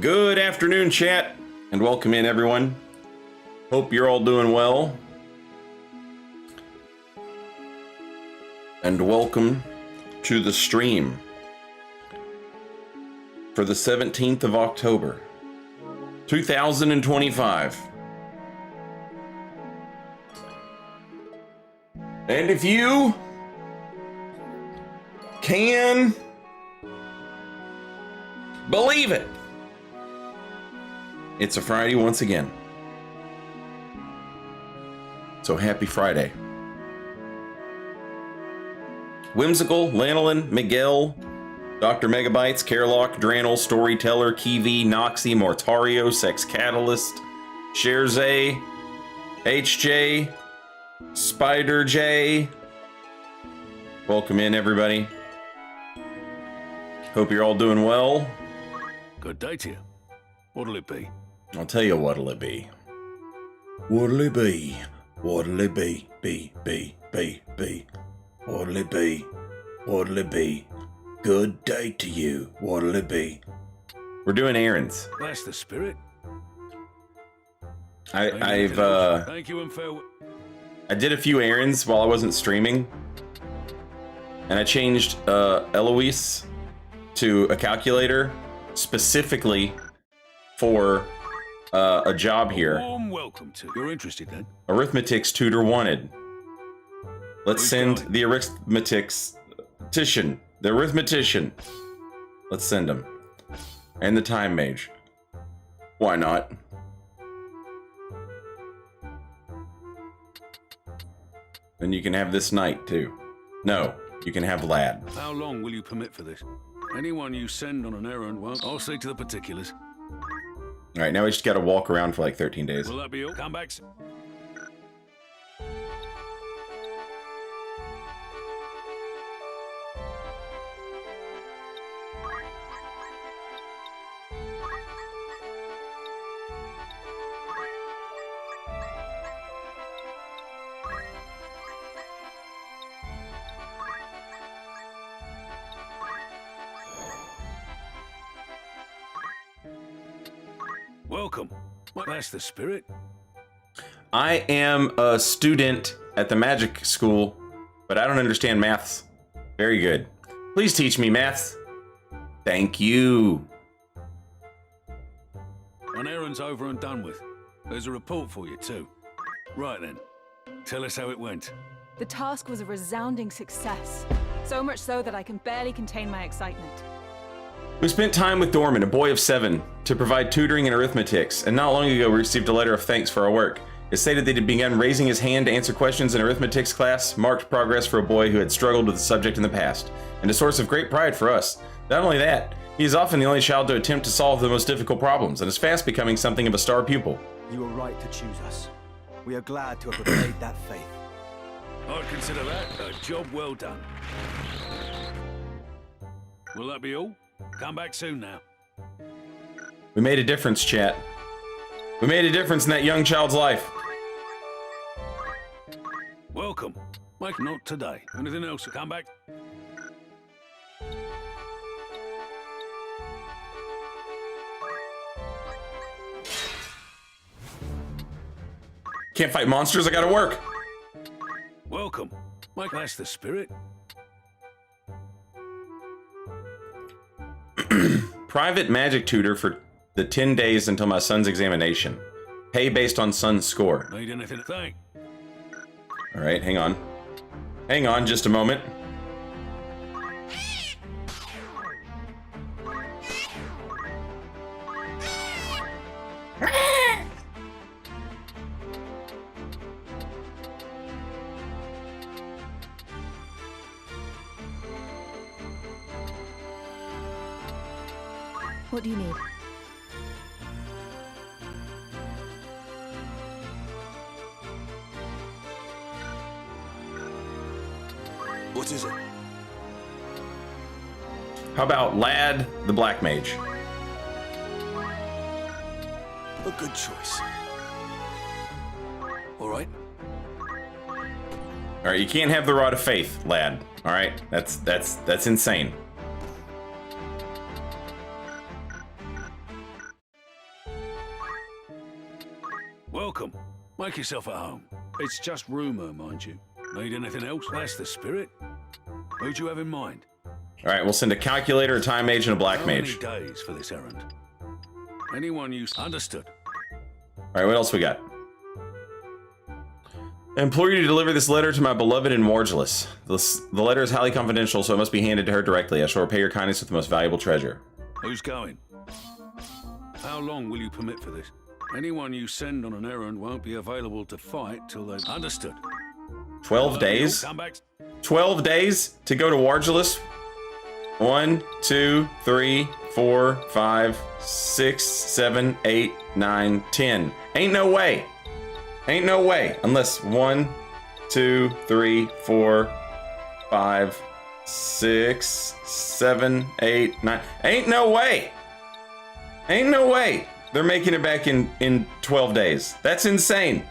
Good afternoon, chat, and welcome in, everyone. Hope you're all doing well. And welcome to the stream for the 17th of October, 2025. And if you can believe it, it's a Friday once again. So happy Friday. Whimsical, Lanolin, Miguel, Dr. Megabytes, Carlock, Dranel, Storyteller, Kiwi, Noxy, Mortario, Sex Catalyst, Sherze, HJ, Spider J. Welcome in, everybody. Hope you're all doing well. Good day to you. What'll it be? I'll tell you what'll it be. What'll it be? What'll it be? Be. What'll it be? What'll it be? Good day to you. What'll it be? We're doing errands. That's the spirit. Thank you and farewell. I did a few errands while I wasn't streaming, and I changed Ivalice to a calculator specifically for a job here. Warm welcome to. You're interested then? Arithmetic's tutor wanted. Let's send the arithmetician. The arithmetician. Let's send him. And the time mage. Why not? And you can have this knight too. No, you can have lad. How long will you permit for this? Anyone you send on an errand won't. I'll see to the particulars. All right, now we just got to walk around for like 13 days. Will that be all? Come back. Welcome. Well, that's the spirit. I am a student at the magic school, but I don't understand maths. Very good. Please teach me maths. Thank you. An errand's over and done with. There's a report for you too. Right then. Tell us how it went. The task was a resounding success. So much so that I can barely contain my excitement. We spent time with Dorman, a boy of 7, to provide tutoring in arithmetics, and not long ago we received a letter of thanks for our work. It stated that he had begun raising his hand to answer questions in arithmetics class, marked progress for a boy who had struggled with the subject in the past, and a source of great pride for us. Not only that, he is often the only child to attempt to solve the most difficult problems, and is fast becoming something of a star pupil. You were right to choose us. We are glad to have repaid that faith. I'd consider that a job well done. Will that be all? Come back soon now. We made a difference, chat. We made a difference in that young child's life. Welcome. Mike, not today. Anything else? Come back. Can't fight monsters, I gotta work. Welcome. Mike, that's the spirit. Private magic tutor for the 10 days until my son's examination. Pay based on son's score. Need anything? Thank. All right, hang on. Hang on just a moment. What do you need? What is it? How about Lad the Black Mage? A good choice. All right. All right, you can't have the Rod of Faith, Lad. All right, that's insane. Welcome. Make yourself at home. It's just rumor, mind you. Need anything else? That's the spirit. Who'd you have in mind? All right, we'll send a calculator, a time mage, and a black How mage. many days for this errand? Anyone you understood? All right, what else we got? I implore you to deliver this letter to my beloved in Ivalice. The letter is highly confidential, so it must be handed to her directly. I shall repay your kindness with the most valuable treasure. Who's going? How long will you permit for this? Anyone you send on an errand won't be available to fight till they've understood. 12 days? Come back. 12 days to go to Ivalice? 1, 2, 3, 4, 5, 6, 7, 8, 9, 10. Ain't no way. Ain't no way. Unless 1, 2, 3, 4, 5, 6, 7, 8, 9. Ain't no way. Ain't no way. They're making it back in 12 days. That's insane.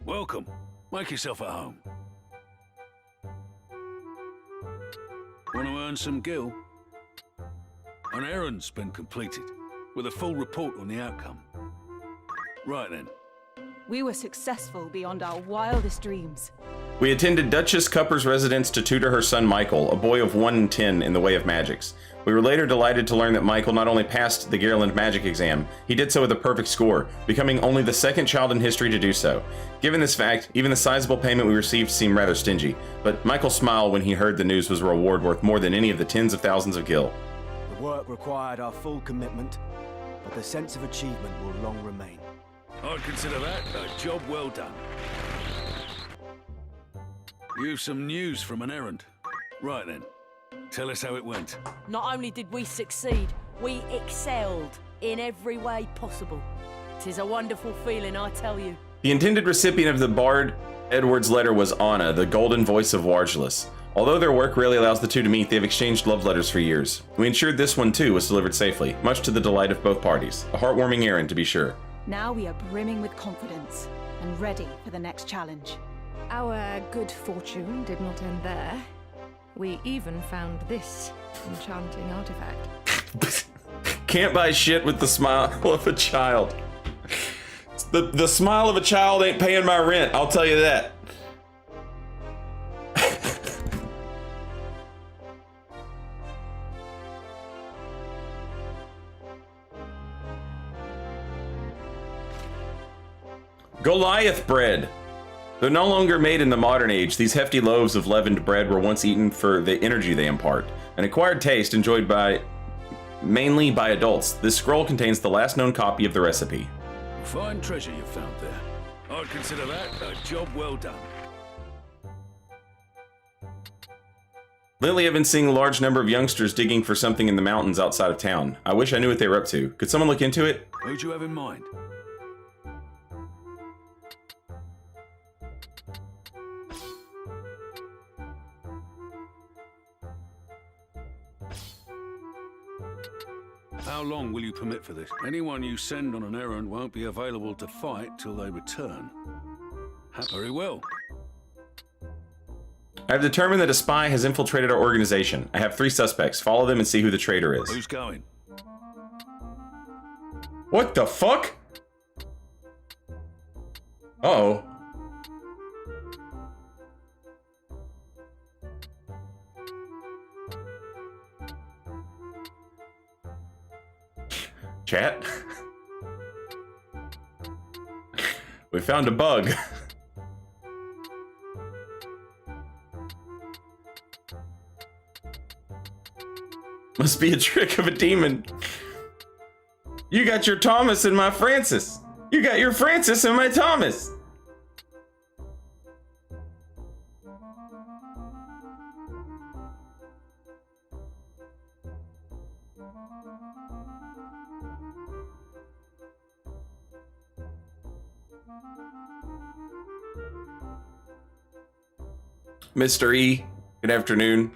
Welcome. Make yourself at home. Want to earn some gil? An errand's been completed, with a full report on the outcome. Right then. We were successful beyond our wildest dreams. We attended Duchess Cupper's residence to tutor her son Michael, a boy of 1 in 10 in the way of magics. We were later delighted to learn that Michael not only passed the Garland magic exam, he did so with a perfect score, becoming only the second child in history to do so. Given this fact, even the sizable payment we received seemed rather stingy, but Michael smiled when he heard the news was a reward worth more than any of the tens of thousands of gil. The work required our full commitment, but the sense of achievement will long remain. I'd consider that a job well done. You've some news from an errand. Right then. Tell us how it went. Not only did we succeed, we excelled in every way possible. 'Tis a wonderful feeling, I tell you. The intended recipient of the Bard Edward's letter was Anna, the golden voice of Ivalice. Although their work rarely allows the two to meet, they have exchanged love letters for years. We ensured this one too was delivered safely, much to the delight of both parties. A heartwarming errand, to be sure. Now we are brimming with confidence and ready for the next challenge. Our good fortune did not end there. We even found this enchanting artifact. Can't buy shit with the smile of a child. The smile of a child ain't paying my rent, I'll tell you that. Goliath bread. Though no longer made in the modern age, these hefty loaves of leavened bread were once eaten for the energy they impart, an acquired taste enjoyed by mainly by adults. This scroll contains the last known copy of the recipe. Fine treasure you found there. I'd consider that a job well done. Lately, I've been seeing a large number of youngsters digging for something in the mountains outside of town. I wish I knew what they were up to. Could someone look into it? Who'd you have in mind? How long will you permit for this? Anyone you send on an errand won't be available to fight till they return. Very well. I've determined that a spy has infiltrated our organization. I have 3 suspects. Follow them and see who the traitor is. Who's going? What the fuck? Uh-oh. Chat? We found a bug. Must be a trick of a demon. You got your Thomas and my Francis. You got your Francis and my Thomas. Mr. E, good afternoon.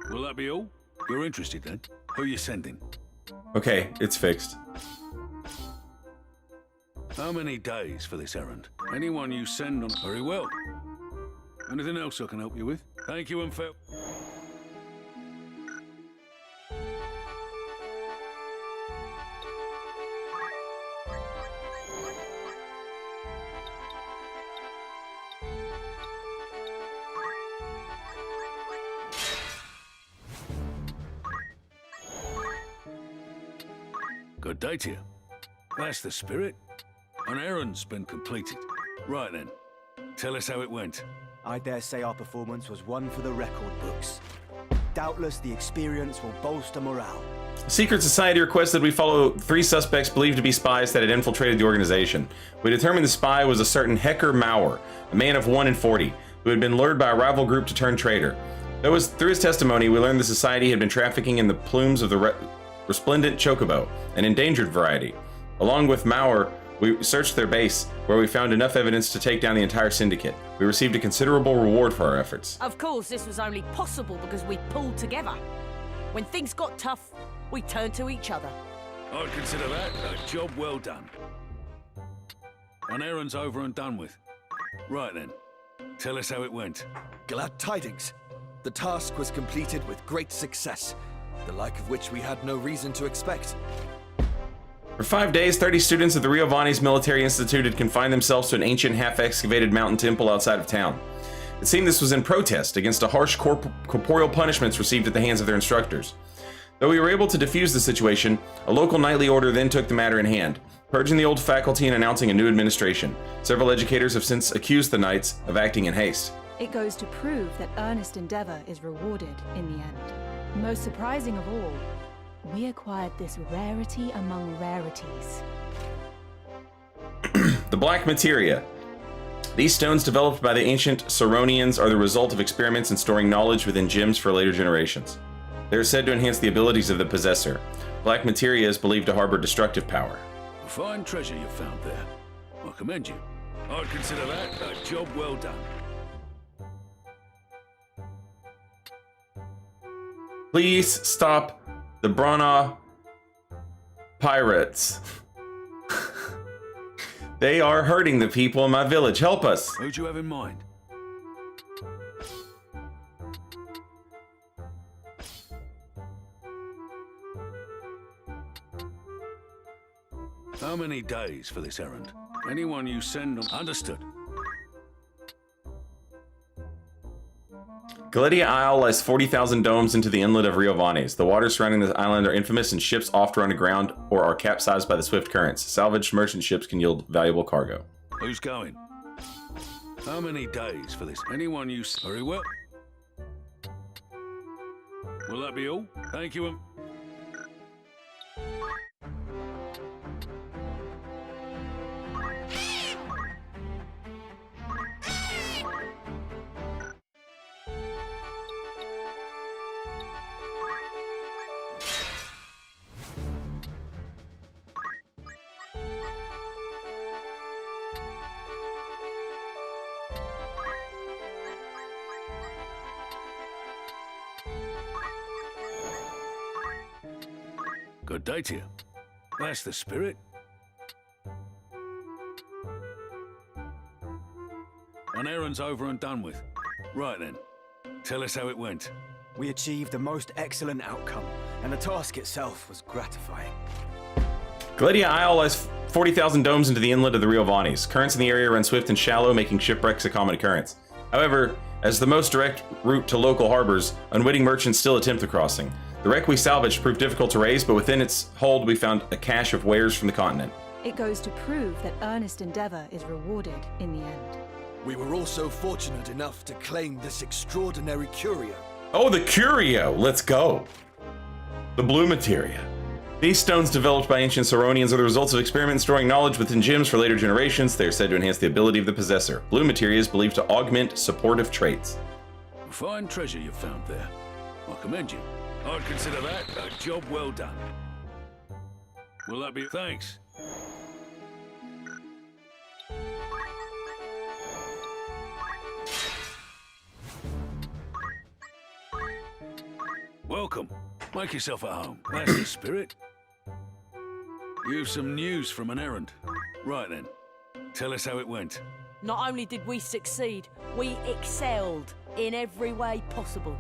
Will that be all? You're interested then? Who are you sending? Okay, it's fixed. How many days for this errand? Anyone you send on... Very well. Anything else I can help you with? Thank you and farewell. Good day to you. That's the spirit. An errand's been completed. Right then, tell us how it went. I dare say our performance was one for the record books. Doubtless the experience will bolster morale. Secret Society requested we follow 3 suspects believed to be spies that had infiltrated the organization. We determined the spy was a certain Hecker Mauer, a man of 1 in 40, who had been lured by a rival group to turn traitor. Through his testimony, we learned the society had been trafficking in the plumes of the resplendent chocobo, an endangered variety. Along with Mauer, we searched their base, where we found enough evidence to take down the entire syndicate. We received a considerable reward for our efforts. Of course, this was only possible because we pulled together. When things got tough, we turned to each other. I'd consider that a job well done. An errand's over and done with. Right then, tell us how it went. Glad tidings. The task was completed with great success, the like of which we had no reason to expect. For 5 days, 30 students of the Ivalice Military Institute had confined themselves to an ancient half-excavated mountain temple outside of town. It seemed this was in protest against the harsh corporeal punishments received at the hands of their instructors. Though we were able to defuse the situation, a local knightly order then took the matter in hand, purging the old faculty and announcing a new administration. Several educators have since accused the knights of acting in haste. It goes to prove that earnest endeavor is rewarded in the end. Most surprising of all, we acquired this rarity among rarities. The Black Materia. These stones developed by the ancient Saronians are the result of experiments in storing knowledge within gems for later generations. They are said to enhance the abilities of the possessor. Black Materia is believed to harbor destructive power. A fine treasure you found there. I commend you. I'd consider that a job well done. Please stop the Brana pirates. They are hurting the people in my village. Help us. Who'd you have in mind? How many days for this errand? Anyone you send on... Understood. Galedia Isle lies 40,000 domes into the inlet of Ivalice. The waters surrounding this island are infamous, and ships oft run aground or are capsized by the swift currents. Salvaged merchant ships can yield valuable cargo. Who's going? How many days for this? Anyone you... Very well. Will that be all? Thank you. Good day to you. That's the spirit. An errand's over and done with. Right then, tell us how it went. We achieved the most excellent outcome, and the task itself was gratifying. Galedia Isle lies 40,000 domes into the inlet of the Ivalice. Currents in the area run swift and shallow, making shipwrecks a common occurrence. However, as the most direct route to local harbors, unwitting merchants still attempt the crossing. The wreck we salvaged proved difficult to raise, but within its hold we found a cache of wares from the continent. It goes to prove that earnest endeavor is rewarded in the end. We were also fortunate enough to claim this extraordinary curio. Oh, the curio! Let's go! The blue materia. These stones developed by ancient Saronians are the results of experiments storing knowledge within gems for later generations. They are said to enhance the ability of the possessor. Blue materia is believed to augment supportive traits. Fine treasure you found there. I commend you. I'd consider that a job well done. Will that be... Thanks. Welcome. Make yourself at home. That's the spirit. You've some news from an errand. Right then. Tell us how it went. Not only did we succeed, we excelled in every way possible.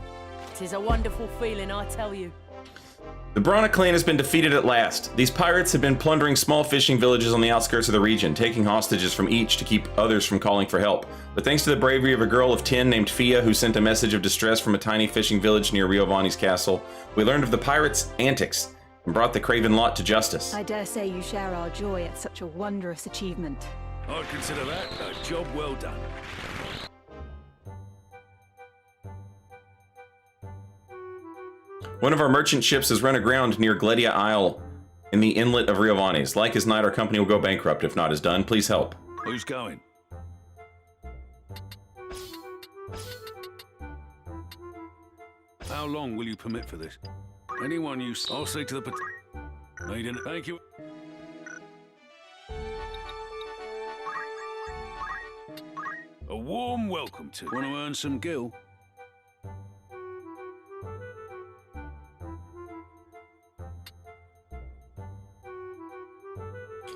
'Tis a wonderful feeling, I tell you. The Brana clan has been defeated at last. These pirates had been plundering small fishing villages on the outskirts of the region, taking hostages from each to keep others from calling for help. But thanks to the bravery of a girl of 10 named Fia, who sent a message of distress from a tiny fishing village near Riovani's castle, we learned of the pirates' antics and brought the craven lot to justice. I dare say you share our joy at such a wondrous achievement. I'd consider that a job well done. One of our merchant ships has run aground near Galedia Isle in the inlet of Riovani's. Like as night, our company will go bankrupt if not as done. Please help. Who's going? How long will you permit for this? Anyone you... I'll see to the... Need it. Thank you. A warm welcome to... Want to earn some gil?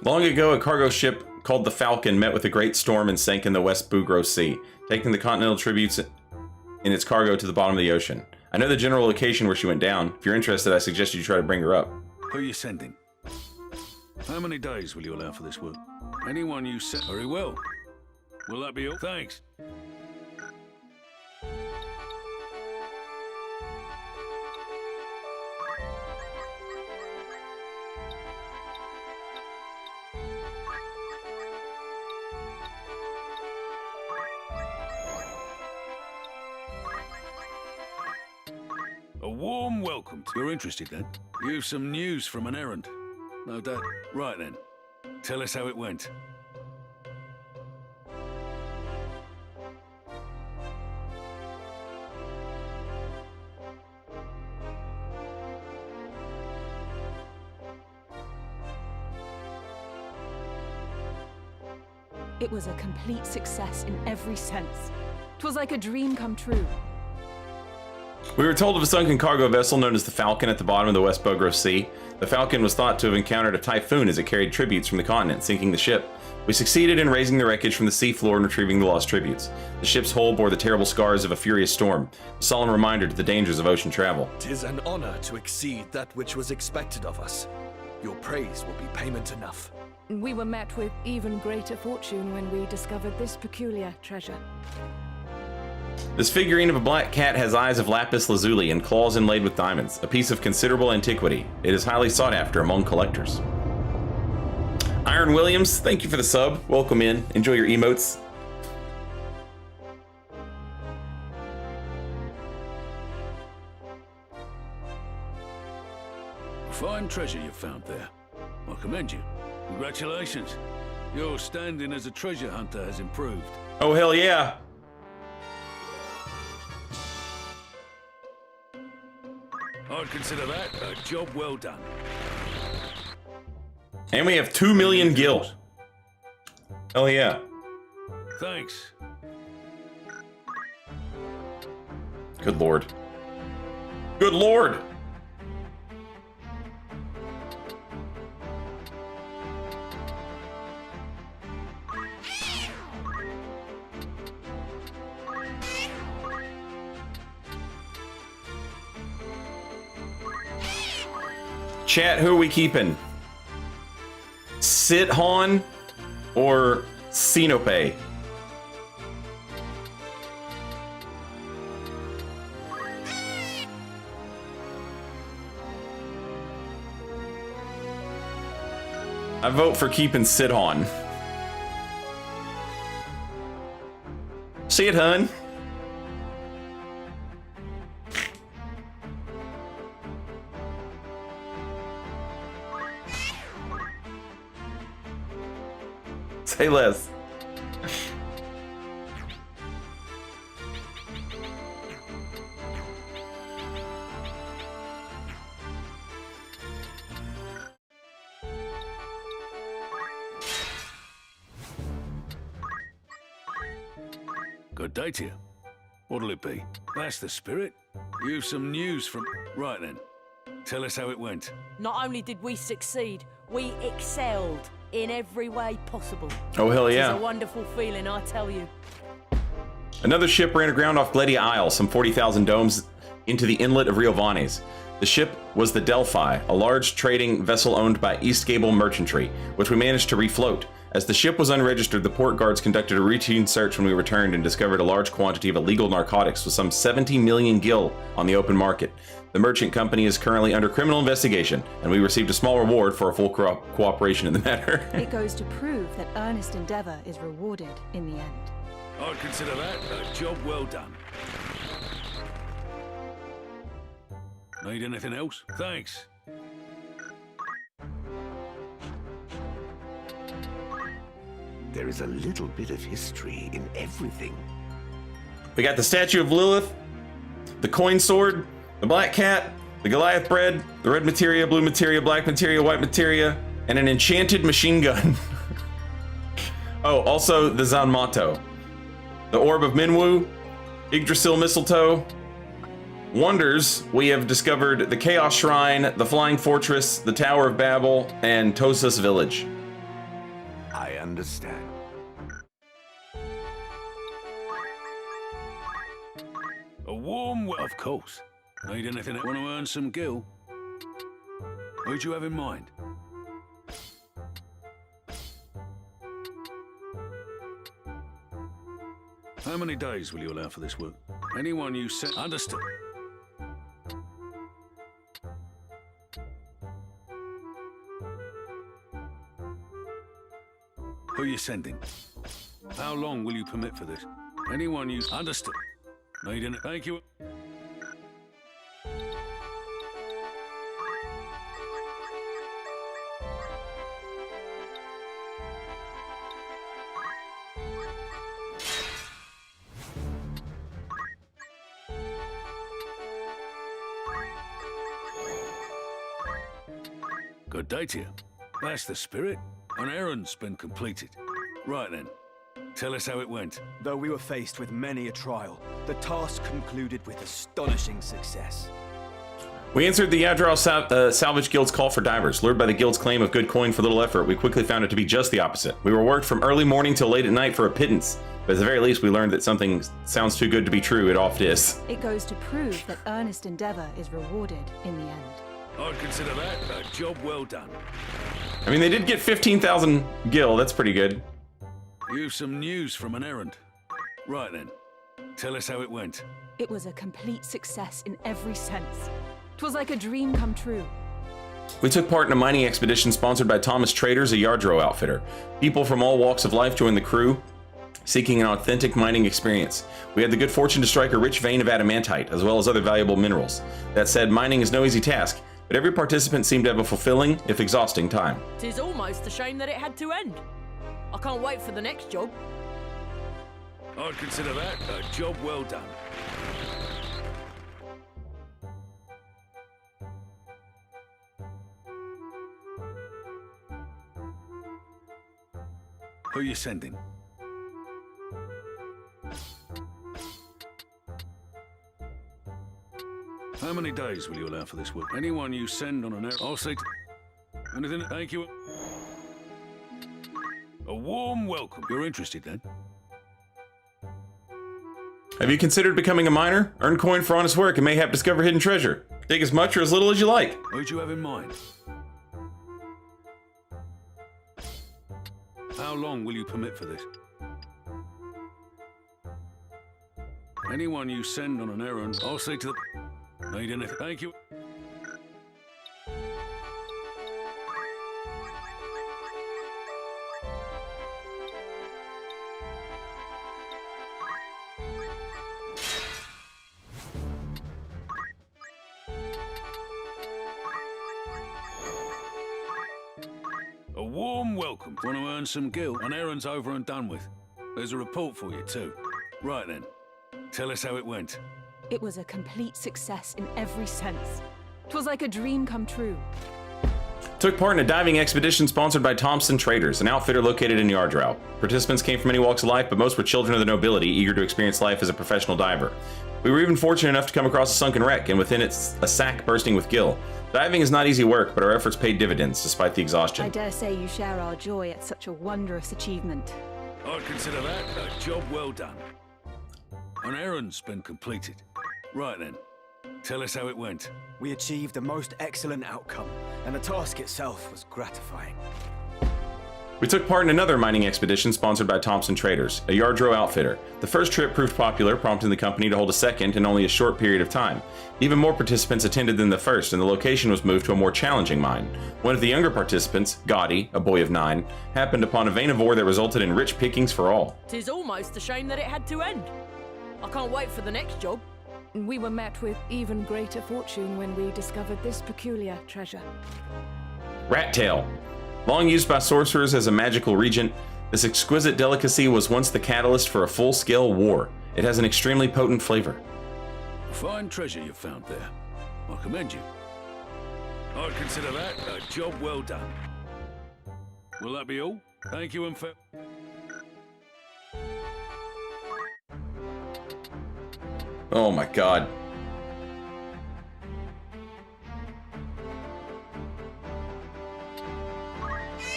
Long ago, a cargo ship called the Falcon met with a great storm and sank in the West Bugro Sea, taking the continental tributes in its cargo to the bottom of the ocean. I know the general location where she went down. If you're interested, I suggest you try to bring her up. Who are you sending? How many days will you allow for this work? Anyone you send... Very well. Will that be all? Thanks. A warm welcome. You're interested then? You've some news from an errand. No doubt. Right then. Tell us how it went. It was a complete success in every sense. 'Twas like a dream come true. We were told of a sunken cargo vessel known as the Falcon at the bottom of the West Bugro Sea. The Falcon was thought to have encountered a typhoon as it carried tributes from the continent, sinking the ship. We succeeded in raising the wreckage from the seafloor and retrieving the lost tributes. The ship's hull bore the terrible scars of a furious storm, a solemn reminder to the dangers of ocean travel. 'Tis an honor to exceed that which was expected of us. Your praise will be payment enough. We were met with even greater fortune when we discovered this peculiar treasure. This figurine of a black cat has eyes of lapis lazuli and claws inlaid with diamonds, a piece of considerable antiquity. It is highly sought after among collectors. Iron Williams, thank you for the sub. Welcome in. Enjoy your emotes. Fine treasure you found there. I commend you. Congratulations. Your standing as a treasure hunter has improved. Oh, hell yeah. I'd consider that a job well done. And we have 2 million gil. Hell yeah. Thanks. Good lord. Good lord! Chat, who are we keeping? Sithon or Sinope? I vote for keeping Sithon. Sithon. Say less. Good day to you. What'll it be? That's the spirit. You've some news from... Right then. Tell us how it went. Not only did we succeed, we excelled in every way possible. Oh, hell yeah. It's a wonderful feeling, I tell you. Another ship ran aground off Gledia Isle, some 40,000 domes into the inlet of Rio Vanes. The ship was the Delphi, a large trading vessel owned by East Gable Merchantry, which we managed to refloat. As the ship was unregistered, the port guards conducted a routine search when we returned and discovered a large quantity of illegal narcotics with some 70 million gil on the open market. The merchant company is currently under criminal investigation, and we received a small reward for our full cooperation in the matter. It goes to prove that earnest endeavor is rewarded in the end. I'd consider that a job well done. Need anything else? Thanks. There is a little bit of history in everything. We got the statue of Lilith, the coin sword, the black cat, the Goliath bread, the red materia, blue materia, black materia, white materia, and an enchanted machine gun. Oh, also the Zanmato, the Orb of Minwu, Yggdrasil mistletoe. Wonders, we have discovered the Chaos Shrine, the Flying Fortress, the Tower of Babel, and Tosas Village. I understand. A warm... Of course. Need anything that want to earn some gil? Who'd you have in mind? How many days will you allow for this work? Anyone you send... Understood. Who are you sending? How long will you permit for this? Anyone you... Understood. Need any... Thank you. Good day to you. That's the spirit. An errand's been completed. Right then. Tell us how it went. Though we were faced with many a trial, the task concluded with astonishing success. We answered the Yadral Salvage Guild's call for divers. Lured by the guild's claim of good coin for little effort, we quickly found it to be just the opposite. We were worked from early morning till late at night for a pittance, but at the very least we learned that something sounds too good to be true. It oft is. It goes to prove that earnest endeavor is rewarded in the end. I'd consider that a job well done. I mean, they did get 15,000 gil. That's pretty good. You've some news from an errand. Right then. Tell us how it went. It was a complete success in every sense. 'Twas like a dream come true. We took part in a mining expedition sponsored by Thomas Traders, a Yardrow outfitter. People from all walks of life joined the crew, seeking an authentic mining experience. We had the good fortune to strike a rich vein of adamantite, as well as other valuable minerals. That said, mining is no easy task, but every participant seemed to have a fulfilling, if exhausting, time. 'Tis almost a shame that it had to end. I can't wait for the next job. I'd consider that a job well done. Who you sending? How many days will you allow for this work? Anyone you send on an errand, I'll say anything. Thank you. A warm welcome. You're interested then? Have you considered becoming a miner? Earn coin for honest work and mayhap discover hidden treasure. Dig as much or as little as you like. Who'd you have in mind? How long will you permit for this? Anyone you send on an errand, I'll say to the... Need anything? Thank you. A warm welcome. Want to earn some gil? An errand's over and done with. There's a report for you too. Right then. Tell us how it went. It was a complete success in every sense. 'Twas like a dream come true. Took part in a diving expedition sponsored by Thompson Traders, an outfitter located in Yardrow. Participants came from many walks of life, but most were children of the nobility, eager to experience life as a professional diver. We were even fortunate enough to come across a sunken wreck, and within it, a sack bursting with gil. Diving is not easy work, but our efforts paid dividends, despite the exhaustion. I dare say you share our joy at such a wondrous achievement. I'd consider that a job well done. An errand's been completed. Right then. Tell us how it went. We achieved a most excellent outcome, and the task itself was gratifying. We took part in another mining expedition sponsored by Thompson Traders, a Yardrow outfitter. The first trip proved popular, prompting the company to hold a second in only a short period of time. Even more participants attended than the first, and the location was moved to a more challenging mine. One of the younger participants, Gotti, a boy of 9, happened upon a vein of ore that resulted in rich pickings for all. 'Tis almost a shame that it had to end. I can't wait for the next job. We were met with even greater fortune when we discovered this peculiar treasure. Rat tail. Long used by sorcerers as a magical regent, this exquisite delicacy was once the catalyst for a full-scale war. It has an extremely potent flavor. Fine treasure you found there. I commend you. I'd consider that a job well done. Will that be all? Thank you and fair. Oh my god.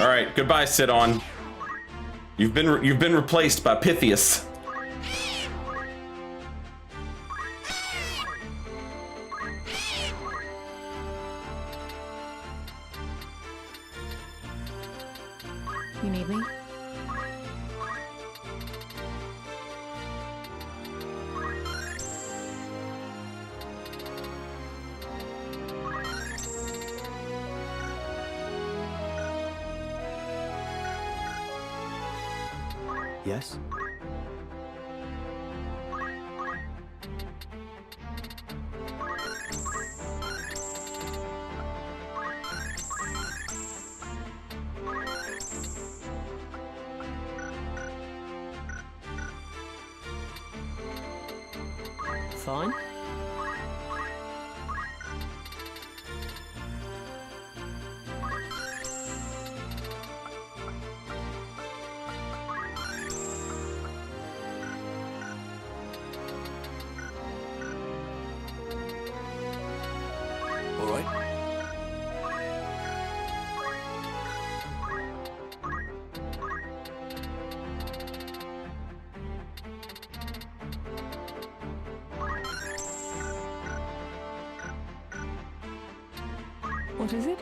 All right, goodbye, Sidon. You've been replaced by Pythias. You need me? Yes? Fine. All right. What is it?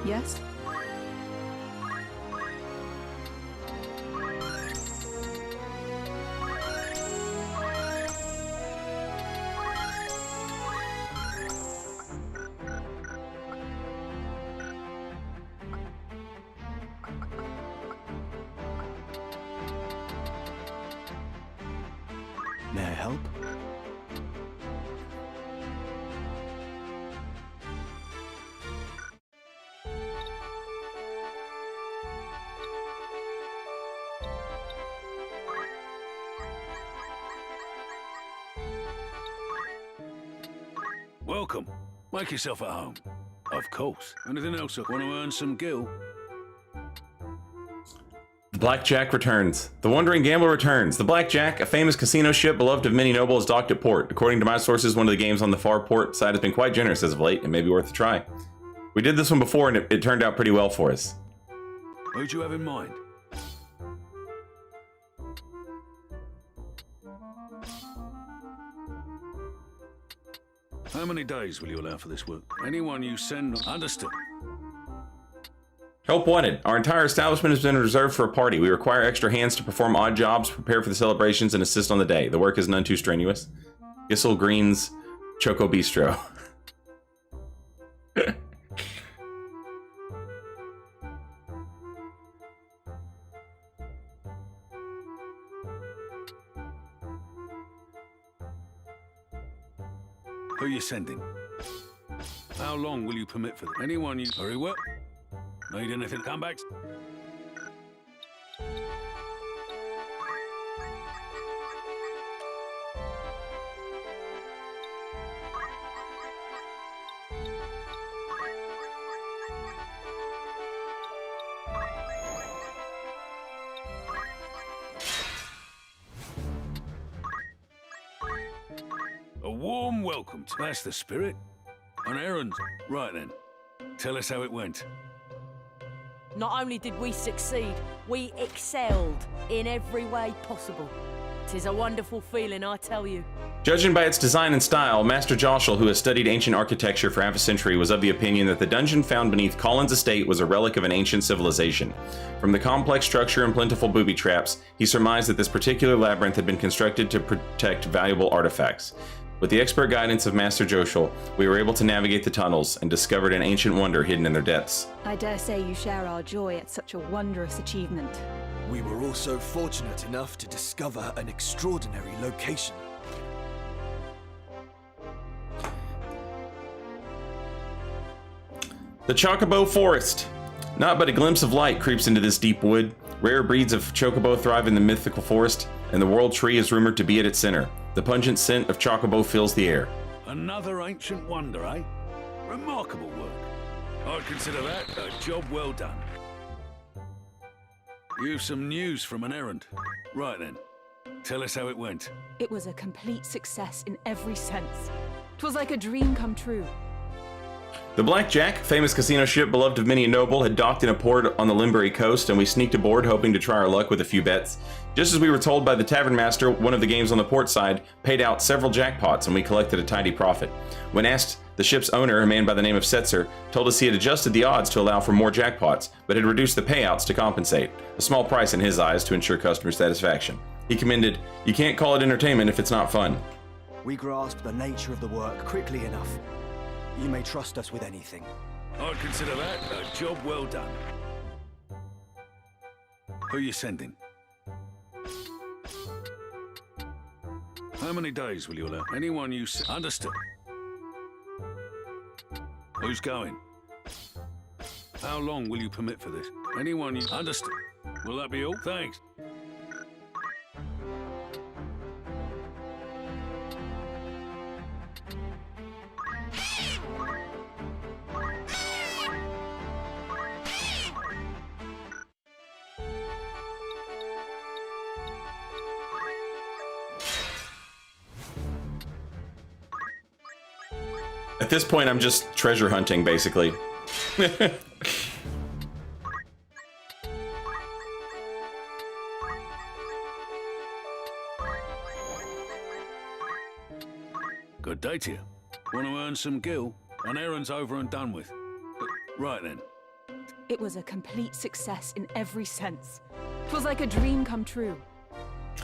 Yes? May I help? Welcome. Make yourself at home. Of course. Anything else? Want to earn some gil? The Blackjack returns. The Wandering Gambler returns. The Blackjack, a famous casino ship beloved of many nobles, docked at port. According to my sources, one of the games on the far port side has been quite generous as of late, and may be worth a try. We did this one before, and it turned out pretty well for us. Who'd you have in mind? How many days will you allow for this work? Anyone you send... Understood. Help wanted. Our entire establishment has been reserved for a party. We require extra hands to perform odd jobs, prepare for the celebrations, and assist on the day. The work is none too strenuous. Gissel Green's Choco Bistro. Who are you sending? How long will you permit for them? Anyone you... Very well. Need anything? Come back. A warm welcome. That's the spirit. On errands. Right then. Tell us how it went. Not only did we succeed, we excelled in every way possible. 'Tis a wonderful feeling, I tell you. Judging by its design and style, Master Joshua, who has studied ancient architecture for half a century, was of the opinion that the dungeon found beneath Colin's estate was a relic of an ancient civilization. From the complex structure and plentiful booby traps, he surmised that this particular labyrinth had been constructed to protect valuable artifacts. With the expert guidance of Master Joshua, we were able to navigate the tunnels and discovered an ancient wonder hidden in their depths. I dare say you share our joy at such a wondrous achievement. We were also fortunate enough to discover an extraordinary location. The Chocobo Forest. Not but a glimpse of light creeps into this deep wood. Rare breeds of chocobo thrive in the mythical forest, and the world tree is rumored to be at its center. The pungent scent of chocobo fills the air. Another ancient wonder, eh? Remarkable work. I'd consider that a job well done. You've some news from an errand. Right then. Tell us how it went. It was a complete success in every sense. 'Twas like a dream come true. The Blackjack, famous casino ship beloved of many a noble, had docked in a port on the Limbury coast, and we sneaked aboard hoping to try our luck with a few bets. Just as we were told by the tavern master, one of the games on the port side paid out several jackpots, and we collected a tidy profit. When asked, the ship's owner, a man by the name of Setzer, told us he had adjusted the odds to allow for more jackpots, but had reduced the payouts to compensate, a small price in his eyes to ensure customer satisfaction. He commended, "You can't call it entertainment if it's not fun." We grasped the nature of the work quickly enough. You may trust us with anything. I'd consider that a job well done. Who are you sending? How many days will you allow? Anyone you understood. Who's going? How long will you permit for this? Anyone you understood. Will that be all? Thanks. At this point, I'm just treasure hunting, basically. Good day to you. Want to earn some gil? An errand's over and done with. Right then. It was a complete success in every sense. It was like a dream come true.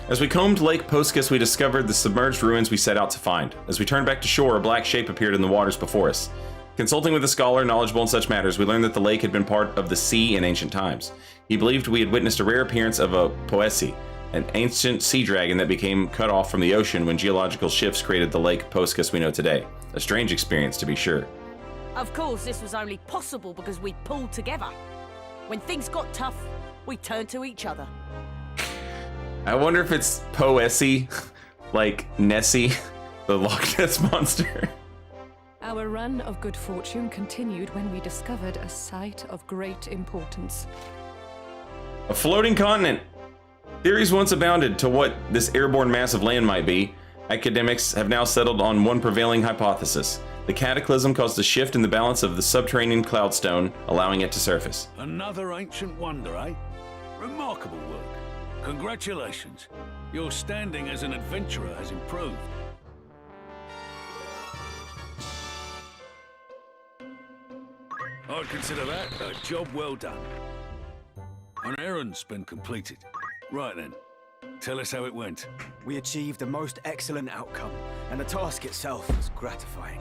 As we combed Lake Poskus, we discovered the submerged ruins we set out to find. As we turned back to shore, a black shape appeared in the waters before us. Consulting with a scholar knowledgeable in such matters, we learned that the lake had been part of the sea in ancient times. He believed we had witnessed a rare appearance of a poesi, an ancient sea dragon that became cut off from the ocean when geological shifts created the Lake Poskus we know today. A strange experience, to be sure. Of course, this was only possible because we pulled together. When things got tough, we turned to each other. I wonder if it's poesi, like Nessie, the Loch Ness monster. Our run of good fortune continued when we discovered a site of great importance. A floating continent. Theories once abounded to what this airborne mass of land might be. Academics have now settled on one prevailing hypothesis. The cataclysm caused a shift in the balance of the subterranean cloudstone, allowing it to surface. Another ancient wonder, eh? Remarkable work. Congratulations. Your standing as an adventurer has improved. I'd consider that a job well done. An errand's been completed. Right then, tell us how it went. We achieved a most excellent outcome, and the task itself was gratifying.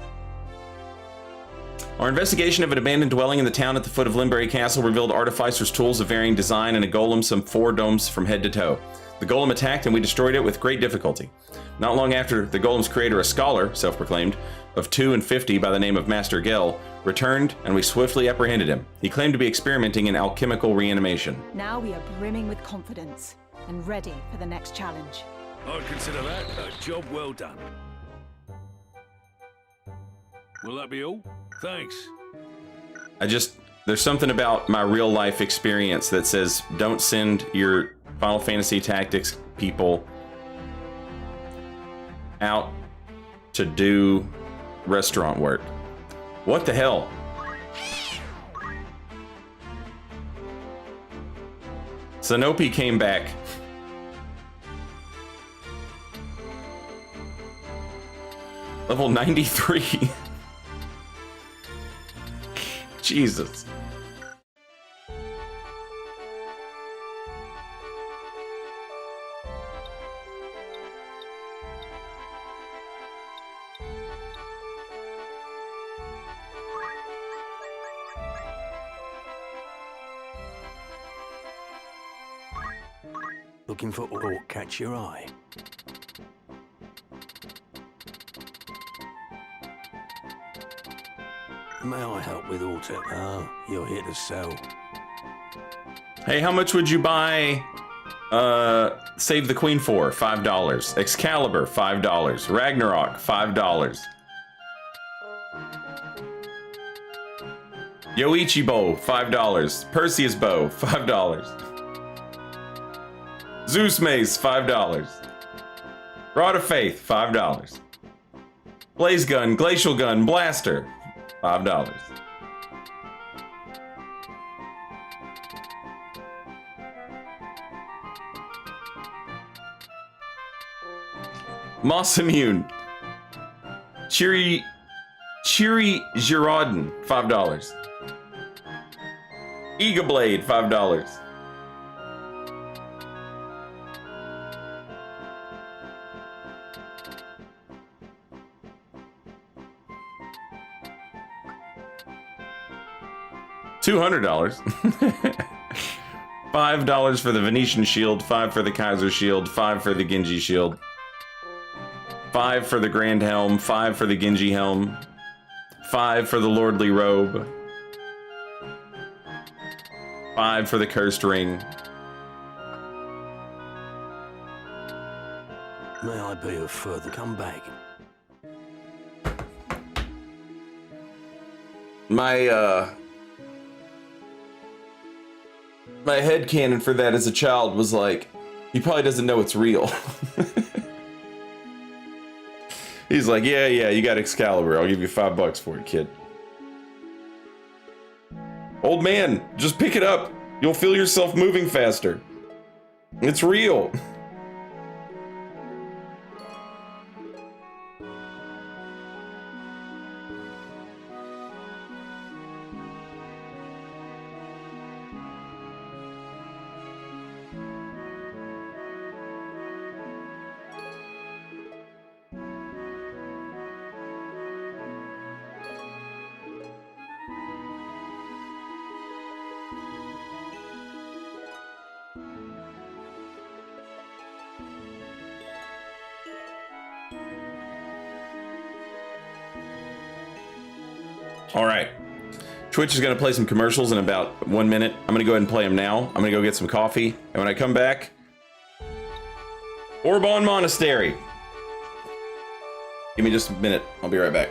Our investigation of an abandoned dwelling in the town at the foot of Limbury Castle revealed artificers' tools of varying design and a golem some 4 domes from head to toe. The golem attacked and we destroyed it with great difficulty. Not long after, the golem's creator, a scholar, self-proclaimed, of 2 and 50 by the name of Master Gell, returned and we swiftly apprehended him. He claimed to be experimenting in alchemical reanimation. Now we are brimming with confidence and ready for the next challenge. I'd consider that a job well done. Will that be all? Thanks. There's something about my real life experience that says don't send your Final Fantasy Tactics people out to do restaurant work. What the hell? Sanope came back. Level 93. Jesus. Looking for aught catch your eye? May I help with aught? Oh, you're here to sell. Hey, how much would you buy Save the Queen for? $5. Excalibur, $5. Ragnarok, $5. Yoichi bow, $5. Perseus bow, $5. Zeus mace, $5. Rod of Faith, $5. Blaze gun, glacial gun, blaster, $5. Moss immune. Cheery Girardin, $5. Ega Blade, $5. $200. $5 for the Venetian shield, $5 for the Kaiser shield, $5 for the Genji shield, $5 for the Grand helm, $5 for the Genji helm, $5 for the Lordly robe, $5 for the Cursed ring. May I be of further come back? My headcanon for that as a child was like, he probably doesn't know it's real. He's like, yeah, you got Excalibur. I'll give you $5 for it, kid. Old man, just pick it up. You'll feel yourself moving faster. It's real. All right. Twitch is going to play some commercials in about 1 minute. I'm going to go ahead and play them now. I'm going to go get some coffee. And when I come back, Orbon Monastery. Give me just a minute. I'll be right back.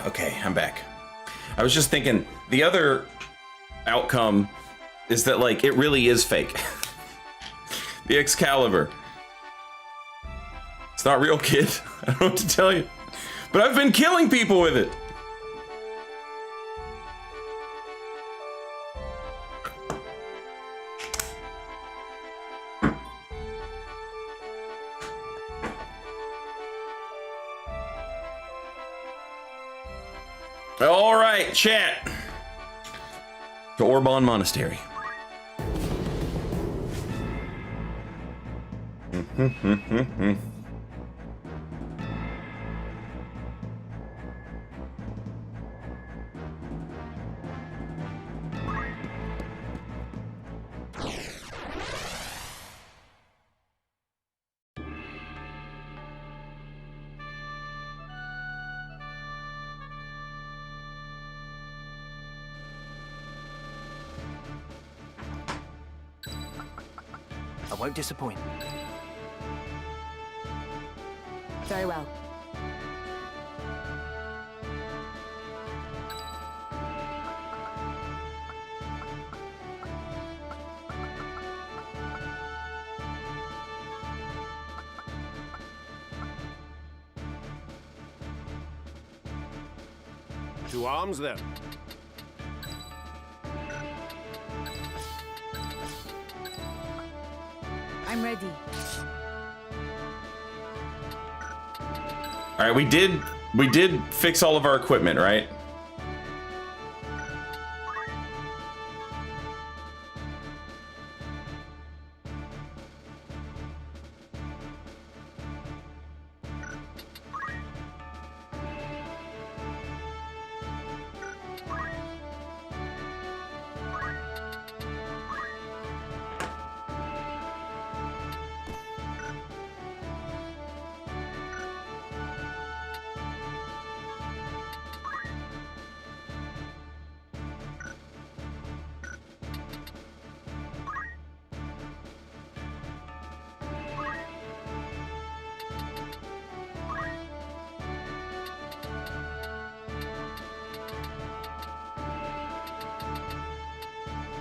Okay, I'm back. I was just thinking, the other outcome is that, like, it really is fake. The Excalibur. It's not real, kid. I don't know what to tell you. But I've been killing people with it. All right, chat. To Orban Monastery. I won't disappoint. Very well. To arms, then. I'm ready. All right, we did fix all of our equipment, right?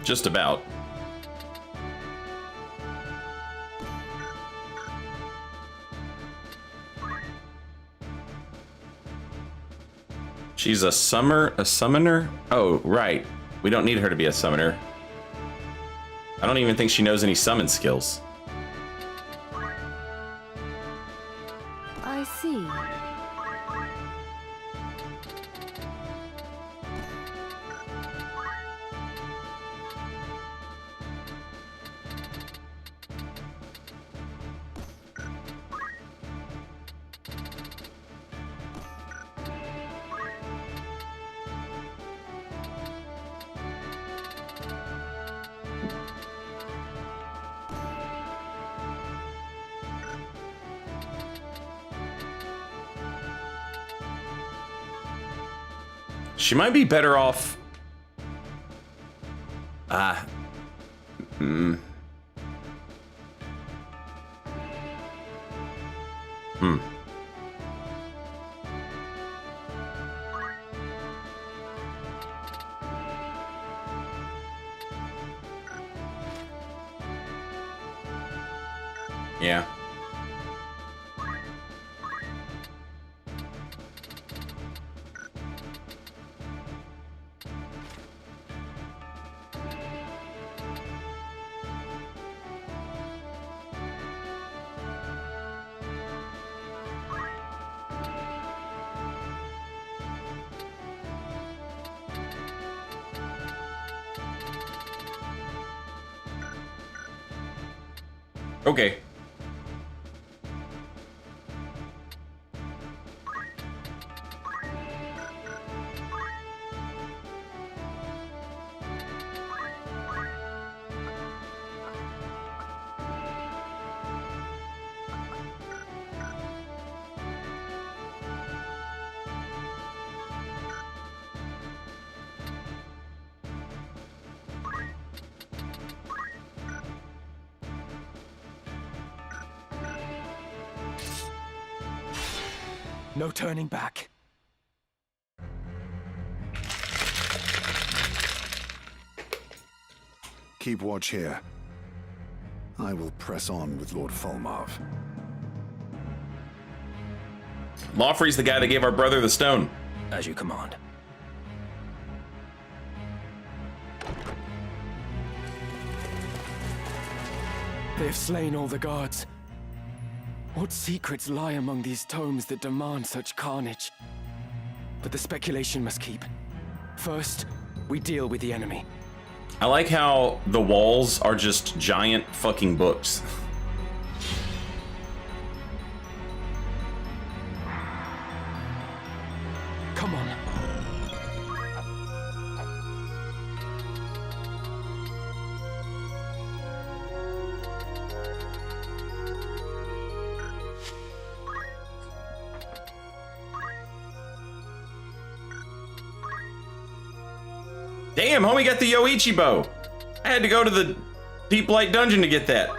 Just about. She's a summoner? Oh, right. We don't need her to be a summoner. I don't even think she knows any summon skills. I see. She might be better off. Yeah. Okay. No turning back. Keep watch here. I will press on with Lord Fulmarv. Lawfrey's the guy that gave our brother the stone. As you command. They have slain all the guards. What secrets lie among these tomes that demand such carnage? But the speculation must keep. First, we deal with the enemy. I like how the walls are just giant fucking books. Come on. Damn, homie got the Yoichi bow. I had to go to the Deep Light Dungeon to get that.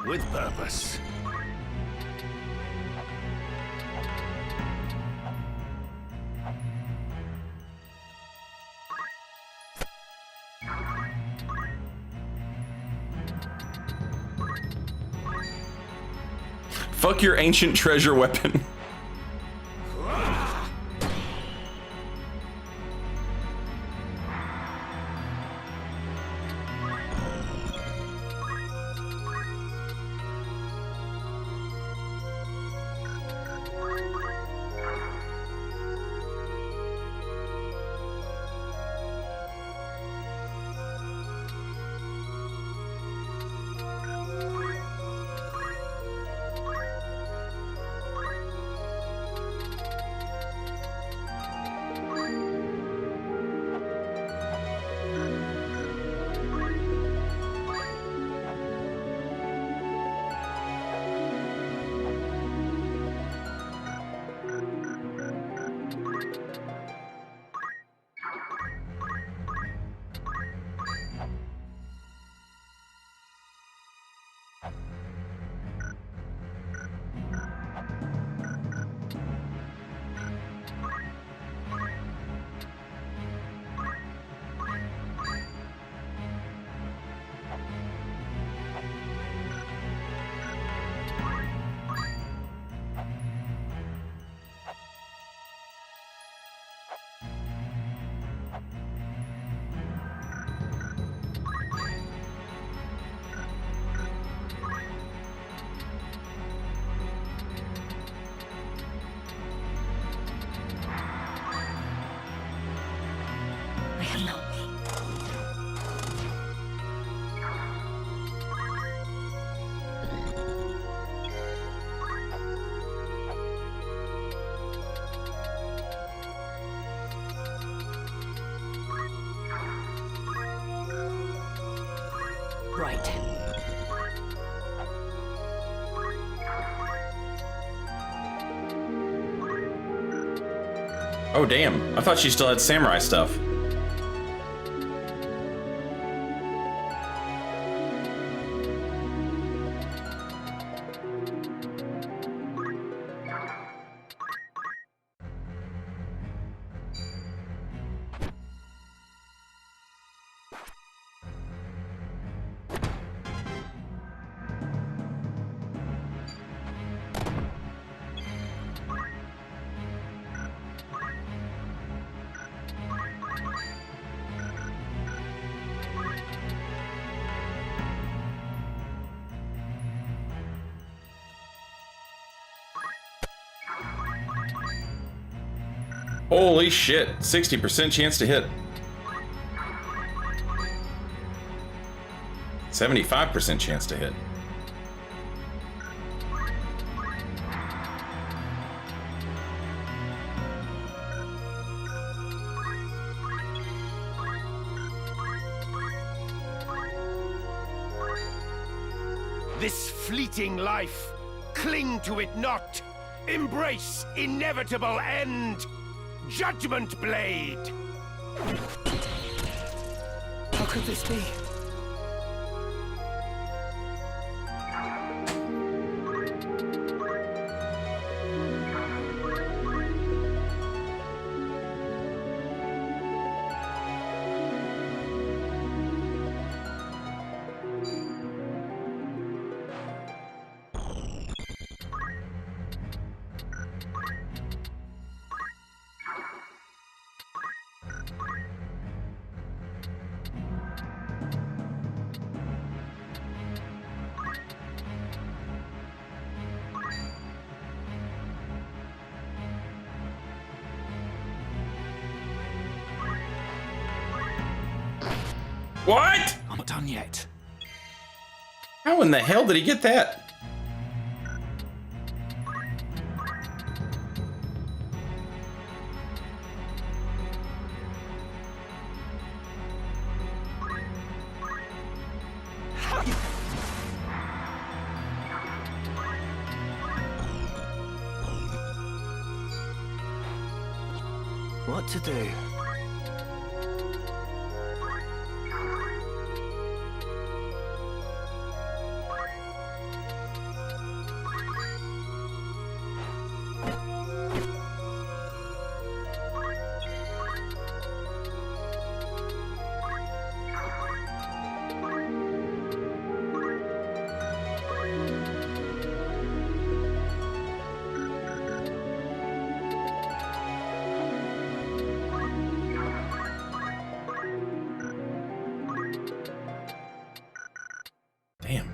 With purpose. Fuck your ancient treasure weapon. Right. Oh damn, I thought she still had samurai stuff. Holy shit, 60% chance to hit. 75% chance to hit. fleeting life. Cling to it not. Embrace inevitable end. Judgment Blade! How could this be? What? I'm not done yet. How in the hell did he get that? What to do? Damn.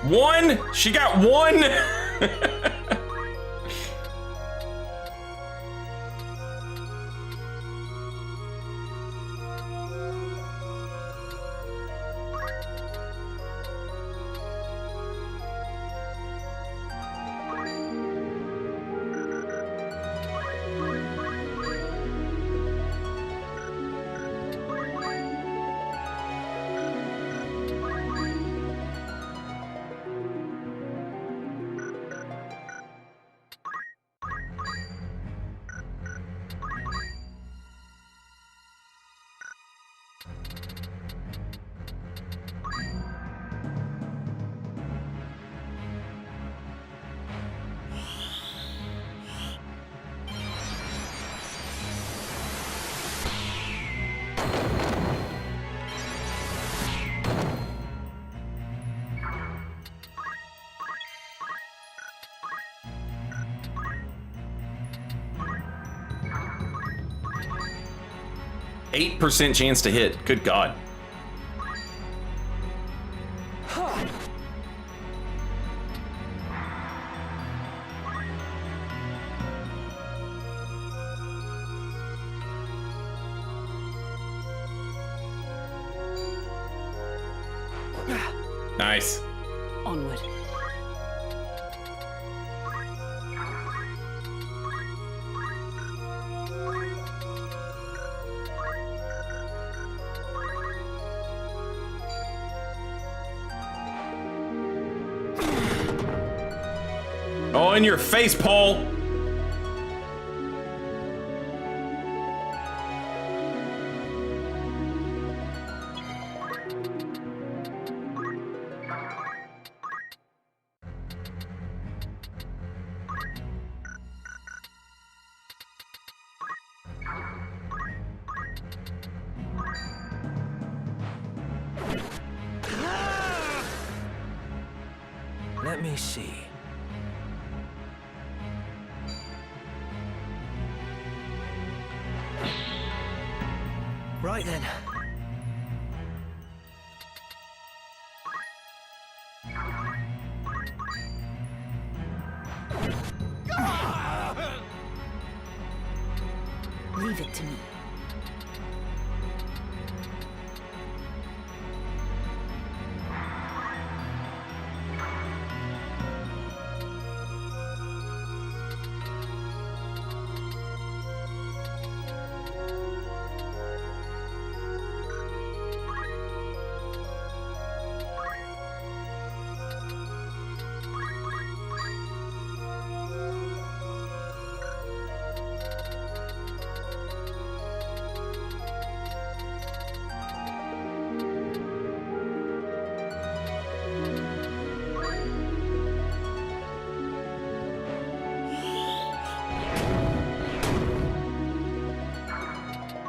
One? She got one? %8 chance to hit. Good God. Nice. Onward. Oh, in your face, Paul. Let me see. Right then. Leave it to me.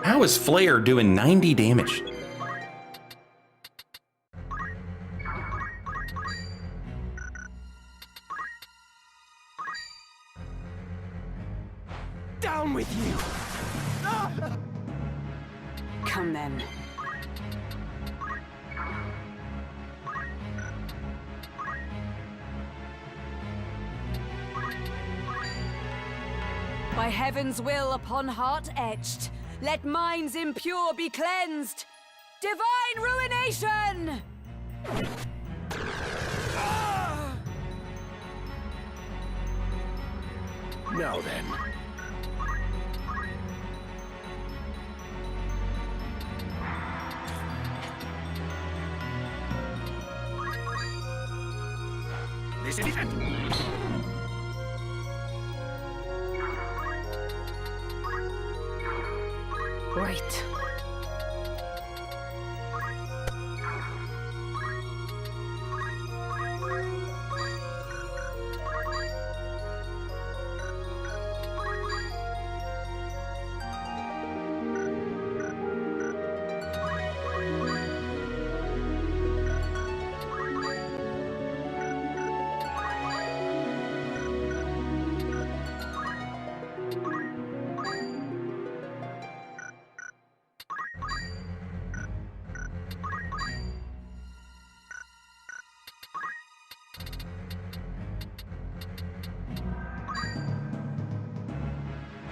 How is Flare doing 90 damage? Down with you! Come then. By heaven's will upon heart etched, let minds impure be cleansed. Divine ruination! Now then. This is it. Right.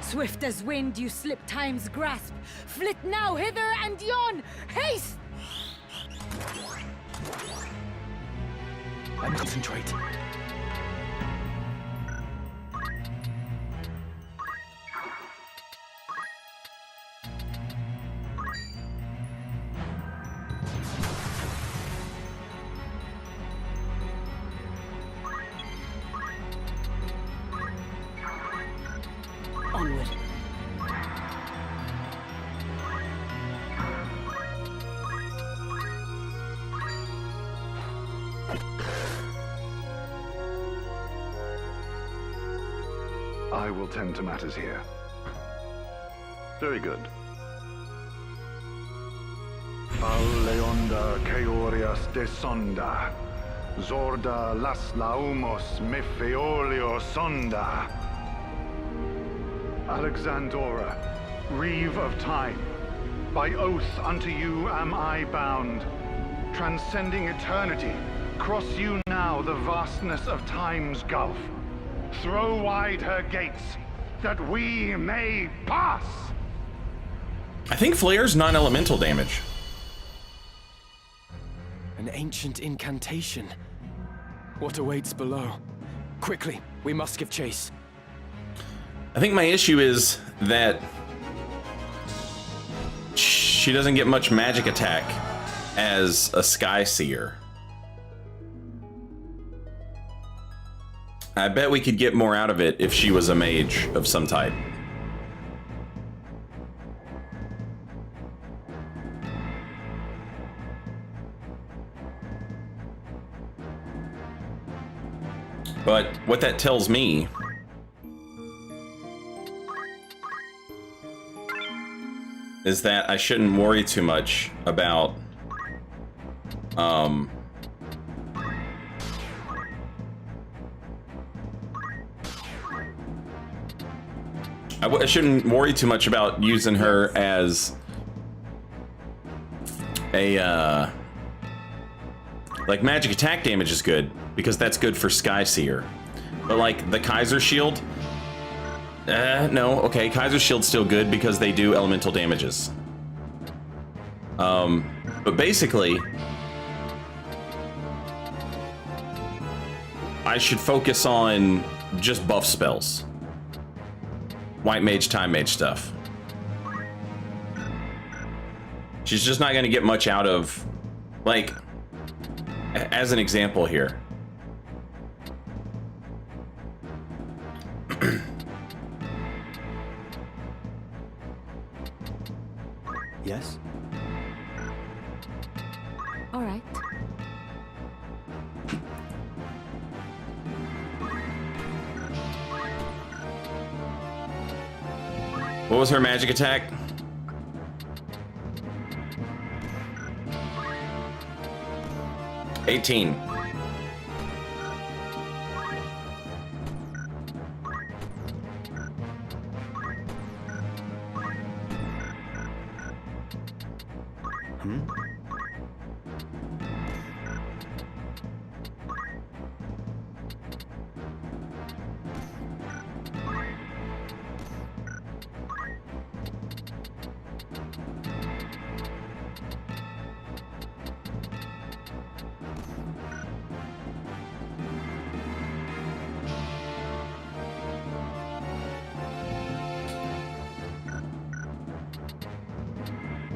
Swift as wind you slip time's grasp. Flit now hither and yon. Haste! And concentrate. Onward. I will tend to matters here. Very good. Leonda Keorias de Sonda. Zorda las laumos mefeolio sonda. Alexandora, Reeve of Time, by oath unto you am I bound. Transcending eternity, cross you now the vastness of time's gulf. Throw wide her gates, that we may pass! I think Flare's non-elemental damage. An ancient incantation. What awaits below? Quickly, we must give chase. I think my issue is that she doesn't get much magic attack as a Sky Seer. I bet we could get more out of it if she was a mage of some type. But what that tells me is that I shouldn't worry too much about I shouldn't worry too much about using her as a, like, magic attack damage is good, because that's good for Sky Seer. But, like, the Kaiser Shield, no, okay, Kaiser Shield's still good because they do elemental damages. But basically, I should focus on just buff spells. White Mage, Time Mage stuff. She's just not going to get much out of, like, as an example here. Yes? All right. What was her magic attack? $18.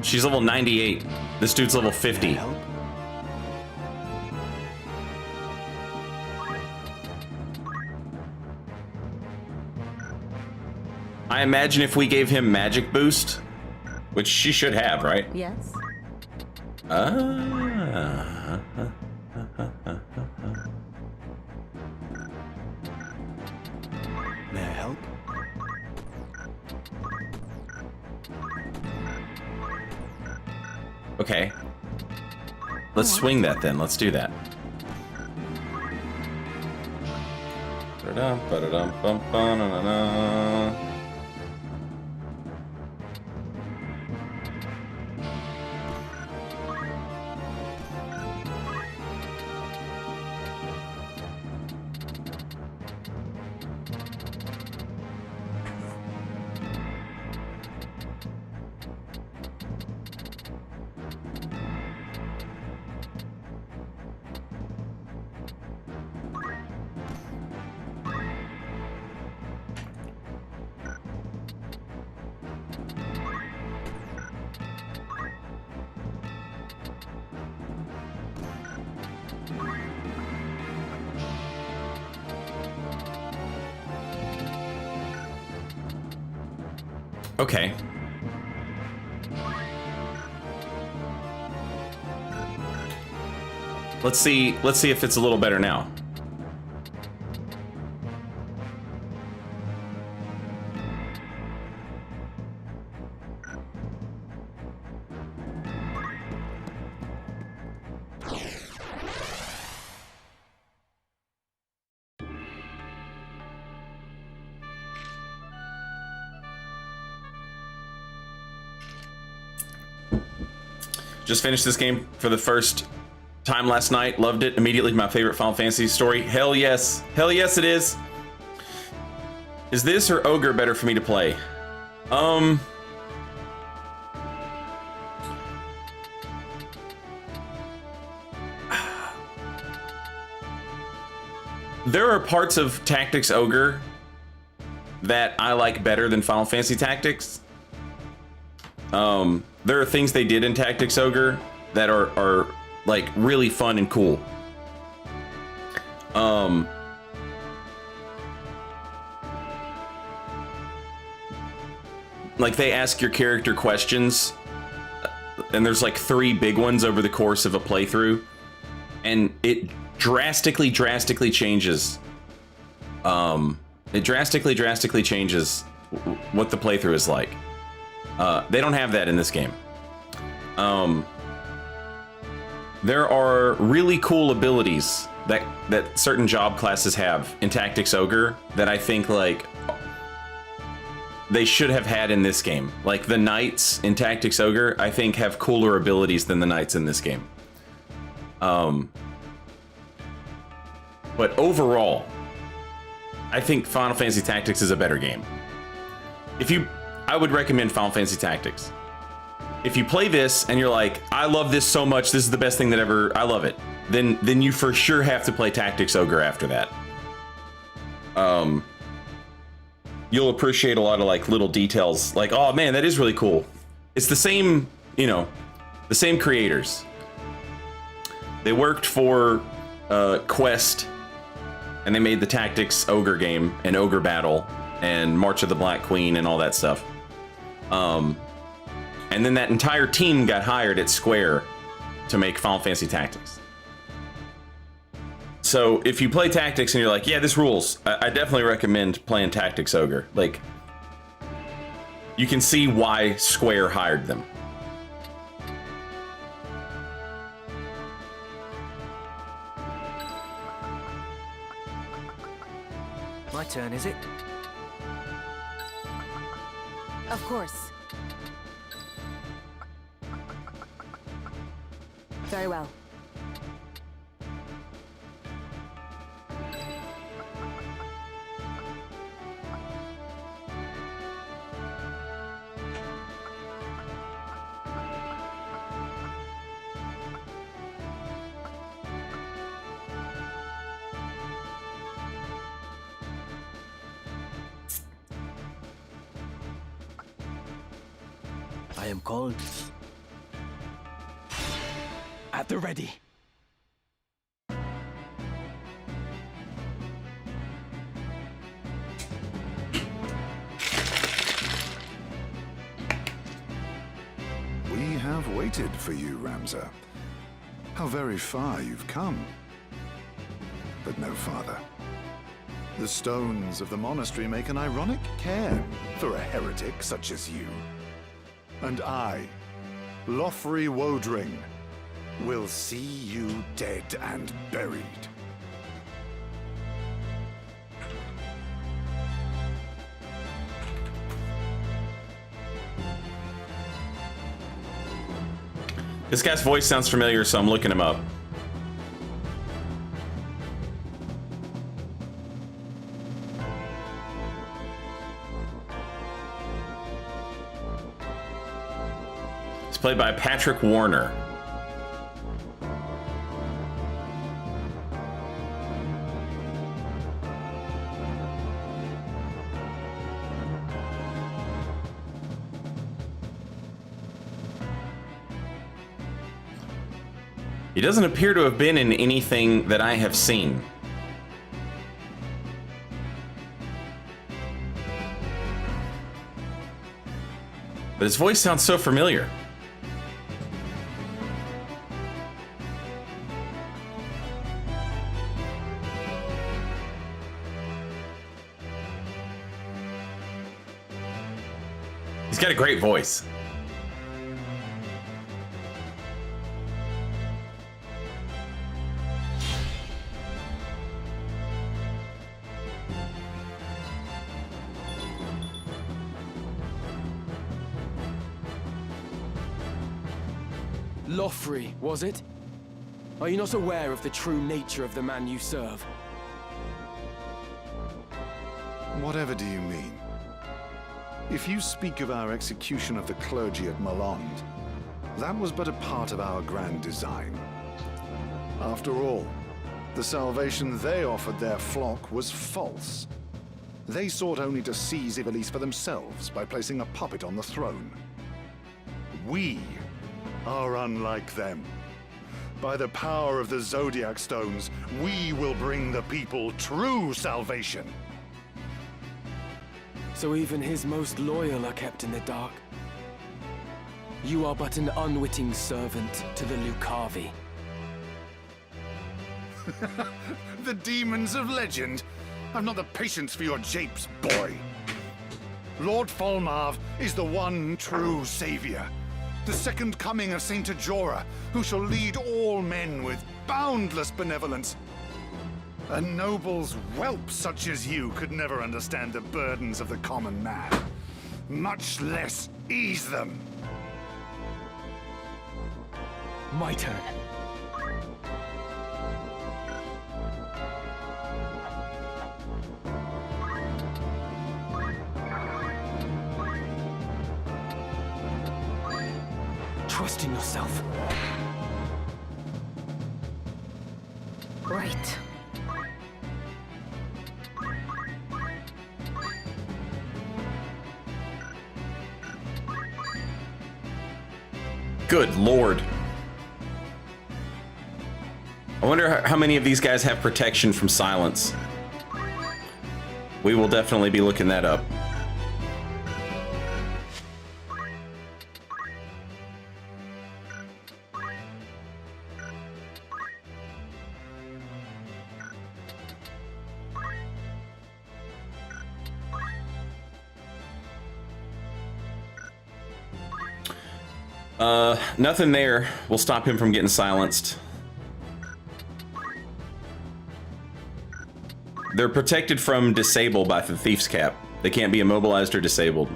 She's level 98. This dude's level 50. I imagine if we gave him magic boost, which she should have, right? Yes. May I help? Okay. Let's swing that then. Let's do that. Ba-da-dum, ba-da-dum, bum, ba-na-na-na. Okay. Let's see if it's a little better now. Just finished this game for the first time last night. Loved it. Immediately my favorite Final Fantasy story. Hell yes. Hell yes it is. Is this or Ogre better for me to play? There are parts of Tactics Ogre that I like better than Final Fantasy Tactics. There are things they did in Tactics Ogre that are like really fun and cool. Like they ask your character questions, and there's like 3 big ones over the course of a playthrough, and it drastically changes. It drastically changes what the playthrough is like. They don't have that in this game. There are really cool abilities that certain job classes have in Tactics Ogre that I think like they should have had in this game. Like the knights in Tactics Ogre, I think have cooler abilities than the knights in this game. But overall, I think Final Fantasy Tactics is a better game. I would recommend Final Fantasy Tactics. If you play this and you're like, I love this so much, this is the best thing that ever, I love it, then you for sure have to play Tactics Ogre after that. You'll appreciate a lot of like little details, like, oh man, that is really cool. It's the same, the same creators. They worked for Quest, and they made the Tactics Ogre game and Ogre Battle and March of the Black Queen and all that stuff. And then that entire team got hired at Square to make Final Fantasy Tactics. So if you play Tactics and you're like, yeah, this rules, I definitely recommend playing Tactics Ogre. Like, you can see why Square hired them. My turn, is it? Of course. Very well. I am called. At the ready. We have waited for you, Ramza. How very far you've come. But no farther. The stones of the monastery make an ironic cairn for a heretic such as you. And I, Lothry Wodring, will see you dead and buried. This guy's voice sounds familiar, so I'm looking him up. It's played by Patrick Warner. He doesn't appear to have been in anything that I have seen. But his voice sounds so familiar. He's got a great voice. Lothry, was it? Are you not aware of the true nature of the man you serve? Whatever do you mean? If you speak of our execution of the clergy at Malond, that was but a part of our grand design. After all, the salvation they offered their flock was false. They sought only to seize Ivalice for themselves by placing a puppet on the throne. We are unlike them. By the power of the Zodiac Stones, we will bring the people true salvation. So even his most loyal are kept in the dark. You are but an unwitting servant to the Lucavi. The demons of legend? I've not the patience for your japes, boy. Lord Folmarv is the one true savior. The second coming of Saint Ajora, who shall lead all men with boundless benevolence. A noble's whelp such as you could never understand the burdens of the common man. much less ease them. My turn. Trust in yourself. Right. Good lord. I wonder how many of these guys have protection from silence. We will definitely be looking that up. Nothing there will stop him from getting silenced. They're protected from disable by the Thief's Cap. They can't be immobilized or disabled.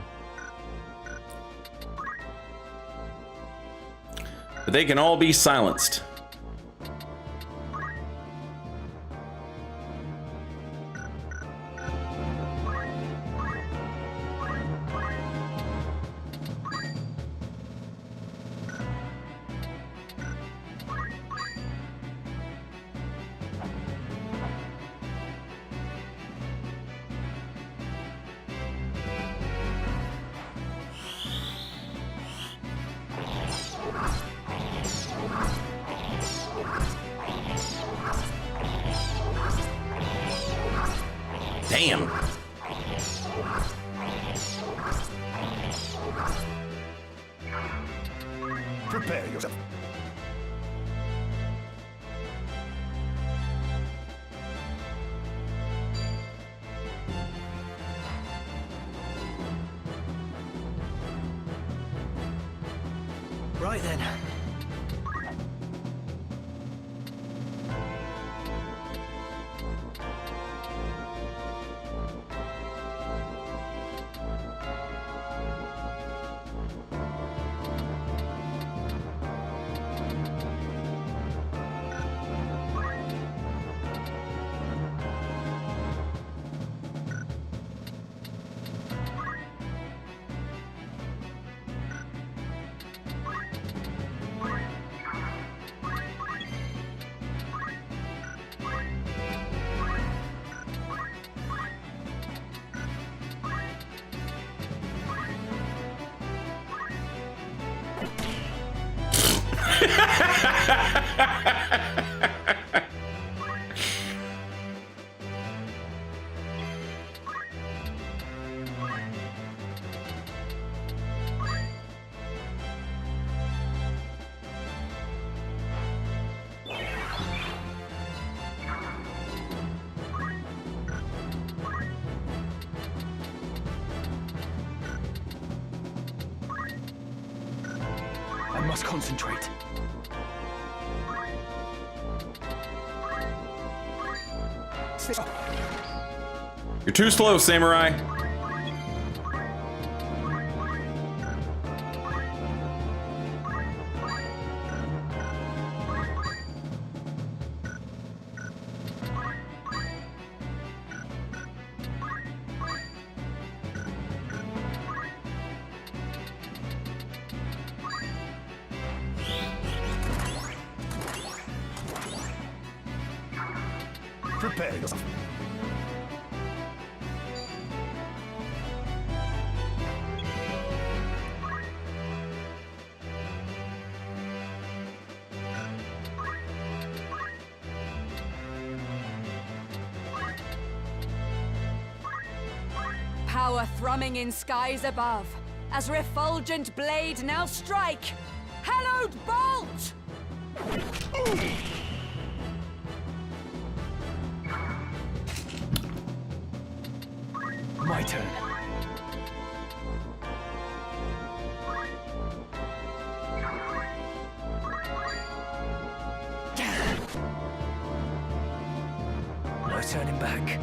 But they can all be silenced. Damn. Prepare yourself. Right then. I must concentrate. You're too slow, Samurai. Prepare yourself. Power thrumming in skies above, as refulgent blade now strike! Hallowed bolt! My turn. No turning back.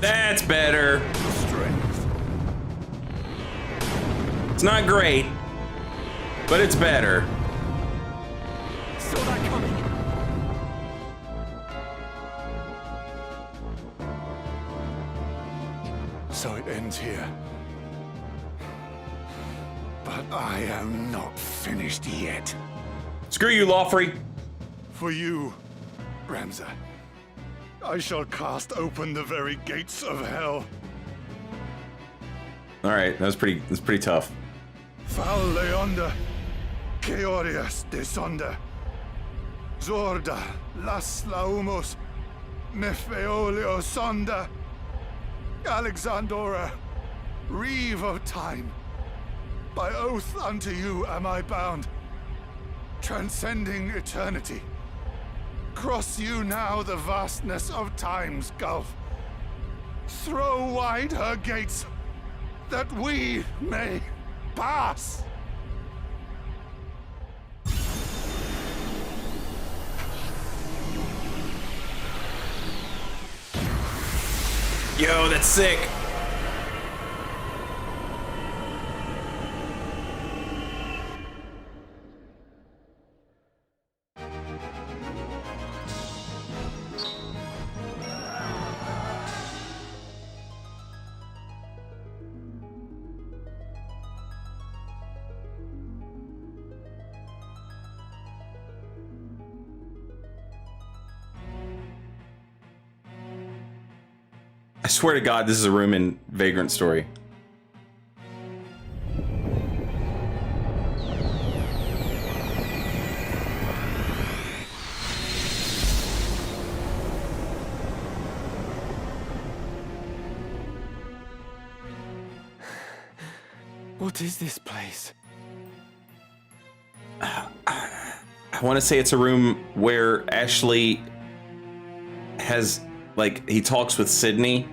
That's better. Strength. It's not great, but it's better. Saw that coming. So it ends here. But I am not finished yet. Screw you, Lawfrey. For you, Ramza, I shall cast open the very gates of hell. All right, that's pretty tough. Fal leonda, Keorias desonda, Zorda, las laumos, Nefeolio sonda, Alexandora, Reeve of time. By oath unto you am I bound, transcending eternity. Cross you now the vastness of time's gulf. Throw wide her gates, that we may pass. Yo, that's sick. I swear to God, this is a room in Vagrant Story. What is this place? I want to say it's a room where Ashley has, like, he talks with Sydney.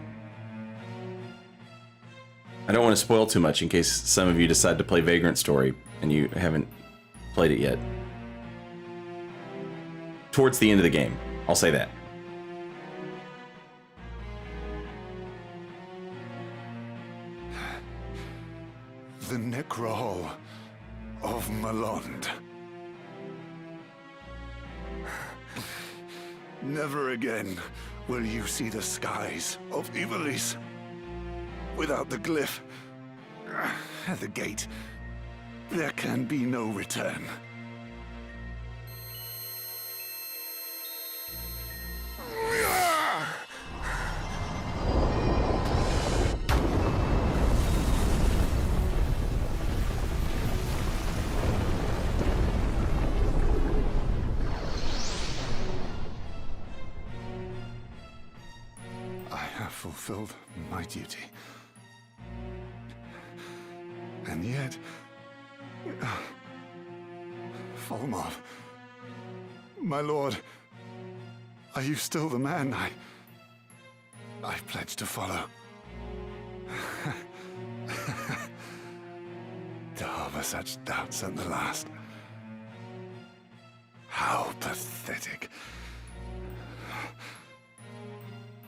I don't want to spoil too much in case some of you decide to play Vagrant Story and you haven't played it yet. Towards the end of the game, I'll say that. The Necrohol of Malond. Never again will you see the skies of Ivalice. Without the glyph at the gate, there can be no return. I have fulfilled my duty. And yet... Volmov, my lord, are you still the man I pledged to follow? To harbor such doubts at the last. How pathetic.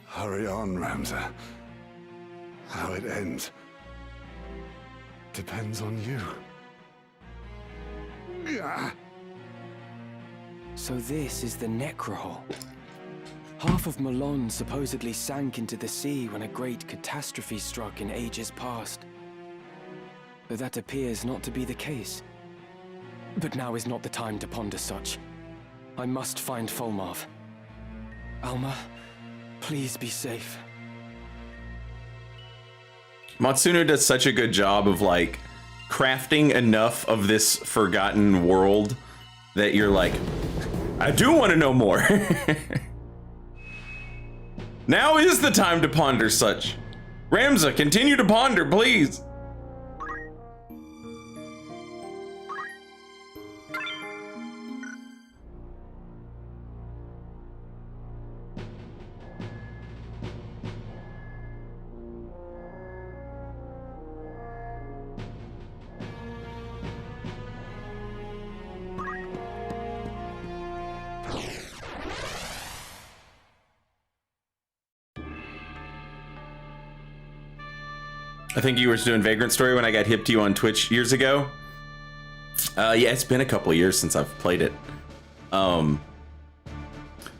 Hurry on, Ramza. How it ends depends on you. So this is the Necrohol. Half of Malon supposedly sank into the sea when a great catastrophe struck in ages past. Though that appears not to be the case. But now is not the time to ponder such. I must find Volmov. Alma, please be safe. Matsuno does such a good job of, like, crafting enough of this forgotten world that you're like, I do want to know more. Now is the time to ponder such. Ramza, continue to ponder, please. I think you were doing Vagrant Story when I got hip to you on Twitch years ago. Yeah, it's been a couple of years since I've played it.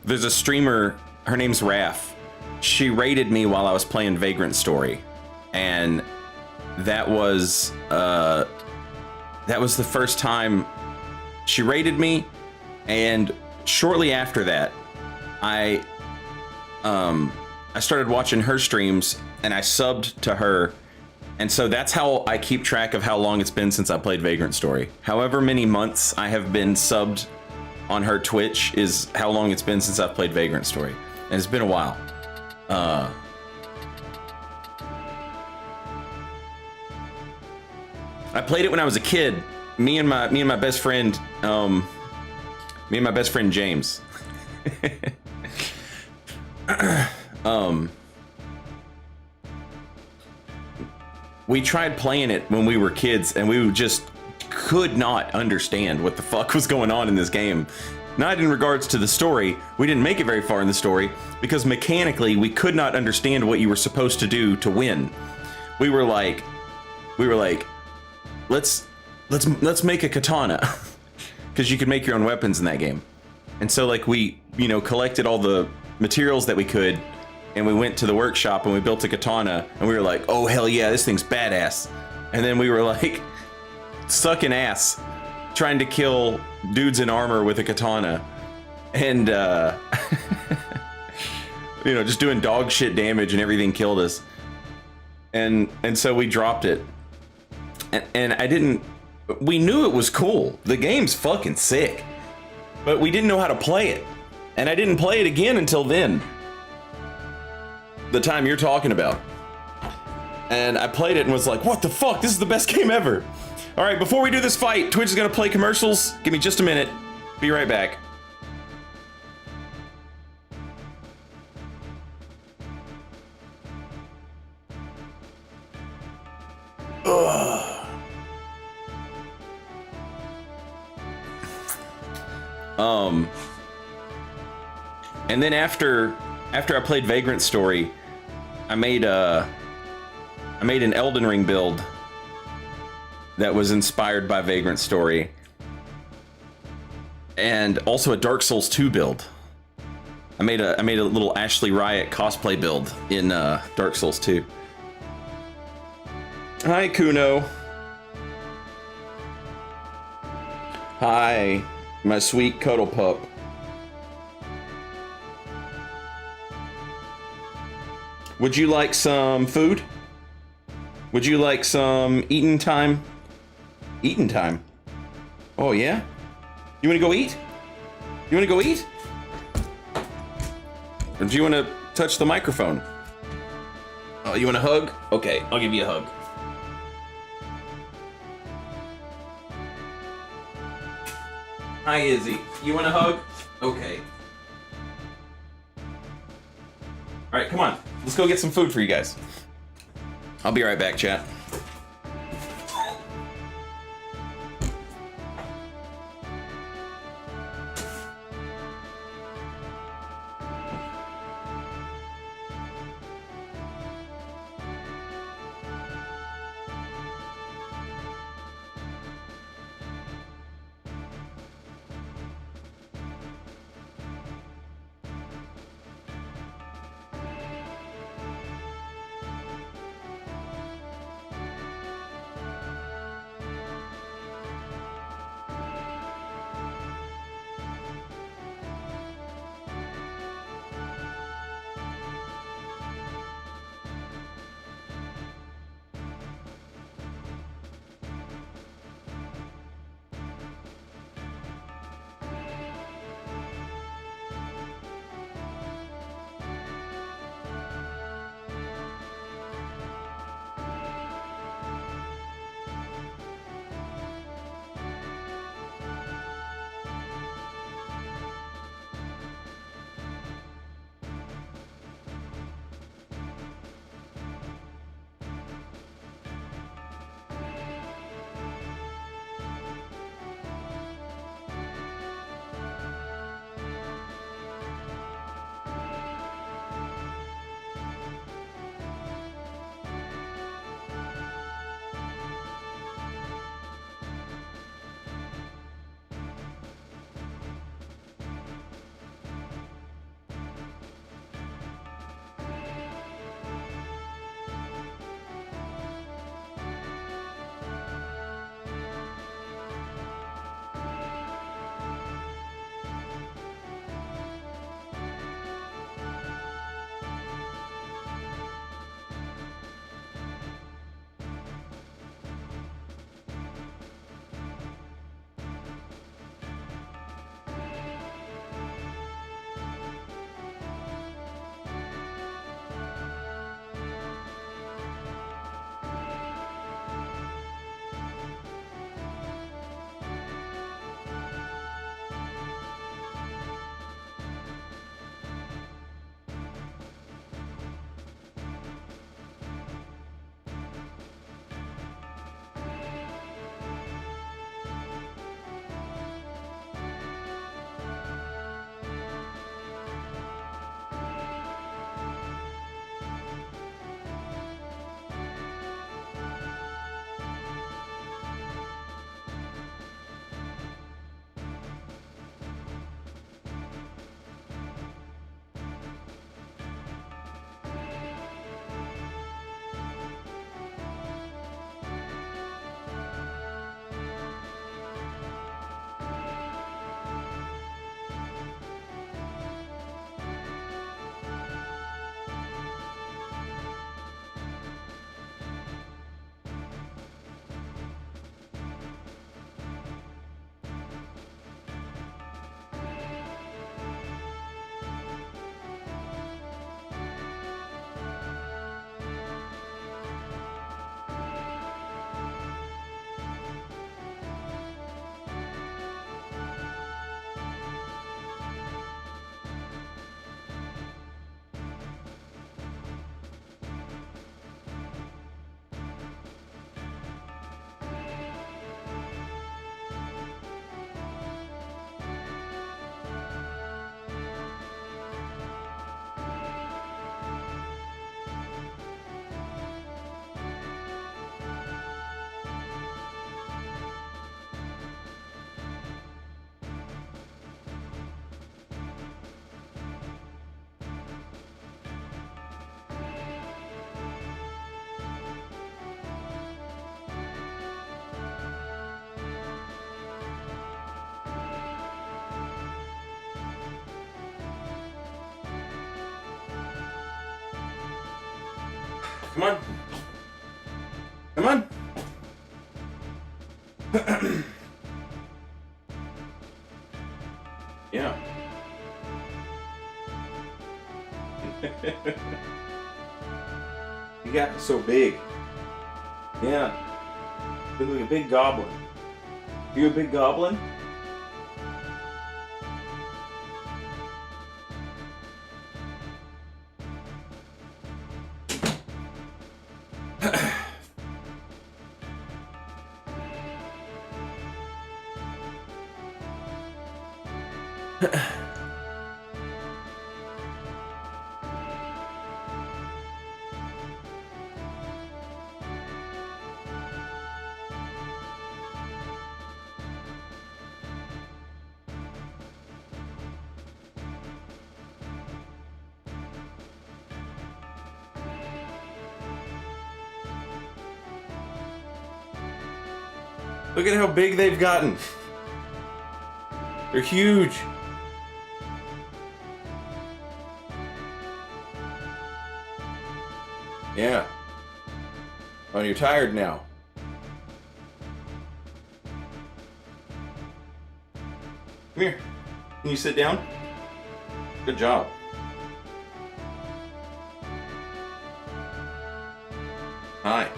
There's a streamer, her name's Raph. She raided me while I was playing Vagrant Story, and that was the first time she raided me. And shortly after that, I started watching her streams, and I subbed to her. And so that's how I keep track of how long it's been since I played Vagrant Story. However many months I have been subbed on her Twitch is how long it's been since I've played Vagrant Story. And it's been a while. I played it when I was a kid. Me and my best friend, James. We tried playing it when we were kids, and we just could not understand what the fuck was going on in this game. Not in regards to the story. We didn't make it very far in the story because mechanically we could not understand what you were supposed to do to win. We were like, let's make a katana, because you could make your own weapons in that game. And so like we, collected all the materials that we could, and we went to the workshop and we built a katana, and we were like, oh hell yeah, this thing's badass. And then we were like sucking ass trying to kill dudes in armor with a katana, and just doing dog shit damage, and everything killed us. And so we dropped it. And we knew it was cool. The game's fucking sick, but we didn't know how to play it. And I didn't play it again until then. The time you're talking about. And I played it and was like, what the fuck? This is the best game ever. All right, before we do this fight, Twitch is gonna play commercials. Give me just a minute. Be right back. Ugh. And then after I played Vagrant Story, I made an Elden Ring build that was inspired by Vagrant Story, and also a Dark Souls 2 build. I made a little Ashley Riot cosplay build in Dark Souls 2. Hi, Kuno. Hi, my sweet cuddle pup. Would you like some food? Would you like some eating time? Eating time? Oh yeah? You wanna go eat? You wanna go eat? Or do you wanna touch the microphone? Oh, you want a hug? Okay, I'll give you a hug. Hi, Izzy. You want a hug? Okay. All right, come on. Let's go get some food for you guys. I'll be right back, chat. Come on. Come on. Yeah. You got so big. Yeah. You look like a big goblin. You a big goblin? Look at how big they've gotten. They're huge. Yeah. Oh, you're tired now. Come here. Can you sit down? Good job. Hi.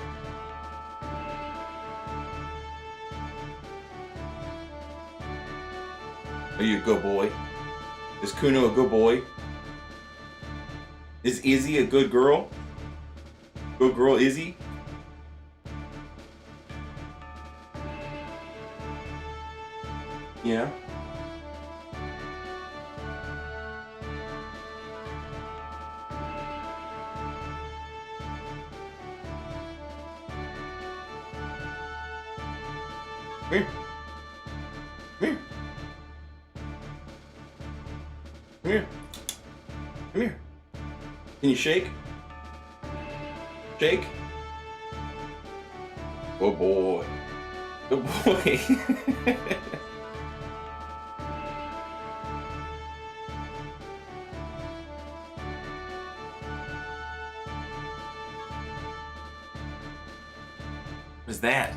Are you a good boy? Is Kuno a good boy? Is Izzy a good girl? Good girl, Izzy? Yeah. Come here. Come here. Come here. Come here. Can you shake? Shake? Good boy. Good boy. What is that?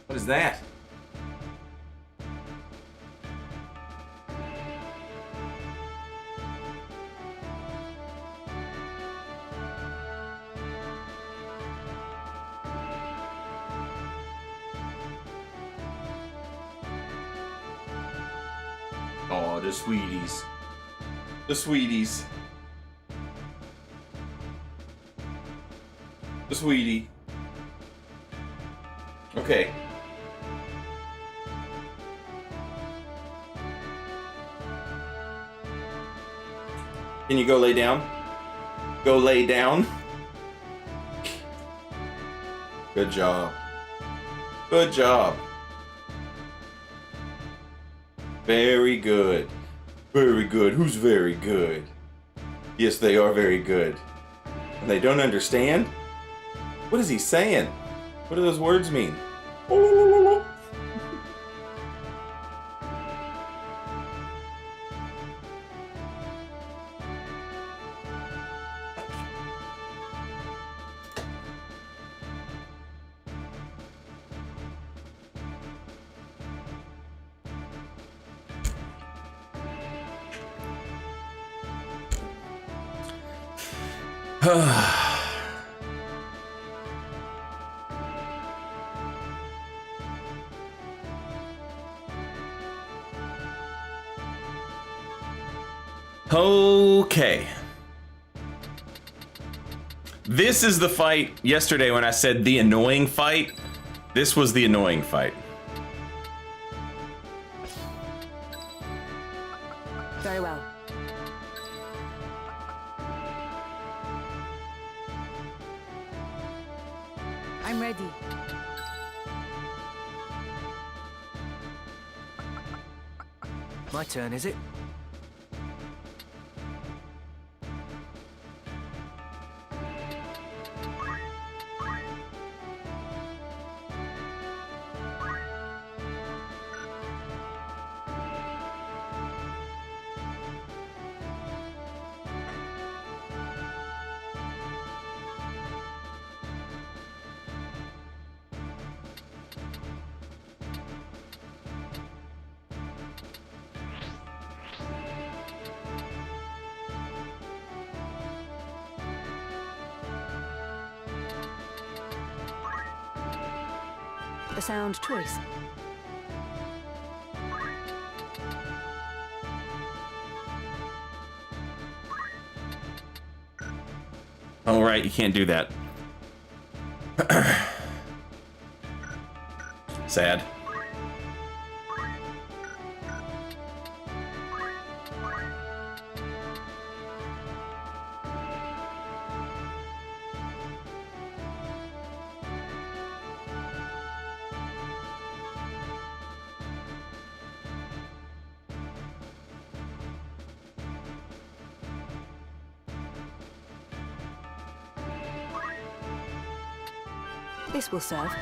What is that? Oh, the sweeties. The sweeties. The sweetie. Okay. Can you go lay down? Go lay down. Good job. Good job. Very good. Very good. Who's very good? Yes, they are very good. And they don't understand? What is he saying? What do those words mean? Okay. This is the fight yesterday when I said the annoying fight. This was the annoying fight. Very well. I'm ready. My turn, is it? A sound choice. Oh, right, you can't do that. Sad. This will serve.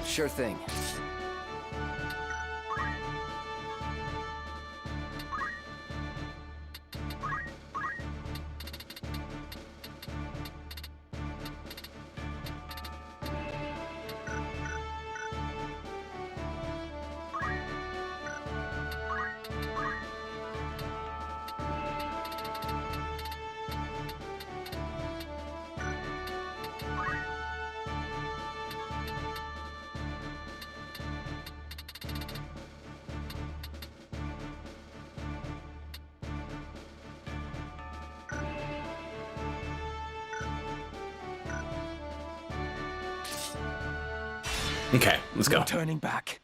Sure thing. Okay, let's go. No turning back.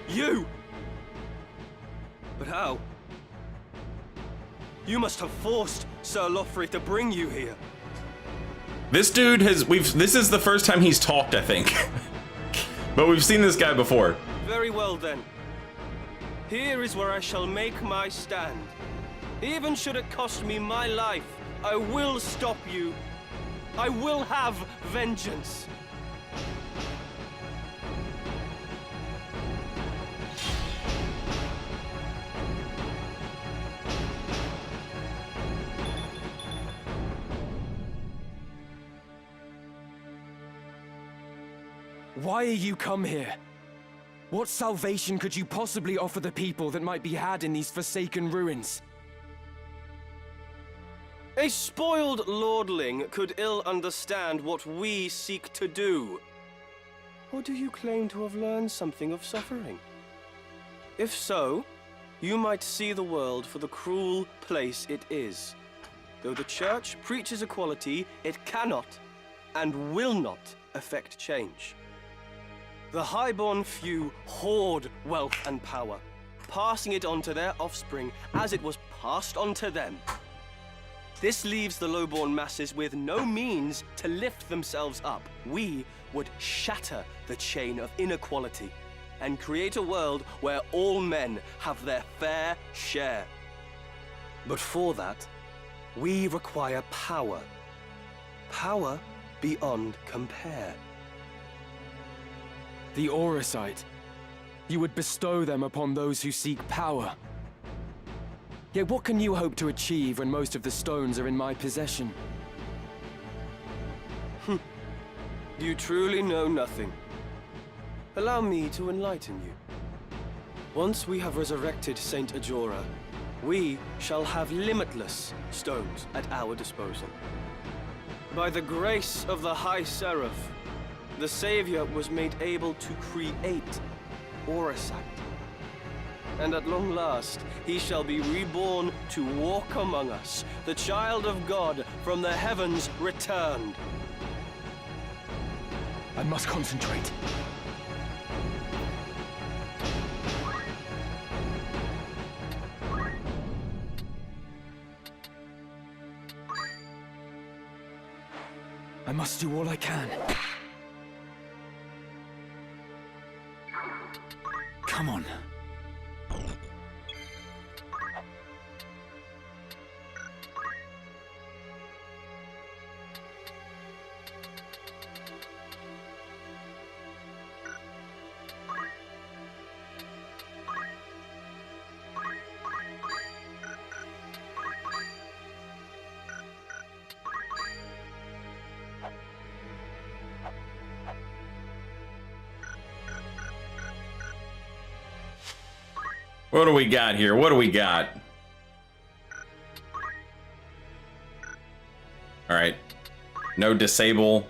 You! But how? You must have forced Sir Lothric to bring you here. This dude has, this is the first time he's talked, I think. But we've seen this guy before. Very well then. Here is where I shall make my stand. Even should it cost me my life, I will stop you. I will have vengeance. Why are you come here? What salvation could you possibly offer the people that might be had in these forsaken ruins? A spoiled lordling could ill understand what we seek to do. Or do you claim to have learned something of suffering? If so, you might see the world for the cruel place it is. Though the Church preaches equality, it cannot and will not effect change. The highborn few hoard wealth and power, passing it on to their offspring as it was passed on to them. This leaves the lowborn masses with no means to lift themselves up. We would shatter the chain of inequality and create a world where all men have their fair share. But for that, we require power. Power beyond compare. The Auracite. You would bestow them upon those who seek power. Yet what can you hope to achieve when most of the stones are in my possession? You truly know nothing. Allow me to enlighten you. Once we have resurrected Saint Ajora, we shall have limitless stones at our disposal. By the grace of the High Seraph, the Savior was made able to create Orisight. And at long last, he shall be reborn to walk among us, the child of God from the heavens returned. I must concentrate. I must do all I can. Come on. What do we got here? What do we got? All right. No disable.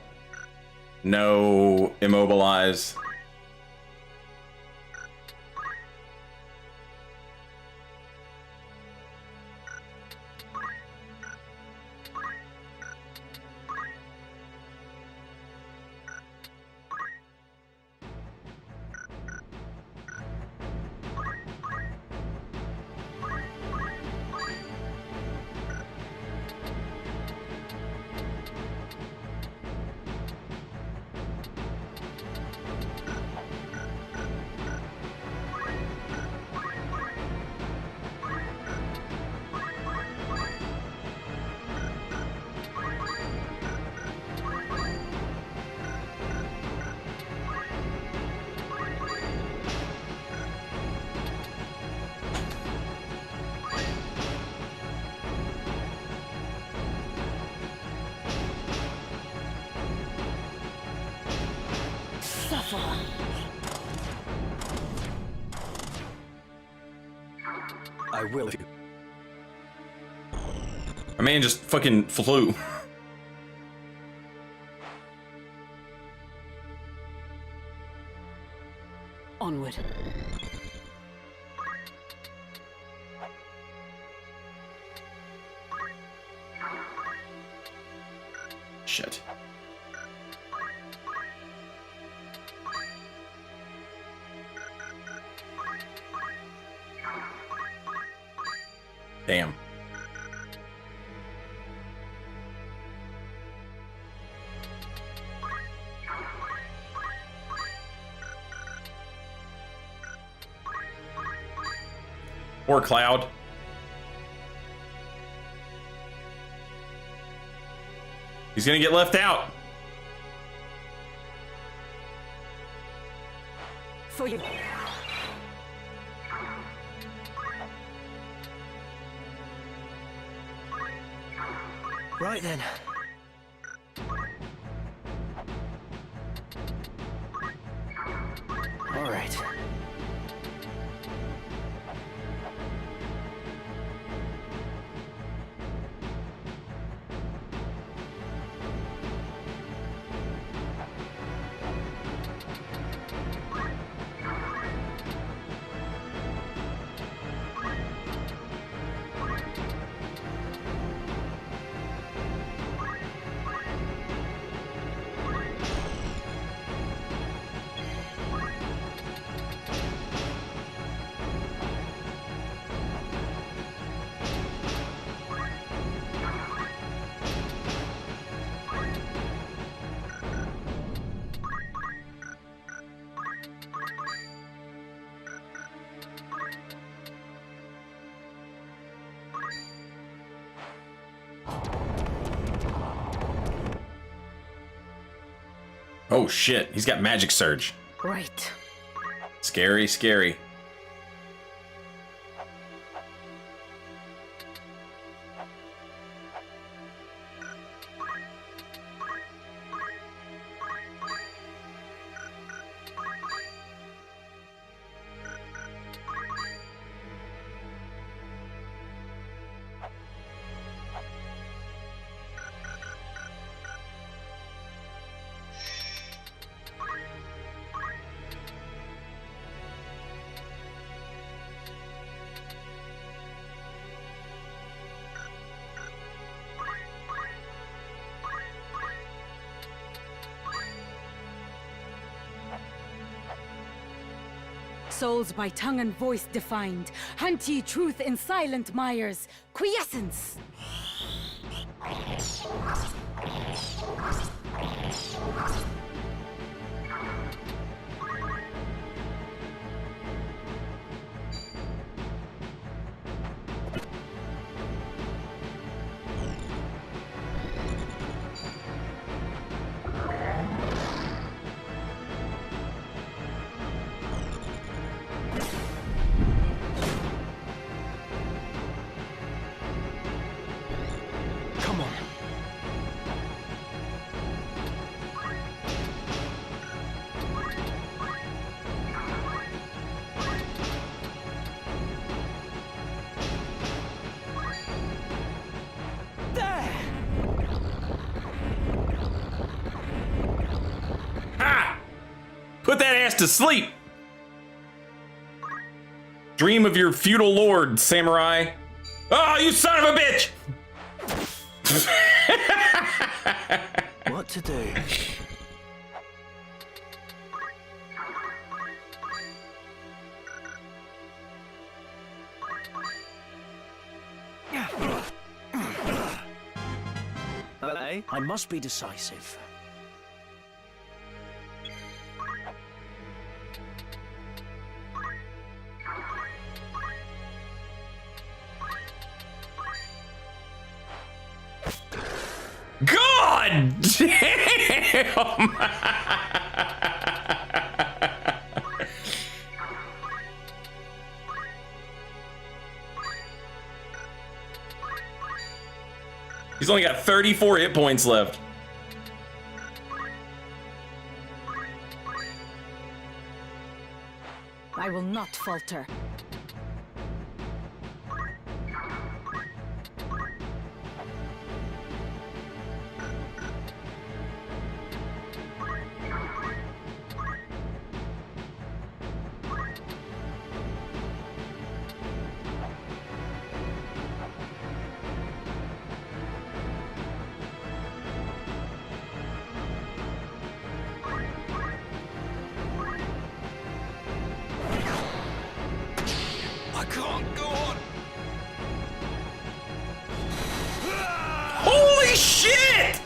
No immobilize. I will. My man just fucking flew. Onward. Shit. Damn. Or Cloud. He's gonna get left out. For you. Right then. All right. Oh shit, he's got Magic Surge. Right. Scary, scary. souls by tongue and voice defined. Hunt ye truth in silent mires. Quiescence! Put that ass to sleep! Dream of your feudal lord, samurai. Oh, you son of a bitch! What to do? I must be decisive. God damn! He's only got 34 hit points left. I will not falter. I can't go on. Holy shit!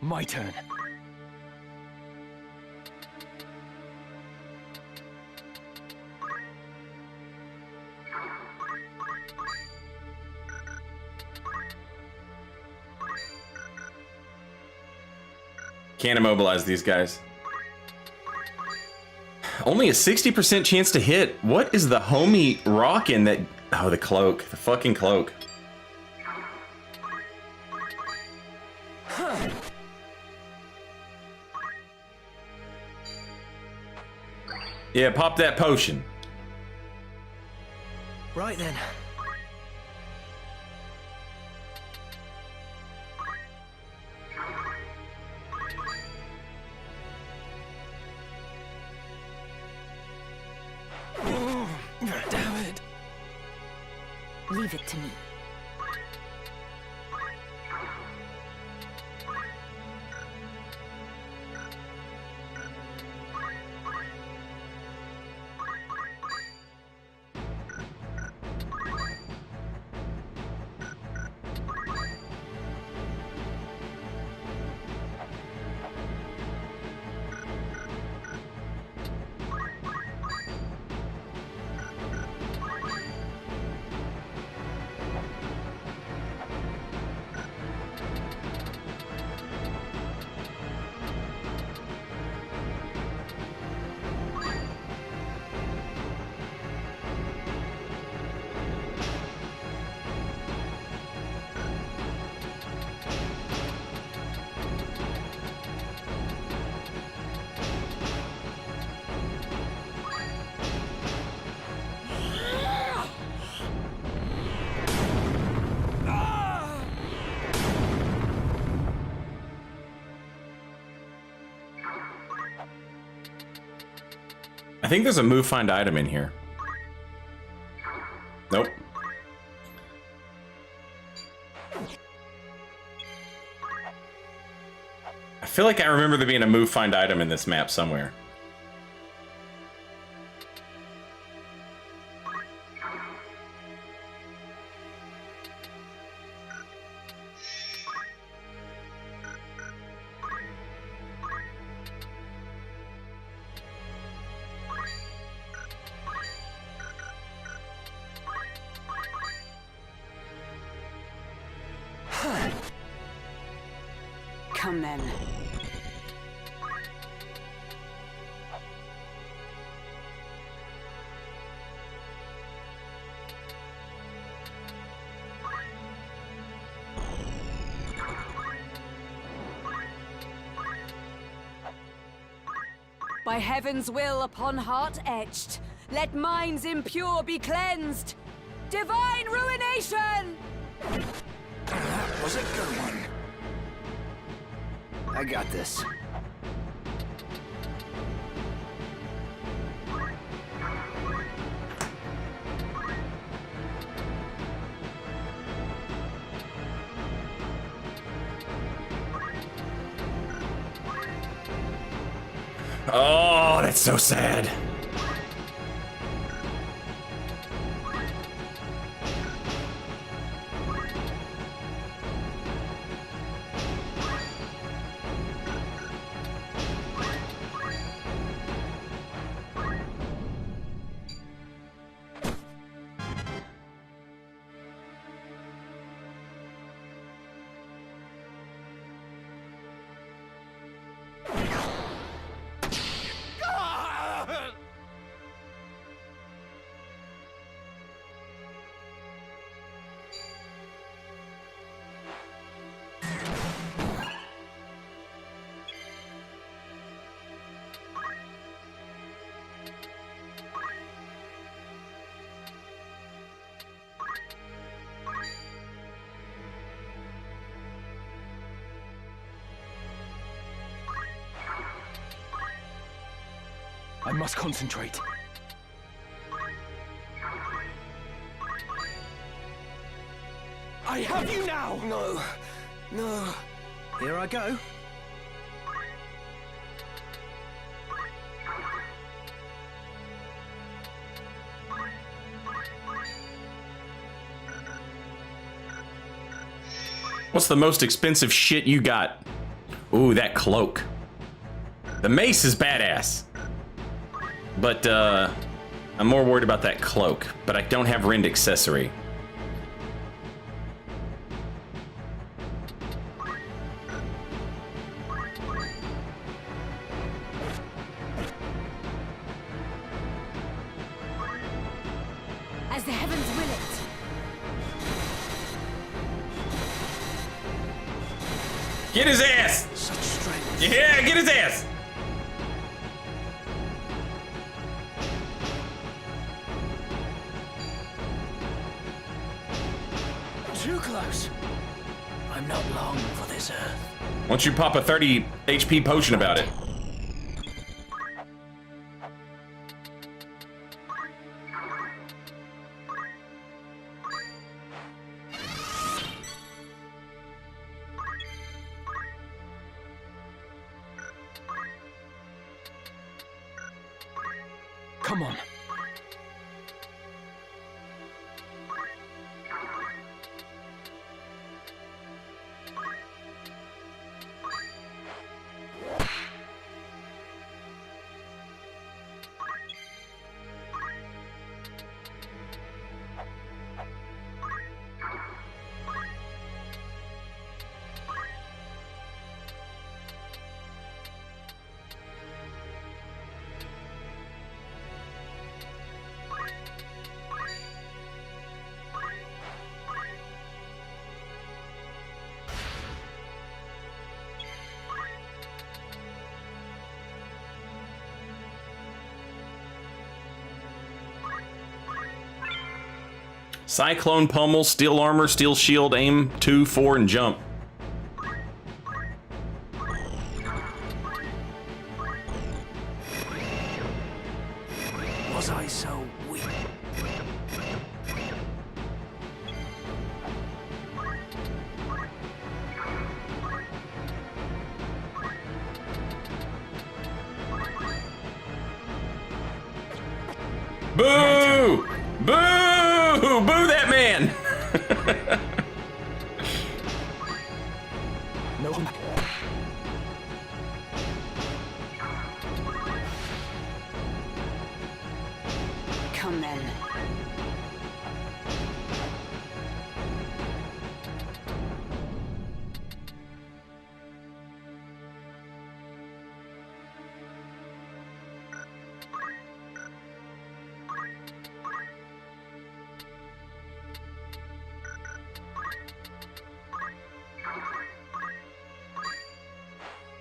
My turn. Can't immobilize these guys. Only a 60% chance to hit. What is the homie rockin' that... Oh, the cloak. The fucking cloak. Yeah, pop that potion. Right then. Damn it. Leave it to me. I think there's a move find item in here. Nope. feel like I remember there being a move find item in this map somewhere. Come then. By heaven's will upon heart etched, let minds impure be cleansed. Divine ruination! That was a good one. I got this. Oh, that's so sad. I must concentrate. I have you now! No. No. Here I go. What's the most expensive shit you got? Ooh, that cloak. The mace is badass. But, I'm more worried about that cloak. But I don't have Rend accessory. As the heavens will it. Get his ass! Such strength. Yeah, get his ass! Too close. I'm not long for this earth. Once you pop a 30 HP potion about it. Come on. Cyclone Pummel, Steel Armor, Steel Shield, Aim 2, 4, and Jump. Was I so weak? Boo! Boo! Boo that man! No. Come then.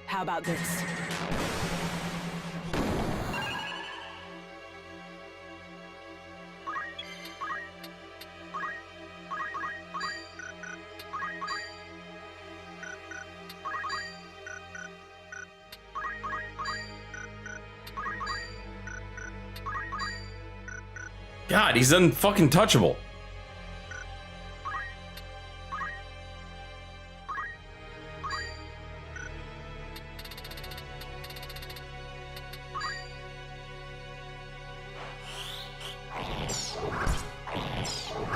How about this? God, he's unfucking touchable.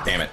Damn it.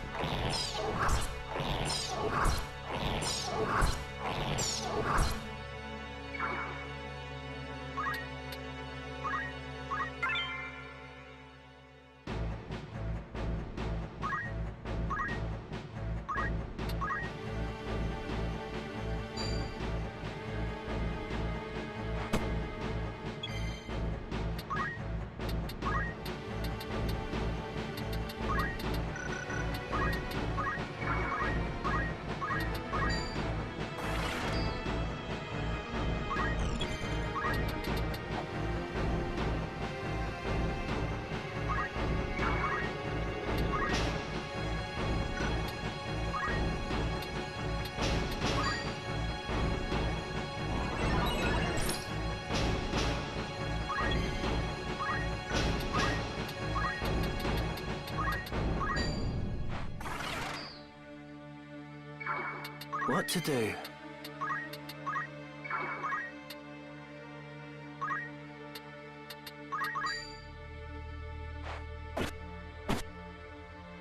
What to do?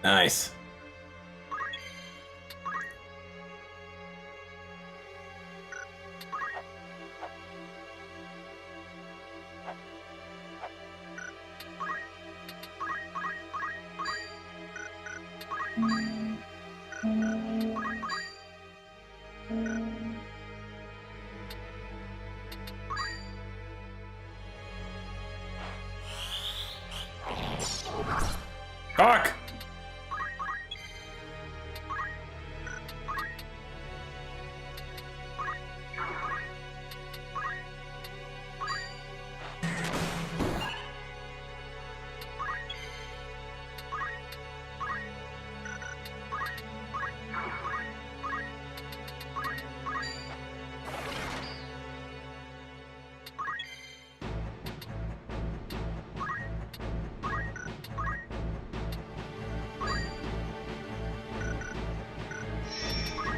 Nice. Fuck!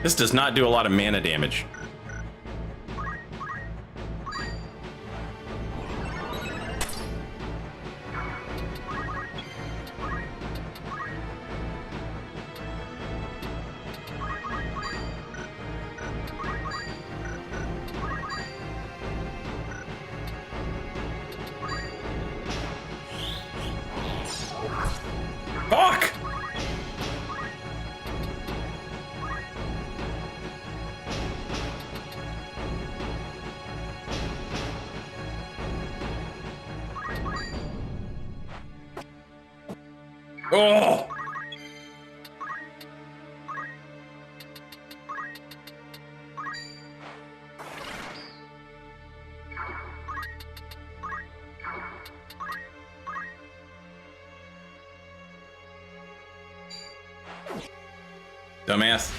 This does not do a lot of mana damage. Fuck! Oh! Dumbass.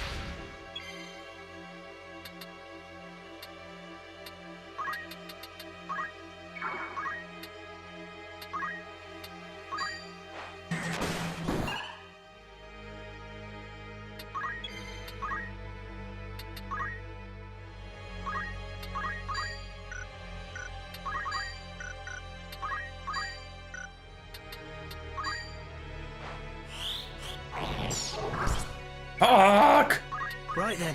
Fuck! Right then.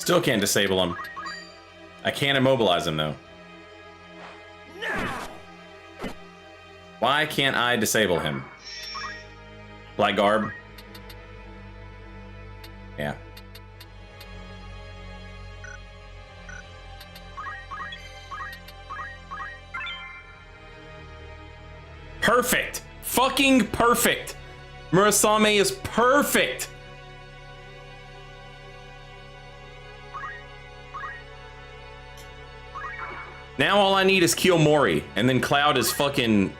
Still can't disable him. I can't immobilize him, though. Why can't I disable him? Black Garb? Yeah. Perfect! Fucking perfect! Murasame is perfect! Now all I need is Kiyomori, and then Cloud is fucking...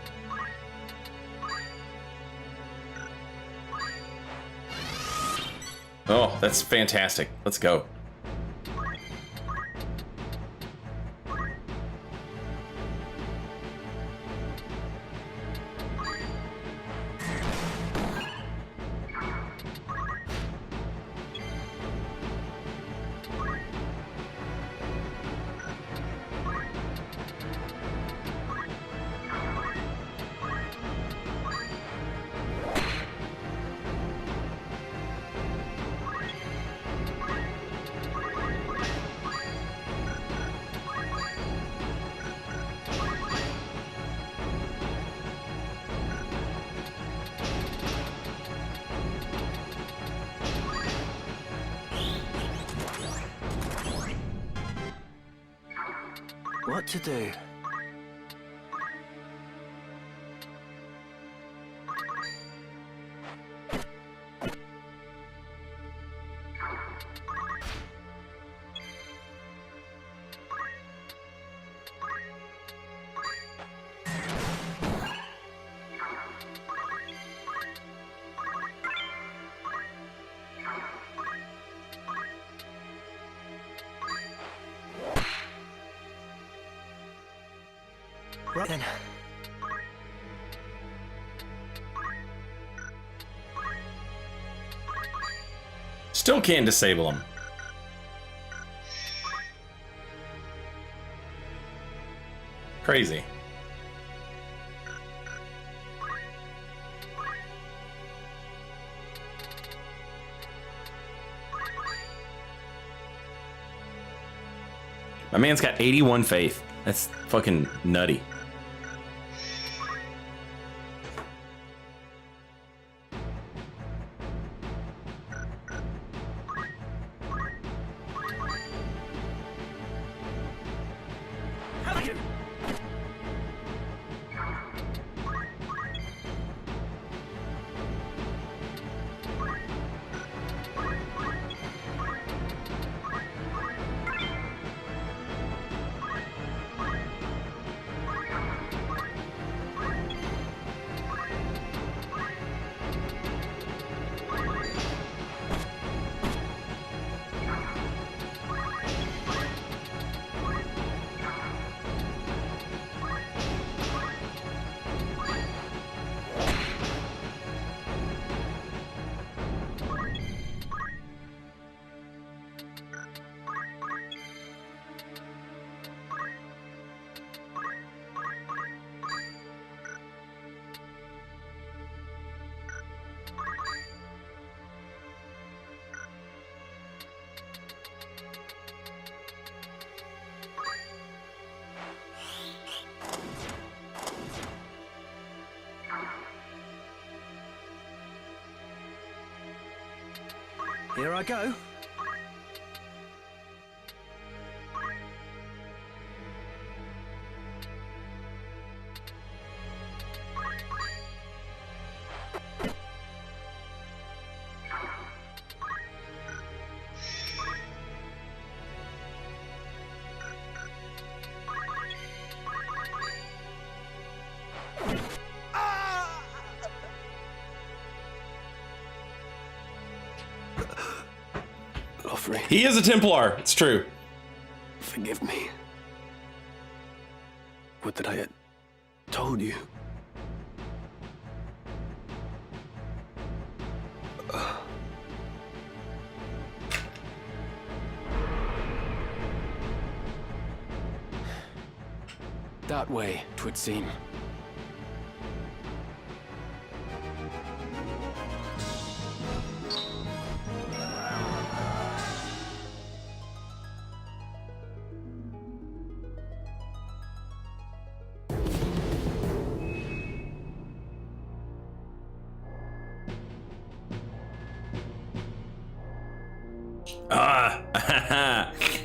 Oh, that's fantastic. Let's go. What to do? Right then. Still can't disable him. Crazy. My man's got 81 faith. That's fucking nutty. Here I go. He is a Templar, it's true. Forgive me. What did I have told you? That way, 'twould seem.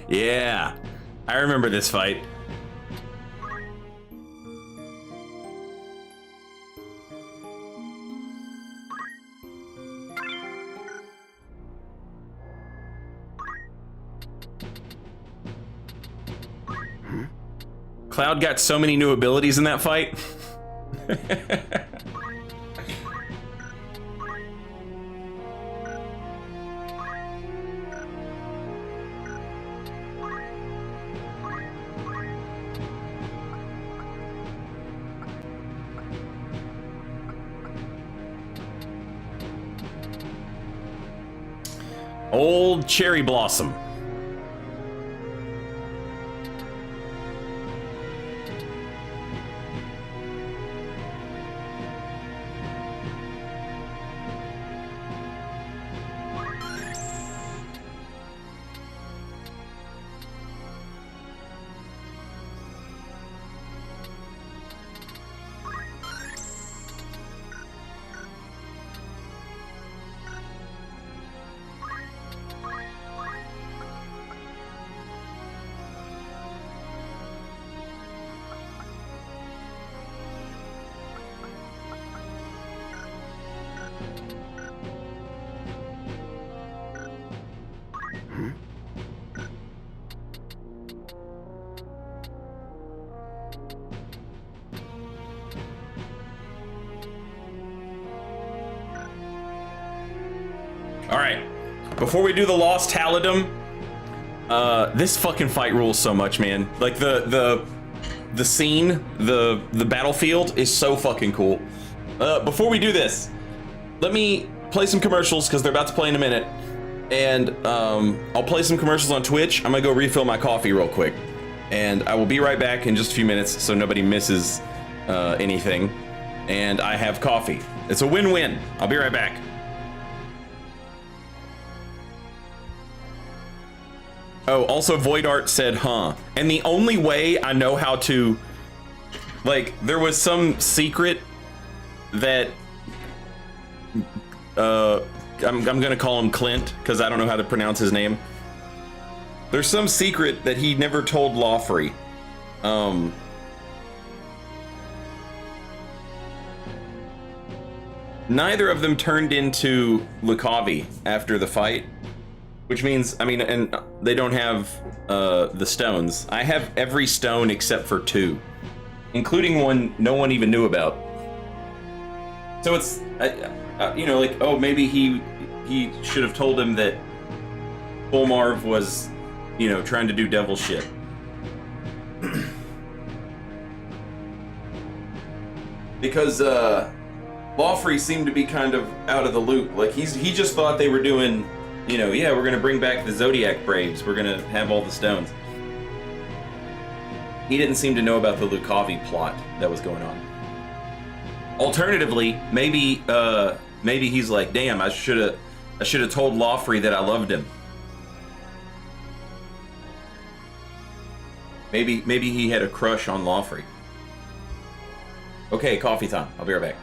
Yeah, I remember this fight. Cloud got so many new abilities in that fight. Old Cherry Blossom. All right, before we do the Lost Halidom, this fucking fight rules so much, man. Like the scene, the battlefield is so fucking cool. Before we do this, let me play some commercials because they're about to play in a minute, and I'll play some commercials on Twitch. I'm gonna go refill my coffee real quick, and I will be right back in just a few minutes so nobody misses anything. And I have coffee. It's a win-win. I'll be right back. Oh, also Void Art said, huh. And the only way I know how to, like, there was some secret that, I'm gonna call him Clint, because I don't know how to pronounce his name. There's some secret that he never told Lawfrey. Neither of them turned into Lukavi after the fight. Which means, I mean, and they don't have the stones. I have every stone except for 2, including one no one even knew about. So it's, you know, like, oh, maybe he should have told him that Fulmarv was, you know, trying to do devil shit. Because Lawfrey seemed to be kind of out of the loop. Like he just thought they were doing, you know, yeah, we're gonna bring back the Zodiac Braves. We're gonna have all the stones. He didn't seem to know about the Lukavi plot that was going on. Alternatively, maybe he's like, damn, I should have told Lawfrey that I loved him. Maybe he had a crush on Lawfrey. Okay, coffee time. I'll be right back.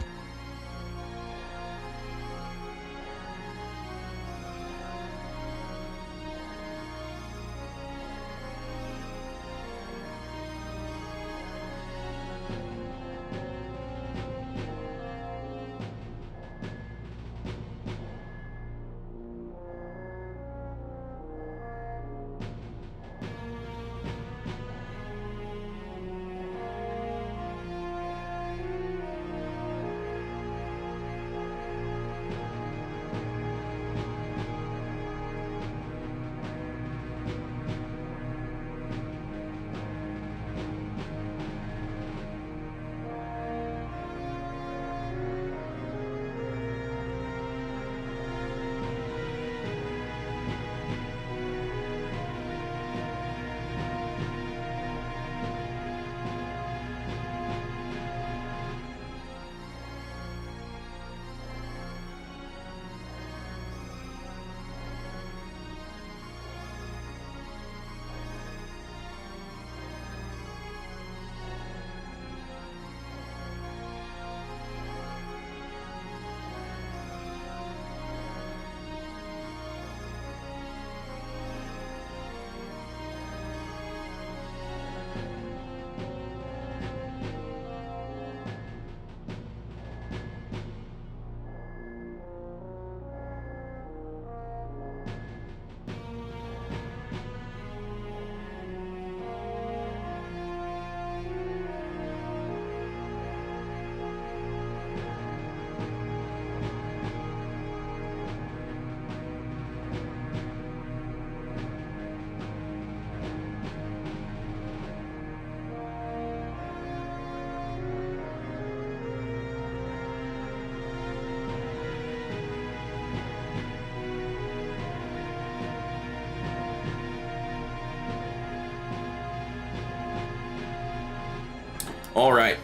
All right,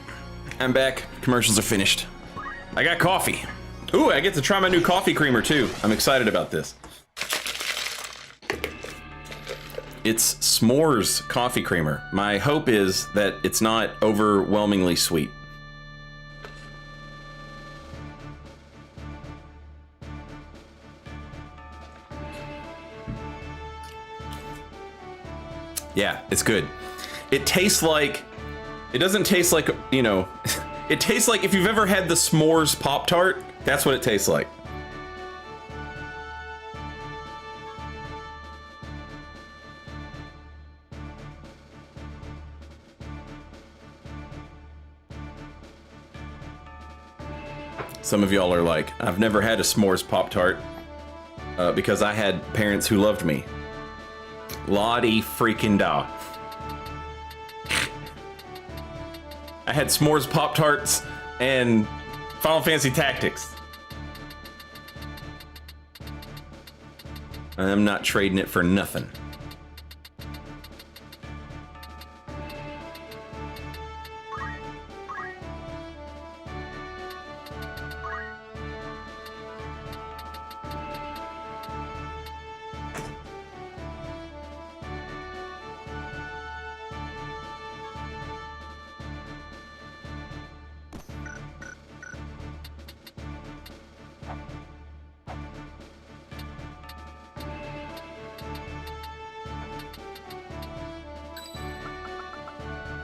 I'm back. Commercials are finished. I got coffee. Ooh, I get to try my new coffee creamer too. I'm excited about this. It's s'mores coffee creamer. My hope is that it's not overwhelmingly sweet. Yeah, it's good. It tastes like, it doesn't taste like, you know, it tastes like if you've ever had the s'mores Pop-Tart, that's what it tastes like. Some of y'all are like, I've never had a s'mores Pop-Tart because I had parents who loved me. Lottie freaking da. I had s'mores Pop-Tarts and Final Fantasy Tactics. I'm not trading it for nothing.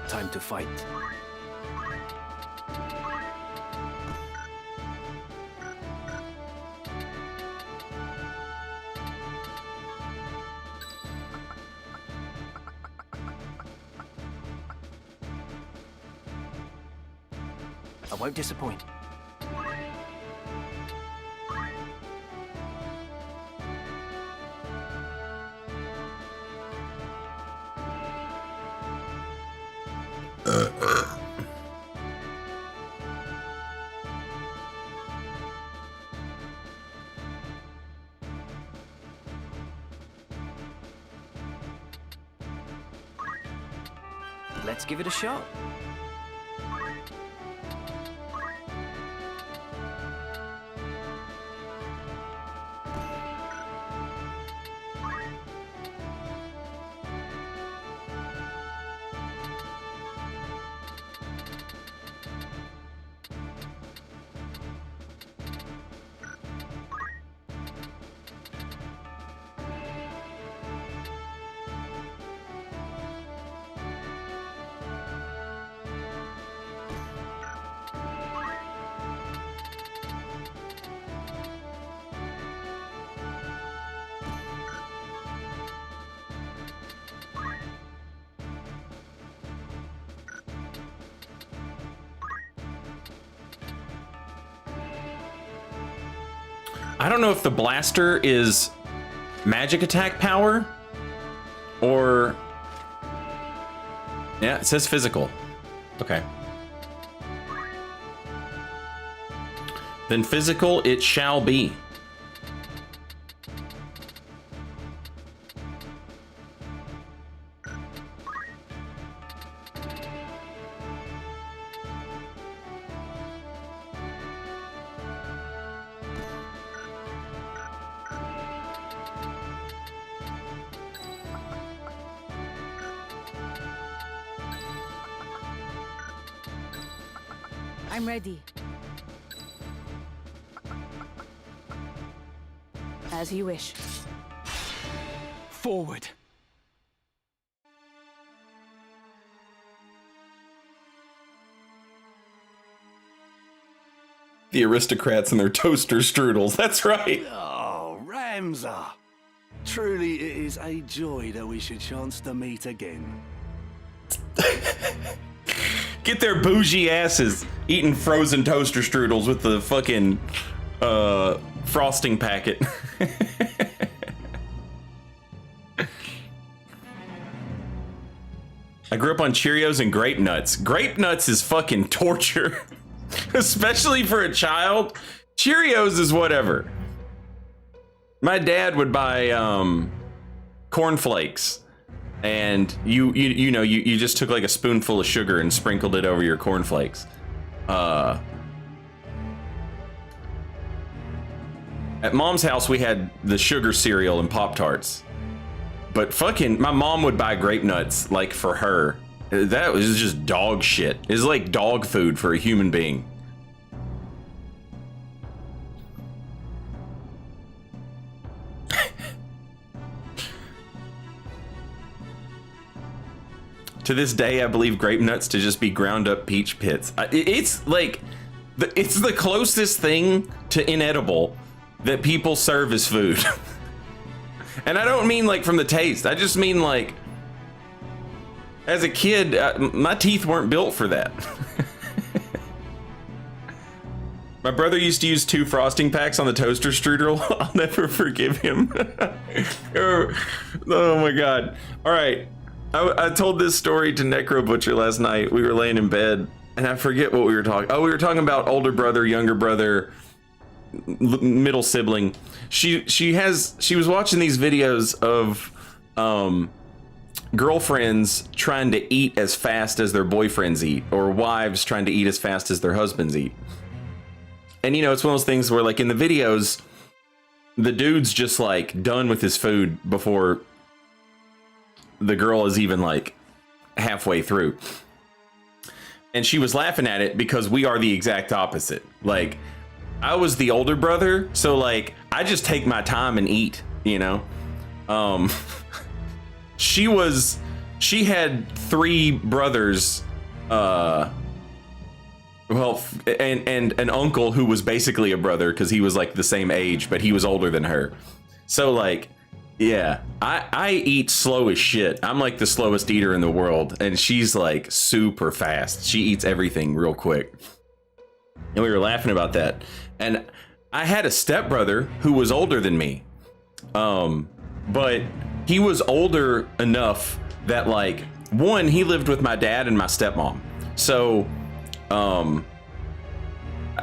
Time to fight. I won't disappoint. Let's give it a shot. I don't know if the blaster is magic attack power or... Yeah, it says physical. Okay. Then physical it shall be. I'm ready. As you wish. Forward. The aristocrats and their toaster strudels, that's right. Oh, Ramza. Truly it is a joy that we should chance to meet again. Get their bougie asses eating frozen toaster strudels with the fucking frosting packet. I grew up on Cheerios and Grape Nuts. Grape Nuts is fucking torture. Especially for a child. Cheerios is whatever. My dad would buy cornflakes and you just took like a spoonful of sugar and sprinkled it over your cornflakes. At Mom's house, we had the sugar cereal and Pop-Tarts. But fucking, my mom would buy grape nuts, like, for her. That was just dog shit. It's like dog food for a human being. To this day, I believe grape nuts to just be ground up peach pits. It's like, it's the closest thing to inedible that people serve as food. And I don't mean like from the taste. I just mean like, as a kid, my teeth weren't built for that. My brother used to use 2 frosting packs on the toaster strudel. I'll never forgive him. Oh my God. All right. I told this story to Necro Butcher last night. We were laying in bed and I forget what we were talking. Oh, we were talking about older brother, younger brother, middle sibling. She was watching these videos of girlfriends trying to eat as fast as their boyfriends eat, or wives trying to eat as fast as their husbands eat. And you know, it's one of those things where like in the videos, the dude's just like done with his food before the girl is even like halfway through. And she was laughing at it because we are the exact opposite. Like, I was the older brother, so like I just take my time and eat, you know. She had 3 brothers, well, and an uncle who was basically a brother because he was like the same age, but he was older than her. So like, yeah, I eat slow as shit. I'm like the slowest eater in the world, and she's like super fast. She eats everything real quick. And we were laughing about that. And I had a stepbrother who was older than me. But he was older enough that like, one, he lived with my dad and my stepmom. So,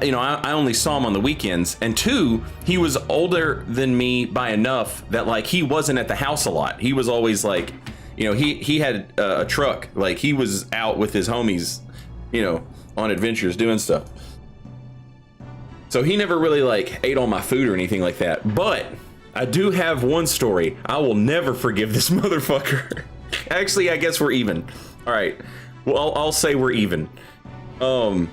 you know, I only saw him on the weekends. And 2, he was older than me by enough that like he wasn't at the house a lot. He was always like, you know, he had a truck. Like he was out with his homies, you know, on adventures doing stuff. So he never really like ate all my food or anything like that. But I do have one story. I will never forgive this motherfucker. Actually, I guess we're even. All right. Well, I'll say we're even. My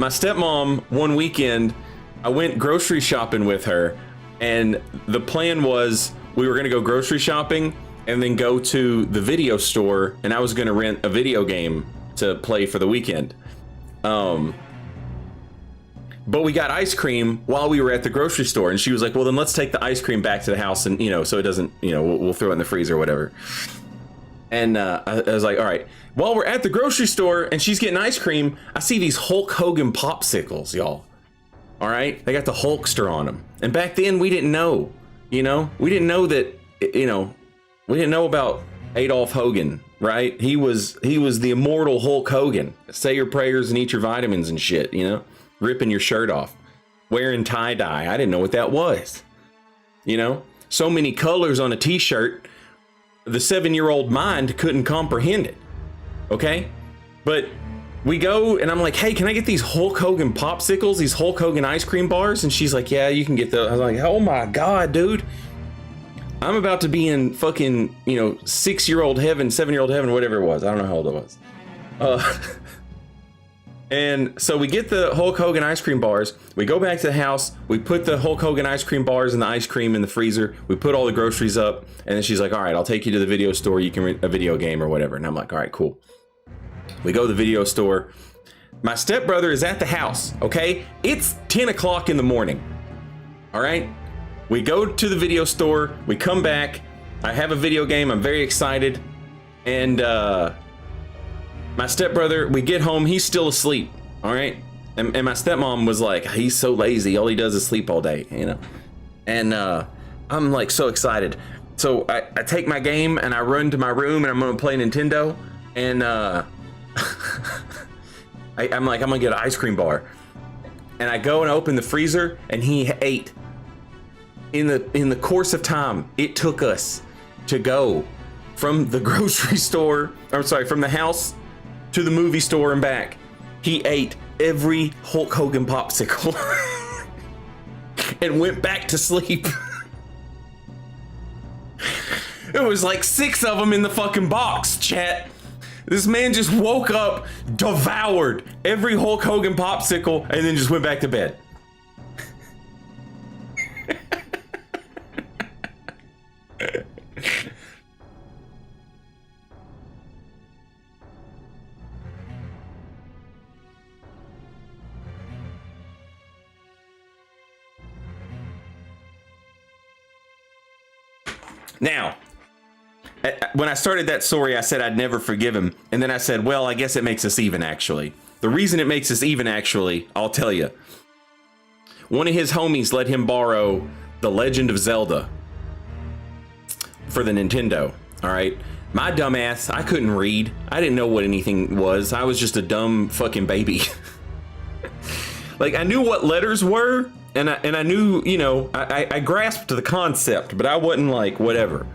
stepmom, one weekend, I went grocery shopping with her, and the plan was we were going to go grocery shopping and then go to the video store, and I was going to rent a video game to play for the weekend. But we got ice cream while we were at the grocery store, and she was like, well, then let's take the ice cream back to the house, and, you know, so it doesn't, you know, we'll throw it in the freezer or whatever. And I was like, all right, while we're at the grocery store and she's getting ice cream, I see these Hulk Hogan popsicles, y'all. All right, they got the Hulkster on them. And back then we didn't know, you know, we didn't know that, you know, we didn't know about Adolf Hogan, right? He was the immortal Hulk Hogan. Say your prayers and eat your vitamins and shit, you know, ripping your shirt off, wearing tie-dye. I didn't know what that was, you know, so many colors on a t-shirt. The 7-year-old mind couldn't comprehend it. Okay. But we go and I'm like, hey, can I get these Hulk Hogan popsicles, these Hulk Hogan ice cream bars? And she's like, yeah, you can get those. I was like, oh my God, dude, I'm about to be in fucking, you know, 6-year-old heaven, 7-year-old heaven, whatever it was. I don't know how old it was. And so we get the Hulk Hogan ice cream bars. We go back to the house. We put the Hulk Hogan ice cream bars and the ice cream in the freezer. We put all the groceries up. And then she's like, all right, I'll take you to the video store. You can rent a video game or whatever. And I'm like, all right, cool. We go to the video store. My stepbrother is at the house, okay? It's 10 o'clock in the morning, all right? We go to the video store. We come back. I have a video game. I'm very excited. And my stepbrother, we get home, he's still asleep, all right? And my stepmom was like, he's so lazy, all he does is sleep all day, you know? And I'm like so excited. So I take my game and I run to my room and I'm gonna play Nintendo. And I'm like, I'm gonna get an ice cream bar. And I go and open the freezer and he ate. In the course of time, it took us to go from the grocery store, I'm sorry, from the house to the movie store and back. He ate every Hulk Hogan popsicle and went back to sleep. It was like 6 of them in the fucking box, chat. This man just woke up, devoured every Hulk Hogan popsicle, and then just went back to bed. Now, when I started that story, I said I'd never forgive him. And then I said, well, I guess it makes us even, actually. The reason it makes us even, actually, I'll tell you. One of his homies let him borrow The Legend of Zelda for the Nintendo, all right? My dumbass, I couldn't read. I didn't know what anything was. I was just a dumb fucking baby. Like, I knew what letters were, and I knew, you know, I grasped the concept, but I wasn't like, whatever.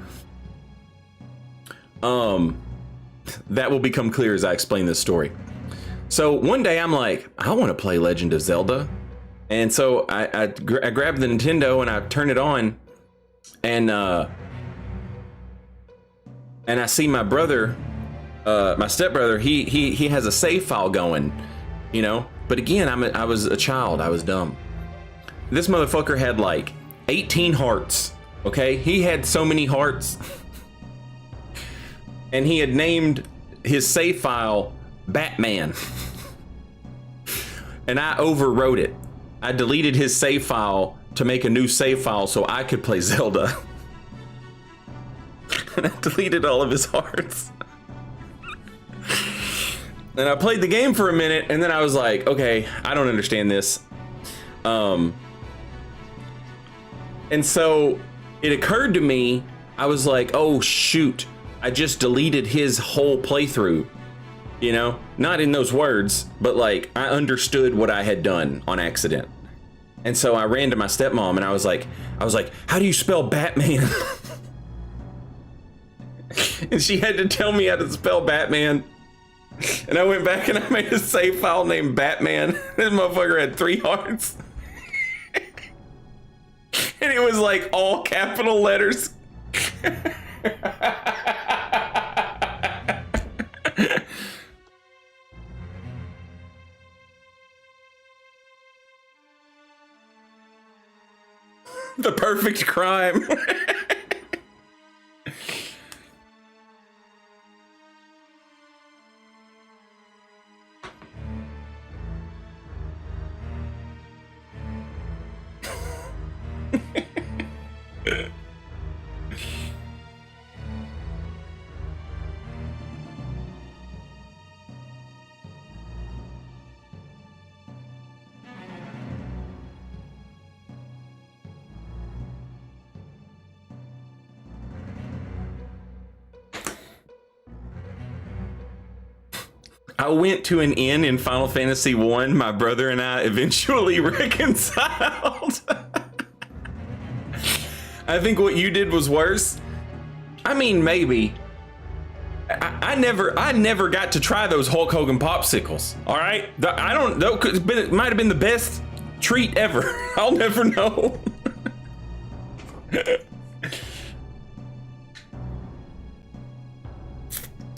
That will become clear as I explain this story. So one day I'm like, I want to play Legend of Zelda. And so I grabbed the Nintendo and I turned it on, and I see my brother, my stepbrother, he has a save file going, you know, but again, I was a child. I was dumb. This motherfucker had like 18 hearts. Okay. He had so many hearts. And he had named his save file Batman. And I overwrote it. I deleted his save file to make a new save file so I could play Zelda. And I deleted all of his hearts. And I played the game for a minute, and then I was like, okay, I don't understand this. And so it occurred to me, I was like, oh shoot, I just deleted his whole playthrough. You know, not in those words, but like I understood what I had done on accident. And so I ran to my stepmom and I was like, how do you spell Batman? And she had to tell me how to spell Batman. And I went back and I made a save file named Batman. This motherfucker had 3 hearts. And it was like all capital letters. The perfect crime. I went to an inn in Final Fantasy 1. My brother and I eventually reconciled. I think what you did was worse. I mean, maybe. I never got to try those Hulk Hogan popsicles. All right, I don't know. It might have been the best treat ever. I'll never know.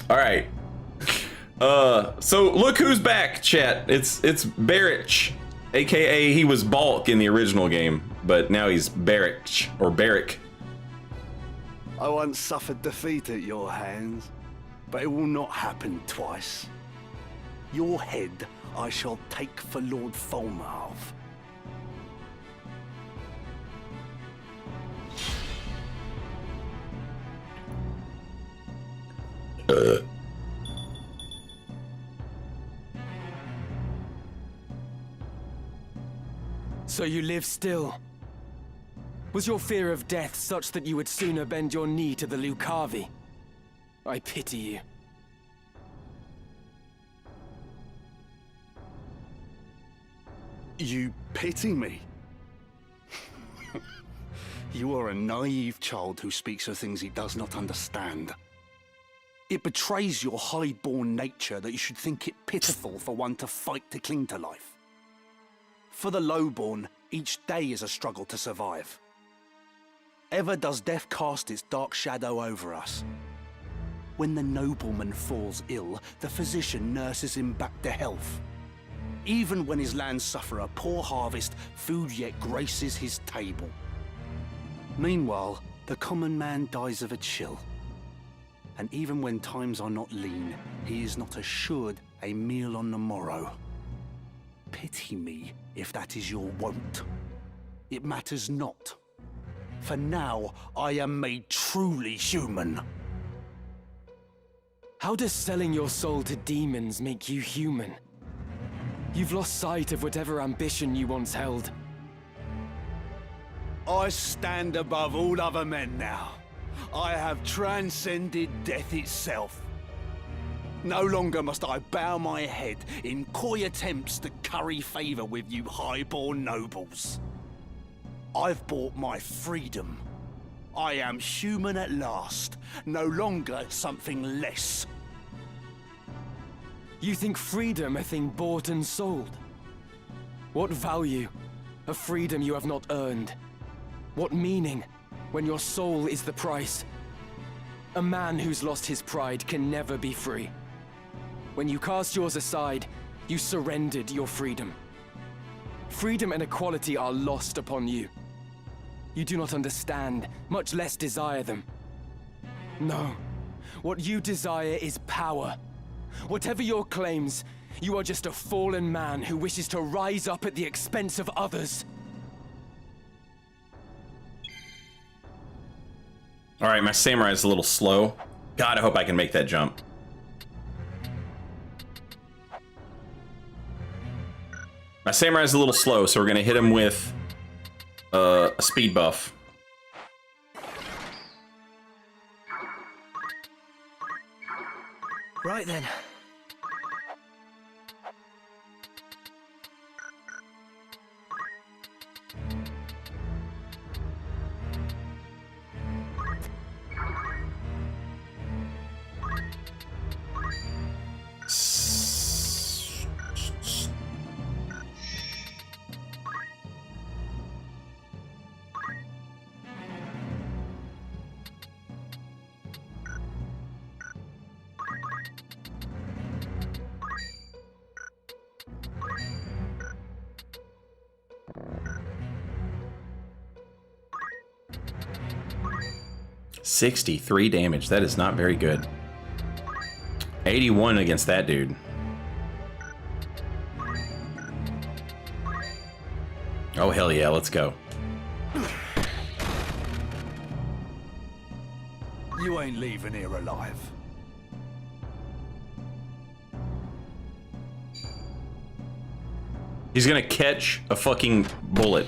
All right. So look who's back, chat. It's Barrich, aka he was Balk in the original game, but now he's Barrich or Barrick. I once suffered defeat at your hands, but it will not happen twice. Your head I shall take for Lord Folmarv. So you live still? Was your fear of death such that you would sooner bend your knee to the Lucavi? I pity you. You pity me? You are a naive child who speaks of things he does not understand. It betrays your high-born nature that you should think it pitiful for one to fight to cling to life. For the lowborn, each day is a struggle to survive. Ever does death cast its dark shadow over us. When the nobleman falls ill, the physician nurses him back to health. Even when his lands suffer a poor harvest, food yet graces his table. Meanwhile, the common man dies of a chill. And even when times are not lean, he is not assured a meal on the morrow. Pity me if that is your wont. It matters not. For now, I am made truly human. How does selling your soul to demons make you human? You've lost sight of whatever ambition you once held. I stand above all other men now. I have transcended death itself. No longer must I bow my head in coy attempts to curry favor with you high-born nobles. I've bought my freedom. I am human at last, no longer something less. You think freedom a thing bought and sold? What value? A freedom you have not earned. What meaning, when your soul is the price? A man who's lost his pride can never be free. When you cast yours aside, you surrendered your freedom. Freedom and equality are lost upon you. You do not understand, much less desire them. No, what you desire is power. Whatever your claims, you are just a fallen man who wishes to rise up at the expense of others. Alright, my samurai is a little slow. God, I hope I can make that jump. My samurai is a little slow, so we're gonna hit him with a speed buff. Right then. $63 damage. That is not very good. 81 against that dude. Oh, hell yeah, let's go. You ain't leaving here alive. He's gonna catch a fucking bullet.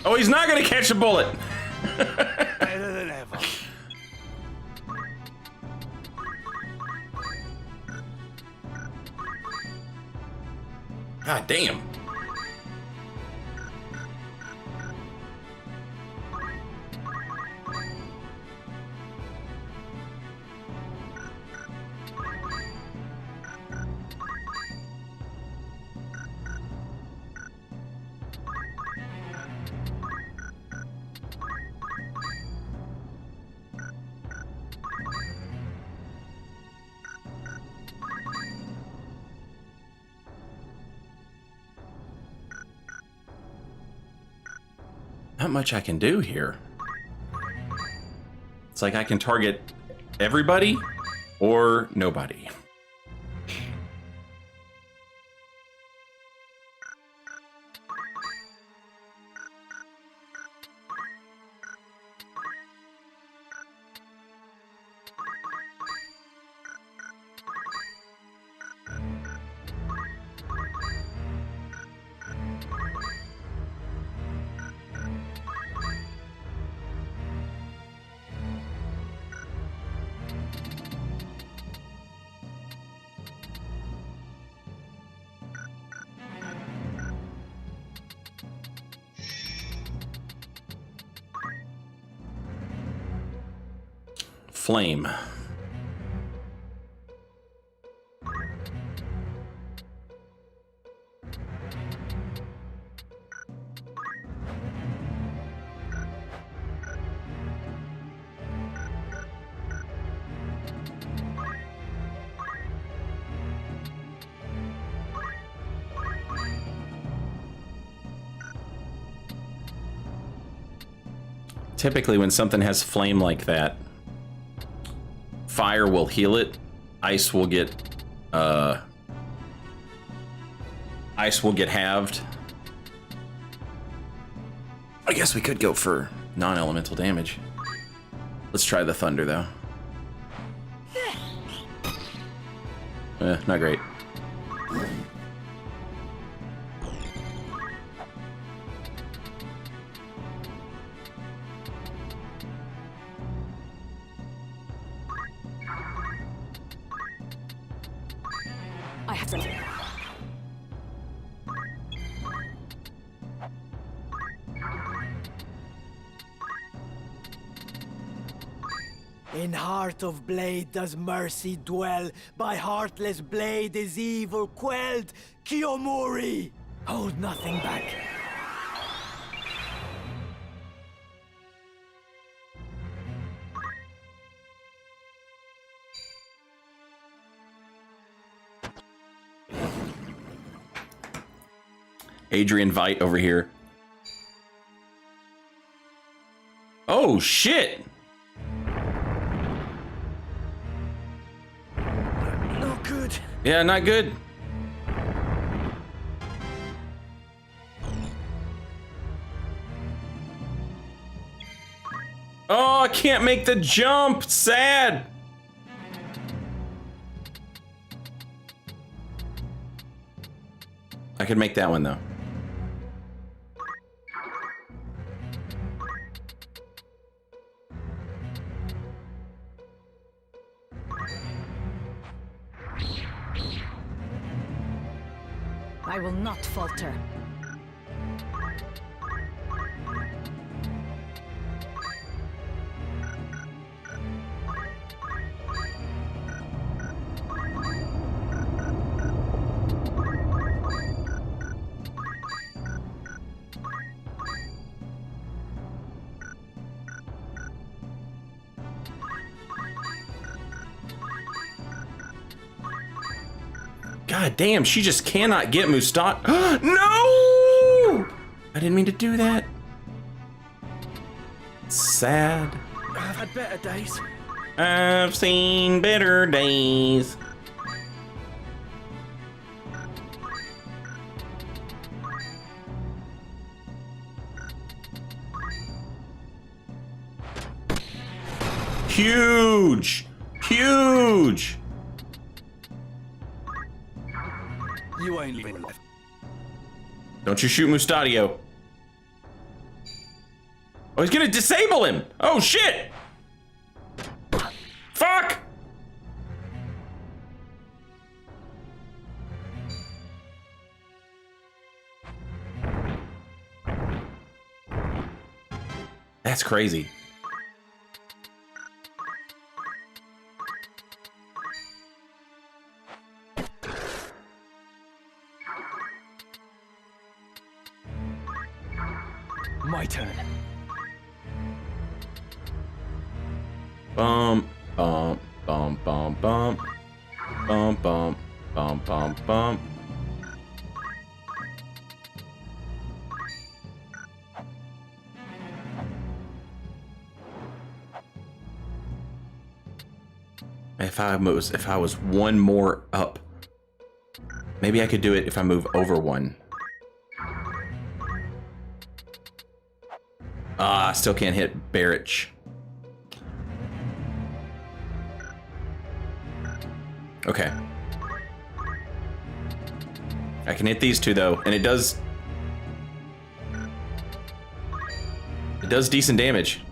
Oh, he's not gonna catch a bullet! Better than ever. God damn. Not much I can do here. It's like I can target everybody or nobody. flame. Typically, when something has flame like that, fire will heal it. Ice will get halved. I guess we could go for non-elemental damage. Let's try the thunder though. Not great. I have something. In heart of blade does mercy dwell. By heartless blade is evil quelled. Kiyomori! Hold nothing back. Adrian Veidt over here. Oh shit! Not good. Yeah, not good. Oh, I can't make the jump. Sad. I could make that one though. I will not falter. God damn, she just cannot get Mustat. No! I didn't mean to do that. Sad. I've had better days. I've seen better days. Huge! Huge! You ain't living life. Don't you shoot Mustadio. Oh, he's gonna disable him! Oh shit! Fuck! That's crazy. My turn. Bump, bump, bump, bump, bump. Bump, bump, bump, bump, bump. If I was one more up, maybe I could do it if I move over one. Ah, still can't hit Barrich. Okay. I can hit these two though, and it does decent damage.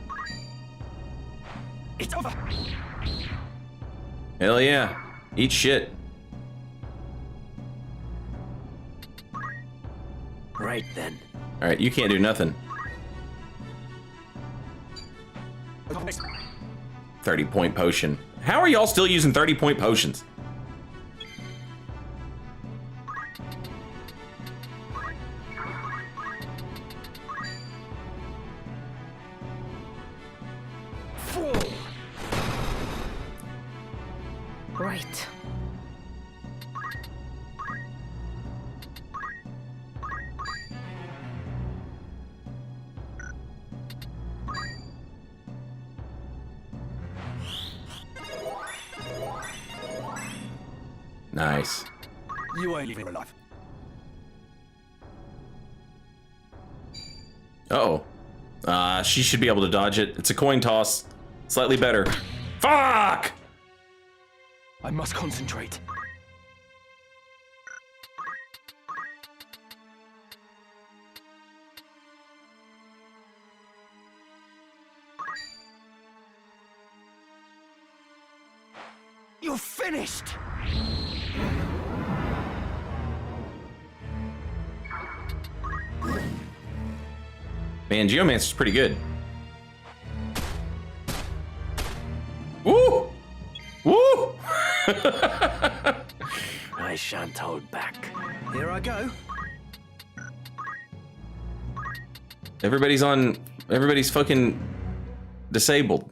It's over. Hell yeah. Eat shit. Right then. Alright, you can't do nothing. 30-point potion. How are y'all still using 30-point potions? Right. Nice. You ain't leaving alive. Uh-oh. She should be able to dodge it. It's a coin toss. Slightly better. Fuck! I must concentrate. You're finished! Man, Geomancer's pretty good. Woo! Woo! I shan't hold back. Here I go. Everybody's fucking disabled.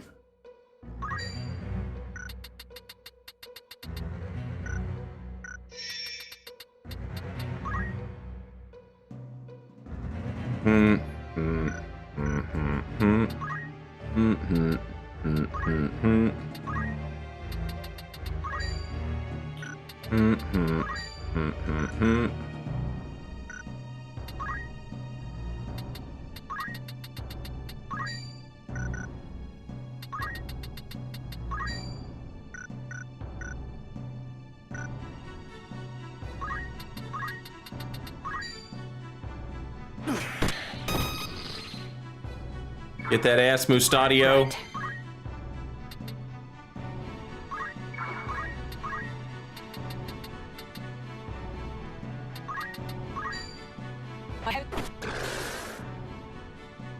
Get that ass, Mustadio.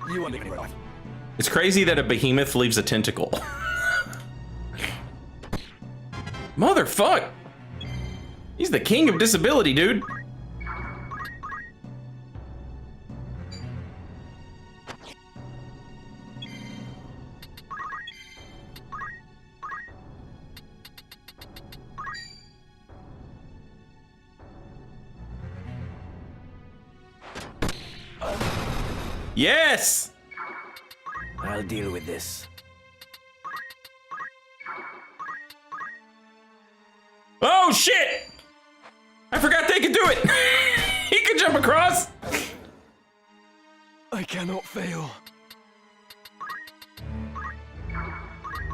You aren't leaving alive. It's crazy that a behemoth leaves a tentacle. Motherfuck! He's the king of disability, dude. Yes! I'll deal with this. Oh shit! I forgot they could do it! He could jump across! I cannot fail.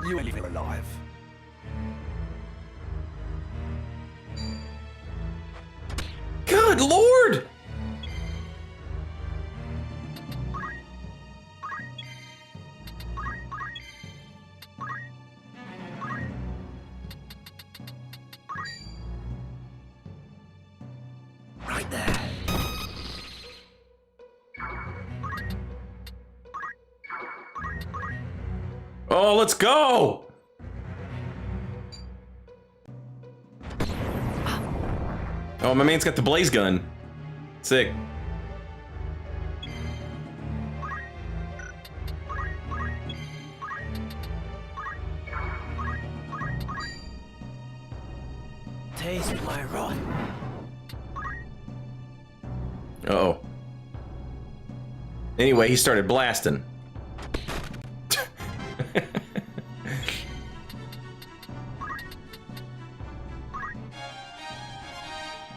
You ain't leaving alive. Good lord! Right there. Oh, let's go! Oh, my man's got the blaze gun. Sick. Taste my wrath. Uh-oh. Anyway, he started blasting.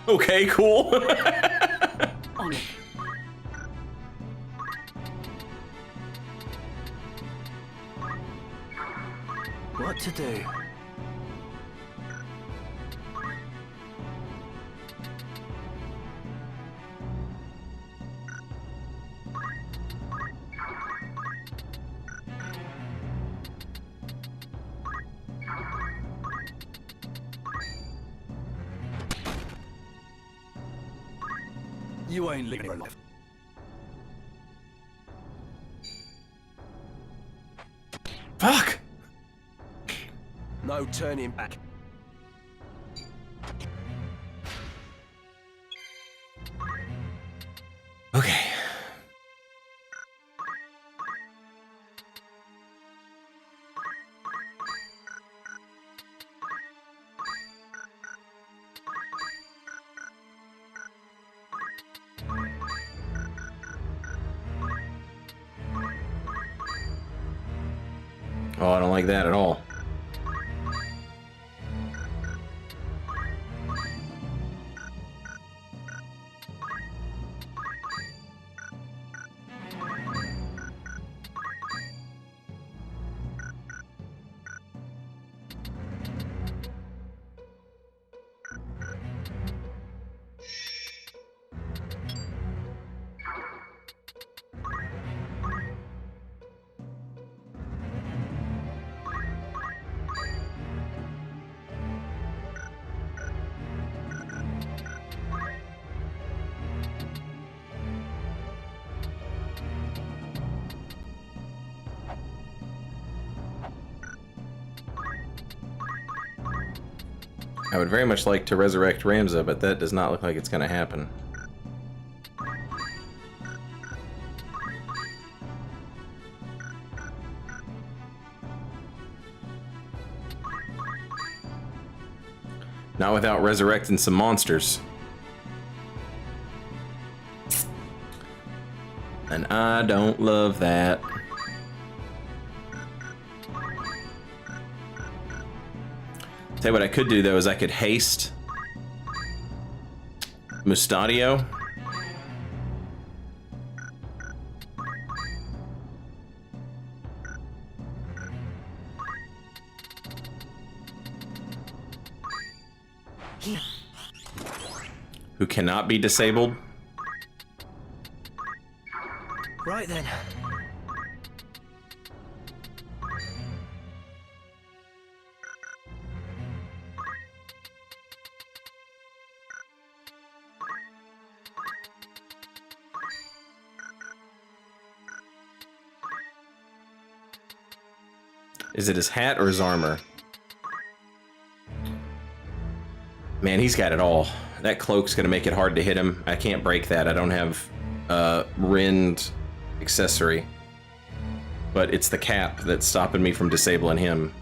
Okay, cool. On it. What to do? You ain't leaving alive. Fuck! no turning back. Okay. Oh, I don't like that at all. I would very much like to resurrect Ramza, but that does not look like it's going to happen. Not without resurrecting some monsters. And I don't love that. Tell you what I could do though is I could haste Mustadio. Who cannot be disabled. Right then. Is it his hat or his armor? Man, he's got it all. That cloak's gonna make it hard to hit him. I can't break that. I don't have Rend accessory. But it's the cap that's stopping me from disabling him.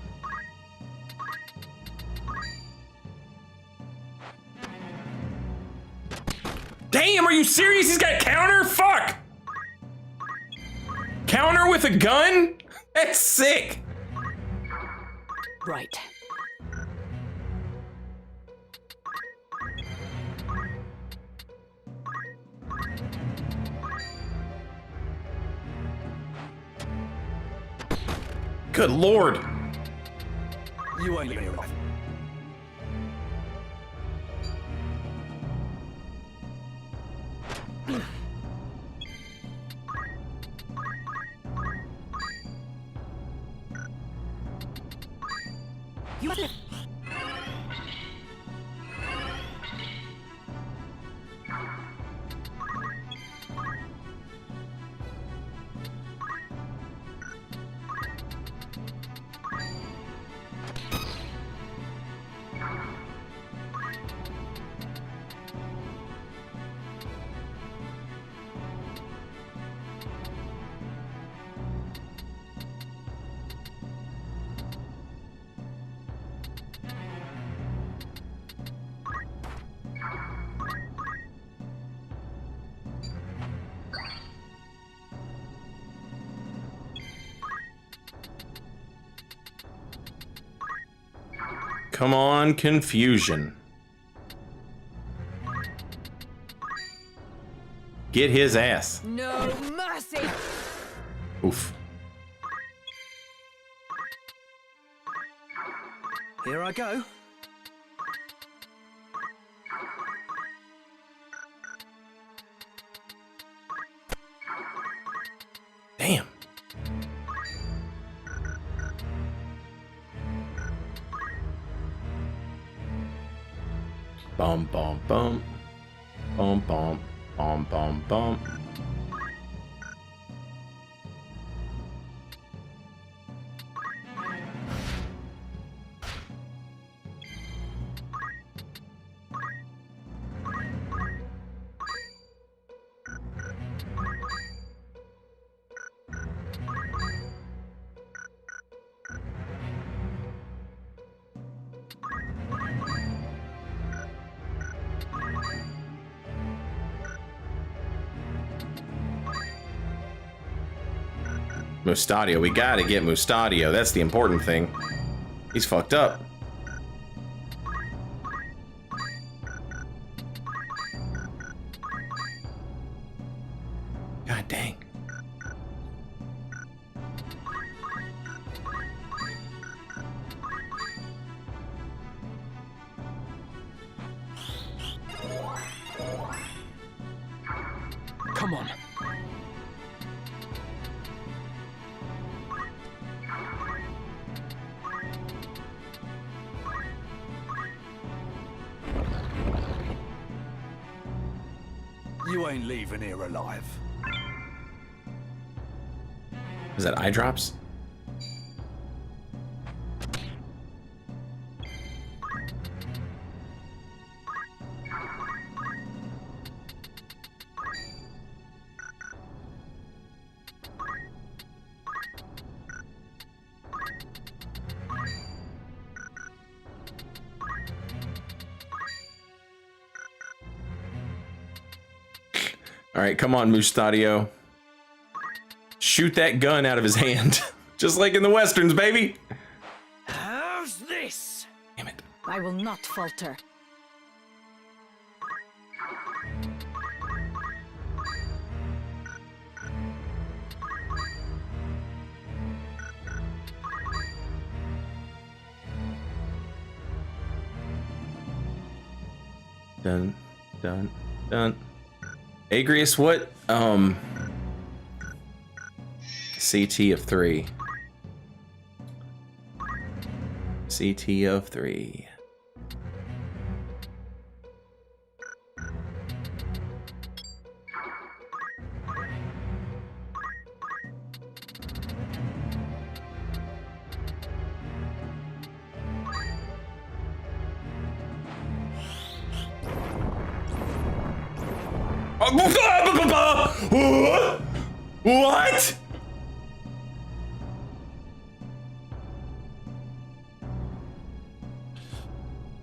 Damn, are you serious? He's got counter? Fuck! Counter with a gun? That's sick! Right. Good lord! You ain't living life. You live. Come on, confusion. Get his ass. No mercy. Oof. Here I go. Damn. Bum bum bum. Bum bum bum bum bum. Mustadio. We gotta get Mustadio. That's the important thing. He's fucked up. God dang. Come on. You ain't leaving here alive. Is that eye drops? All right, come on, Mustadio. Shoot that gun out of his hand. Just like in the Westerns, baby. How's this? Damn it. I will not falter. Dun, dun, dun. Agrius, what? CT of 3. CT of 3. What?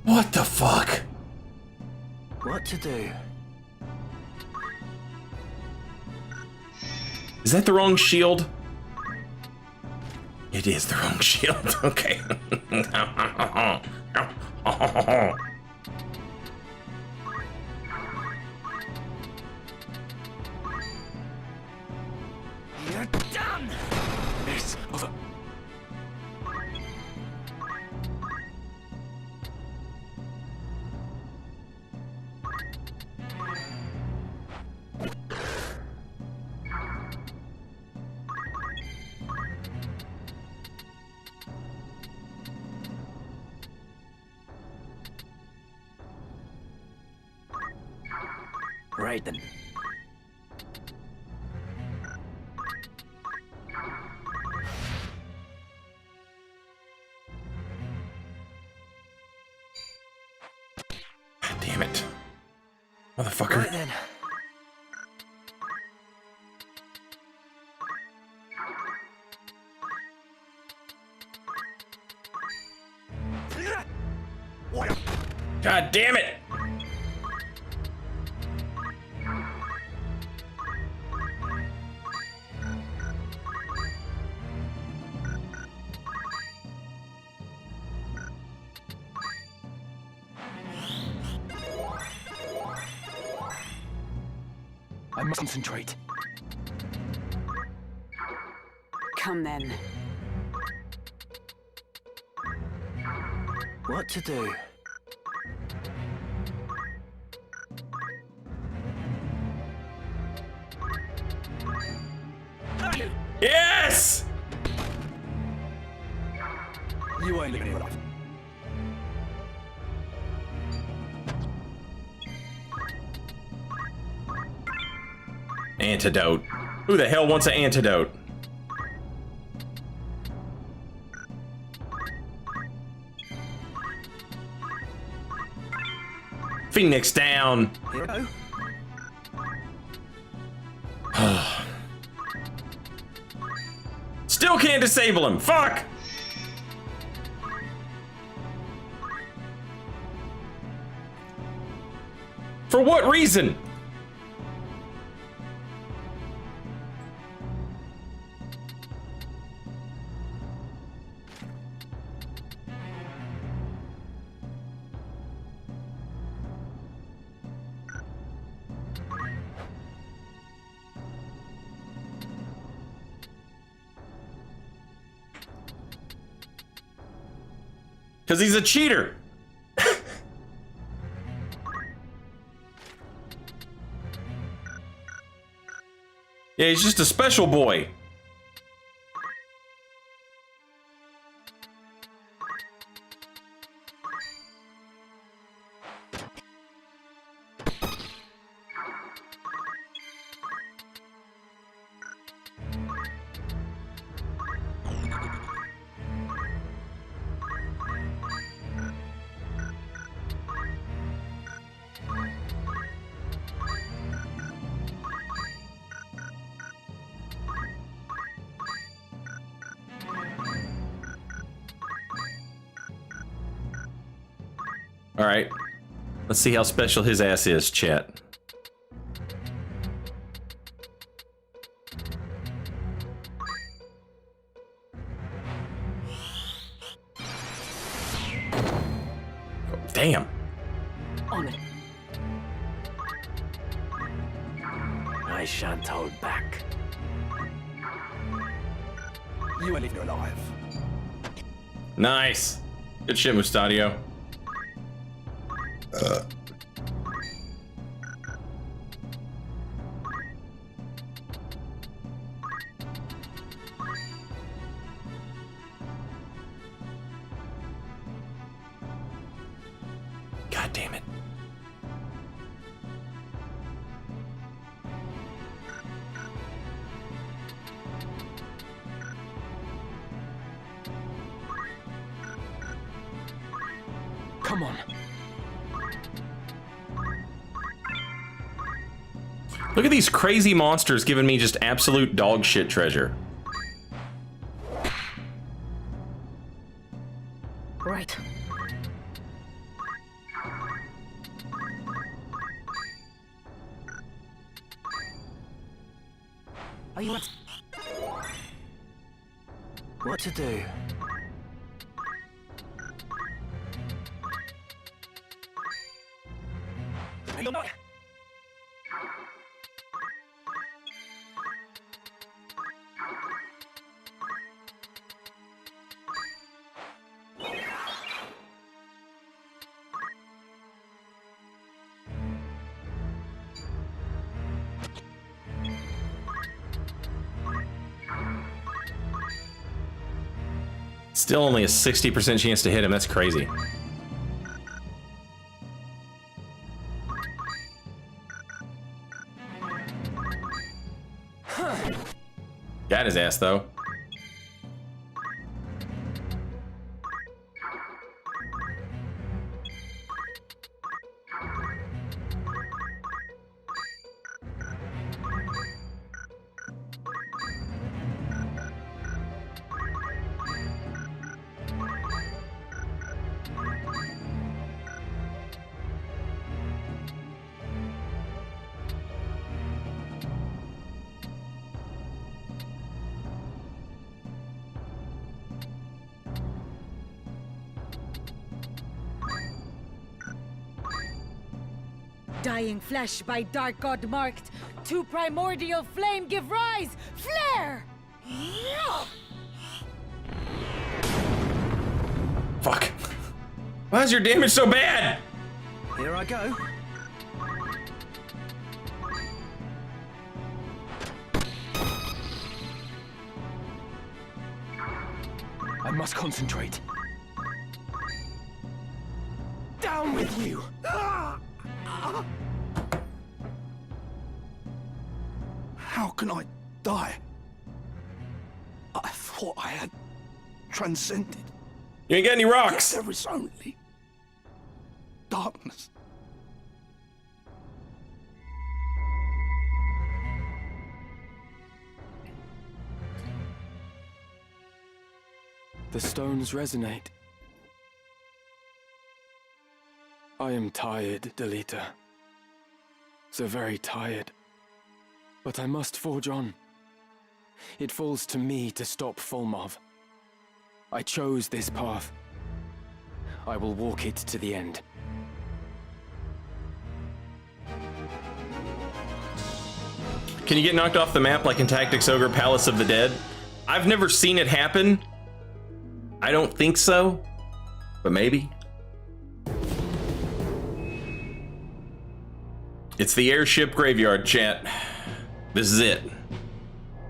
What the fuck? What to do? Is that the wrong shield? It is the wrong shield. Okay. You're done! It's over. Right then. God damn it. Motherfucker. Right then. God damn it! I must concentrate. Come then. What to do? Yes! You ain't living here alive. Antidote. Who the hell wants an antidote? Phoenix down. Hero? Still can't disable him. Fuck! For what reason? Because he's a cheater. Yeah, he's just a special boy. All right, let's see how special his ass is, chat. Damn. On it. I shan't hold back. You will leave you alive. Nice. Good shit, Mustadio. God damn it. Come on. Look at these crazy monsters giving me just absolute dog shit treasure. Right. Are you what to do? You're not. Still only a 60% chance to hit him. That's crazy. Got his ass, though. Dying flesh by dark god marked. To primordial flame give rise. Flare! Fuck. Why is your damage so bad? Here I go. I must concentrate. Down with you! How can I die? I thought I had transcended. You ain't got any rocks. There is only darkness. The stones resonate. I am tired, Delita. So very tired. But I must forge on. It falls to me to stop Fulmov. I chose this path. I will walk it to the end. Can you get knocked off the map like in Tactics Ogre Palace of the Dead? I've never seen it happen. I don't think so. but maybe. It's the airship graveyard, chat. This is it.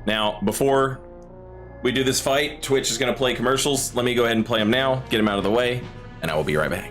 Now, before we do this fight, Twitch is going to play commercials. Let me go ahead and play them now, get them out of the way, and I will be right back.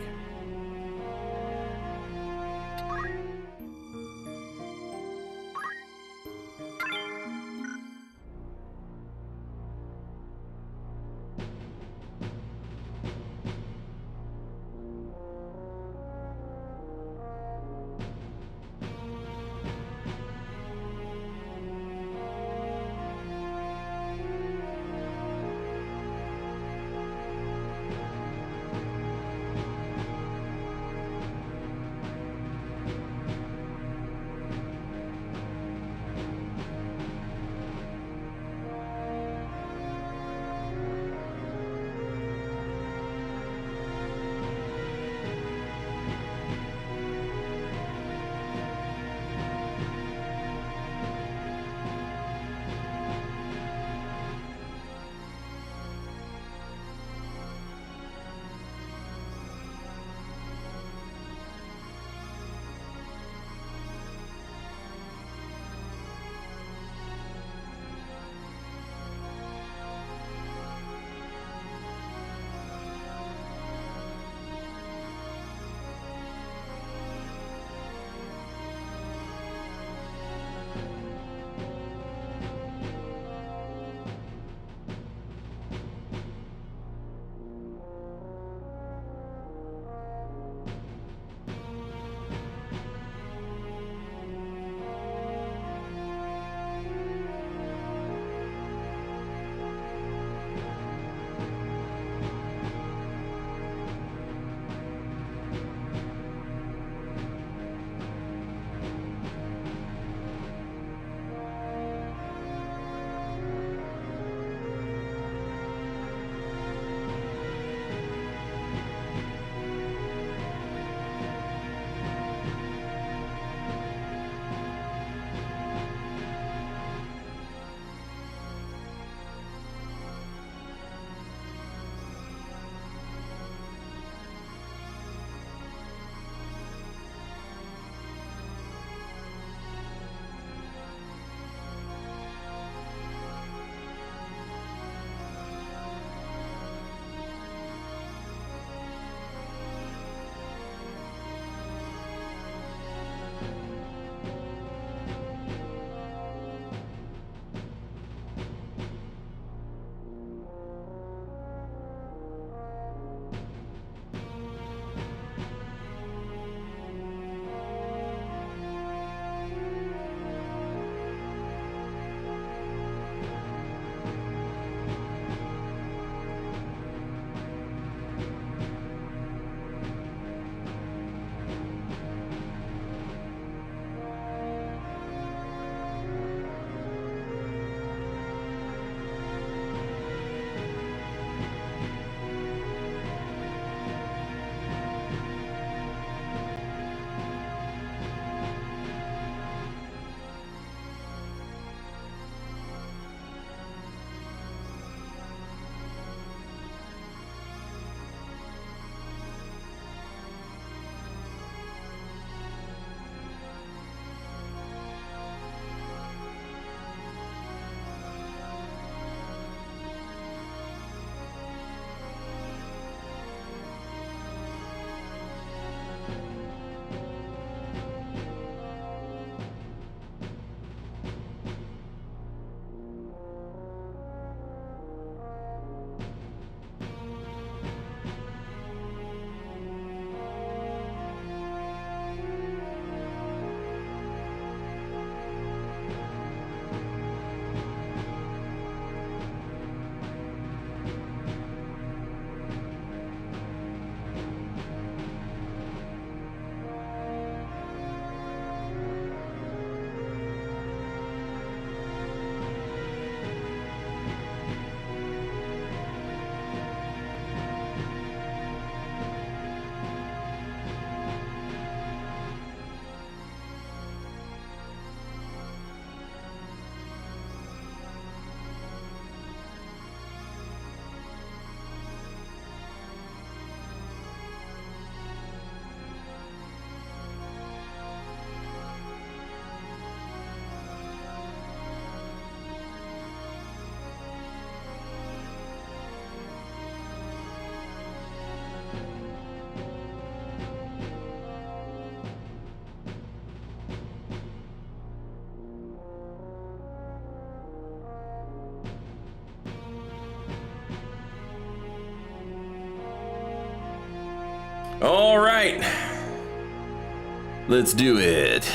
All right. Let's do it.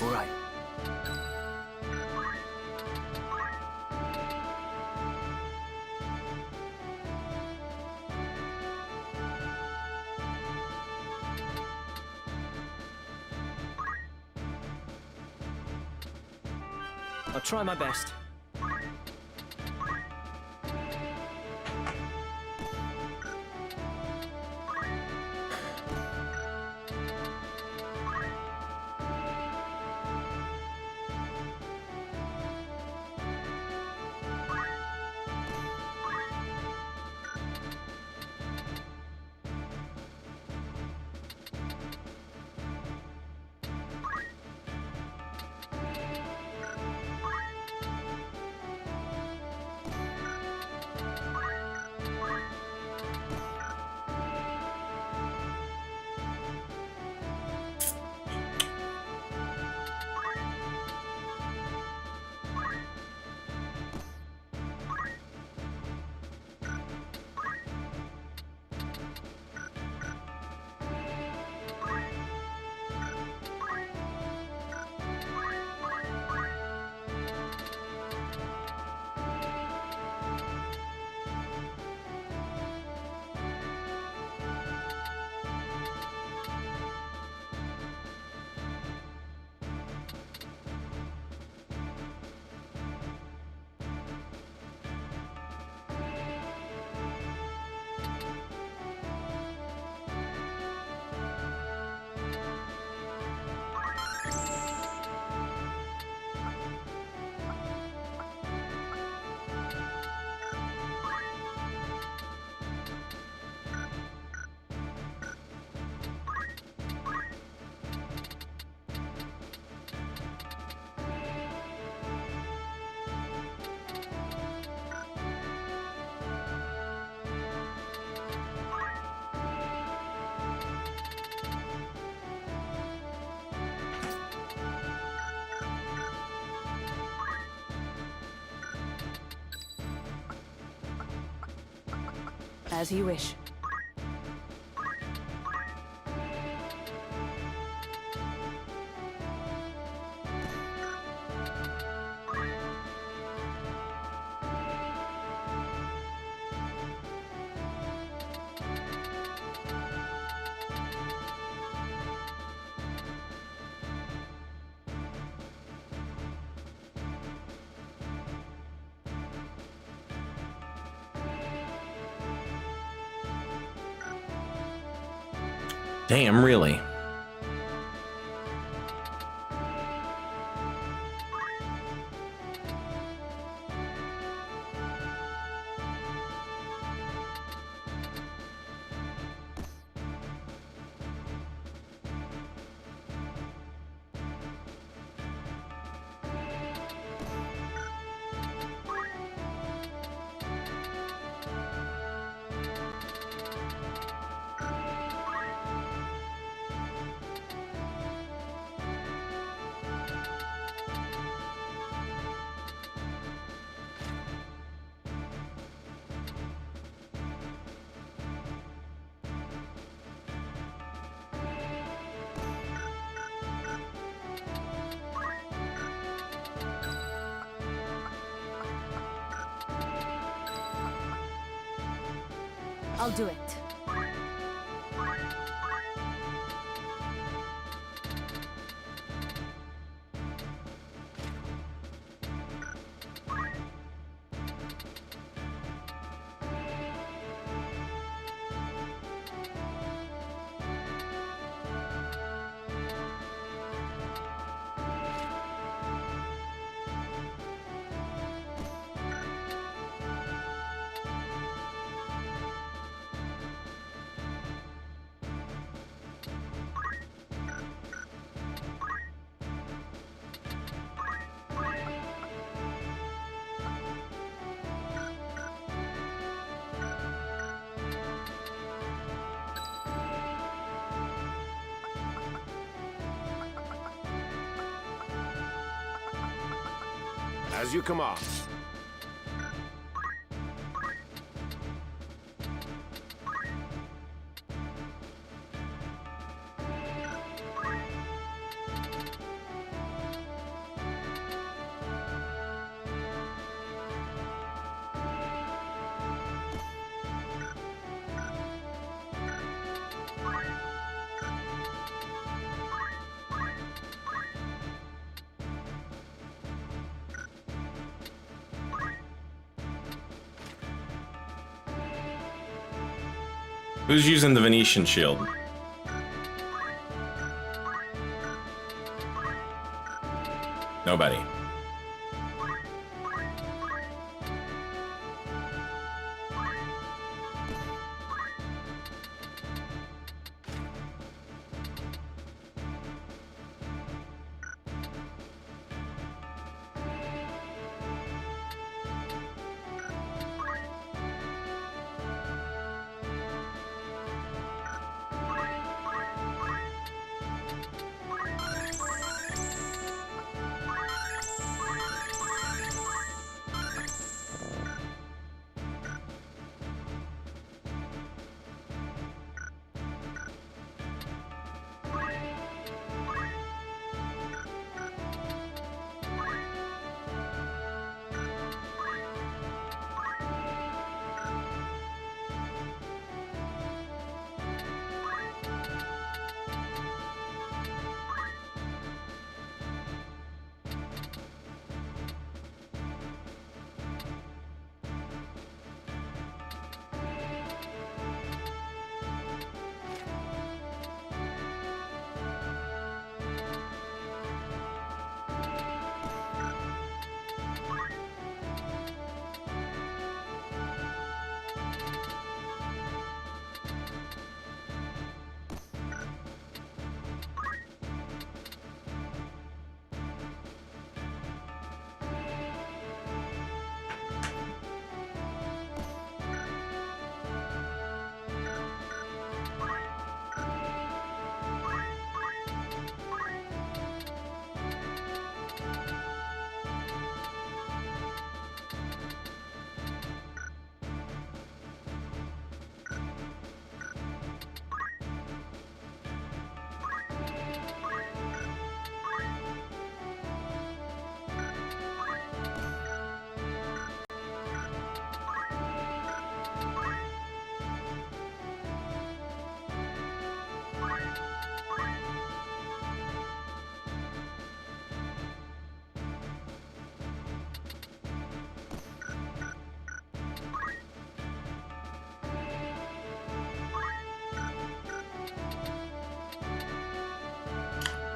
All right. I'll try my best. As you wish. Damn, really? I'll do it. As you command. Who's using the Venetian shield? Nobody.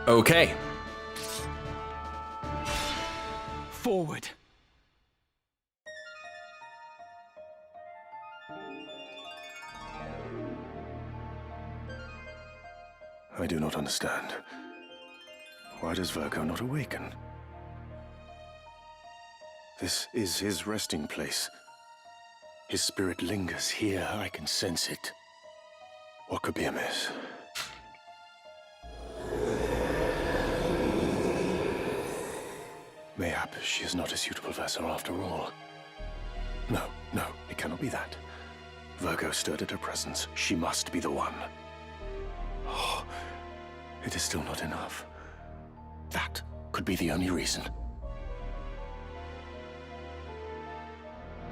Okay. Forward. I do not understand. Why does Virgo not awaken? This is his resting place. His spirit lingers here. I can sense it. What could be amiss? Mayhap she is not a suitable vessel after all. No, it cannot be that. Virgo stirred at her presence. She must be the one. Oh, it is still not enough. That could be the only reason.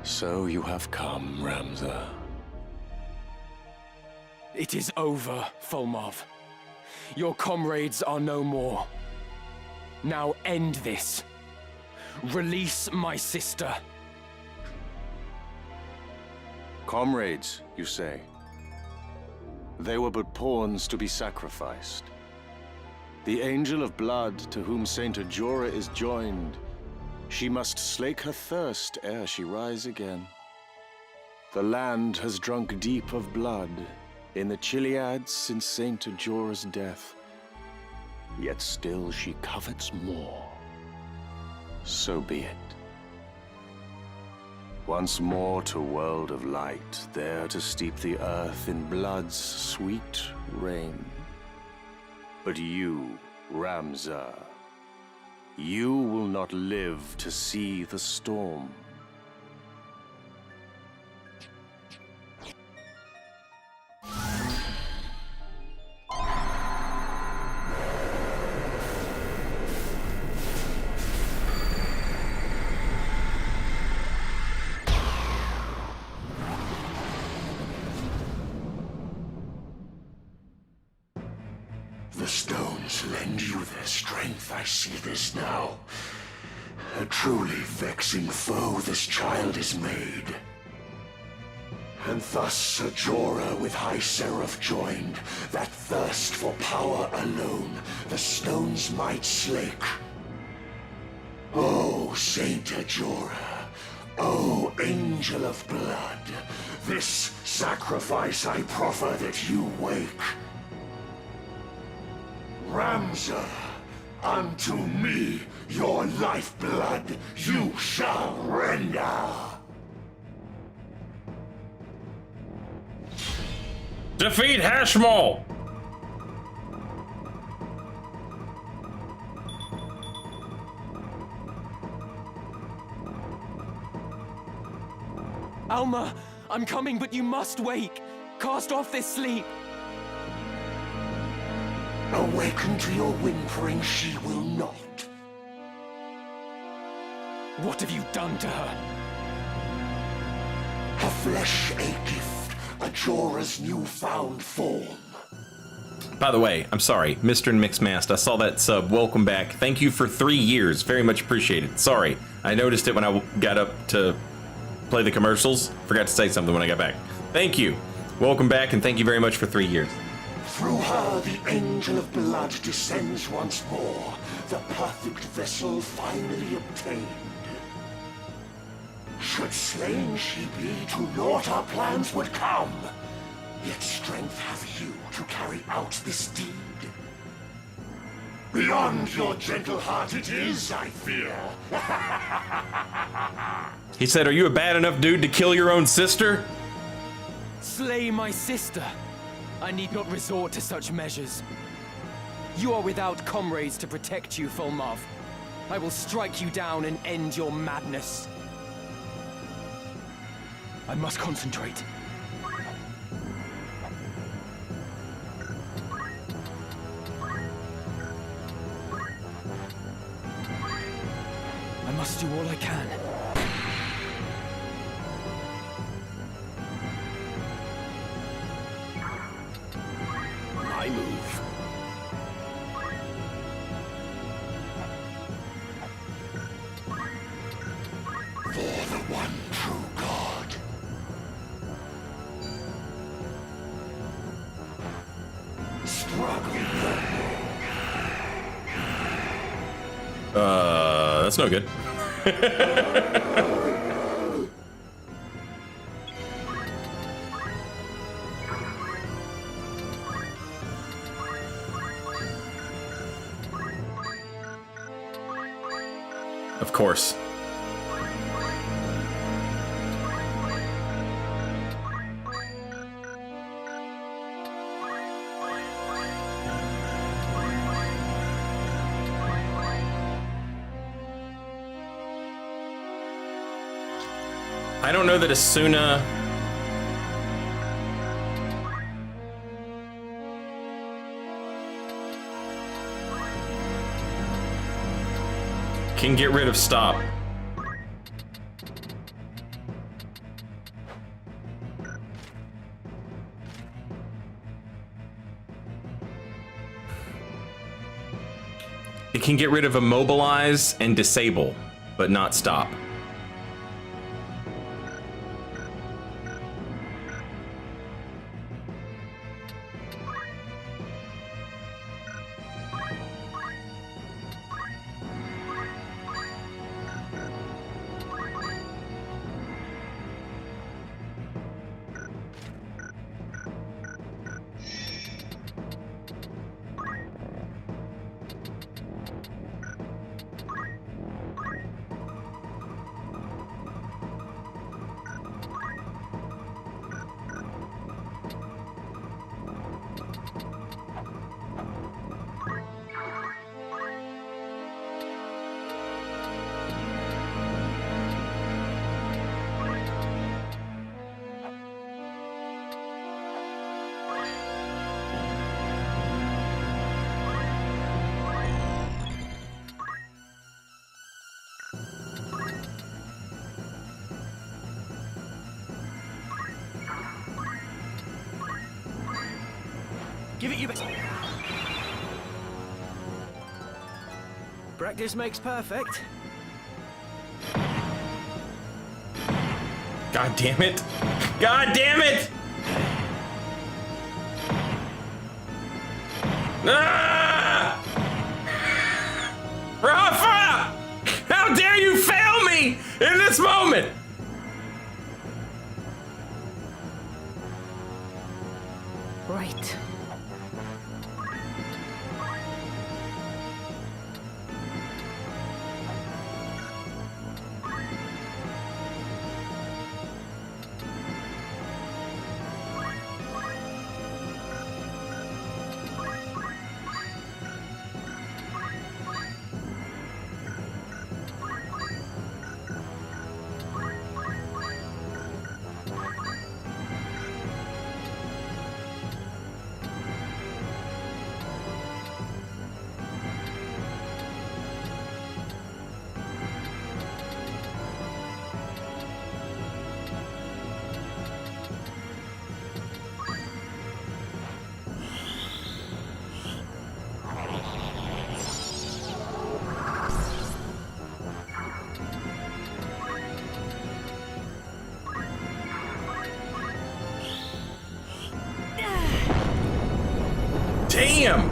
So you have come, Ramza. It is over, Folmarv. Your comrades are no more. Now end this. Release my sister. Comrades, you say? They were but pawns to be sacrificed. The Angel of Blood to whom Saint Ajora is joined, she must slake her thirst ere she rise again. The land has drunk deep of blood in the Chiliads since Saint Ajora's death, yet still she covets more. So be it. Once more to world of light, there to steep the earth in blood's sweet rain. But you, Ramza, You will not live to see the storm. The stones lend you their strength, I see this now. A truly vexing foe this child is made. And thus Ajora with High Seraph joined, that thirst for power alone the stones might slake. O Saint Ajora, O Angel of Blood, this sacrifice I proffer that you wake. Ramza, unto me your lifeblood you shall render. Defeat Hashmal! Alma, I'm coming, but you must wake. Cast off this sleep. Awaken to your whimpering she will not. What have you done to her? Her flesh a gift, Ajora's newfound form. By the way, I'm sorry, Mr. and Mixmast, I saw that sub. Welcome back. Thank you for 3 years. Very much appreciated. Sorry, I noticed it when I got up to play the commercials. Forgot to say something when I got back. Thank you. Welcome back, and thank you very much for 3 years. Through her the Angel of Blood descends once more, the perfect vessel finally obtained. Should slain she be, to naught our plans would come. Yet strength have you to carry out this deed. Beyond your gentle heart it is, I fear. He said, are you a bad enough dude to kill your own sister? Slay my sister. I need not resort to such measures. You are without comrades to protect you, Fulmov. I will strike you down and end your madness. I must concentrate. I must do all I can. My move. For the one true God. Struggle. That's no good. Of course. I don't know that Asuna can get rid of stop. It can get rid of immobilize and disable, but not stop. You practice makes perfect. God damn it! God damn it! Ah! Rafa! How dare you fail me in this moment? Right. Damn!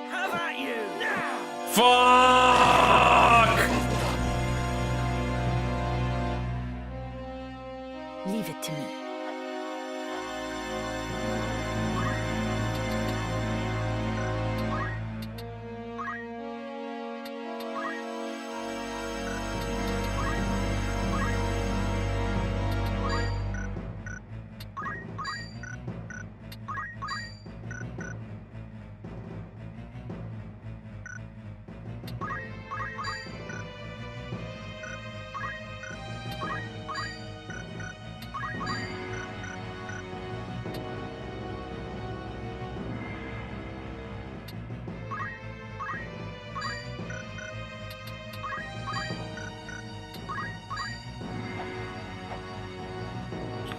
How about you now? Fuck! Leave it to me.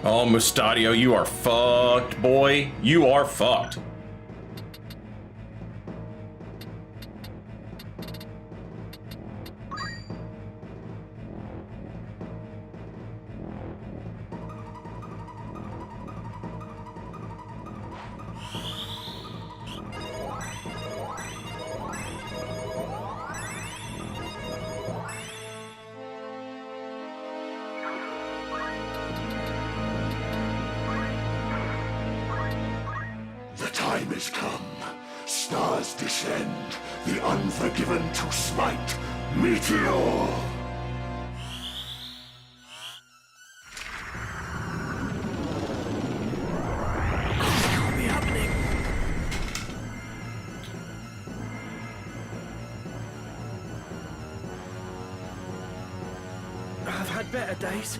Oh, Mustadio, you are fucked, boy. You are fucked. Time is come. Stars descend, the unforgiven to smite. Meteor! Can't be happening. I've had better days.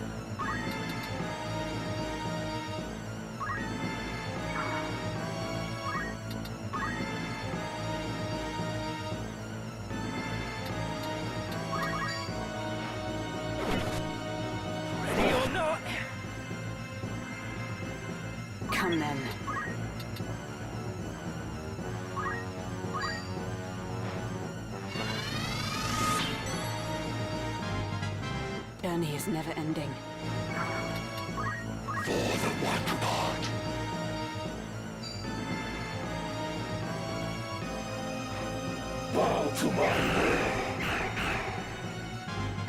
Come then. Journey is never ending. For the one God. Bow to my will.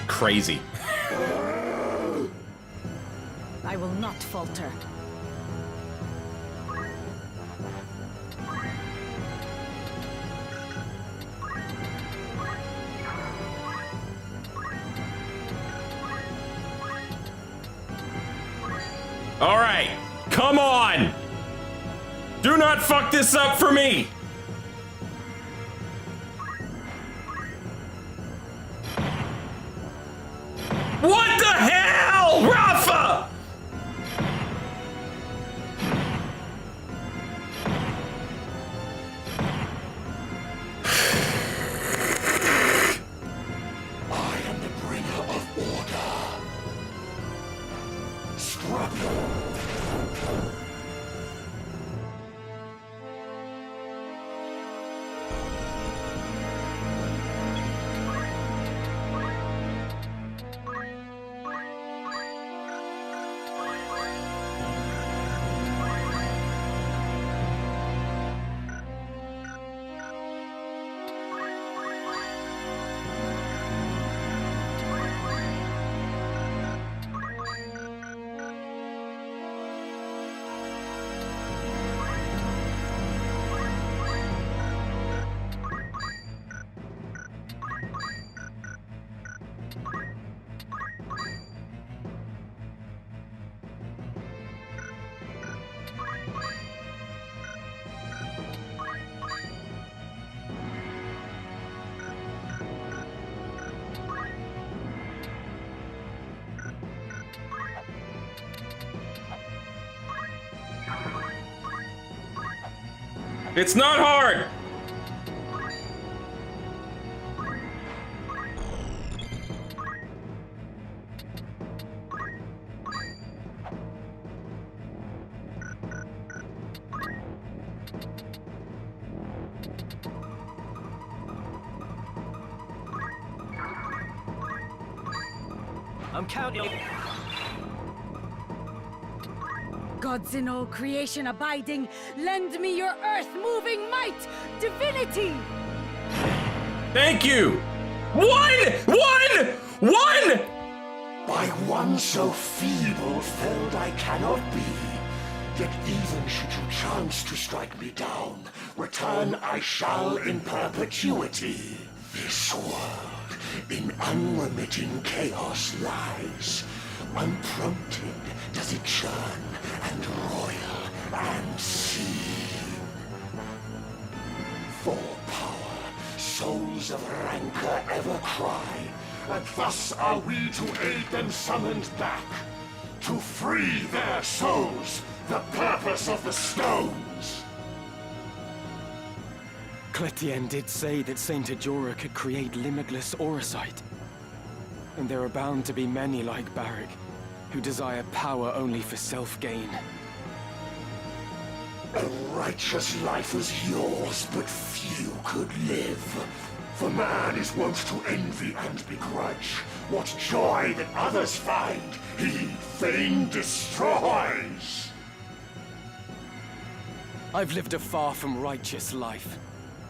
Crazy. I will not falter. All right, come on. Do not fuck this up for me. What the hell, Rafa? It's not hard! I'm counting. Gods in all creation abiding, lend me your earth-moving might, divinity! Thank you! One! By one so feeble felled I cannot be. Yet even should you chance to strike me down, return I shall in perpetuity. This world in unremitting chaos lies. Unprompted does it churn and roil and seethe. For power, souls of rancor ever cry, and thus are we to aid them summoned back, to free their souls, the purpose of the stones. Cletien did say that Saint Ajora could create limitless auracite. And there are bound to be many like Barrick, who desire power only for self-gain. A righteous life was yours, but few could live. For man is wont to envy and begrudge. What joy that others find, he fain destroys. I've lived a far from righteous life.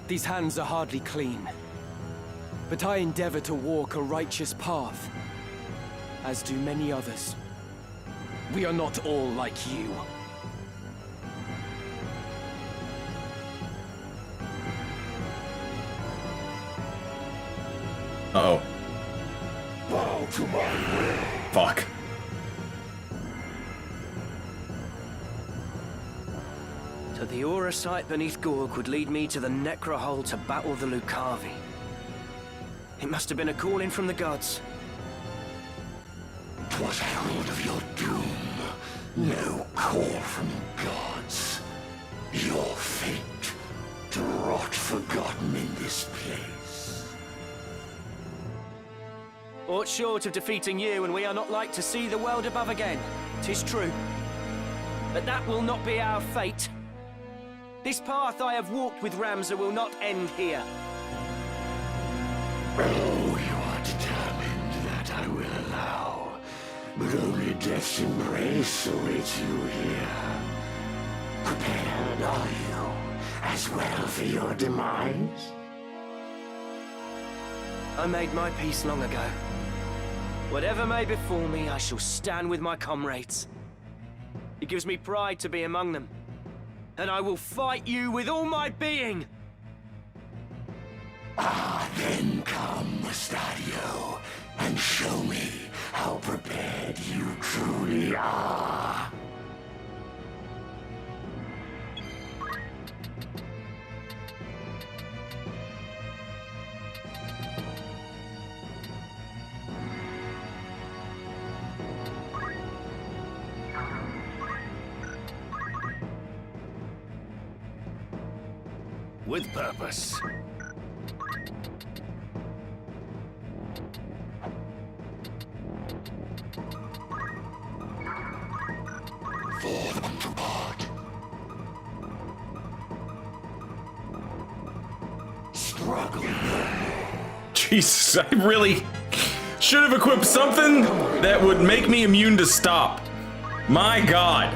These hands are hardly clean. But I endeavor to walk a righteous path, as do many others. We are not all like you. Uh-oh. Bow to my will. Fuck. So the auracite beneath Gorg would lead me to the Necrohole to battle the Lucavi. It must have been a calling from the gods. 'Twas herald of your doom. No call from gods. Your fate to rot forgotten in this place. Aught short of defeating you, and we are not like to see the world above again. 'Tis true. But that will not be our fate. This path I have walked with Ramza will not end here. Oh, you are determined, that I will allow. But only death's embrace awaits you here. Prepared are you, as well for your demise? I made my peace long ago. Whatever may befall me, I shall stand with my comrades. It gives me pride to be among them. And I will fight you with all my being! Ah, then come, Stadio, and show me how prepared you truly are. With purpose. For unto God. Struggle no more. Jesus, I really should have equipped something that would make me immune to stop. My God.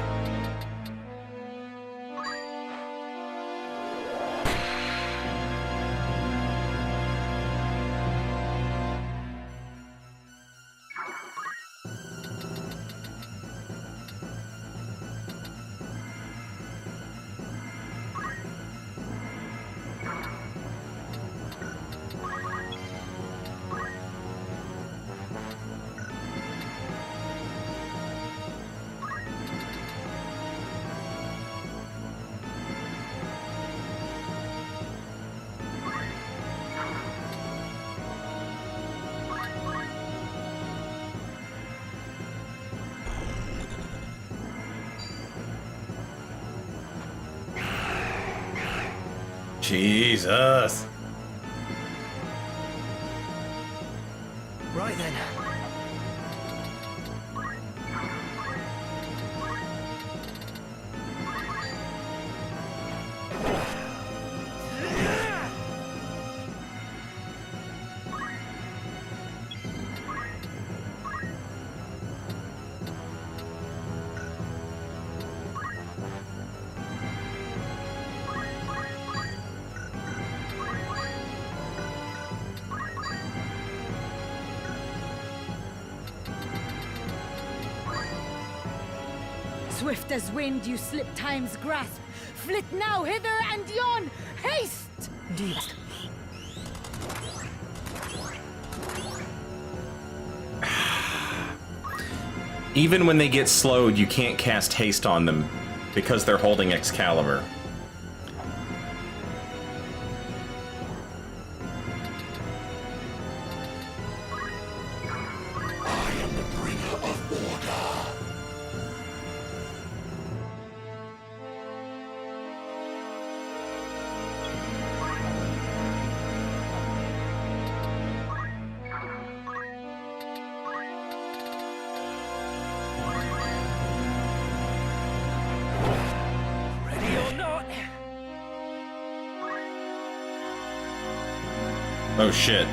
Jesus. Right then. Swift as wind, you slip time's grasp. Flit now hither and yon. Haste! Indeed. Even when they get slowed, you can't cast haste on them because they're holding Excalibur. Oh shit.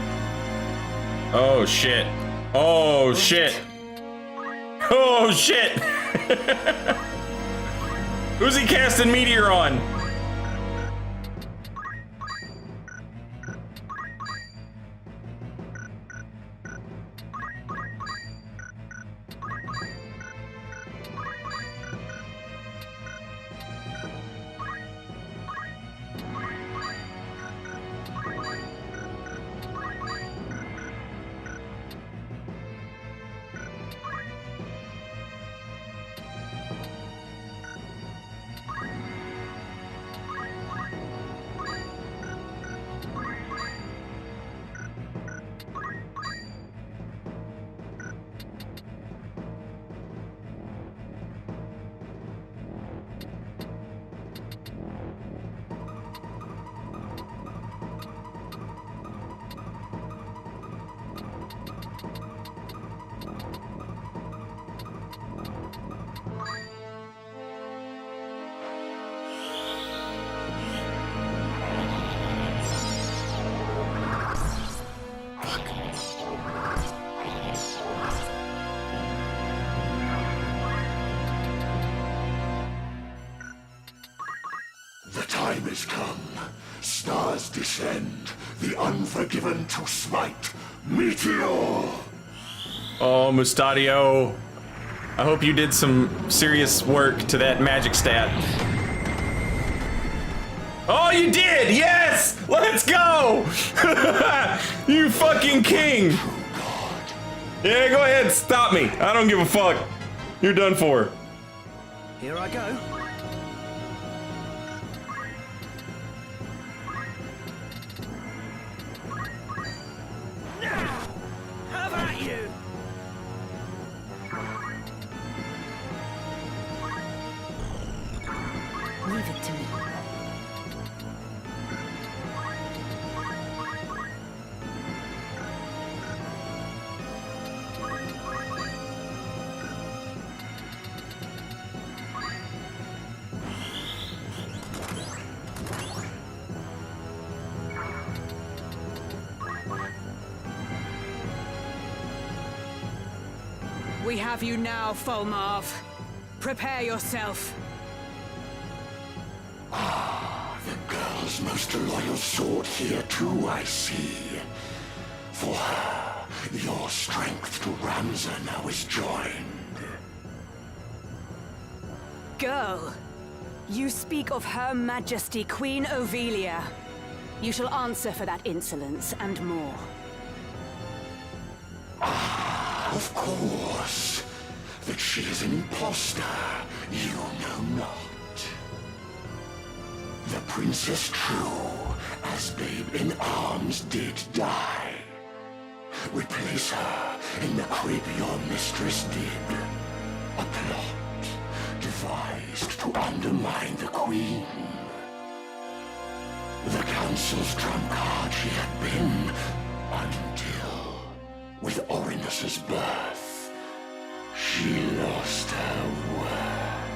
Oh shit. Oh shit. Oh shit. Who's he casting Meteor on? time is come. Stars descend, the unforgiven to smite. Meteor! Oh, Mustadio. I hope you did some serious work to that magic stat. Oh, you did! Yes! Let's go! You fucking king! Yeah, go ahead, stop me. I don't give a fuck. You're done for. Here I go. How about you? Leave it to me. We have you now, Fulmarv. Prepare yourself. Ah, the girl's most loyal sword here too, I see. For her, your strength to Ramza now is joined. Girl, you speak of Her Majesty Queen Ovelia. You shall answer for that insolence and more. Of course. That she is an impostor, you know not. The Princess True, as babe in arms, did die. Replace her in the crib your mistress did. A plot devised to undermine the Queen. The Council's trump card she had been, until, with Orinus's birth, she lost her worth.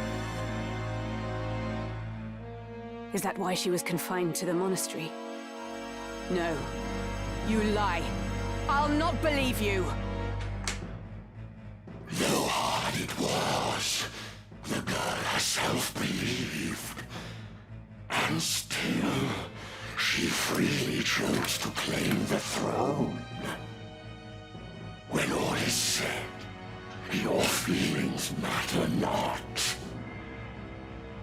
Is that why she was confined to the monastery? No. You lie. I'll not believe you! Though hard it was, the girl herself believed. And still, she freely chose to claim the throne. When all is said, your feelings matter not.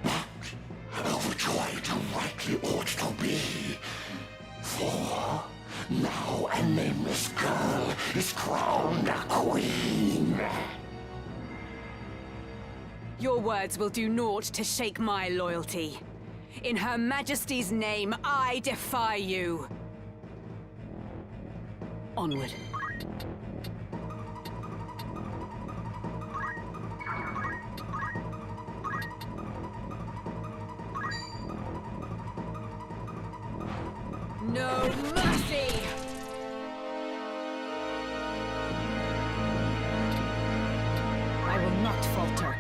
But overjoyed you rightly ought to be. For now a nameless girl is crowned a queen. Your words will do naught to shake my loyalty. In Her Majesty's name, I defy you. Onward. No mercy! I will not falter.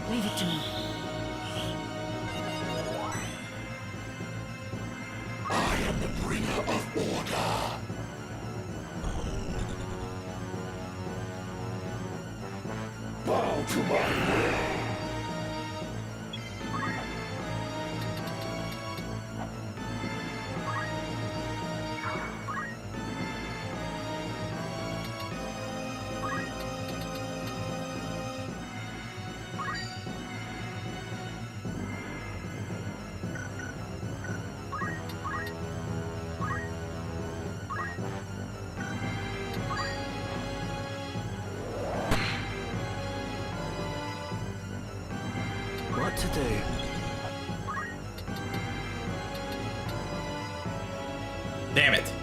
Leave it to me. I am the bringer of order. Bow to my will. What to do? Damn it.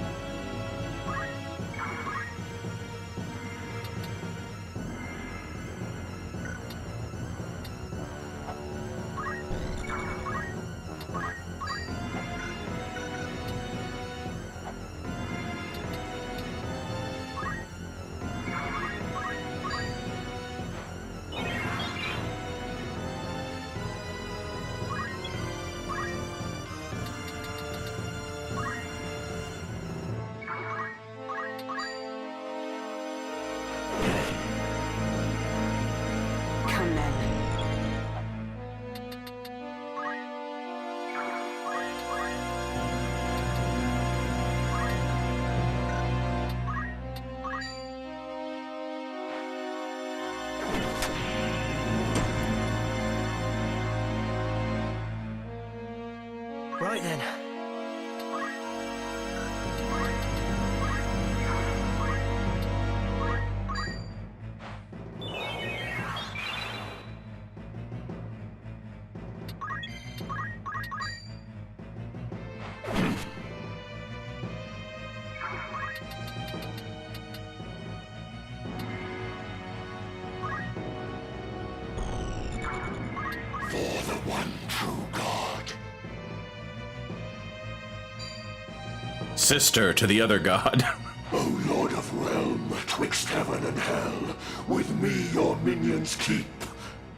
Come then. Right then. For the one true God. Sister to the other god. O Lord of Realm, twixt heaven and hell, with me your minions keep.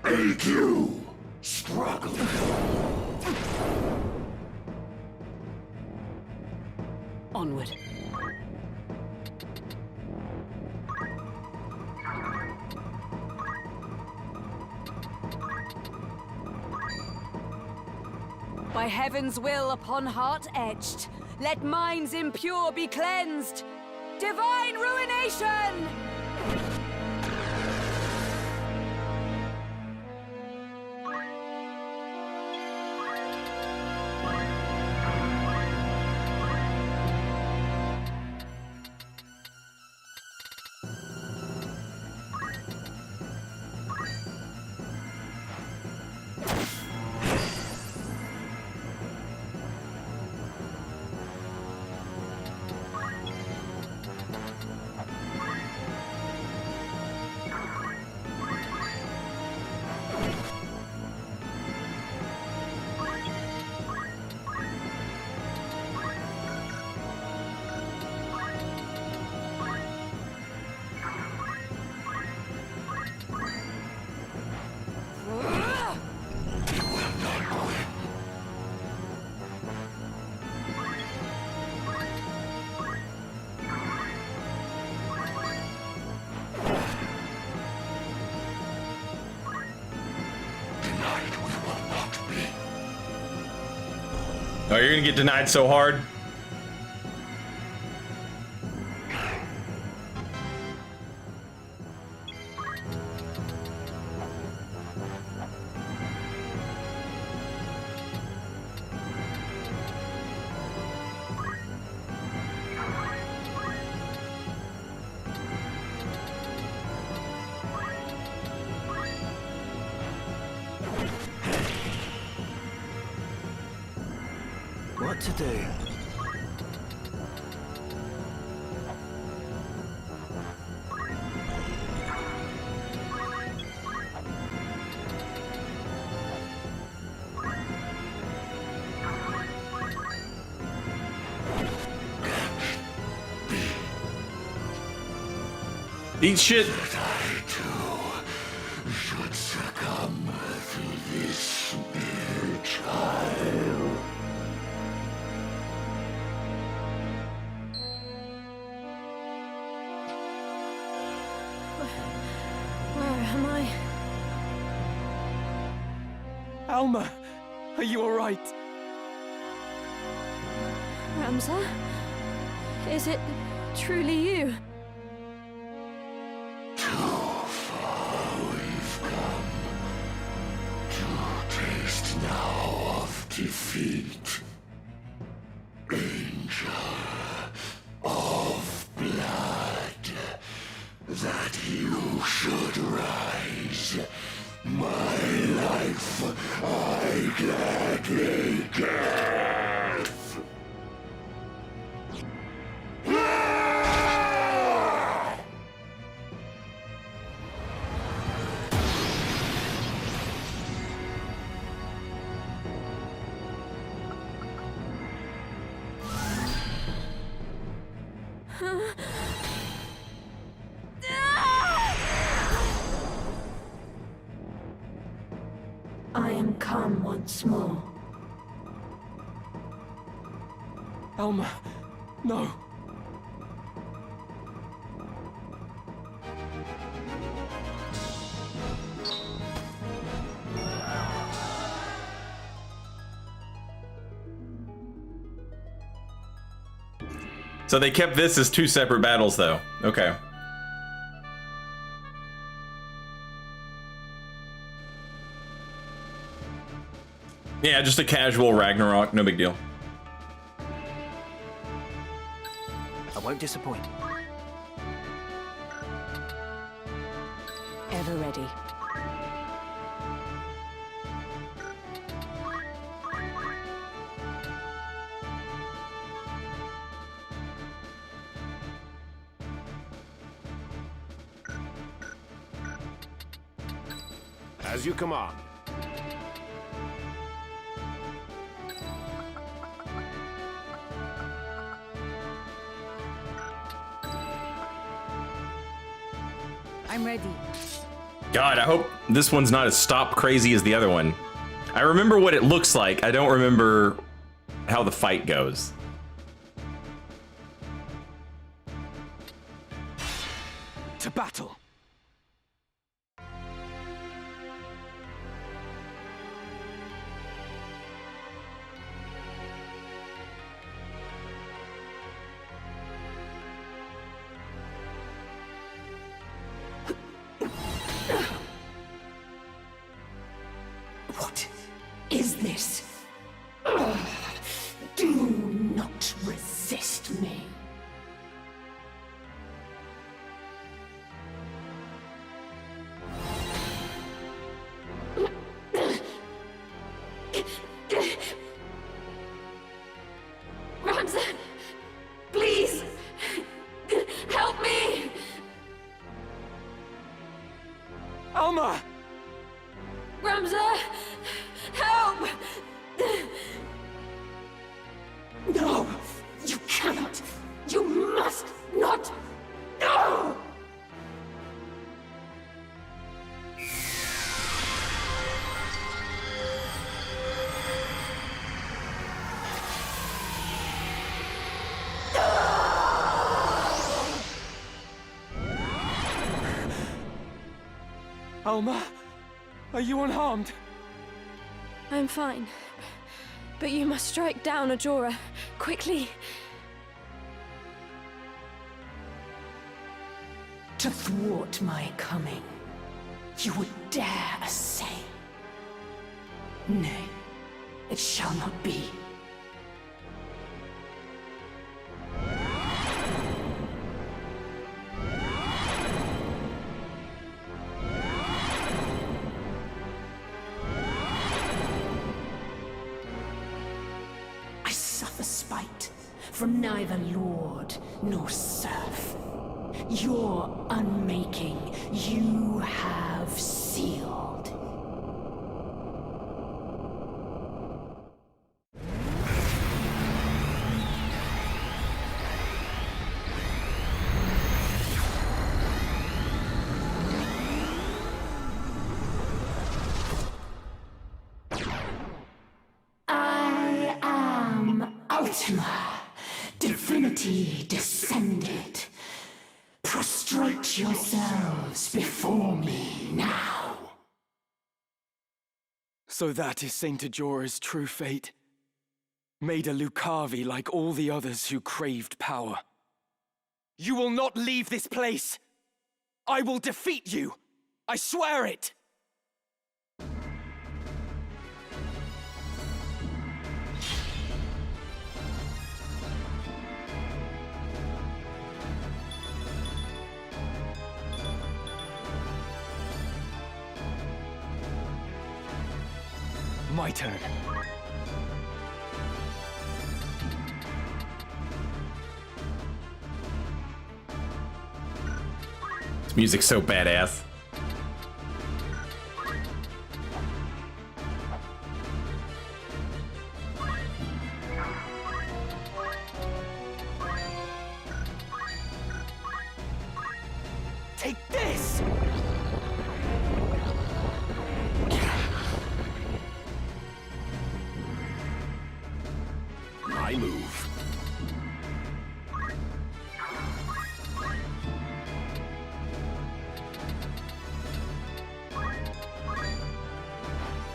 AQ, struggle. Onward. By heaven's will upon heart etched, let minds impure be cleansed. Divine ruination! Oh, you're gonna get denied so hard. What to do? Eat shit. I too should succumb to this mere child. Where am I? Alma, are you alright? Ramza? Is it truly you? Taste now of defeat. Angel of blood, that you should rise. My life I gladly give. I am come once more. Alma, no. So they kept this as two separate battles, though. Okay. Yeah, just a casual Ragnarok, no big deal. I won't disappoint. Ever ready. As you command. I'm ready. God, I hope this one's not as stop crazy as the other one. I remember what it looks like. I don't remember how the fight goes. To battle. What is this? Do not resist me. Ramza, please, help me! Alma! Ramza, help! No, you cannot. You must not. No! Alma, are you unharmed? I'm fine. But you must strike down Ajora. Quickly. To thwart my coming, you would dare assail. Nay, it shall not be. I suffer spite from neither lord nor serf. Your unmaking you have sealed. I am Ultima, divinity descended. Prostrate yourselves before me now. So that is Saint Ajora's true fate. Made a Lucavi like all the others who craved power. You will not leave this place! I will defeat you! I swear it! My turn. This music's so badass. Take this! My move.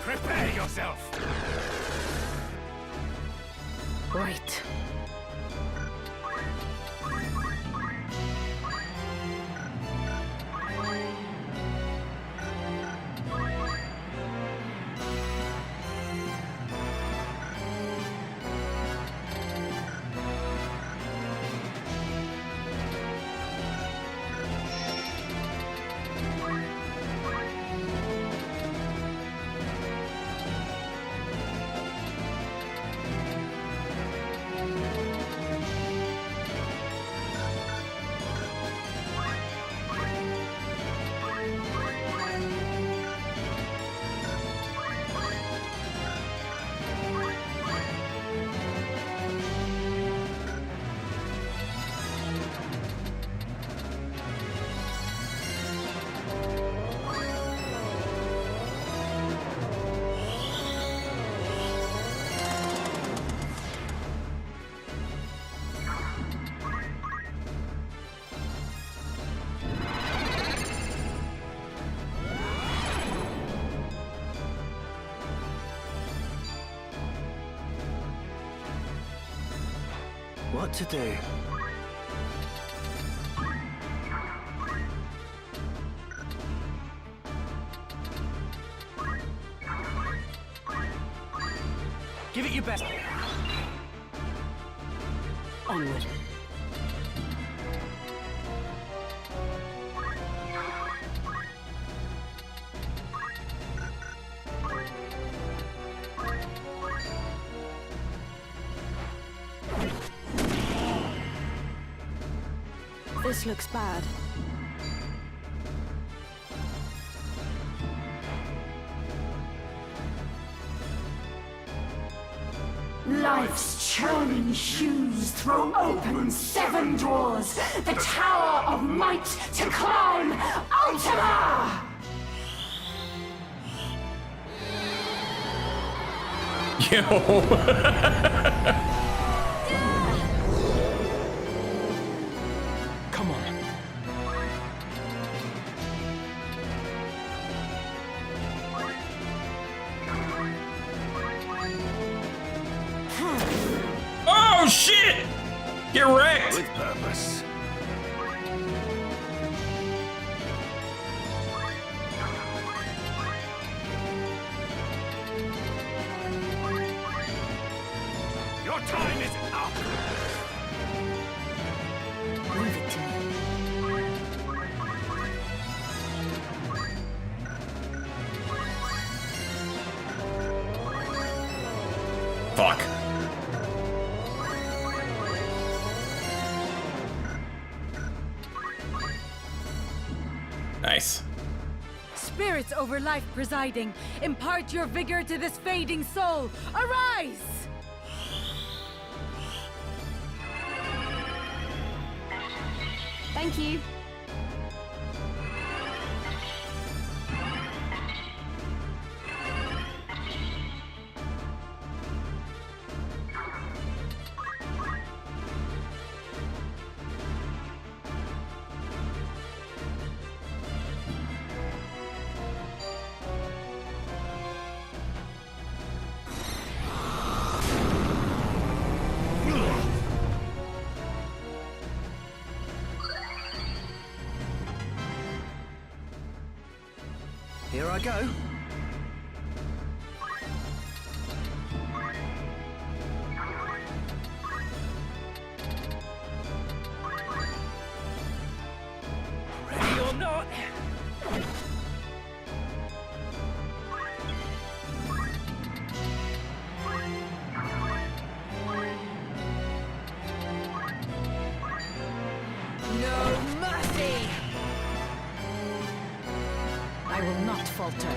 Prepare yourself. Right. What to do? Give it your best. Onward. This looks bad. Life's churning hues throw open 7 doors. The tower of might to climb. Ultima! Yo. Come on. shit! Get wrecked! With purpose. Your time is up! Leave it to me. Fuck. Nice. Spirits over life presiding, impart your vigor to this fading soul. Arise! Thank you. Here I go. Ready or not? No mercy! I will not falter.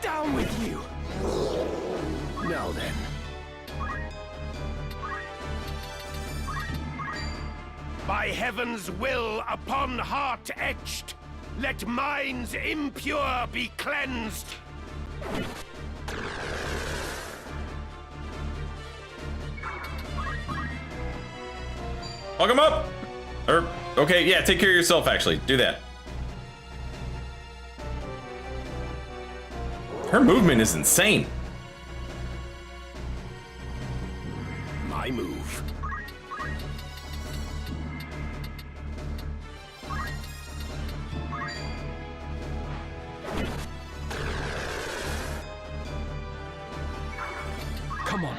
Down with you! Now then. By heaven's will upon heart etched, let minds impure be cleansed. Hug him up! Or, okay, yeah, take care of yourself, actually. Do that. Her movement is insane. My move. Come on.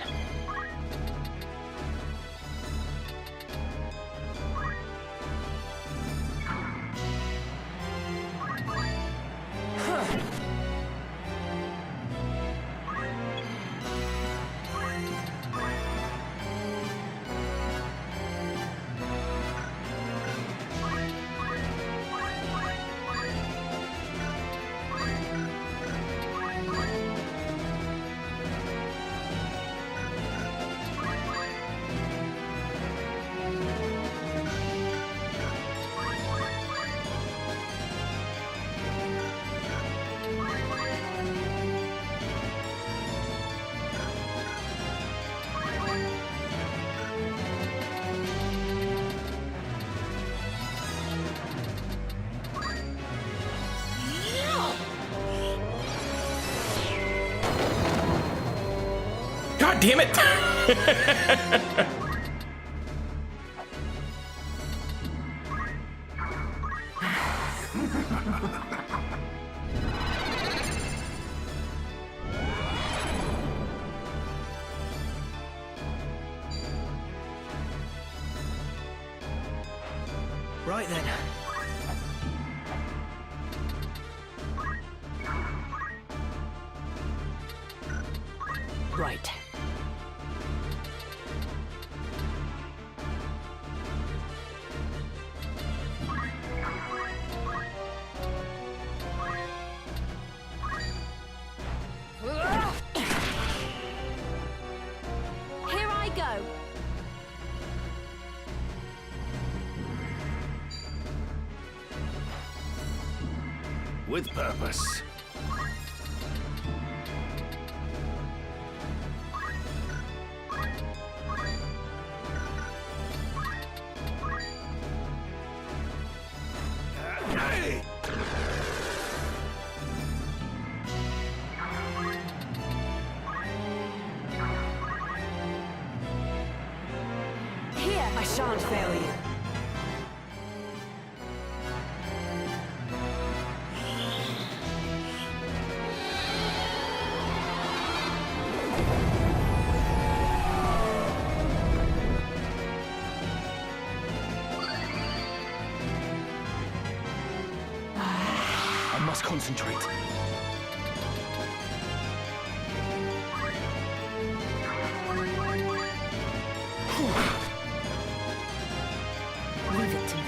God damn it! Right then. Great. Here I go. With purpose. Here, I shan't fail you. I must concentrate. Leave it to me.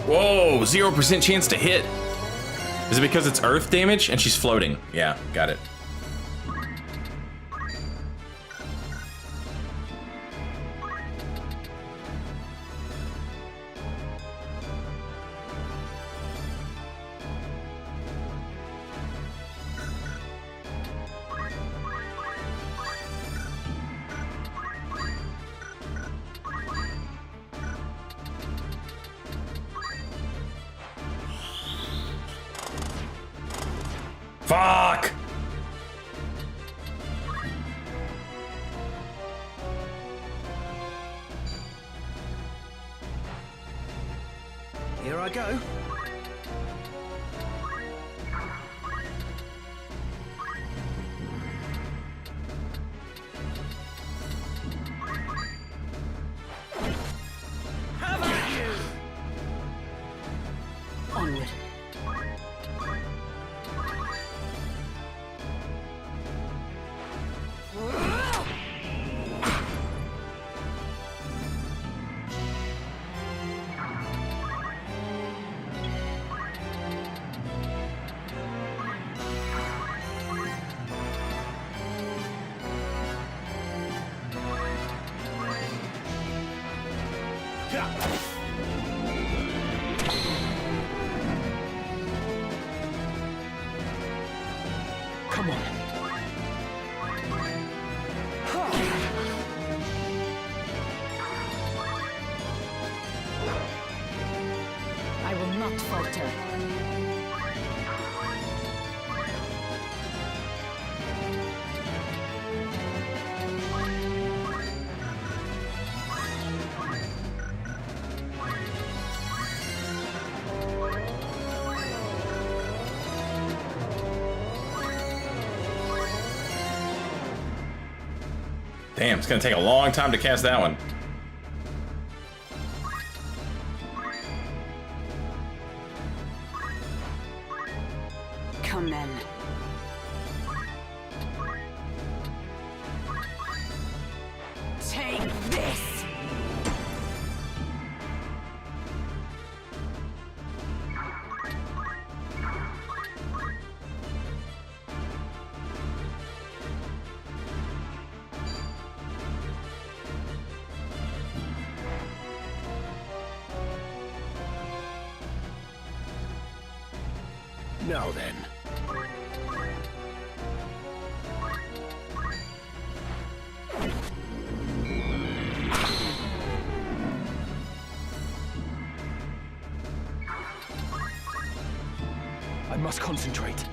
Whoa, 0% chance to hit. Is it because it's earth damage and she's floating? Yeah, got it. Fuck! Here I go. How about you? Onward. Come on. I will not falter. Damn, it's gonna take a long time to cast that one. Come then. Take this! Now then. I must concentrate.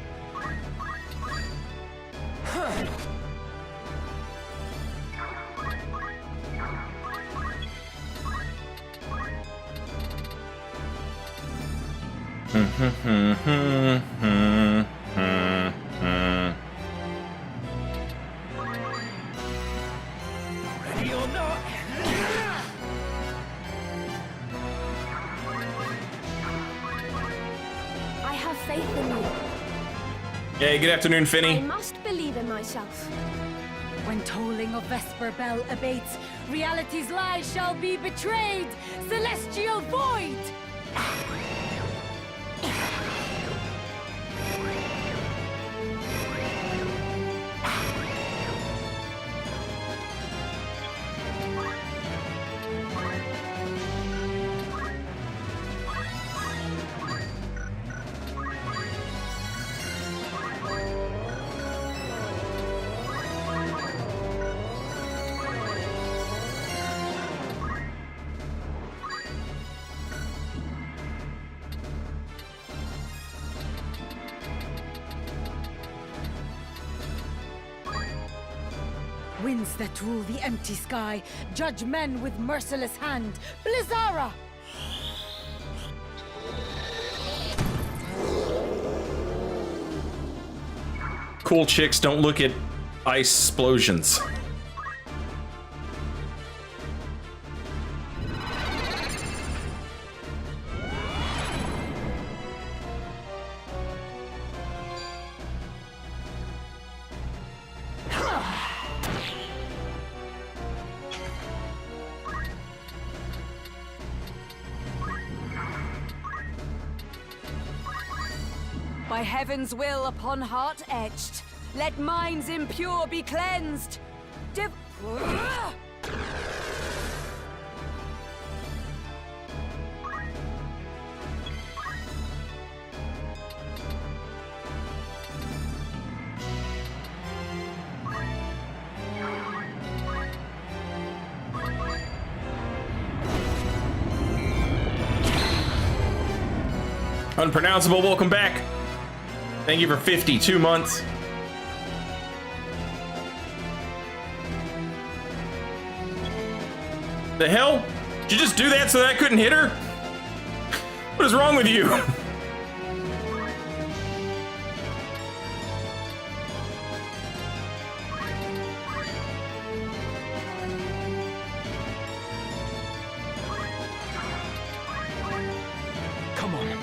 Ready or not? faith in you. Hey, good afternoon, I Finny. must believe in myself. When tolling of Vesper Bell abates, reality's lies shall be betrayed. Celestial void! Winds that rule the empty sky, judge men with merciless hand. Blizzara! Cool chicks don't look at ice explosions. By heaven's will upon heart etched, let minds impure be cleansed. Unpronounceable, welcome back. Thank you for 52 months. The hell? Did you just do that so that I couldn't hit her? What is wrong with you? Come on.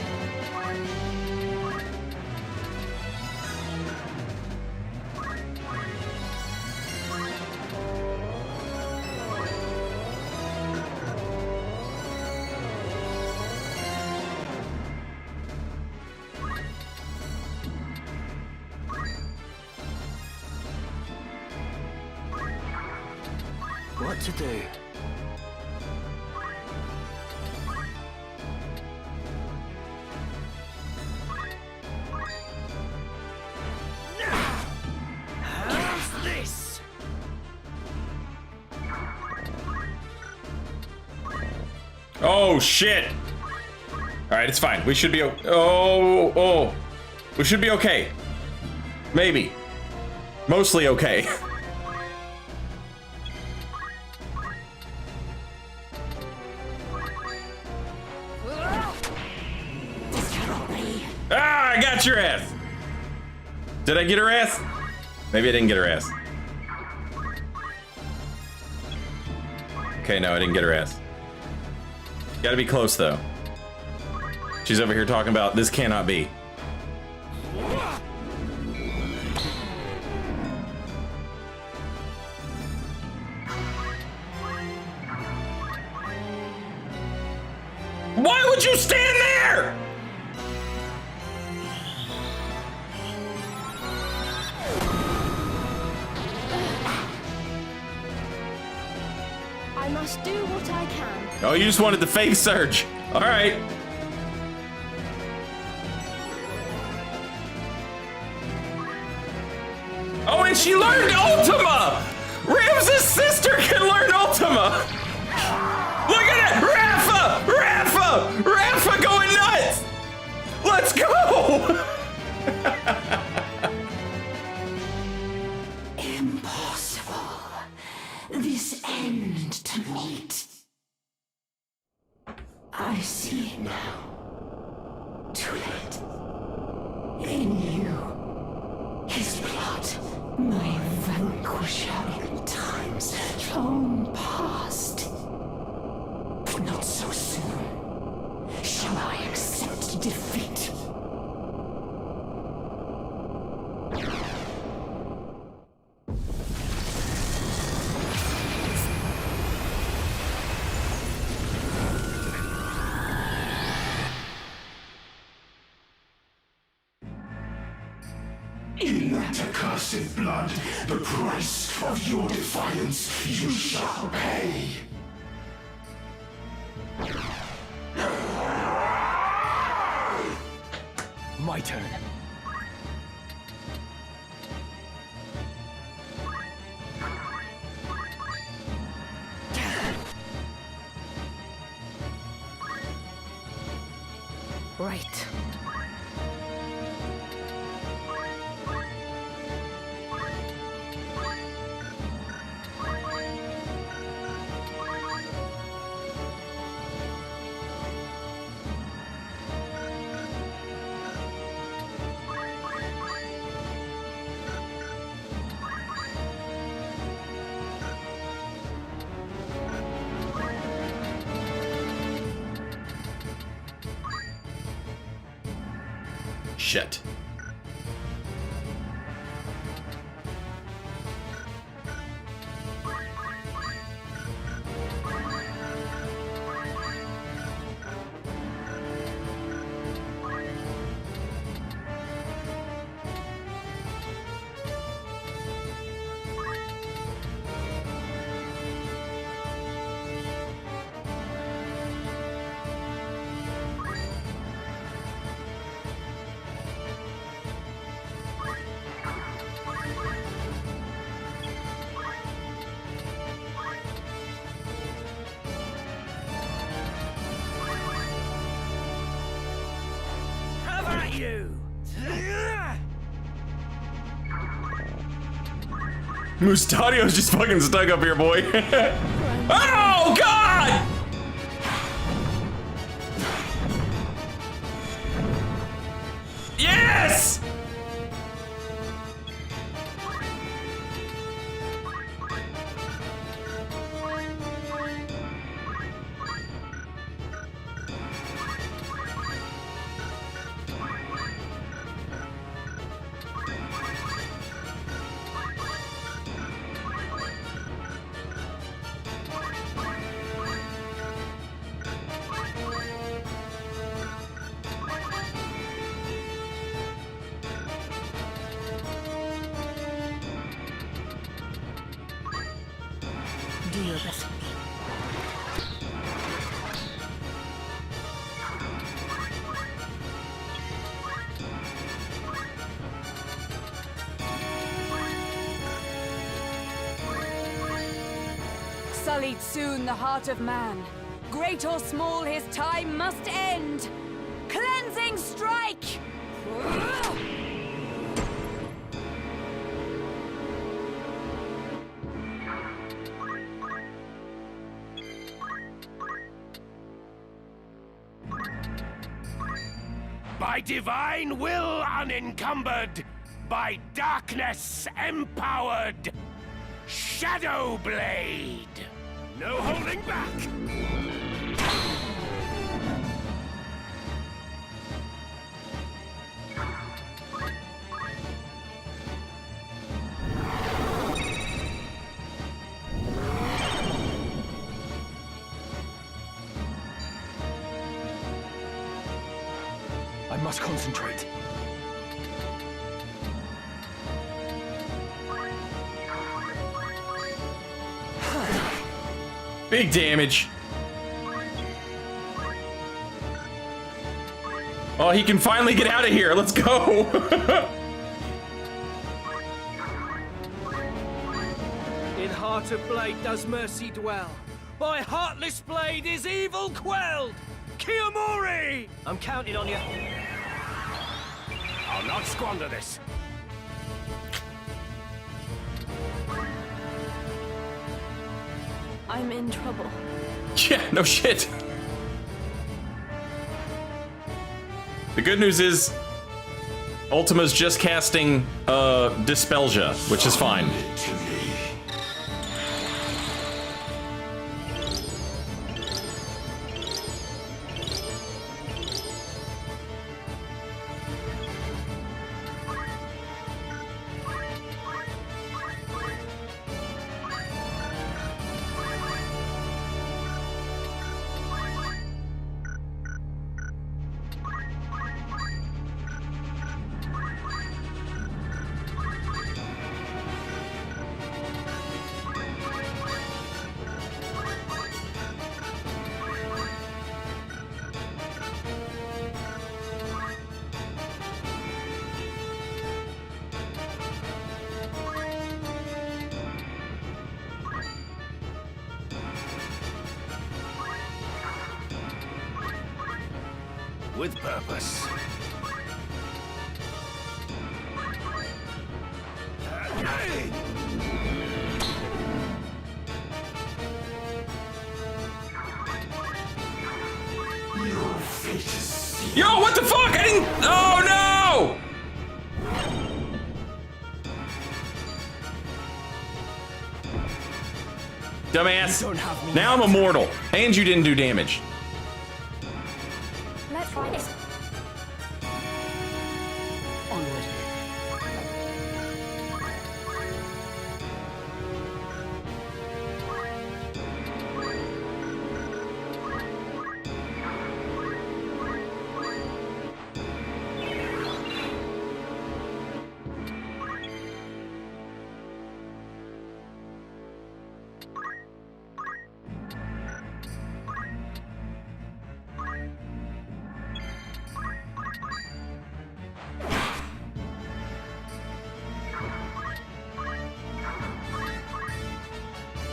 What to do? How's this? Oh shit! All right, it's fine. We should be. We should be okay. Maybe. Mostly okay. Ah, I got your ass. Did I get her ass? Maybe I didn't get her ass. Okay, no, I didn't get her ass. Gotta be close though. She's over here talking about this cannot be. Why would you stand there? I must do what I can. Oh, you just wanted the fake surge. All right. Oh, and she learned Ultima! Ramses' sister can learn Ultima! Look at it! Rafa! Rafa! Rafa going nuts! Let's go! Impossible. This end to meet. I see it now. Too late. In you. His blood. My vanquisher in times long past. But not so soon. Shall I accept defeat? In that accursed blood, the price of your defiance you shall pay. My turn. Right. Shit. You! Mustadio's just fucking stuck up here, boy. Oh, God! Yes! Do your best. Sullied soon the heart of man. Great or small, his time must end. Cleansing strike! By divine will unencumbered, by darkness empowered, Shadow Blade! No holding back! I must concentrate. Big damage. Oh, he can finally get out of here. Let's go. In heart of blade does mercy dwell. By heartless blade is evil quelled. Kiyomori! I'm counting on you. I'll not squander this. I'm in trouble. Yeah, no shit. The good news is Ultima's just casting Dispelsia, which is fine. With purpose. Your fate is sealed. Yo, what the fuck? I didn't. Oh no! Dumbass. Now I'm immortal. And you didn't do damage. Let's try this. Onward.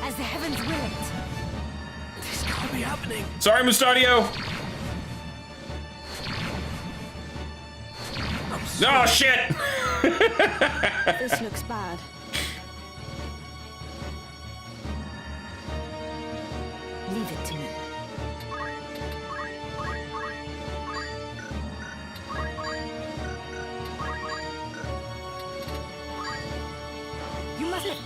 As the heavens will it. This can't be happening. Sorry, Mustadio. Oh shit! This looks bad. Leave it to me. You must live.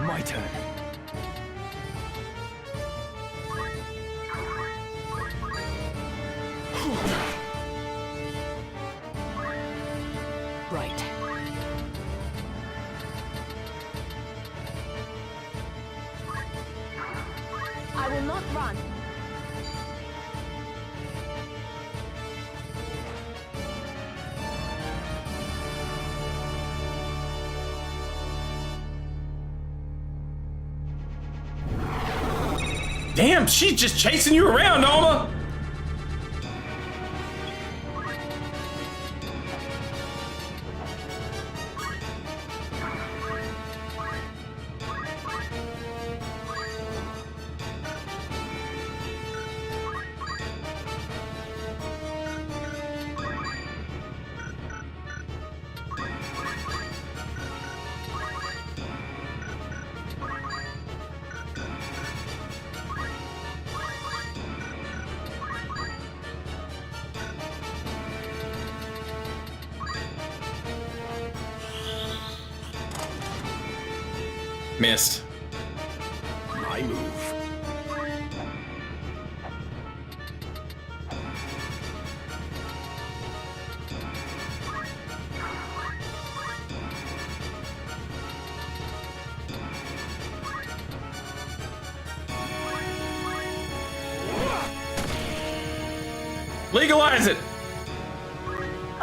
My turn. Right. I will not run. Damn, she's just chasing you around, Alma. Missed. My move. Legalize it!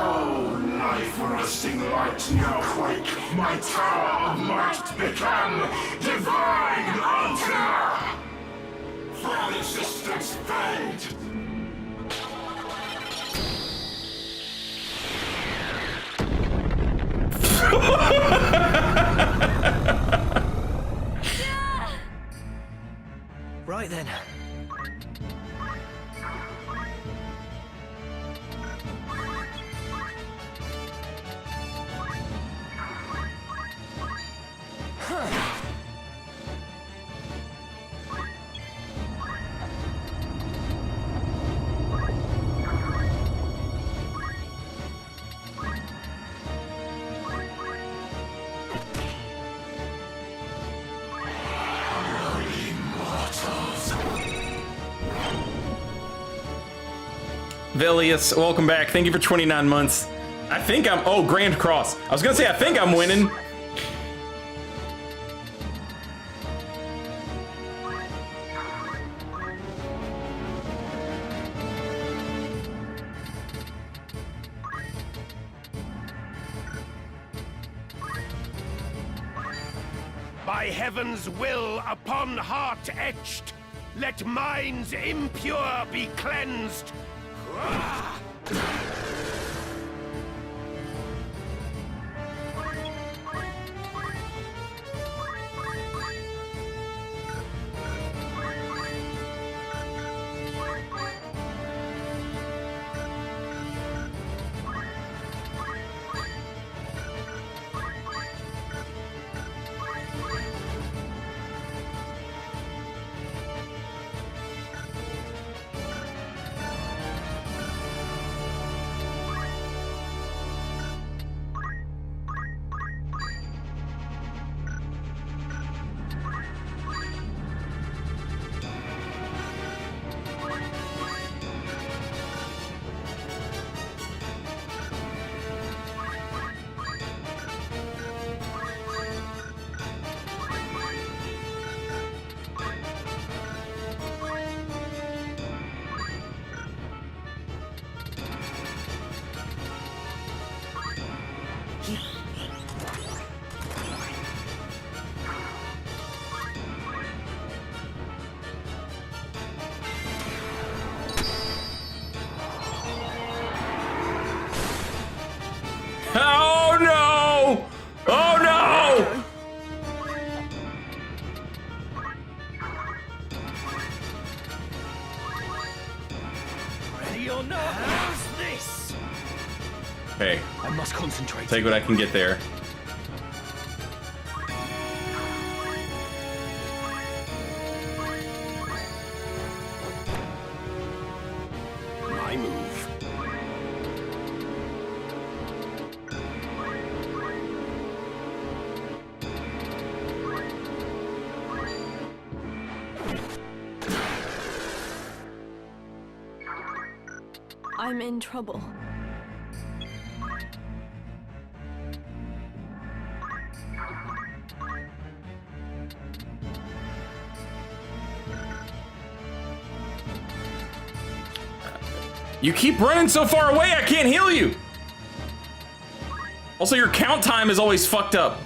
Oh, life-arresting light now quake, my tower of might become divine altar! For existence fade! Right then. Vilius, welcome back. Thank you for 29 months. I think I'm... Oh, Grand Cross. I was gonna say, I think I'm winning. by heaven's will upon heart etched, let minds impure be cleansed. Oh no! Oh no! Ready or not? How's this? Hey, I must concentrate. take what I can get there. My move. I'm in trouble. You keep running so far away, I can't heal you! Also, your count time is always fucked up.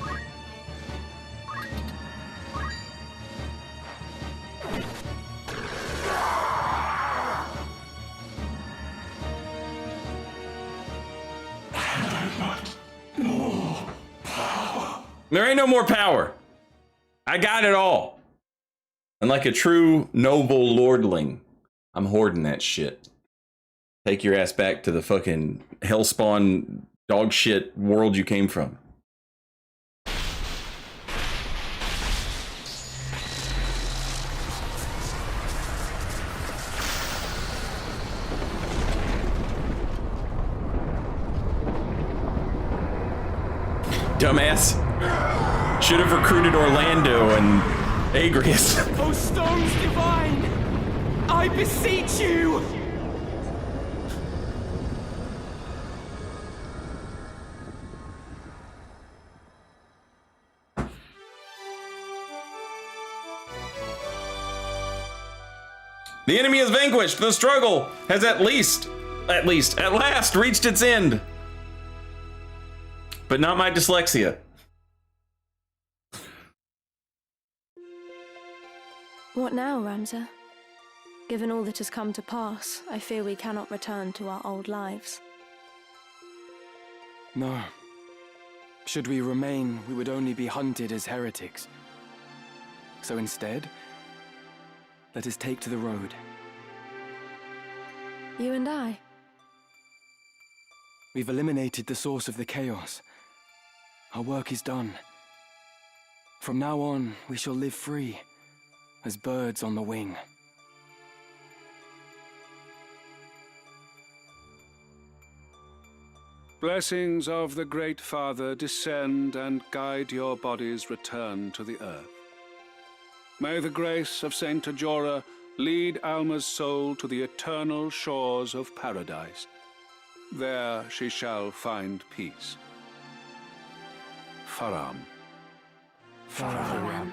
There ain't no more power. I got it all. And like a true noble lordling, I'm hoarding that shit. Take your ass back to the fucking hellspawn dog shit world you came from. Dumbass. Should have recruited Orlando and Agrius. O stones divine, I beseech you! The enemy is vanquished. The struggle has at last reached its end. But not my dyslexia. What now, Ramza? Given all that has come to pass, I fear we cannot return to our old lives. No. Should we remain, we would only be hunted as heretics. So instead, let us take to the road. You and I? We've eliminated the source of the chaos. Our work is done. From now on, we shall live free, as birds on the wing. Blessings of the Great Father descend and guide your body's return to the earth. May the grace of Saint Ajora lead Alma's soul to the eternal shores of paradise. There she shall find peace. Faram. Faram.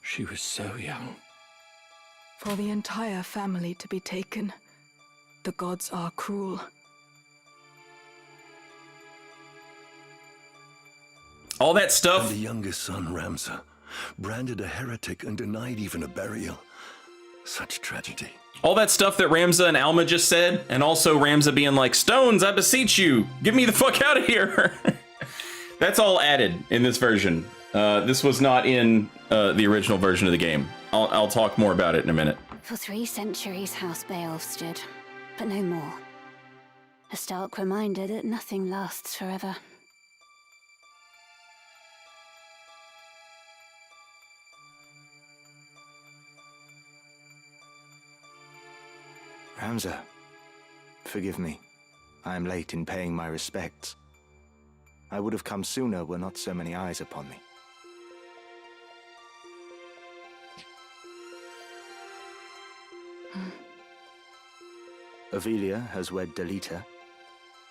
She was so young. For the entire family to be taken, the gods are cruel. All that stuff. And the youngest son, Ramza, branded a heretic and denied even a burial. Such tragedy. All that stuff that Ramza and Alma just said, and also Ramza being like, Stones, I beseech you, get me the fuck out of here. That's all added in this version. This was not in the original version of the game. I'll talk more about it in a minute. For 3 centuries, House Beowulf stood, but no more. A stark reminder that nothing lasts forever. Ramza, forgive me. I am late in paying my respects. I would have come sooner were not so many eyes upon me. Avelia has wed Delita,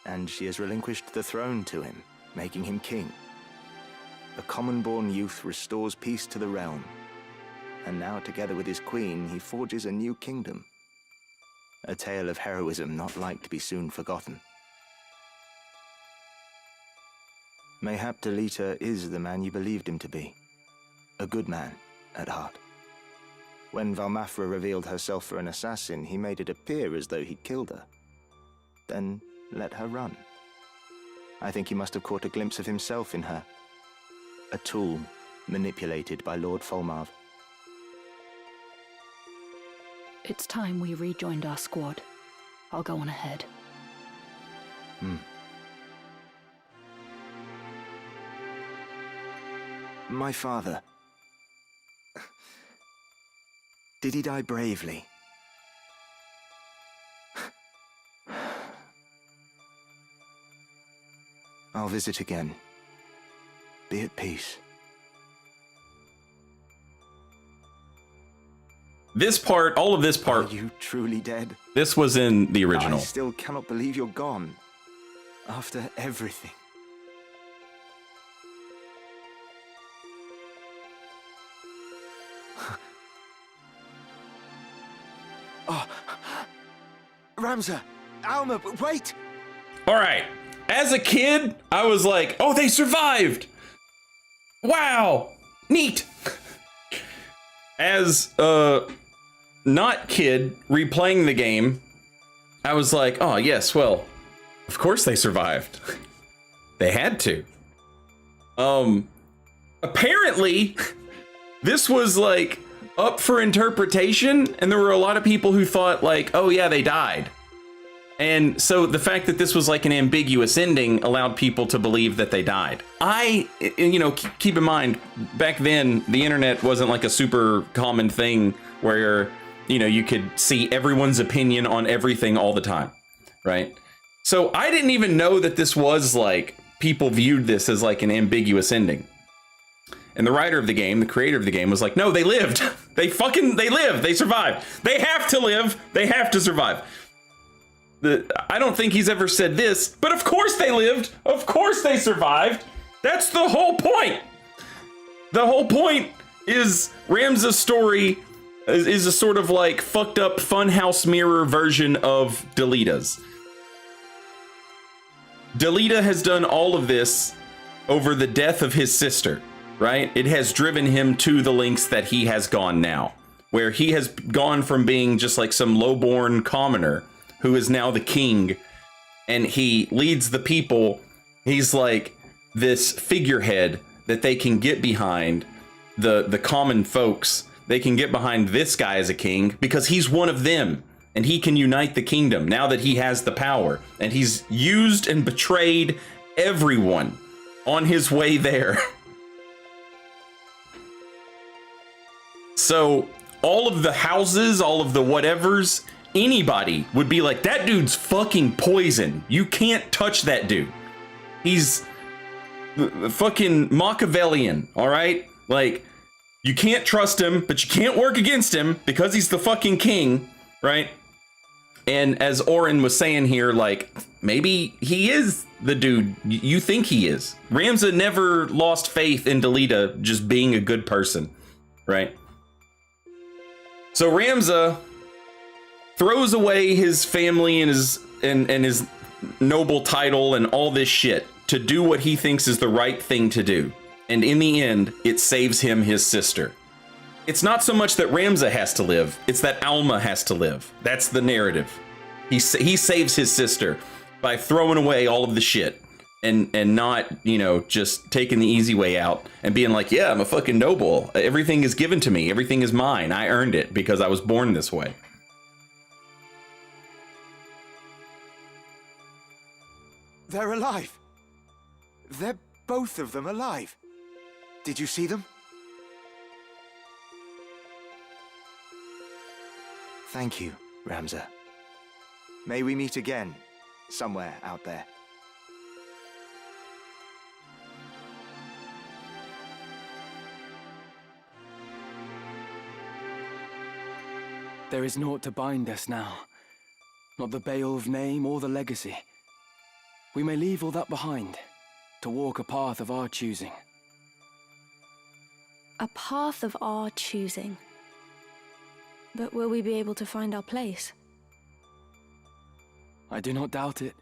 and she has relinquished the throne to him, making him king. A common-born youth restores peace to the realm, and now together with his queen, he forges a new kingdom. A tale of heroism not like to be soon forgotten. Mayhap Delita is the man you believed him to be. A good man, at heart. When Valmafra revealed herself for an assassin, he made it appear as though he'd killed her. Then let her run. I think he must have caught a glimpse of himself in her. A tool manipulated by Lord Folmarv. It's time we rejoined our squad. I'll go on ahead. My father. Did he die bravely? I'll visit again. Be at peace. This part, all of this part. Are you truly dead? This was in the original. I still cannot believe you're gone. After everything. Oh, Ramza, Alma, wait! All right. As a kid, I was like, oh, they survived. Wow, neat. As not kid replaying the game, I was like, oh yes, well, of course they survived. They had to. Apparently this was like up for interpretation, and there were a lot of people who thought like, oh yeah, they died. And so the fact that this was like an ambiguous ending allowed people to believe that they died. Keep in mind, back then, the internet wasn't like a super common thing where, you could see everyone's opinion on everything all the time, right? So I didn't even know that this was like, people viewed this as like an ambiguous ending. And the writer of the game, the creator of the game was like, no, they lived. They lived. They survived. They have to live. They have to survive. I don't think he's ever said this, but of course they lived. Of course they survived. That's the whole point. The whole point is Ramza's story is a sort of like fucked up funhouse mirror version of Delita's. Delita has done all of this over the death of his sister, right? It has driven him to the lengths that he has gone now, where he has gone from being just like some lowborn commoner who is now the king, and he leads the people. He's like this figurehead that they can get behind, the common folks. They can get behind this guy as a king because he's one of them, and he can unite the kingdom now that he has the power. And he's used and betrayed everyone on his way there. So all of the houses, all of the whatevers, anybody would be like, that dude's fucking poison. You can't touch that dude. He's fucking Machiavellian, all right? Like, you can't trust him, but you can't work against him because he's the fucking king, right? And as Oren was saying here, like, maybe he is the dude you think he is. Ramza never lost faith in Delita just being a good person, right? So Ramza throws away his family and his noble title and all this shit, to do what he thinks is the right thing to do. And in the end, it saves him his sister. It's not so much that Ramza has to live, it's that Alma has to live. That's the narrative. He saves his sister by throwing away all of the shit and not, you know, just taking the easy way out and being like, yeah, I'm a fucking noble. Everything is given to me. Everything is mine. I earned it because I was born this way. They're alive. They're both of them alive. Did you see them? Thank you, Ramza. May we meet again, somewhere out there. There is naught to bind us now. Not the Beowulf name or the legacy. We may leave all that behind, to walk a path of our choosing. A path of our choosing. But will we be able to find our place? I do not doubt it.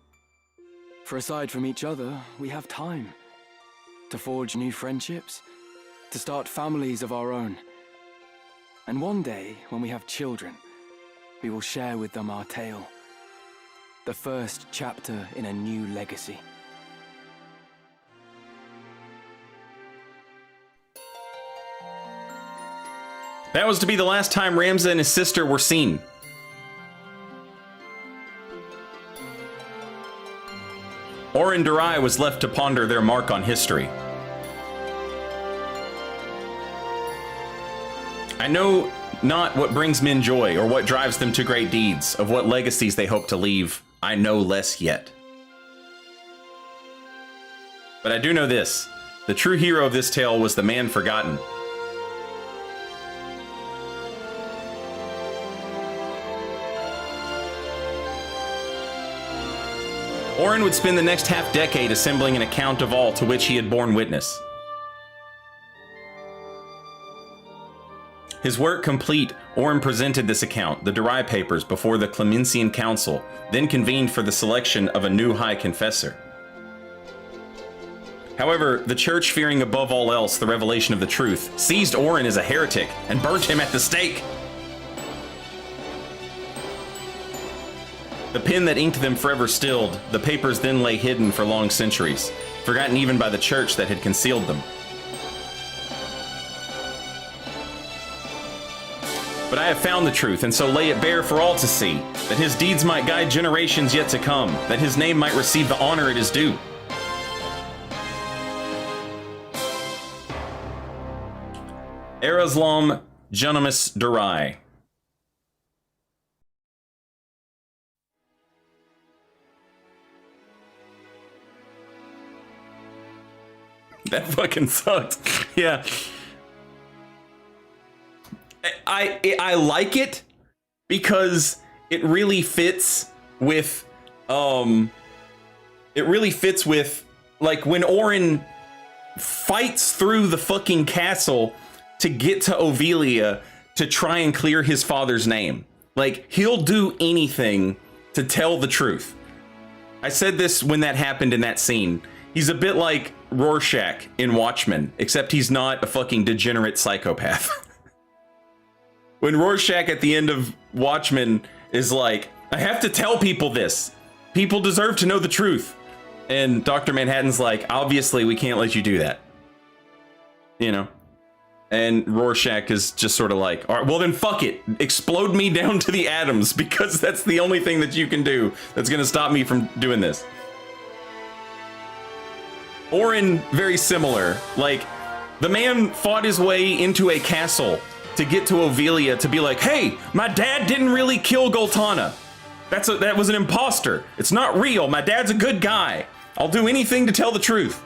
For aside from each other, we have time. To forge new friendships, to start families of our own. And one day, when we have children, we will share with them our tale. The first chapter in a new legacy. That was to be the last time Ramza and his sister were seen. Orin Durai was left to ponder their mark on history. I know not what brings men joy or what drives them to great deeds, of what legacies they hope to leave. I know less yet. But I do know this. The true hero of this tale was the man forgotten. Orin would spend the next half-decade assembling an account of all to which he had borne witness. His work complete, Orin presented this account, the Durai Papers, before the Clemensian Council, then convened for the selection of a new High Confessor. However, the Church, fearing above all else the revelation of the truth, seized Orin as a heretic and burnt him at the stake. The pen that inked them forever stilled, the papers then lay hidden for long centuries, forgotten even by the Church that had concealed them. But I have found the truth, and so lay it bare for all to see, that his deeds might guide generations yet to come, that his name might receive the honor it is due. Eraslam Junimus Durai. That fucking sucked. Yeah. I like it because it really fits with like when Orin fights through the fucking castle to get to Ovelia to try and clear his father's name. Like, he'll do anything to tell the truth. I said this when that happened in that scene. He's a bit like Rorschach in Watchmen, except he's not a fucking degenerate psychopath. When Rorschach at the end of Watchmen is like, I have to tell people this. People deserve to know the truth. And Dr. Manhattan's like, obviously we can't let you do that. You know? And Rorschach is just sort of like, all right, well then fuck it. Explode me down to the atoms because that's the only thing that you can do that's going to stop me from doing this. Orin, very similar. Like, the man fought his way into a castle to get to Ovelia to be like, hey, my dad didn't really kill Goltana. That was an imposter. It's not real. My dad's a good guy. I'll do anything to tell the truth.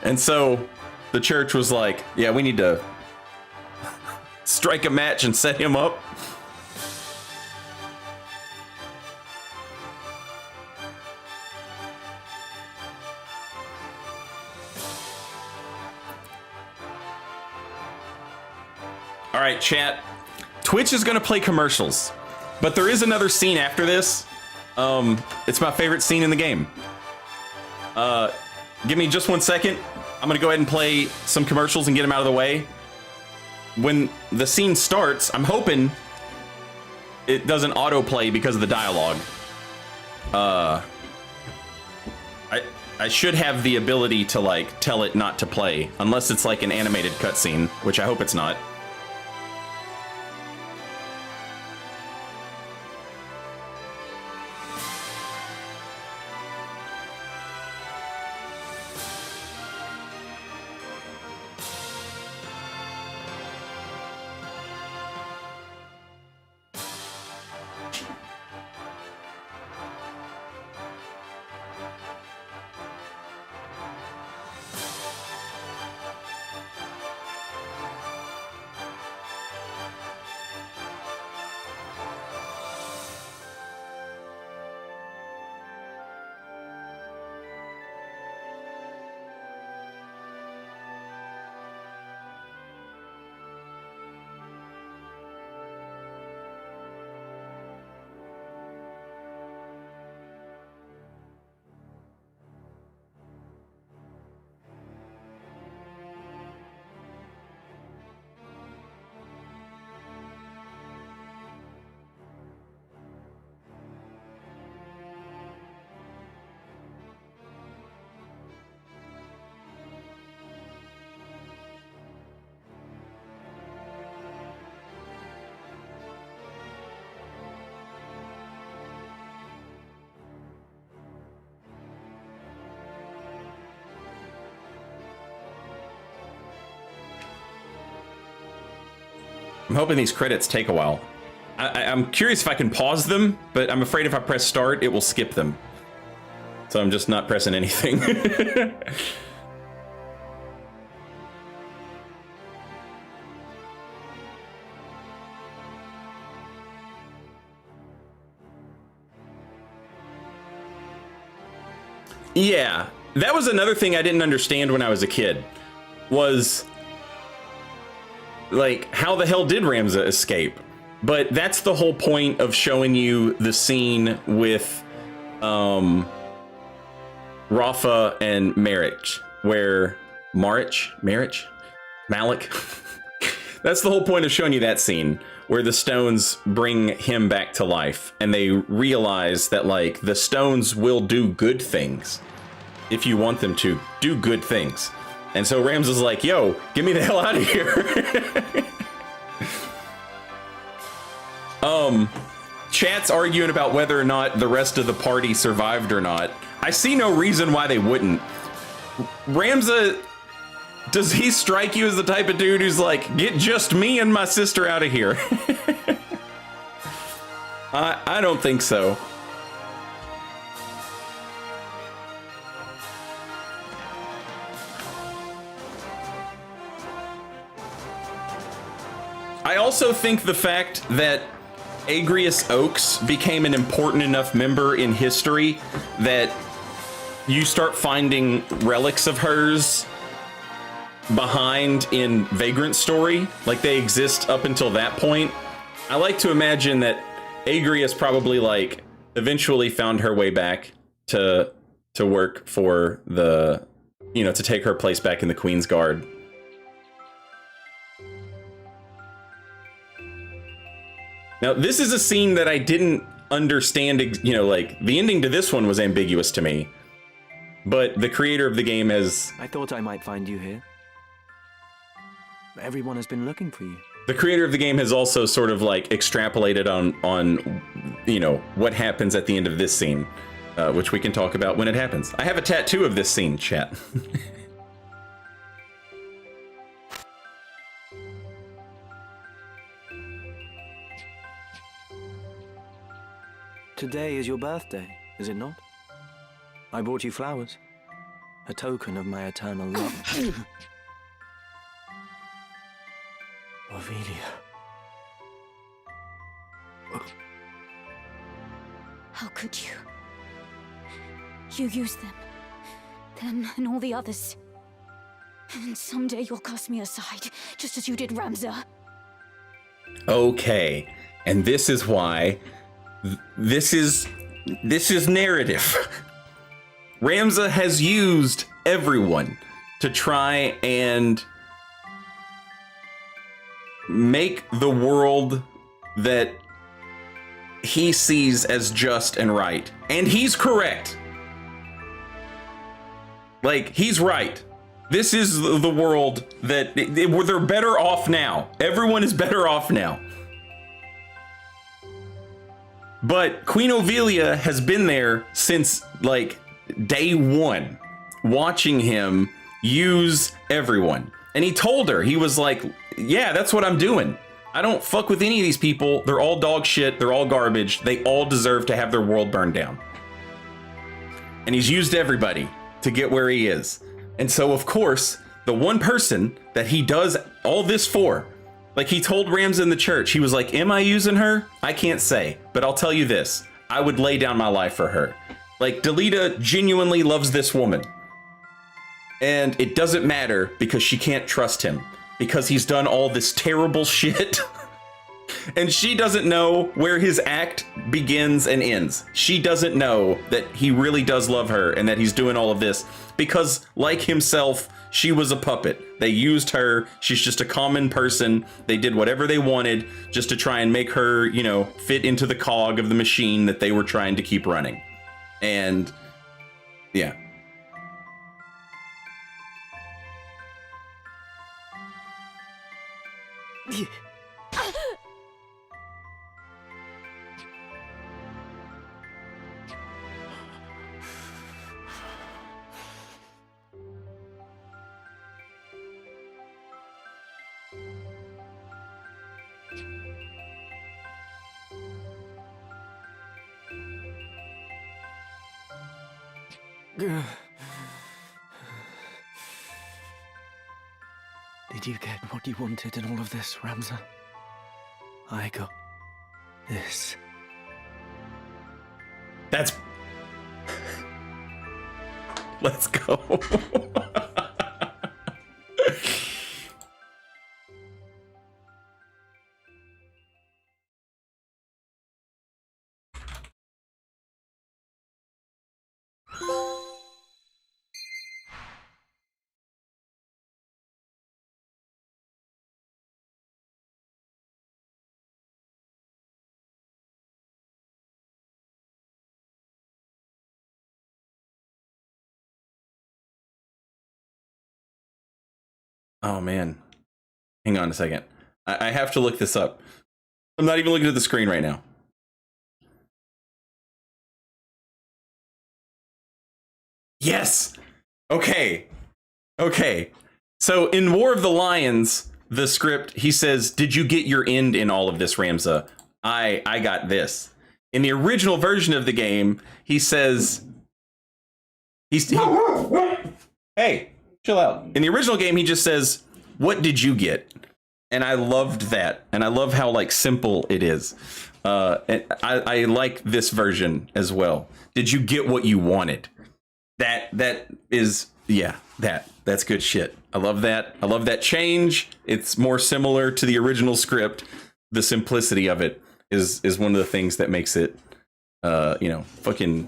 And so the Church was like, yeah, we need to strike a match and set him up. All right, chat. Twitch is going to play commercials, but there is another scene after this It's my favorite scene in the game. Give me just 1 second. I'm gonna go ahead and play some commercials and get them out of the way. When the scene starts, I'm hoping it doesn't autoplay because of the dialogue. I should have the ability to like tell it not to play, unless it's like an animated cutscene, which I hope it's not. I'm hoping these credits take a while. I'm curious if I can pause them, but I'm afraid if I press start, it will skip them. So I'm just not pressing anything. Yeah, that was another thing I didn't understand when I was a kid, was like, how the hell did Ramza escape? But that's the whole point of showing you the scene with Rafa and Marich, where Malik. That's the whole point of showing you that scene, where the stones bring him back to life, and they realize that like the stones will do good things if you want them to do good things. And so Ramza's like, yo, get me the hell out of here. Chat's arguing about whether or not the rest of the party survived or not. I see no reason why they wouldn't. Ramza, does he strike you as the type of dude who's like, get just me and my sister out of here? I don't think so. I also think the fact that Agrius Oaks became an important enough member in history that you start finding relics of hers behind in Vagrant's story, like they exist up until that point. I like to imagine that Agrius probably like eventually found her way back to work for the, you know, to take her place back in the Queen's Guard. Now, this is a scene that I didn't understand, you know, like, the ending to this one was ambiguous to me. But the creator of the game has... I thought I might find you here. Everyone has been looking for you. The creator of the game has also sort of, like, extrapolated on you know, what happens at the end of this scene. Which we can talk about when it happens. I have a tattoo of this scene, chat. Today is your birthday, is it not? I brought you flowers. A token of my eternal love. Ophelia. How could you? You used them. Them and all the others. And someday you'll cast me aside, just as you did Ramza. Okay, and this is why... This is this is narrative. Ramza has used everyone to try and make the world that he sees as just and right. And he's correct. Like, he's right. This is the world that they're better off now. Everyone is better off now. But Queen Ovilia has been there since like day one, watching him use everyone. And he told her, he was like, yeah, that's what I'm doing. I don't fuck with any of these people. They're all dog shit. They're all garbage. They all deserve to have their world burned down. And he's used everybody to get where he is. And so, of course, the one person that he does all this for, like he told Ramza in the church, he was like, am I using her? I can't say, but I'll tell you this. I would lay down my life for her. Like, Delita genuinely loves this woman. And it doesn't matter because she can't trust him because he's done all this terrible shit. And she doesn't know where his act begins and ends. She doesn't know that he really does love her and that he's doing all of this because, like himself, she was a puppet. They used her. She's just a common person. They did whatever they wanted just to try and make her, you know, fit into the cog of the machine that they were trying to keep running. And yeah. Did you get what you wanted in all of this, Ramza? I got this. That's... Let's go. Oh, man. Hang on a second. I have to look this up. I'm not even looking at the screen right now. Yes! Okay. Okay. So in War of the Lions, the script, he says, did you get your end in all of this, Ramza? I got this. In the original version of the game, he says... Hey! Chill out. In the original game, he just says, what did you get? And I loved that. And I love how, like, simple it is. And I like this version as well. Did you get what you wanted? That is, yeah, that's good shit. I love that. I love that change. It's more similar to the original script. The simplicity of it is one of the things that makes it, you know, fucking...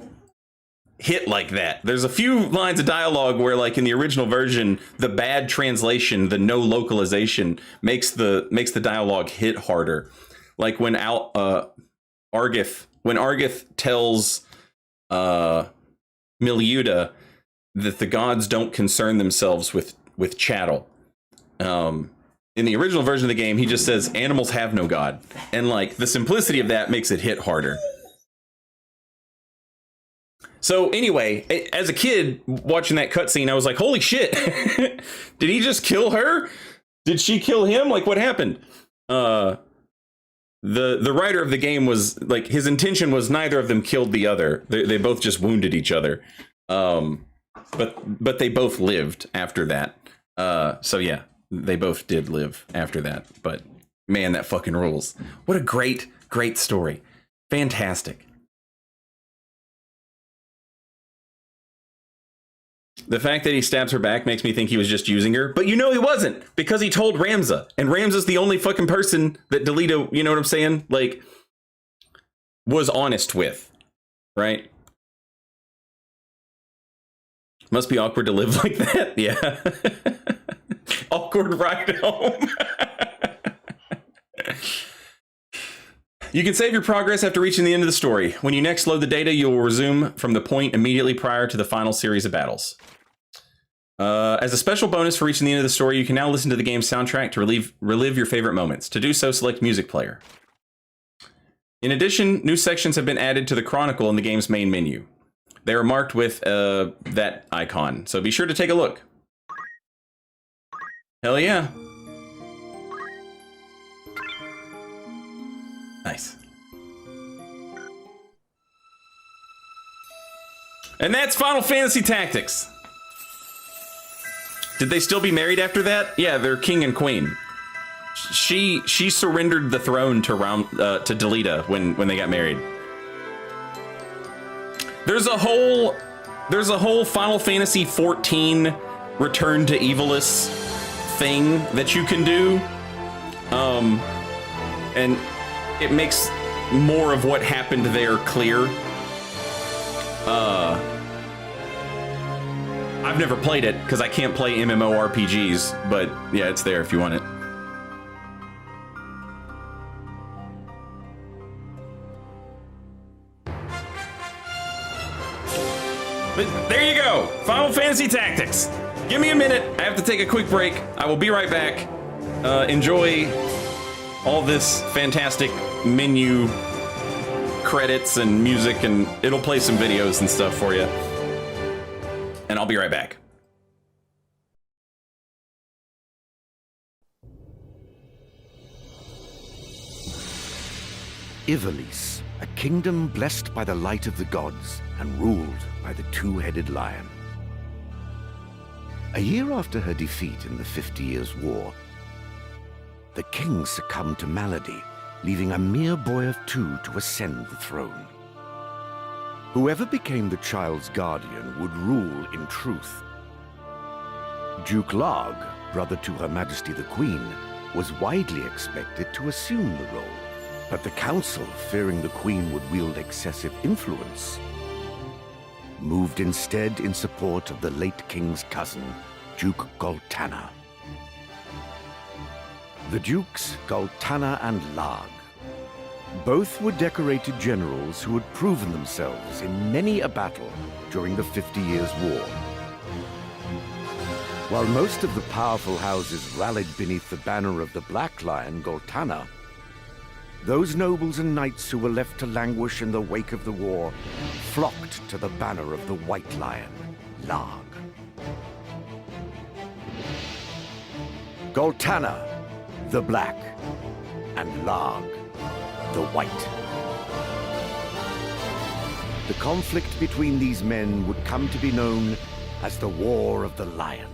hit like that. There's a few lines of dialogue where, like, in the original version, the bad translation, the no localization makes the dialogue hit harder. Like when Argith tells Miliuda that the gods don't concern themselves with chattel. In the original version of the game, he just says animals have no god, and like the simplicity of that makes it hit harder. So anyway, as a kid watching that cutscene, I was like, holy shit, did he just kill her? Did she kill him? Like, what happened? The writer of the game was like, his intention was neither of them killed the other. They both just wounded each other. But they both lived after that. So yeah, they both did live after that. But man, that fucking rules. What a great story. Fantastic. The fact that he stabs her back makes me think he was just using her. But you know he wasn't, because he told Ramza. And Ramza's the only fucking person that Delita, you know what I'm saying? Like, was honest with. right? Must be awkward to live like that. Yeah. Awkward ride home. You can save your progress after reaching the end of the story. When you next load the data, you will resume from the point immediately prior to the final series of battles. As a special bonus for reaching the end of the story, you can now listen to the game's soundtrack to relive your favorite moments. To do so, select Music Player. In addition, new sections have been added to the Chronicle in the game's main menu. They are marked with that icon, so be sure to take a look. Hell yeah. Nice. And that's Final Fantasy Tactics. Did they still be married after that? Yeah, they're king and queen. She surrendered the throne to Delita when they got married. There's a whole Final Fantasy 14 Return to Ivalice thing that you can do. And it makes more of what happened there clear. I've never played it because I can't play MMORPGs, but yeah, it's there if you want it. But there you go, Final Fantasy Tactics. Give me a minute, I have to take a quick break. I will be right back. Enjoy all this fantastic menu credits and music, and it'll play some videos and stuff for you. And I'll be right back. Ivalice, a kingdom blessed by the light of the gods and ruled by the two-headed lion. A year after her defeat in the 50 Years' War, the king succumbed to malady, leaving a mere boy of 2 to ascend the throne. Whoever became the child's guardian would rule in truth. Duke Larg, brother to Her Majesty the Queen, was widely expected to assume the role, but the council, fearing the Queen would wield excessive influence, moved instead in support of the late king's cousin, Duke Goltana. The Dukes, Goltana and Larg, both were decorated generals who had proven themselves in many a battle during the 50 Years' War. While most of the powerful houses rallied beneath the banner of the Black Lion, Goltana, those nobles and knights who were left to languish in the wake of the war flocked to the banner of the White Lion, Larg. Goltana, the Black, and Larg, the White. The conflict between these men would come to be known as the War of the Lions.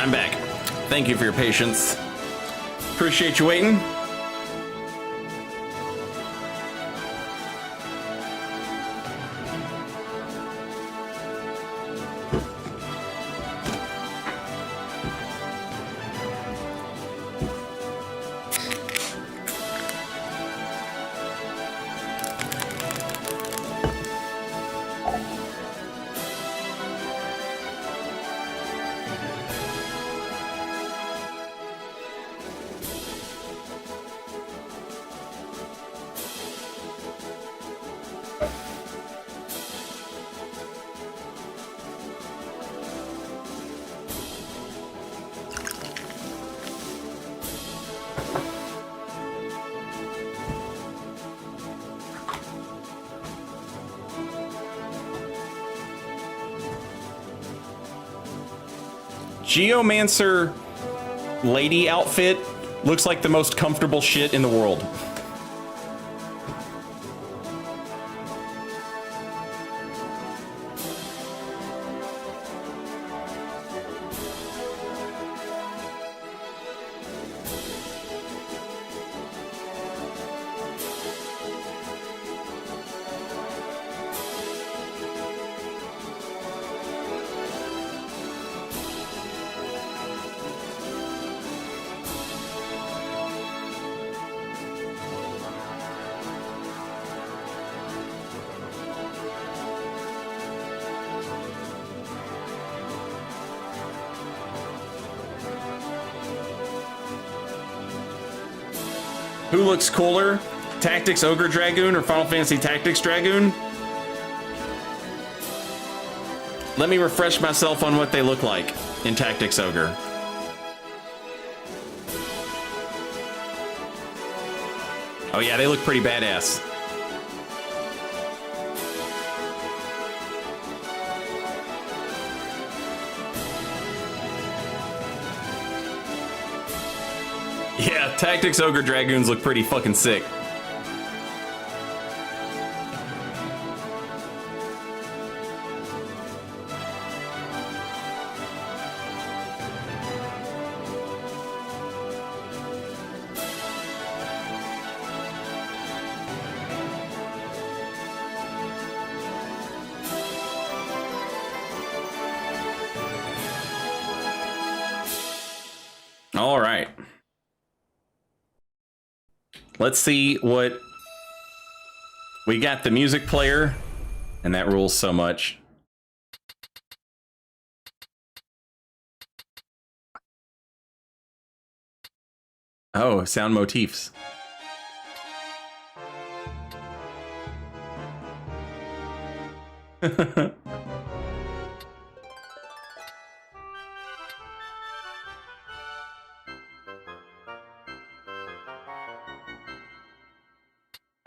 I'm back. Thank you for your patience. Appreciate you waiting. Geomancer lady outfit looks like the most comfortable shit in the world. Who looks cooler? Tactics Ogre Dragoon or Final Fantasy Tactics Dragoon? Let me refresh myself on what they look like in Tactics Ogre. Oh yeah, they look pretty badass. Yeah, Tactics Ogre Dragoons look pretty fucking sick. All right. Let's see what we got. The music player, and that rules so much. Oh, sound motifs.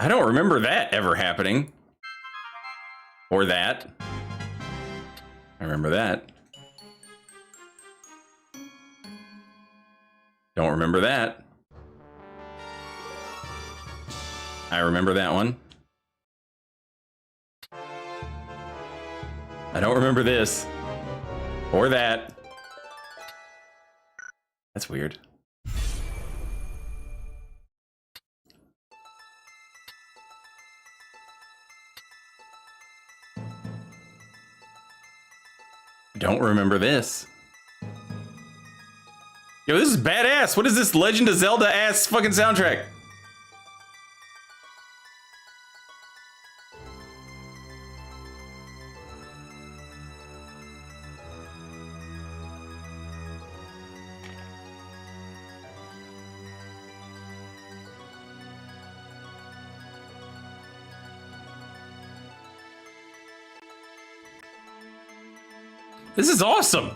I don't remember that ever happening. Or that. I remember that. Don't remember that. I remember that one. I don't remember this. Or that. That's weird. Don't remember this. Yo, this is badass. What is this Legend of Zelda ass fucking soundtrack? This is awesome.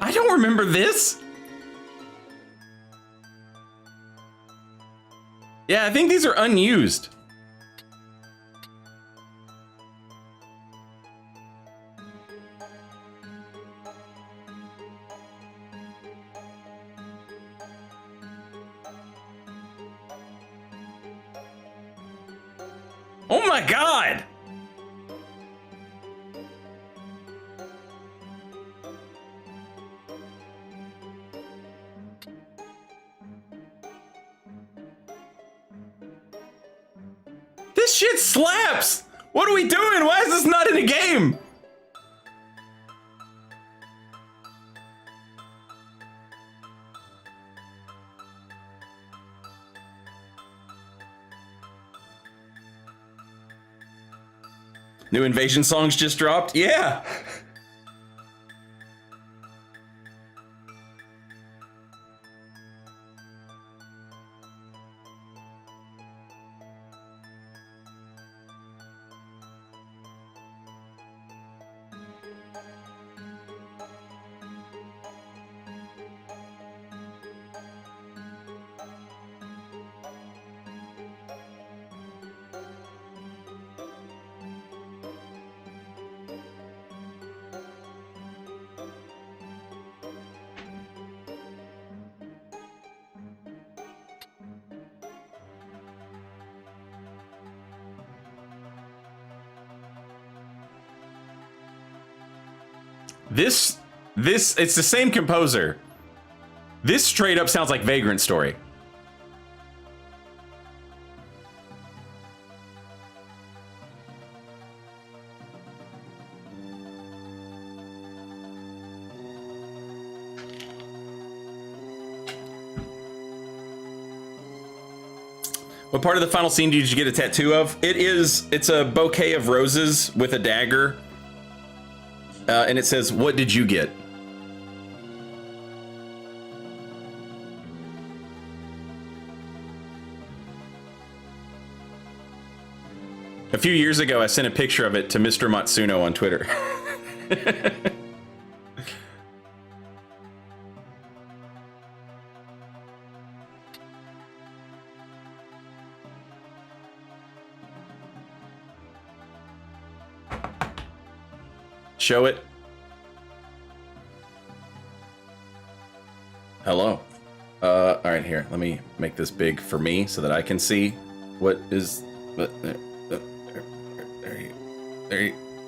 I don't remember this. Yeah, I think these are unused. Oh my God! This shit slaps! What are we doing? Why is this not in a game? New Invasion songs just dropped? Yeah! This, it's the same composer. This straight up sounds like Vagrant Story. What part of the final scene did you get a tattoo of? It's a bouquet of roses with a dagger. And it says, "What did you get?" A few years ago, I sent a picture of it to Mr. Matsuno on Twitter. Show it. Hello. All right, here. Let me make this big for me so that I can see what is.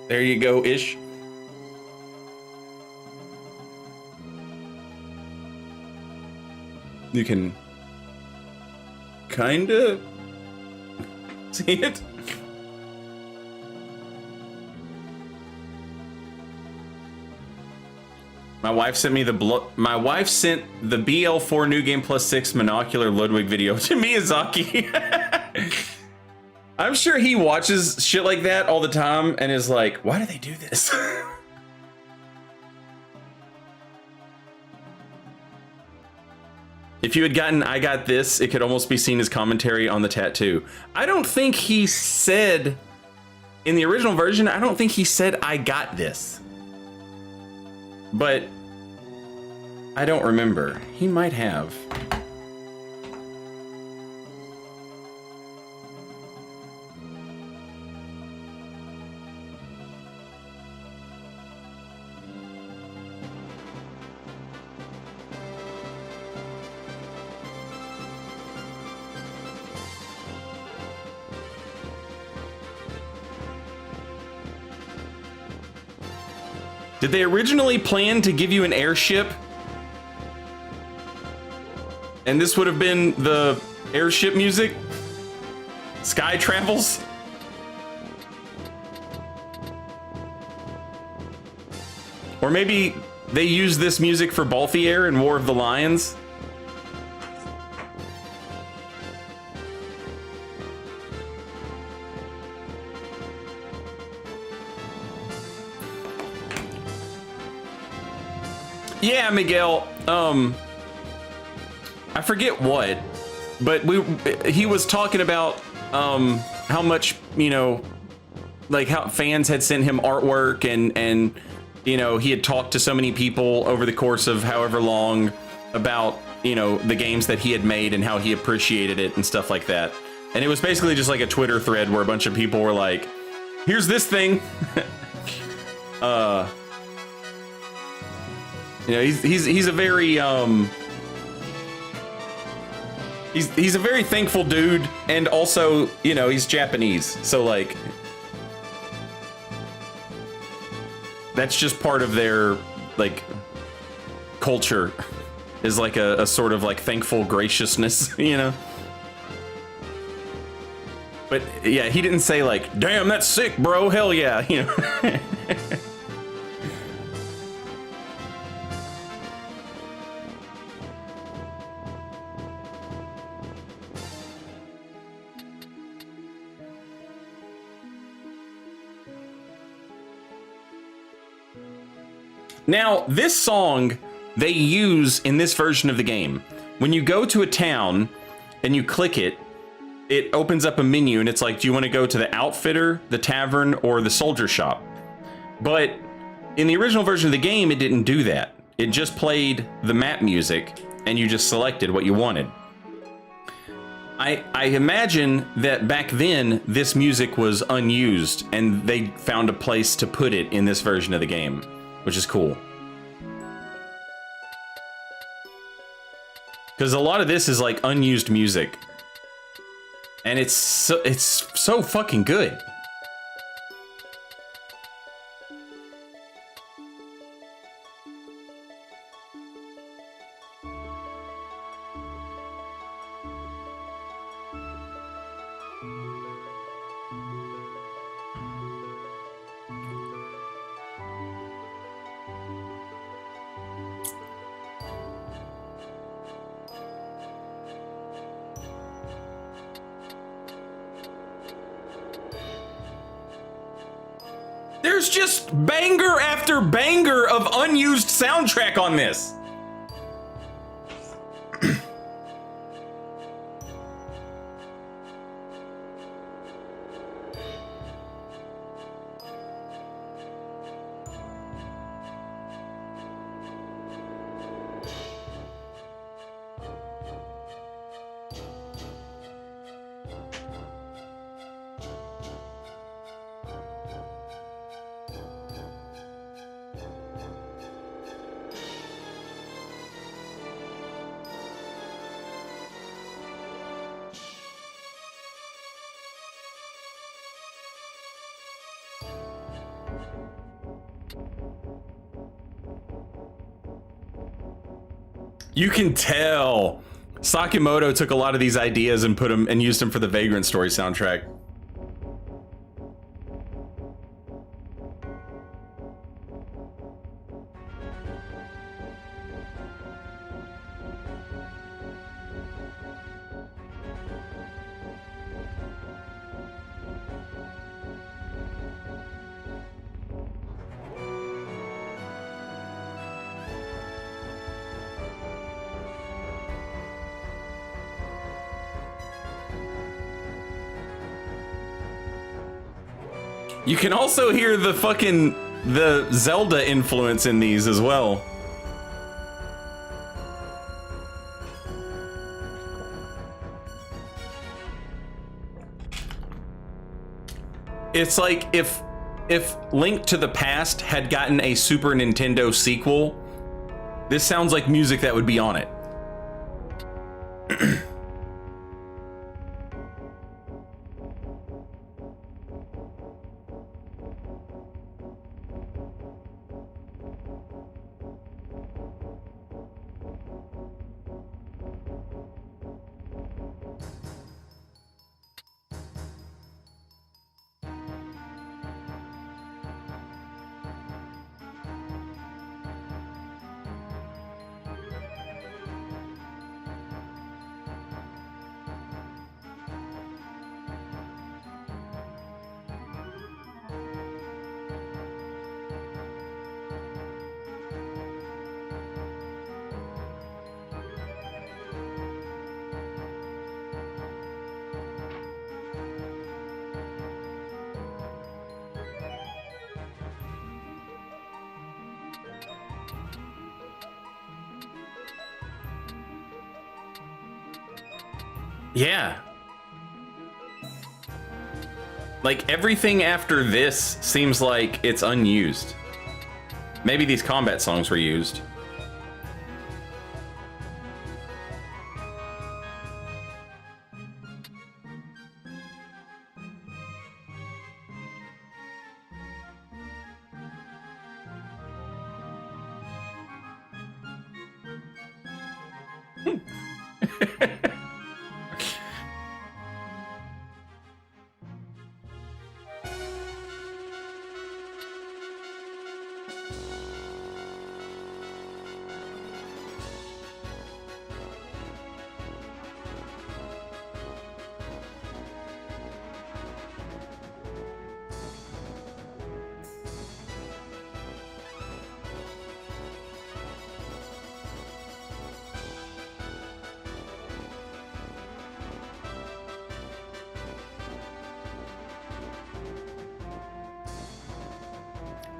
There you go, ish. You can kind of see it. My wife sent me the BL4 New Game Plus 6 Monocular Ludwig video to Miyazaki. I'm sure he watches shit like that all the time and is like, why do they do this? If you had gotten "I got this," it could almost be seen as commentary on the tattoo. I don't think he said, in the original version, I don't think he said "I got this." But I don't remember. He might have. Did they originally plan to give you an airship? And this would have been the airship music? Sky Travels? Or maybe they used this music for Balthier in War of the Lions? Yeah, Miguel, I forget what, but he was talking about how much, you know, like how fans had sent him artwork and you know, he had talked to so many people over the course of however long about you know, the games that he had made and how he appreciated it and stuff like that. And it was basically just like a Twitter thread where a bunch of people were like, here's this thing. You know, he's a very he's a very thankful dude, and also, you know, he's Japanese, so like that's just part of their like culture, is like a sort of like thankful graciousness, you know. But yeah, he didn't say like, damn, that's sick, bro, hell yeah, you know. Now, this song they use in this version of the game. When you go to a town and you click it, it opens up a menu and it's like, do you want to go to the outfitter, the tavern, or the soldier shop? But in the original version of the game, it didn't do that. It just played the map music and you just selected what you wanted. I imagine that back then this music was unused and they found a place to put it in this version of the game, which is cool. Because a lot of this is like unused music. And it's so fucking good. There's just banger after banger of unused soundtrack on this. You can tell Sakimoto took a lot of these ideas and put them and used them for the Vagrant Story soundtrack. You can also hear the Zelda influence in these as well. It's like if Link to the Past had gotten a Super Nintendo sequel, this sounds like music that would be on it. Yeah. Like, everything after this seems like it's unused. Maybe these combat songs were used.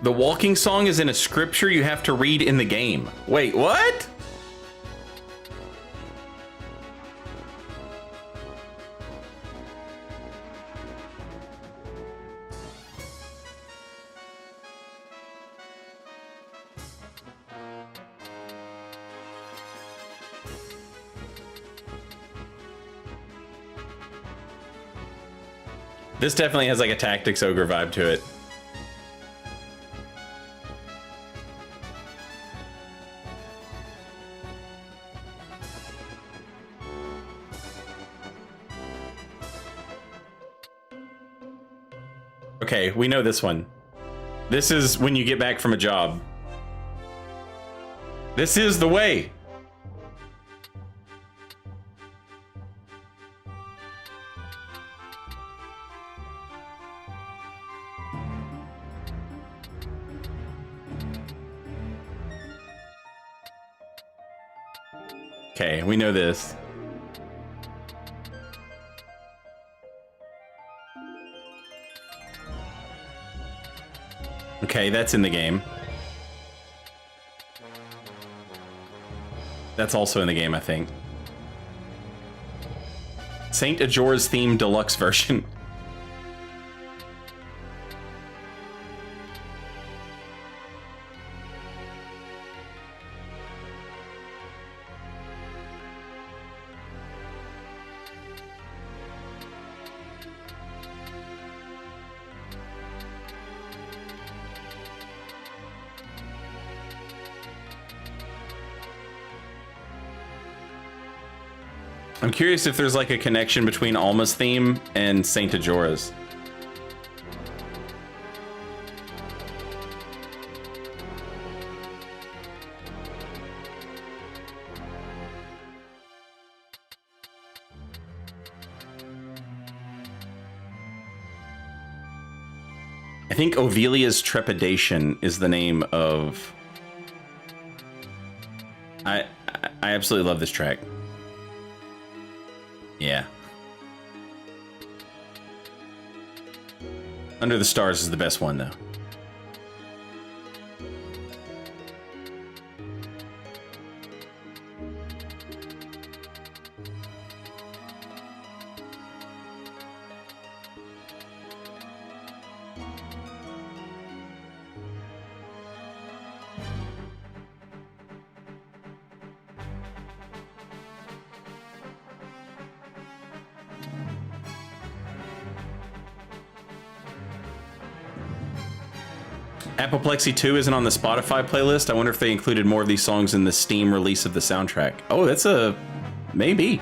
The walking song is in a scripture you have to read in the game. Wait, what? This definitely has like a Tactics Ogre vibe to it. Okay, we know this one. This is when you get back from a job. This is the way. Okay, we know this. Okay, that's in the game. That's also in the game, I think. Saint Ajora's Theme Deluxe version. I'm curious if there's like a connection between Alma's theme and Saint Ajora's. I think Ovelia's Trepidation is the name of... I absolutely love this track. Yeah. Under the Stars is the best one, though. Apoplexy 2 isn't on the Spotify playlist. I wonder if they included more of these songs in the Steam release of the soundtrack. Oh, that's a... maybe.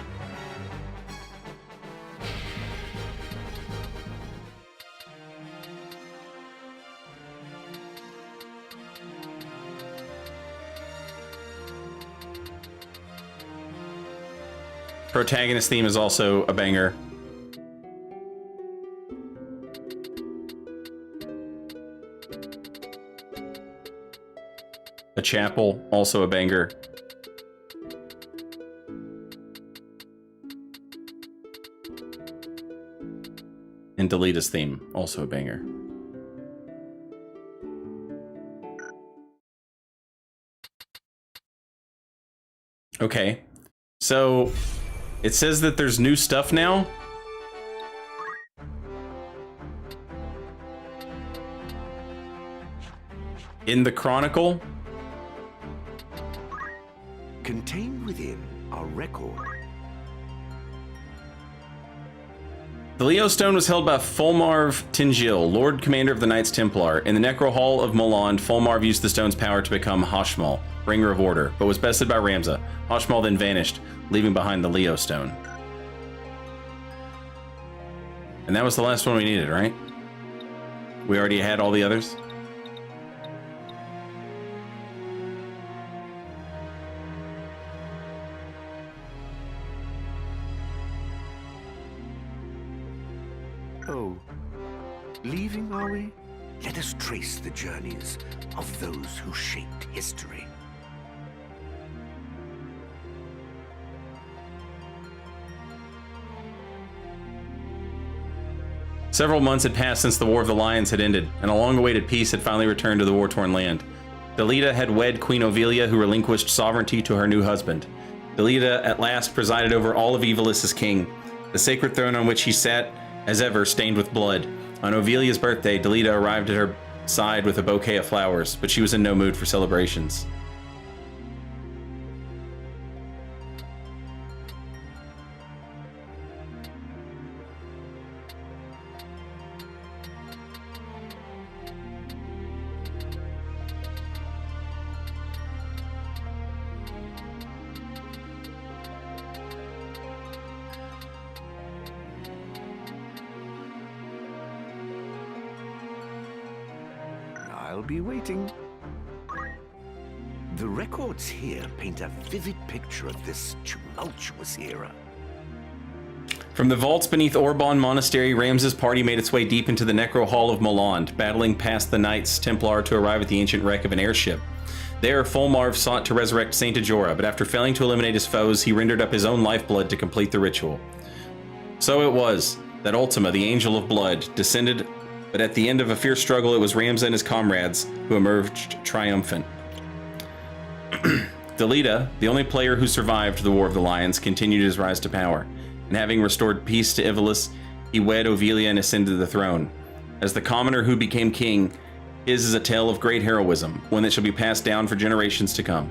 Protagonist theme is also a banger. A Chapel, also a banger. And Delita's theme, also a banger. Okay, so It says that there's new stuff now. In the Chronicle. Contained within our record. The Leo Stone was held by Fulmarv Tingil, Lord Commander of the Knights Templar. In the Necro Hall of Moland, Fulmarv used the stone's power to become Hashmal, Bringer of Order, but was bested by Ramza. Hashmal then vanished, leaving behind the Leo Stone. And that was the last one we needed, right? We already had all the others? Oh, leaving, are we? Let us trace the journeys of those who shaped history. Several months had passed since the War of the Lions had ended, and a long-awaited peace had finally returned to the war-torn land. Delita had wed Queen Ovilia, who relinquished sovereignty to her new husband. Delita at last presided over all of Ivalice as king, the sacred throne on which he sat, as ever, stained with blood. On Ovilia's birthday, Delita arrived at her side with a bouquet of flowers, but she was in no mood for celebrations. I'll be waiting. The records here paint a vivid picture of this tumultuous era. From the vaults beneath Orbon Monastery, Ramza's party made its way deep into the Necro Hall of Moland, battling past the Knights Templar to arrive at the ancient wreck of an airship. There, Fulmarv sought to resurrect Saint Ajora, but after failing to eliminate his foes, he rendered up his own lifeblood to complete the ritual. So it was that Ultima, the Angel of Blood, descended, but at the end of a fierce struggle, it was Ramza and his comrades who emerged triumphant. Delita, the only player who survived the War of the Lions, continued his rise to power, and having restored peace to Ivalice, he wed Ovilia and ascended the throne. As the commoner who became king, his is a tale of great heroism, one that shall be passed down for generations to come.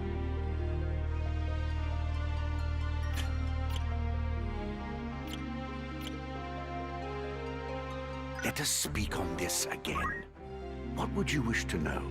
Let us speak on this again. What would you wish to know?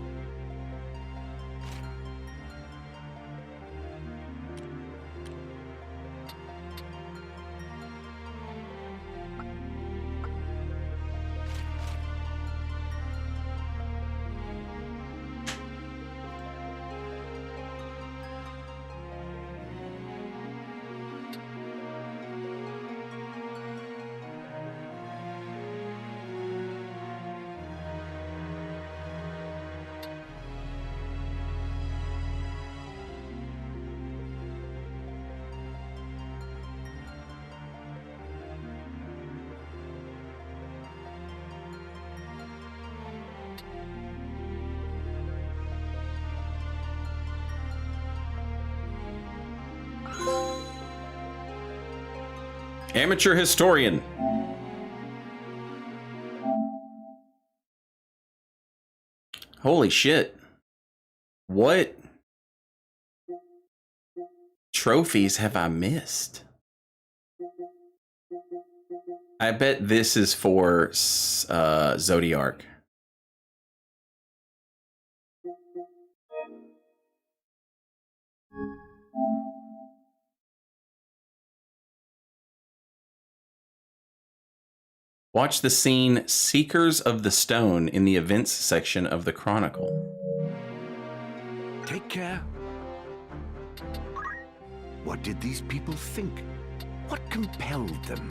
Amateur historian. Holy shit. What trophies have I missed? I bet this is for Zodiark. Watch the scene Seekers of the Stone in the events section of the Chronicle. Take care. What did these people think? What compelled them?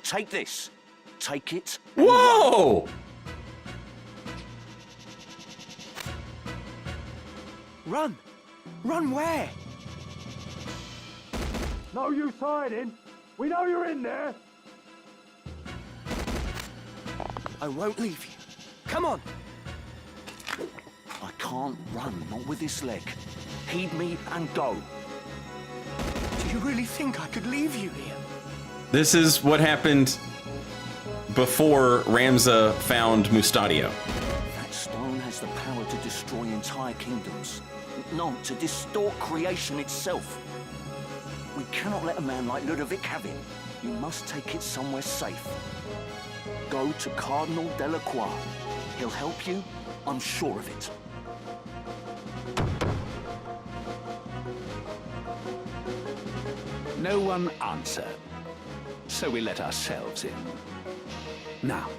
Take this. take it. Whoa! Run! Run where? No use hiding. We know you're in there. I won't leave you. Come on! I can't run, not with this leg. Heed me and go. Do you really think I could leave you here? This is what happened before Ramza found Mustadio. That stone has the power to destroy entire kingdoms. No, to distort creation itself. We cannot let a man like Ludovic have it. You must take it somewhere safe. Go to Cardinal Delacroix. He'll help you, I'm sure of it. No one answered, so we let ourselves in. Now,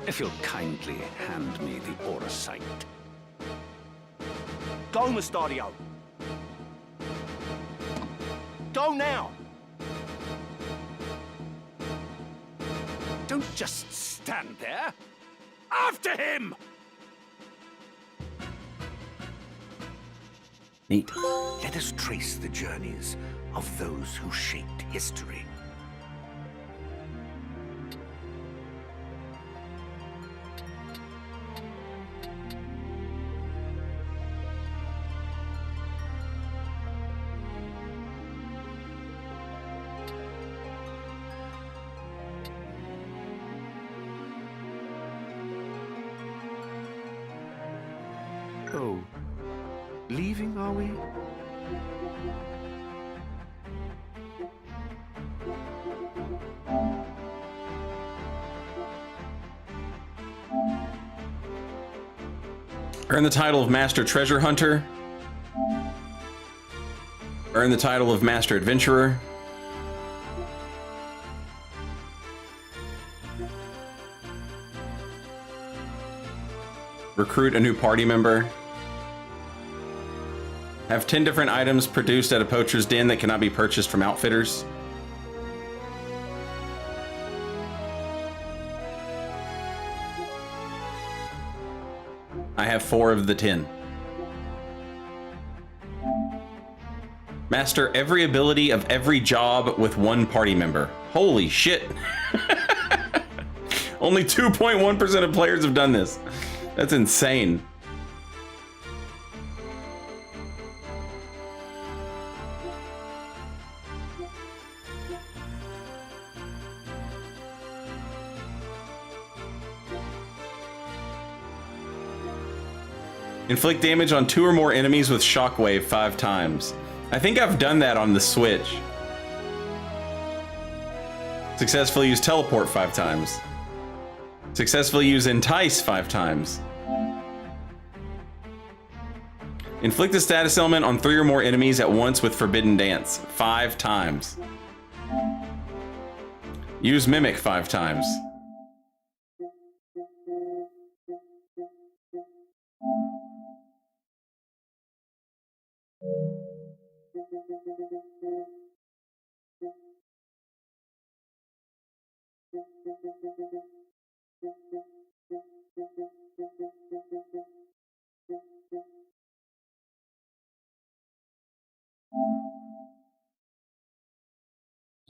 if you'll kindly hand me the aura sight. Go, Mustadio. Go now. Don't just stand there. After him! Neat. Let us trace the journeys of those who shaped history. Oh, leaving, are we? Earn the title of Master Treasure Hunter. Earn the title of Master Adventurer. Recruit a new party member. Have 10 different items produced at a poacher's den that cannot be purchased from outfitters. I have 4 of the 10. Master every ability of every job with 1 party member. Holy shit. Only 2.1% of players have done this. That's insane. Inflict damage on 2 or more enemies with Shockwave 5 times. I think I've done that on the Switch. Successfully use Teleport 5 times. Successfully use Entice 5 times. Inflict a status element on 3 or more enemies at once with Forbidden Dance 5 times. Use Mimic 5 times.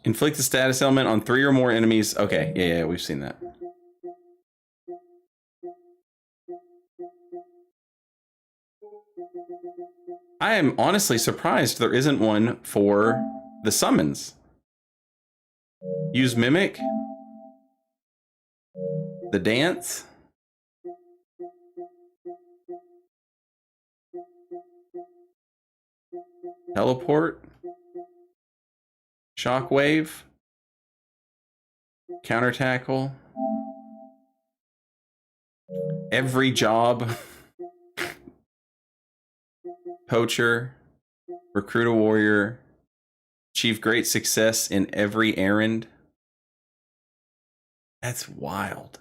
Inflict a status element on 3 or more enemies. Okay, yeah, we've seen that. I am honestly surprised there isn't one for the summons. Use Mimic. The dance. Teleport. Shockwave. Counter tackle. Every job. Poacher. Recruit a warrior. Achieve great success in every errand. That's wild.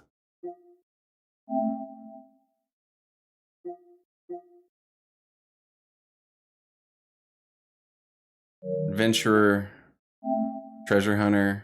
Adventurer. Treasure hunter.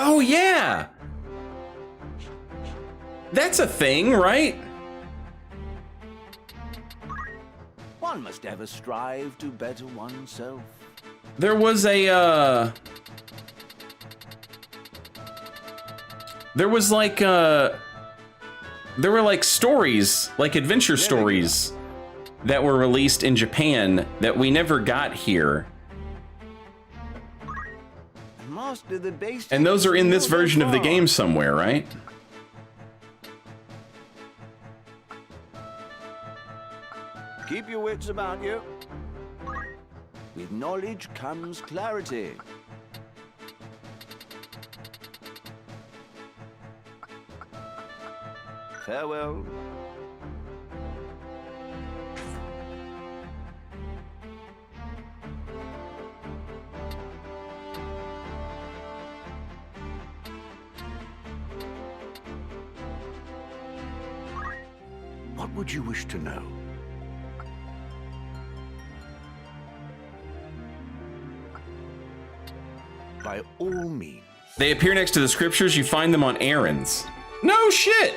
Oh, yeah! That's a thing, right? One must ever strive to better oneself. There was a, there was like, there were like stories, like adventure stories that were released in Japan that we never got here. Master the basics. And those are in this version of the game somewhere, right? Keep your wits about you. With knowledge comes clarity. Farewell. What would you wish to know? By all means. They appear next to the scriptures. You find them on errands. No shit!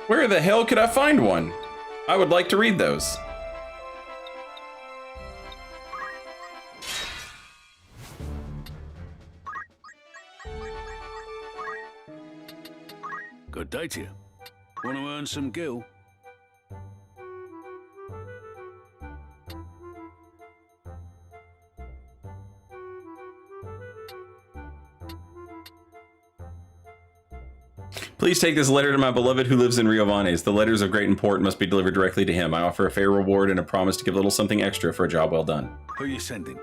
Where the hell could I find one? I would like to read those. Good day to you. Want to earn some gil? Please take this letter to my beloved who lives in Ivalice. The letters of great import and must be delivered directly to him. I offer a fair reward and a promise to give a little something extra for a job well done. Who are you sending?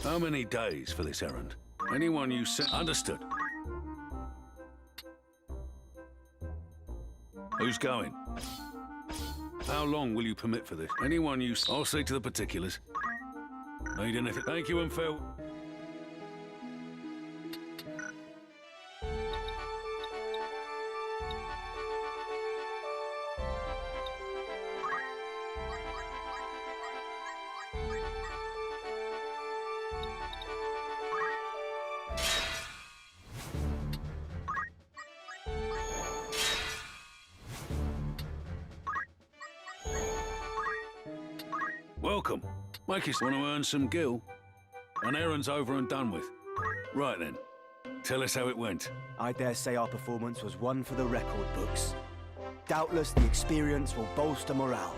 How many days for this errand? Anyone you send... Understood. Who's going? How long will you permit for this? Anyone you... I'll see to the particulars. Need anything? Thank you and Phil. Welcome. Make us want to earn some gil. An errand's over and done with. Right then. Tell us how it went. I dare say our performance was one for the record books. Doubtless the experience will bolster morale.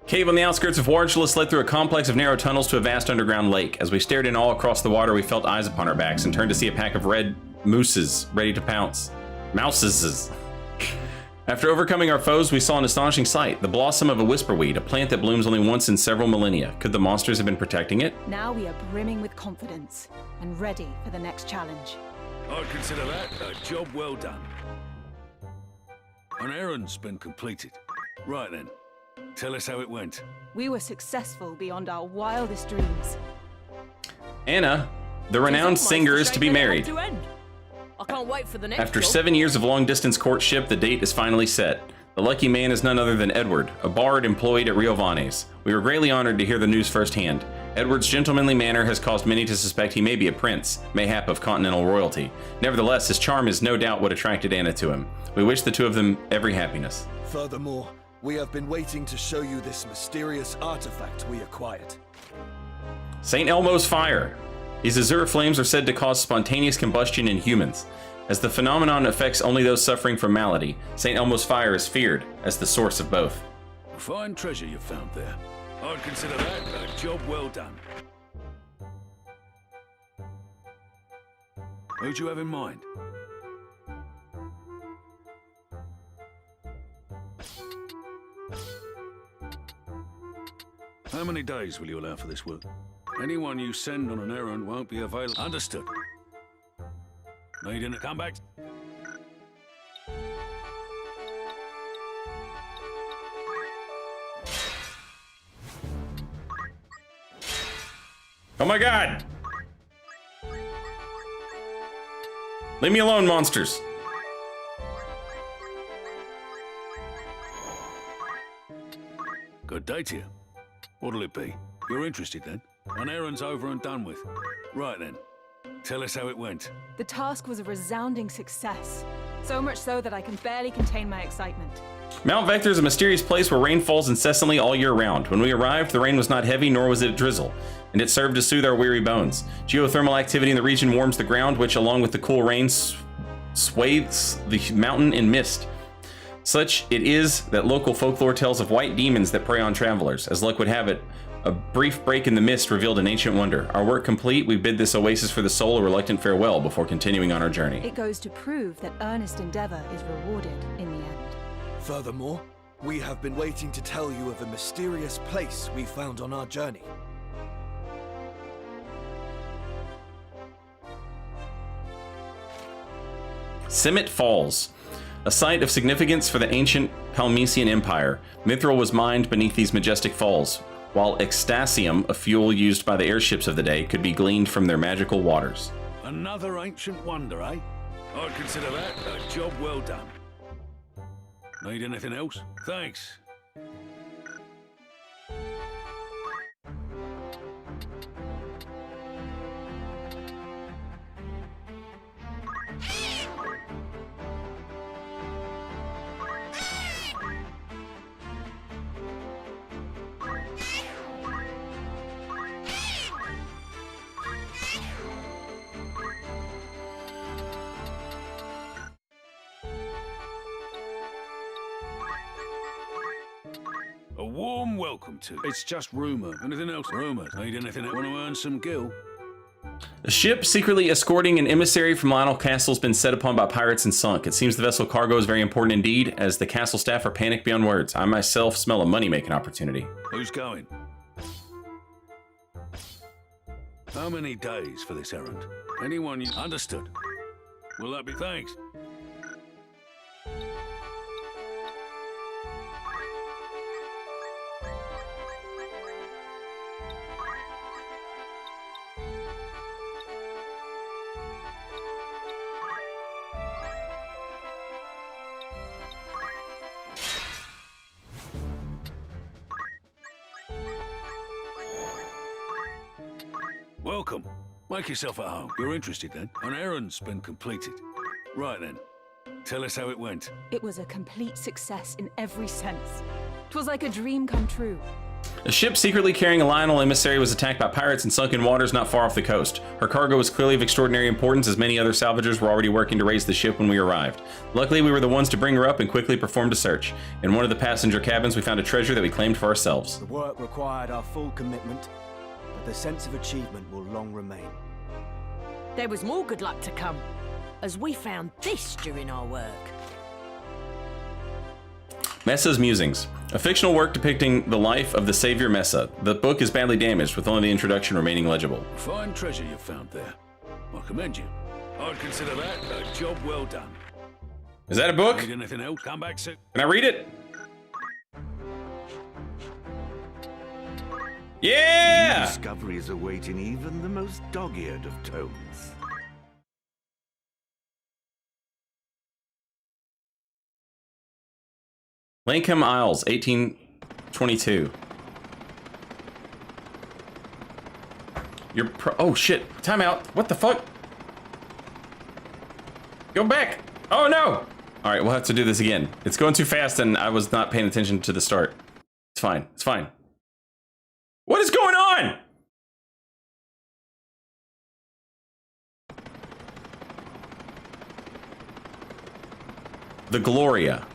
Cave on the outskirts of Wargelis led through a complex of narrow tunnels to a vast underground lake. As we stared in all across the water, we felt eyes upon our backs and turned to see a pack of red mooses ready to pounce. Mouses. After overcoming our foes, we saw an astonishing sight. The blossom of a whisperweed, a plant that blooms only once in several millennia. Could the monsters have been protecting it? Now we are brimming with confidence and ready for the next challenge. I'd consider that a job well done. An errand's been completed. Right then. Tell us how it went. We were successful beyond our wildest dreams. Anna, the renowned singer, is to be married. I can't wait for the next After job. 7 years of long-distance courtship, the date is finally set. The lucky man is none other than Edward, a bard employed at Ivalice. We were greatly honored to hear the news firsthand. Edward's gentlemanly manner has caused many to suspect he may be a prince, mayhap of continental royalty. Nevertheless, his charm is no doubt what attracted Anna to him. We wish the two of them every happiness. Furthermore, we have been waiting to show you this mysterious artifact we acquired. St. Elmo's fire. These azure flames are said to cause spontaneous combustion in humans. As the phenomenon affects only those suffering from malady, St. Elmo's fire is feared as the source of both. Fine treasure you found there. I'd consider that a job well done. Who'd you have in mind? How many days will you allow for this work? Anyone you send on an errand won't be available. Understood. Need to come back. Oh my god! Leave me alone, monsters. Good day to you. What'll it be? You're interested then? An errand's over and done with. Right then. Tell us how it went. The task was a resounding success. So much so that I can barely contain my excitement. Mount Vector is a mysterious place where rain falls incessantly all year round. When we arrived, the rain was not heavy, nor was it a drizzle, and it served to soothe our weary bones. Geothermal activity in the region warms the ground, which, along with the cool rain, swathes the mountain in mist. Such it is that local folklore tells of white demons that prey on travelers. As luck would have it, a brief break in the mist revealed an ancient wonder. Our work complete, we bid this oasis for the soul a reluctant farewell before continuing on our journey. It goes to prove that earnest endeavor is rewarded in the end. Furthermore, we have been waiting to tell you of a mysterious place we found on our journey. Simmet Falls. A site of significance for the ancient Palmysian Empire, mithril was mined beneath these majestic falls, while extasium, a fuel used by the airships of the day, could be gleaned from their magical waters. Another ancient wonder, eh? I'd consider that a job well done. Need anything else? Thanks. A warm welcome to. It's just rumor. Anything else? Rumors. Need anything else? Want to earn some gil? A ship secretly escorting an emissary from Lionel Castle has been set upon by pirates and sunk. It seems the vessel cargo is very important indeed, as the castle staff are panicked beyond words. I myself smell a money-making opportunity. Who's going? How many days for this errand? Anyone you... Understood. Will that be... Thanks. Welcome. Make yourself at home. You're interested then? An errand's been completed. Right then. Tell us how it went. It was a complete success in every sense. 'Twas like a dream come true. A ship secretly carrying a Lionel emissary was attacked by pirates in sunken waters not far off the coast. Her cargo was clearly of extraordinary importance, as many other salvagers were already working to raise the ship when we arrived. Luckily, we were the ones to bring her up and quickly performed a search. In one of the passenger cabins, we found a treasure that we claimed for ourselves. The work required our full commitment, but the sense of achievement will long remain. There was more good luck to come, as we found this during our work. Messa's Musings, a fictional work depicting the life of the savior Messa. The book is badly damaged, with only the introduction remaining legible. Fine treasure you found there. I commend you. I'd consider that a job well done. Is that a book? Need anything else? Come back soon. Can I read it? Yeah! New discoveries await in even the most dog-eared of tomes. Lankham Isles, 1822. Oh shit, time out. What the fuck? Go back. Oh no! Alright, we'll have to do this again. It's going too fast and I was not paying attention to the start. It's fine, it's fine. What is going on? The Gloria.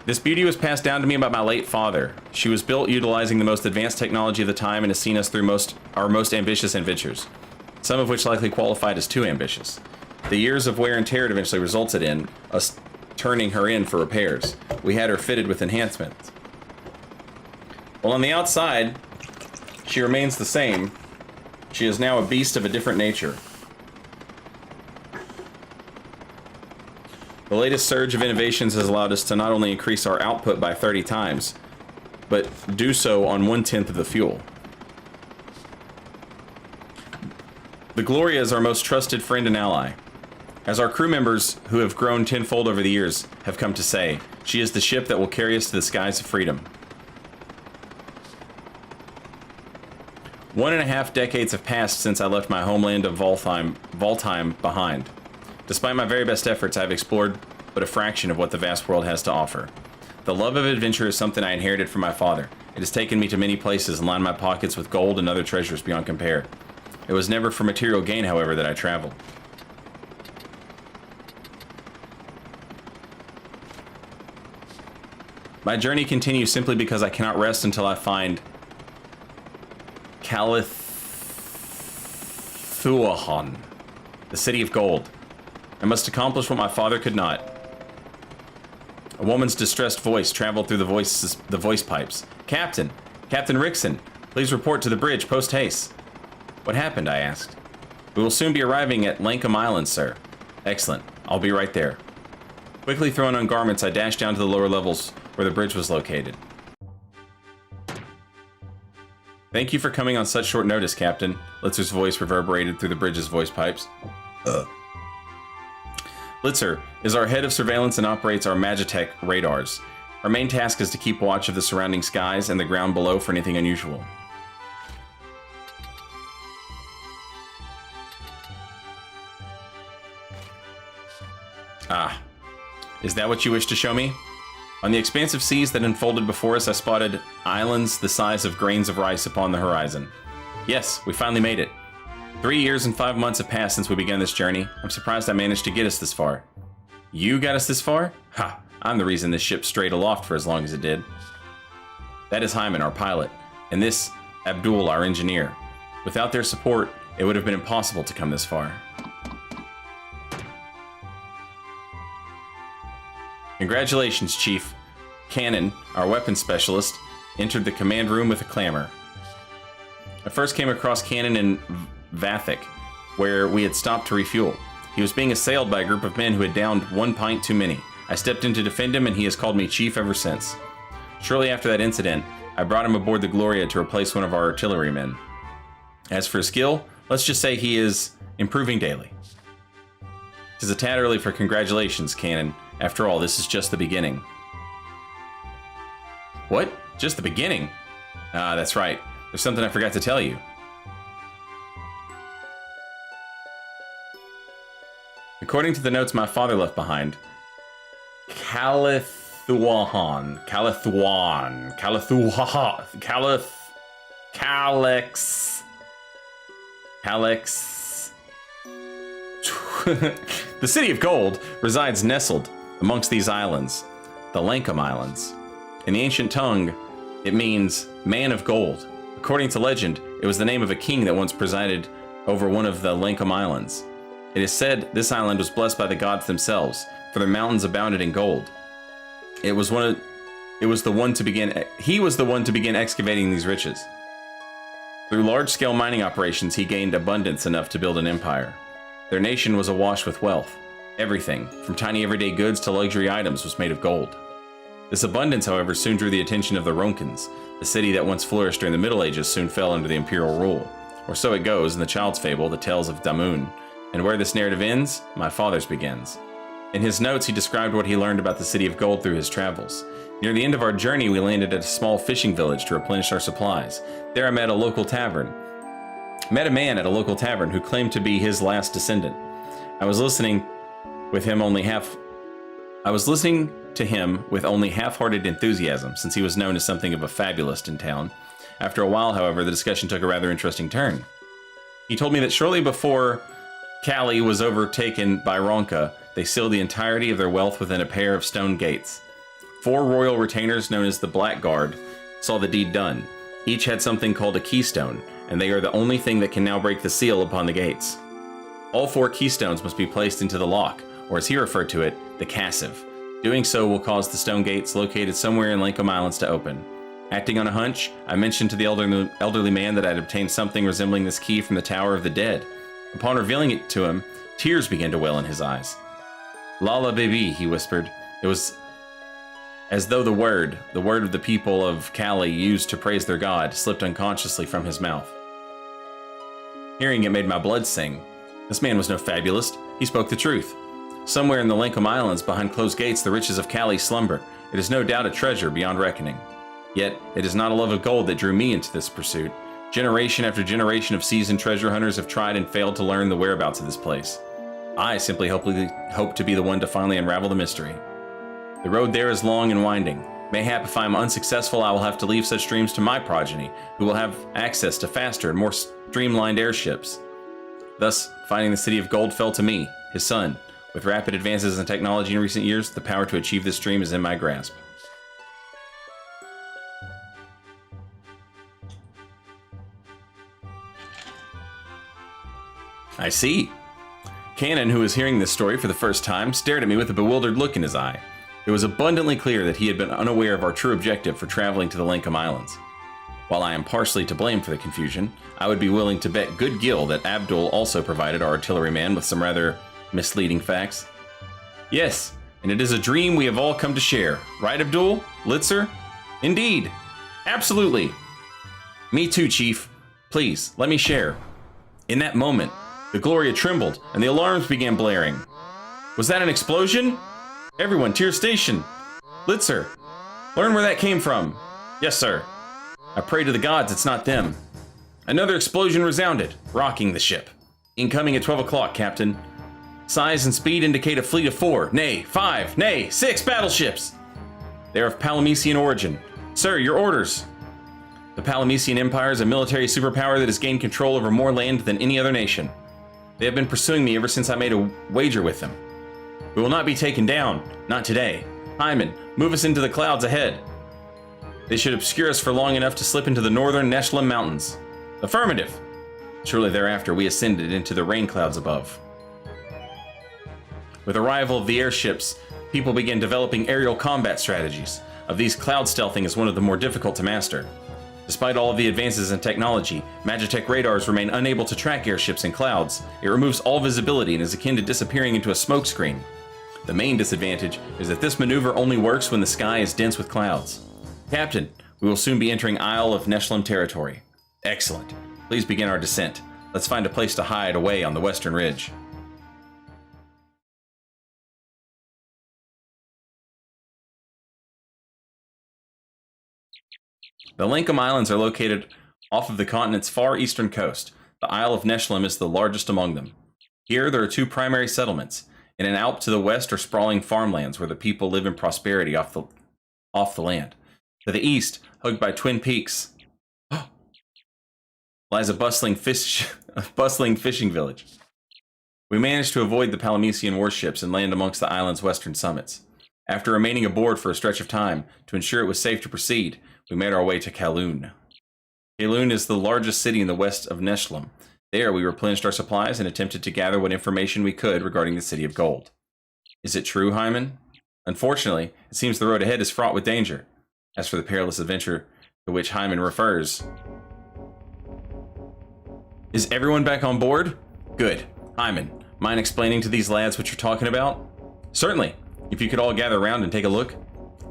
This beauty was passed down to me by my late father. She was built utilizing the most advanced technology of the time and has seen us through our most ambitious adventures, some of which likely qualified as too ambitious. The years of wear and tear it eventually resulted in us turning her in for repairs. We had her fitted with enhancements. Well, on the outside, she remains the same. She is now a beast of a different nature. The latest surge of innovations has allowed us to not only increase our output by 30 times, but do so on 1/10 of the fuel. The Gloria is our most trusted friend and ally. As our crew members, who have grown tenfold over the years, have come to say, she is the ship that will carry us to the skies of freedom. 1.5 decades have passed since I left my homeland of Voltheim behind. Despite my very best efforts, I've explored but a fraction of what the vast world has to offer. The love of adventure is something I inherited from my father. It has taken me to many places and lined my pockets with gold and other treasures beyond compare. It was never for material gain, however, that I traveled. My journey continues simply because I cannot rest until I find Calathuahan, the city of gold. I must accomplish what my father could not. A woman's distressed voice traveled through the voice pipes. Captain Rickson, please report to the bridge post-haste. What happened? I asked. We will soon be arriving at Lankham Island, sir. Excellent. I'll be right there. Quickly throwing on garments, I dashed down to the lower levels where the bridge was located. Thank you for coming on such short notice, Captain. Litzer's voice reverberated through the bridge's voice pipes. Litzer is our head of surveillance and operates our Magitech radars. Our main task is to keep watch of the surrounding skies and the ground below for anything unusual. Ah, is that what you wish to show me? On the expansive seas that unfolded before us, I spotted islands the size of grains of rice upon the horizon. Yes, we finally made it. 3 years and 5 months have passed since we began this journey. I'm surprised I managed to get us this far. You got us this far? Ha! I'm the reason this ship strayed aloft for as long as it did. That is Hyman, our pilot, and this, Abdul, our engineer. Without their support, it would have been impossible to come this far. Congratulations, Chief. Cannon, our weapons specialist, entered the command room with a clamor. I first came across Cannon in Vathic, where we had stopped to refuel. He was being assailed by a group of men who had downed 1 pint too many. I stepped in to defend him, and he has called me Chief ever since. Shortly after that incident, I brought him aboard the Gloria to replace one of our artillerymen. As for his skill, let's just say he is improving daily. It is a tad early for congratulations, Cannon. After all, this is just the beginning. What? Just the beginning? Ah, that's right. There's something I forgot to tell you. According to the notes my father left behind, Calathuahan, the City of Gold resides nestled amongst these islands, the Lankham Islands. In the ancient tongue, it means man of gold. According to legend, it was the name of a king that once presided over one of the Lankham Islands. It is said this island was blessed by the gods themselves, for their mountains abounded in gold. He was the one to begin excavating these riches. Through large-scale mining operations, he gained abundance enough to build an empire. Their nation was awash with wealth. Everything, from tiny everyday goods to luxury items, was made of gold. This abundance, however, soon drew the attention of the Ronkins. The city that once flourished during the Middle Ages soon fell under the imperial rule. Or so it goes in the child's fable, The Tales of Damun. And where this narrative ends, my father's begins. In his notes, he described what he learned about the City of Gold through his travels. Near the end of our journey, we landed at a small fishing village to replenish our supplies. There I met a man at a local tavern who claimed to be his last descendant. I was listening to him with only half-hearted enthusiasm, since he was known as something of a fabulist in town. After a while, however, the discussion took a rather interesting turn. He told me that shortly before Cali was overtaken by Ronka, they sealed the entirety of their wealth within a pair of stone gates. 4 royal retainers known as the Blackguard saw the deed done. Each had something called a keystone, and they are the only thing that can now break the seal upon the gates. All 4 keystones must be placed into the lock, or as he referred to it, the cassive. Doing so will cause the stone gates located somewhere in Lankham Islands to open. Acting on a hunch, I mentioned to the elderly man that I'd obtained something resembling this key from the Tower of the Dead. Upon revealing it to him, tears began to well in his eyes. Lala Baby, he whispered. It was as though the word of the people of Cali used to praise their god, slipped unconsciously from his mouth. Hearing it made my blood sing. This man was no fabulist. He spoke the truth. Somewhere in the Lankham Islands, behind closed gates, the riches of Cali slumber. It is no doubt a treasure beyond reckoning. Yet, it is not a love of gold that drew me into this pursuit. Generation after generation of seasoned treasure hunters have tried and failed to learn the whereabouts of this place. I simply hope to be the one to finally unravel the mystery. The road there is long and winding. Mayhap if I am unsuccessful, I will have to leave such dreams to my progeny, who will have access to faster and more streamlined airships. Thus, finding the City of Gold fell to me, his son. With rapid advances in technology in recent years, the power to achieve this dream is in my grasp. I see. Cannon, who was hearing this story for the first time, stared at me with a bewildered look in his eye. It was abundantly clear that he had been unaware of our true objective for traveling to the Lankum Islands. While I am partially to blame for the confusion, I would be willing to bet good gill that Abdul also provided our artilleryman with some rather misleading facts. Yes, and it is a dream we have all come to share. Right, Abdul? Litzer? Indeed. Absolutely. Me too, Chief. Please, let me share. In that moment, the Gloria trembled, and the alarms began blaring. Was that an explosion? Everyone, to your station. Litzer, learn where that came from. Yes, sir. I pray to the gods it's not them. Another explosion resounded, rocking the ship. Incoming at 12 o'clock, Captain. Size and speed indicate a fleet of 4, nay, 5, nay, 6 battleships. They are of Palamecian origin. Sir, your orders. The Palamecian Empire is a military superpower that has gained control over more land than any other nation. They have been pursuing me ever since I made a wager with them. We will not be taken down, not today. Hyman, move us into the clouds ahead. They should obscure us for long enough to slip into the northern Neshlum Mountains. Affirmative. Shortly thereafter, we ascended into the rain clouds above. With the arrival of the airships, people began developing aerial combat strategies. Of these, cloud stealthing is one of the more difficult to master. Despite all of the advances in technology, Magitech radars remain unable to track airships in clouds. It removes all visibility and is akin to disappearing into a smokescreen. The main disadvantage is that this maneuver only works when the sky is dense with clouds. Captain, we will soon be entering Isle of Neshlum territory. Excellent. Please begin our descent. Let's find a place to hide away on the western ridge. The Lankum Islands are located off of the continent's far eastern coast. The Isle of Neshlum is the largest among them. Here, there are 2 primary settlements. In an alp to the west are sprawling farmlands where the people live in prosperity off the land. To the east, hugged by twin peaks, lies a bustling fishing village. We managed to avoid the Palamecian warships and land amongst the island's western summits. After remaining aboard for a stretch of time to ensure it was safe to proceed, we made our way to Kowloon. Kowloon is the largest city in the west of Neshlum. There, we replenished our supplies and attempted to gather what information we could regarding the City of Gold. Is it true, Hyman? Unfortunately, it seems the road ahead is fraught with danger. As for the perilous adventure to which Hyman refers... Is everyone back on board? Good. Hyman, mind explaining to these lads what you're talking about? Certainly. If you could all gather around and take a look.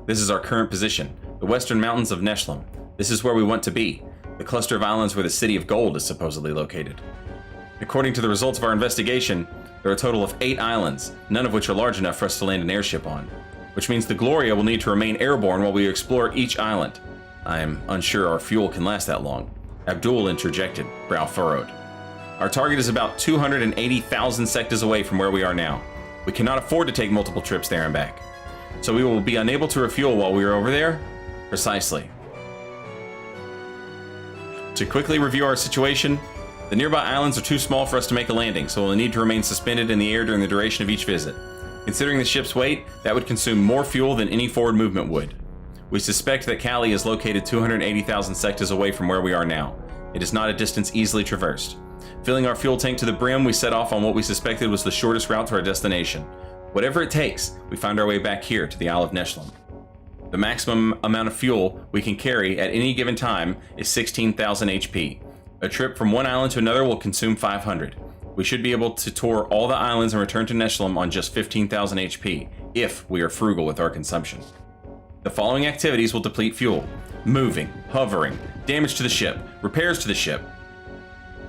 This is our current position, the western mountains of Neshlum. This is where we want to be, the cluster of islands where the City of Gold is supposedly located. According to the results of our investigation, there are a total of 8 islands, none of which are large enough for us to land an airship on, which means the Gloria will need to remain airborne while we explore each island. I am unsure our fuel can last that long. Abdul interjected, brow furrowed. Our target is about 280,000 sectas away from where we are now. We cannot afford to take multiple trips there and back. So we will be unable to refuel while we are over there? Precisely. To quickly review our situation, the nearby islands are too small for us to make a landing, so we'll need to remain suspended in the air during the duration of each visit. Considering the ship's weight, that would consume more fuel than any forward movement would. We suspect that Cali is located 280,000 sectas away from where we are now. It is not a distance easily traversed. Filling our fuel tank to the brim, we set off on what we suspected was the shortest route to our destination. Whatever it takes, we find our way back here to the Isle of Neshlum. The maximum amount of fuel we can carry at any given time is 16,000 HP. A trip from one island to another will consume 500. We should be able to tour all the islands and return to Neshlum on just 15,000 HP, if we are frugal with our consumption. The following activities will deplete fuel: moving, hovering, damage to the ship, repairs to the ship.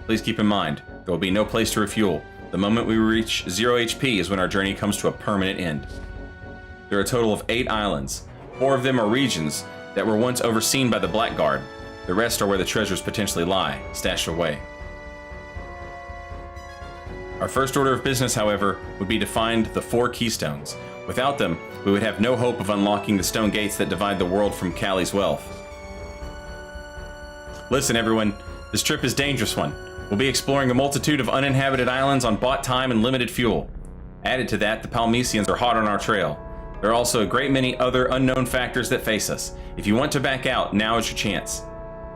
Please keep in mind, there will be no place to refuel. The moment we reach 0 HP is when our journey comes to a permanent end. There are a total of 8 islands. 4 of them are regions that were once overseen by the Blackguard. The rest are where the treasures potentially lie, stashed away. Our first order of business, however, would be to find the 4 keystones. Without them, we would have no hope of unlocking the stone gates that divide the world from Callie's wealth. Listen, everyone, this trip is a dangerous one. We'll be exploring a multitude of uninhabited islands on bought time and limited fuel. Added to that, the Palmesians are hot on our trail. There are also a great many other unknown factors that face us. If you want to back out, now is your chance.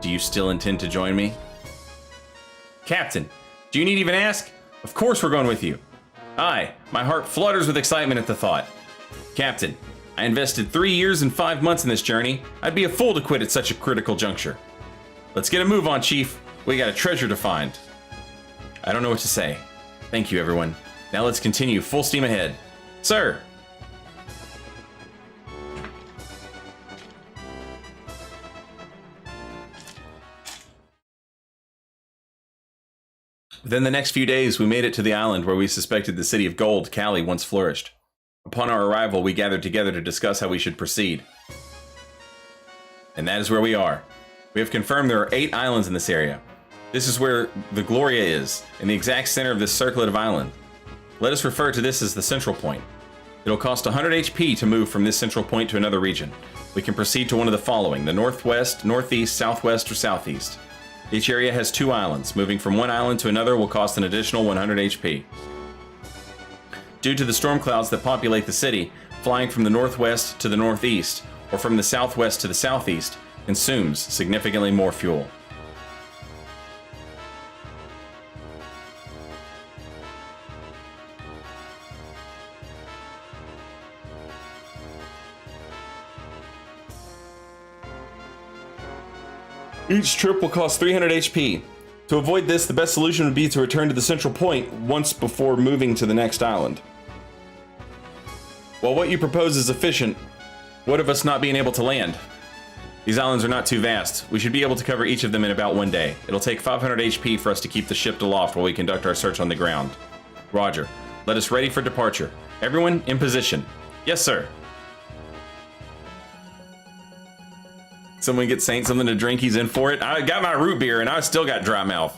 Do you still intend to join me? Captain, do you need even ask? Of course we're going with you. Aye, my heart flutters with excitement at the thought. Captain, I invested 3 years and 5 months in this journey. I'd be a fool to quit at such a critical juncture. Let's get a move on, Chief. We got a treasure to find. I don't know what to say. Thank you, everyone. Now let's continue full steam ahead. Sir! Within the next few days, we made it to the island where we suspected the city of gold, Callie, once flourished. Upon our arrival, we gathered together to discuss how we should proceed. And that is where we are. We have confirmed there are 8 islands in this area. This is where the Gloria is, in the exact center of this circlet of island. Let us refer to this as the central point. It'll cost 100 HP to move from this central point to another region. We can proceed to one of the following: the northwest, northeast, southwest, or southeast. Each area has 2 islands. Moving from one island to another will cost an additional 100 HP. Due to the storm clouds that populate the city, flying from the northwest to the northeast, or from the southwest to the southeast, consumes significantly more fuel. Each trip will cost 300 HP. To avoid this, the best solution would be to return to the central point once before moving to the next island. While what you propose is efficient, what of us not being able to land? These islands are not too vast. We should be able to cover each of them in about 1 day. It'll take 500 HP for us to keep the ship aloft while we conduct our search on the ground. Roger. Let us ready for departure. Everyone in position. Yes, sir. Someone get Saint something to drink, he's in for it. I got my root beer and I still got dry mouth.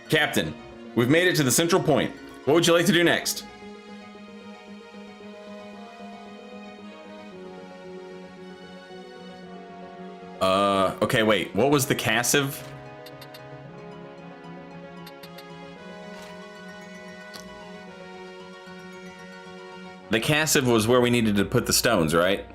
Captain, we've made it to the central point. What would you like to do next? Okay, wait. What was the cassive? The cassive was where we needed to put the stones, right?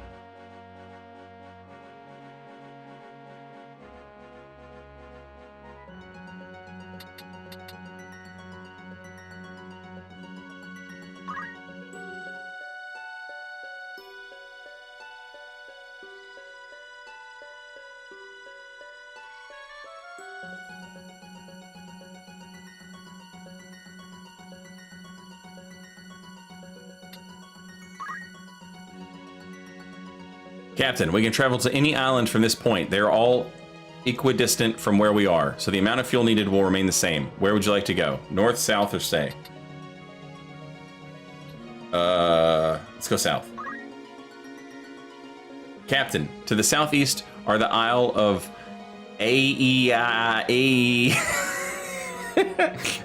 Captain, we can travel to any island from this point. They are all equidistant from where we are, so the amount of fuel needed will remain the same. Where would you like to go? North, south, or stay? Let's go south. Captain, to the southeast are the Isle of Aeae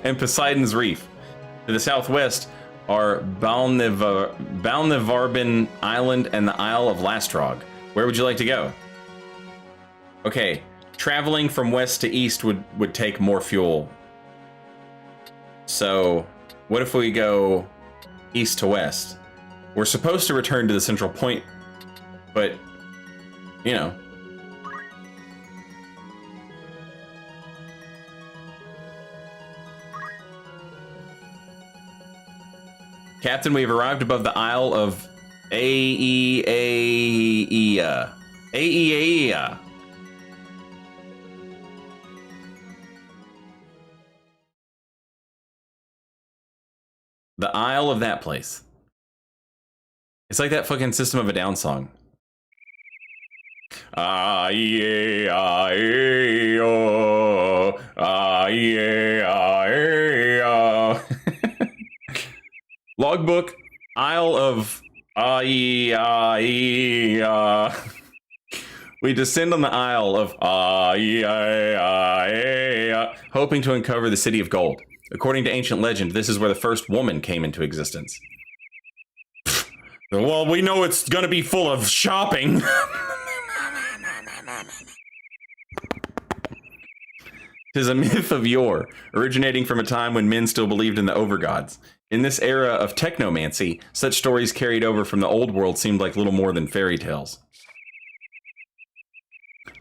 and Poseidon's Reef. To the southwest are Balnivarben Island and the Isle of Lastrog. Where would you like to go? Okay, traveling from west to east would take more fuel. So, what if we go east to west? We're supposed to return to the central point, but, you know. Captain, we've arrived above the Isle of Aeaea. Aeaea. The Isle of that place. It's like that fucking System of a Down song. Ah-yeah-ah-eh-oh. Ah-yeah-ah-eh-oh. Logbook, Isle of Ah-yeah-ah-eh-ah. We descend on the Isle of Ah-yeah-ah-eh-ah, hoping to uncover the City of Gold. According to ancient legend, this is where the first woman came into existence. Well, we know it's gonna be full of shopping. Tis a myth of yore, originating from a time when men still believed in the overgods. In this era of technomancy, such stories carried over from the old world seemed like little more than fairy tales.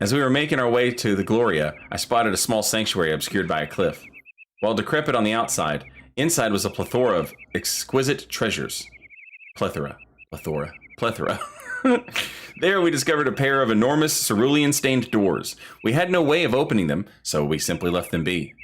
As we were making our way to the Gloria, I spotted a small sanctuary obscured by a cliff. While decrepit on the outside, inside was a plethora of exquisite treasures. Plethora. There we discovered a pair of enormous cerulean-stained doors. We had no way of opening them, so we simply left them be.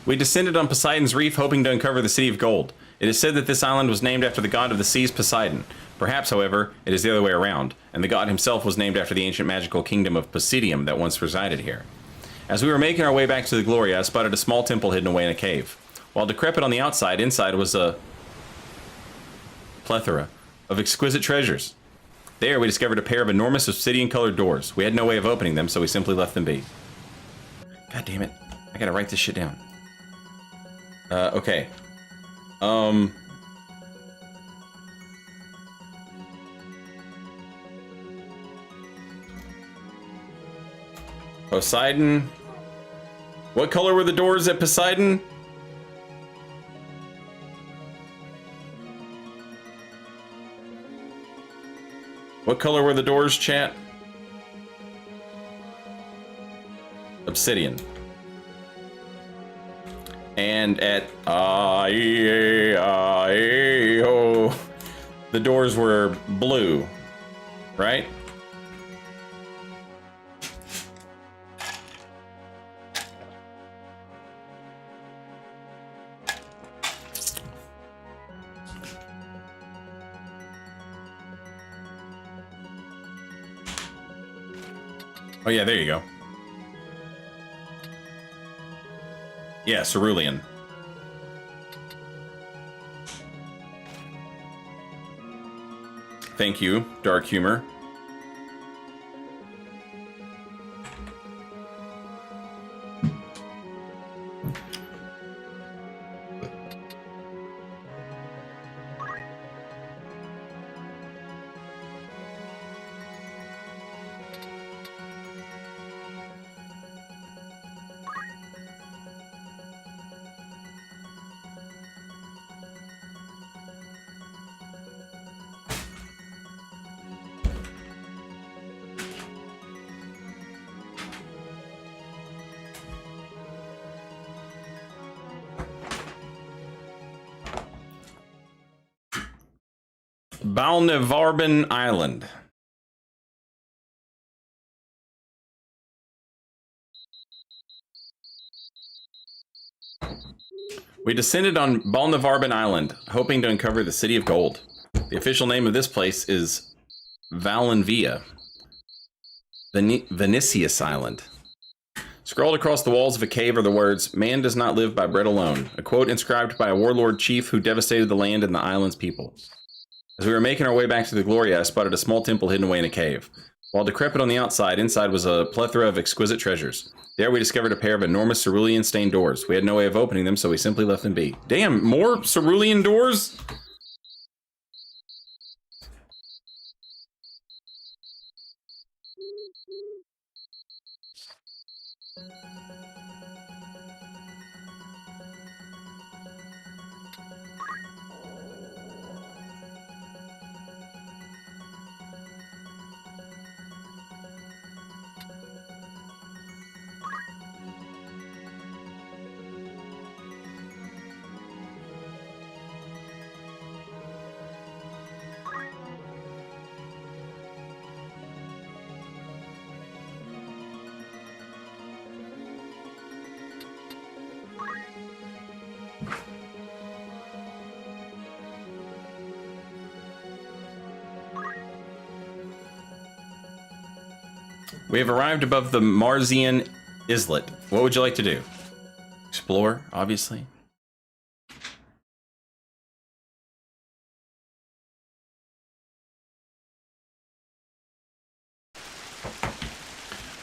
We descended on Poseidon's Reef, hoping to uncover the City of Gold. It is said that this island was named after the god of the seas, Poseidon. Perhaps, however, it is the other way around, and the god himself was named after the ancient magical kingdom of Posidium that once resided here. As we were making our way back to the Gloria, I spotted a small temple hidden away in a cave. While decrepit on the outside, inside was a plethora of exquisite treasures. There we discovered a pair of enormous obsidian-colored doors. We had no way of opening them, so we simply left them be. God damn it. I gotta write this shit down. Okay. Poseidon. What color were the doors at Poseidon? What color were the doors, chat? Obsidian. And at the doors were blue, right? Oh yeah, there you go. Yeah, cerulean. Thank you, Dark Humor. Balnevarben Island. We descended on Balnevarben Island, hoping to uncover the City of Gold. The official name of this place is Valenvia, Vinicius Island. Scrawled across the walls of a cave are the words, "Man does not live by bread alone," a quote inscribed by a warlord chief who devastated the land and the island's people. As we were making our way back to the Gloria, I spotted a small temple hidden away in a cave. While decrepit on the outside, inside was a plethora of exquisite treasures. There we discovered a pair of enormous cerulean-stained doors. We had no way of opening them, so we simply left them be. Damn, more cerulean doors? We have arrived above the Marzian Islet. What would you like to do? Explore, obviously.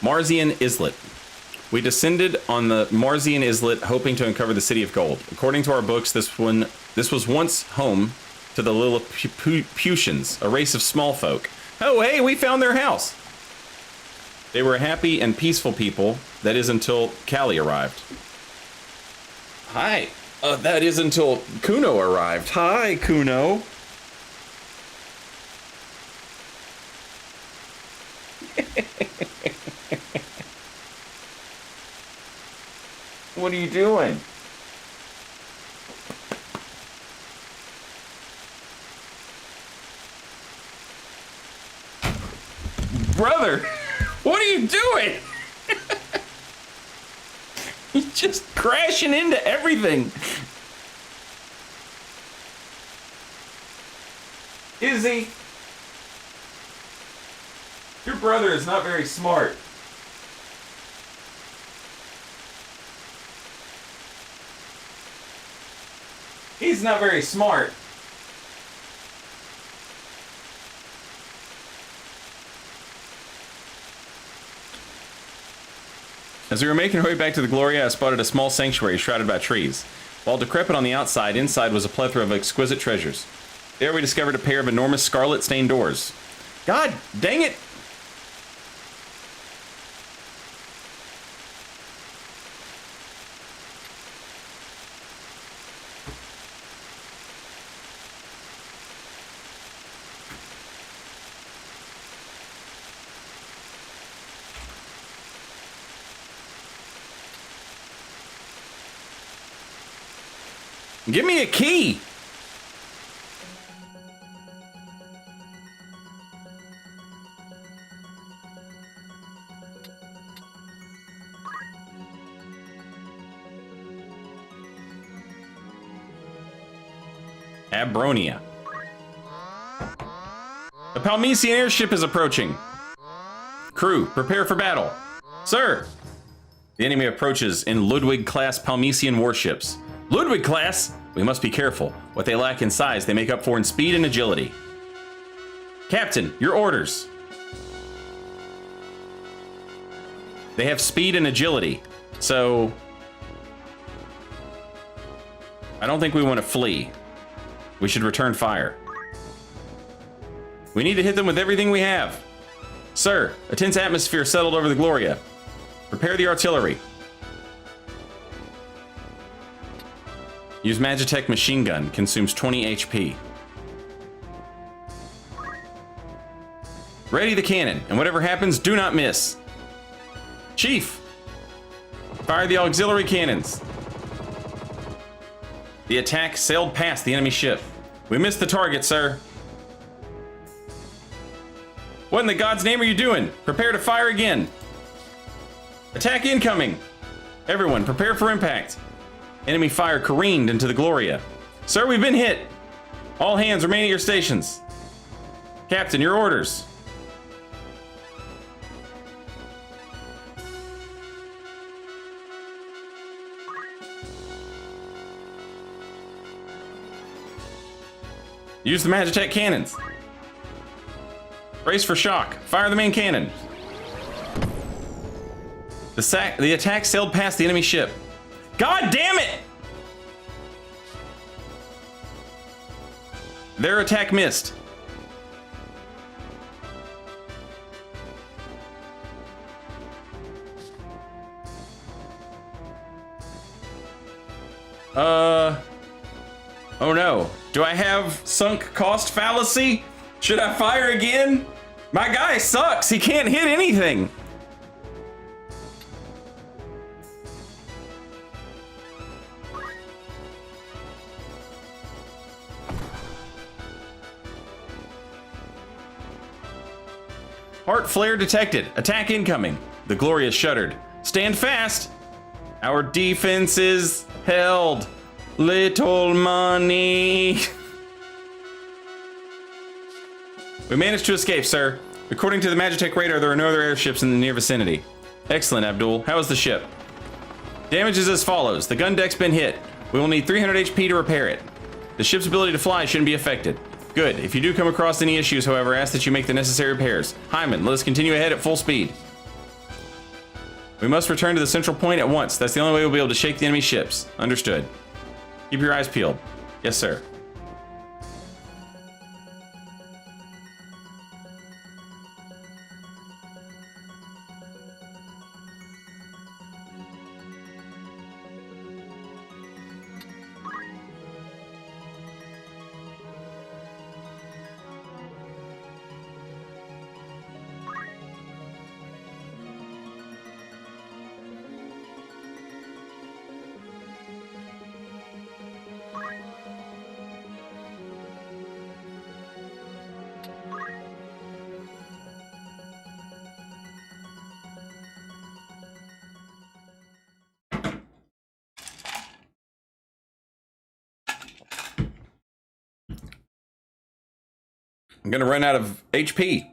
Marzian Islet. We descended on the Marzian Islet, hoping to uncover the City of Gold. According to our books, this was once home to the Lilliputians, a race of small folk. Oh, hey, we found their house. They were a happy and peaceful people. That is until Callie arrived. Hi. That is until Kuno arrived. Hi, Kuno. What are you doing? Brother, what are you doing? He's just crashing into everything. Izzy, your brother is not very smart. He's not very smart. As we were making our way back to the Gloria, I spotted a small sanctuary shrouded by trees. While decrepit on the outside, inside was a plethora of exquisite treasures. There we discovered a pair of enormous scarlet-stained doors. God dang it! Give me a key! Abronia. A Palmesian airship is approaching. Crew, prepare for battle. Sir! The enemy approaches in Ludwig-class Palmesian warships. Ludwig-class? We must be careful. What they lack in size, they make up for in speed and agility. Captain, your orders. They have speed and agility, so I don't think we want to flee. We should return fire. We need to hit them with everything we have. Sir, a tense atmosphere settled over the Gloria. Prepare the artillery. Use Magitech machine gun, consumes 20 HP. Ready the cannon, and whatever happens, do not miss. Chief, fire the auxiliary cannons. The attack sailed past the enemy ship. We missed the target, sir. What in the God's name are you doing? Prepare to fire again. Attack incoming. Everyone, prepare for impact. Enemy fire careened into the Gloria. Sir, we've been hit. All hands remain at your stations. Captain, your orders. Use the Magitech cannons. Brace for shock. Fire the main cannon. The attack sailed past the enemy ship. God damn it! Their attack missed. Oh no. Do I have sunk cost fallacy? Should I fire again? My guy sucks. He can't hit anything. Heart flare detected. Attack incoming. The Gloria shuddered. Stand fast. Our defense is held. Little money. We managed to escape, sir. According to the Magitech radar, there are no other airships in the near vicinity. Excellent, Abdul. How is the ship? Damage is as follows. The gun deck's been hit. We will need 300 HP to repair it. The ship's ability to fly shouldn't be affected. Good. If you do come across any issues, however, ask that you make the necessary repairs. Hyman, let us continue ahead at full speed. We must return to the central point at once. That's the only way we'll be able to shake the enemy ships. Understood. Keep your eyes peeled. Yes, sir. I'm gonna run out of HP.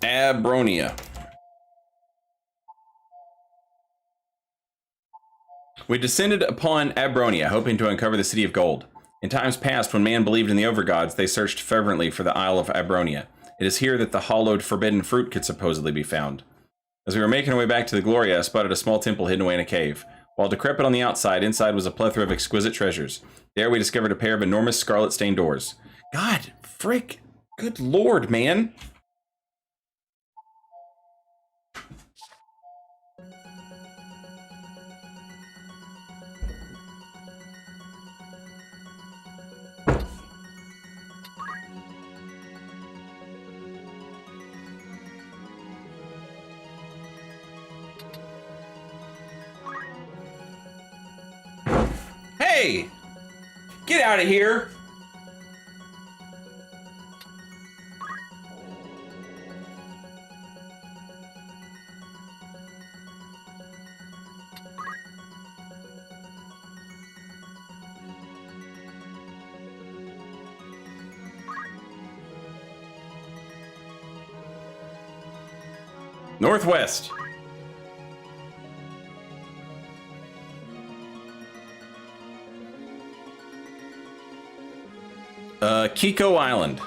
Abronia. We descended upon Abronia, hoping to uncover the City of Gold. In times past, when man believed in the overgods, they searched fervently for the Isle of Abronia. It is here that the hollowed forbidden fruit could supposedly be found. As we were making our way back to the Gloria, I spotted a small temple hidden away in a cave. While decrepit on the outside, inside was a plethora of exquisite treasures. There we discovered a pair of enormous scarlet-stained doors. God, frick. Good lord, man. Hey! Get out of here! Northwest. Kiko Island.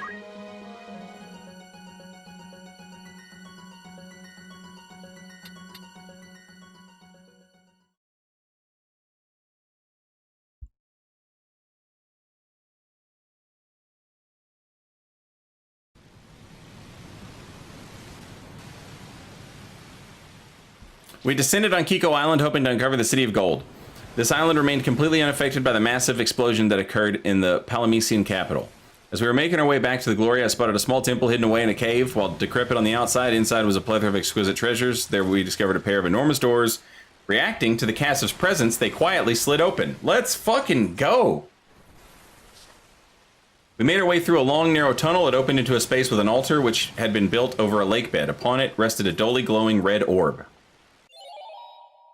We descended on Kiko Island hoping to uncover the City of Gold. This island remained completely unaffected by the massive explosion that occurred in the Palamecian capital. As we were making our way back to the Gloria, I spotted a small temple hidden away in a cave. While decrepit on the outside, inside was a plethora of exquisite treasures. There we discovered a pair of enormous doors. Reacting to the Cassiv's presence, they quietly slid open. Let's fucking go! We made our way through a long, narrow tunnel. It opened into a space with an altar which had been built over a lake bed. Upon it rested a dully glowing red orb.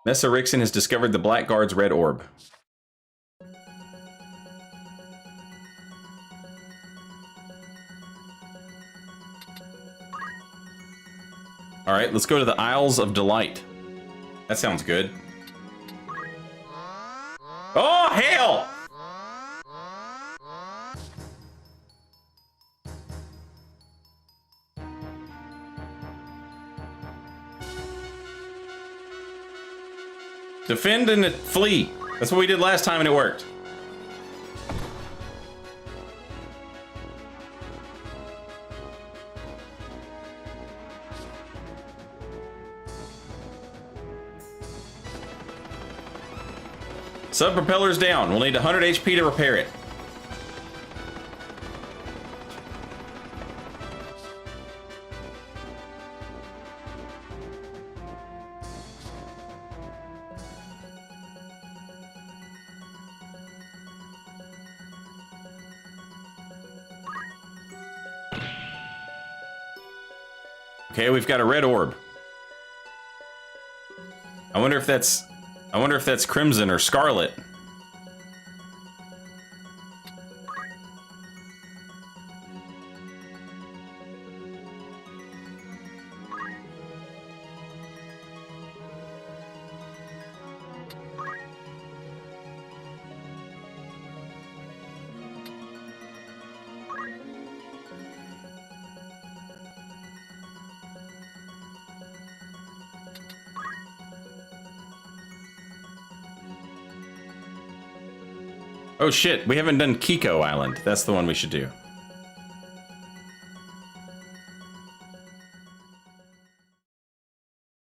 Messa Rixon has discovered the Black Guard's red orb. Alright, let's go to the Isles of Delight. That sounds good. Oh, hell! Defend and flee. That's what we did last time and it worked. Sub-propeller's down. We'll need 100 HP to repair it. Okay, we've got a red orb. I wonder if that's crimson or scarlet. Oh shit, we haven't done Kiko Island. That's the one we should do.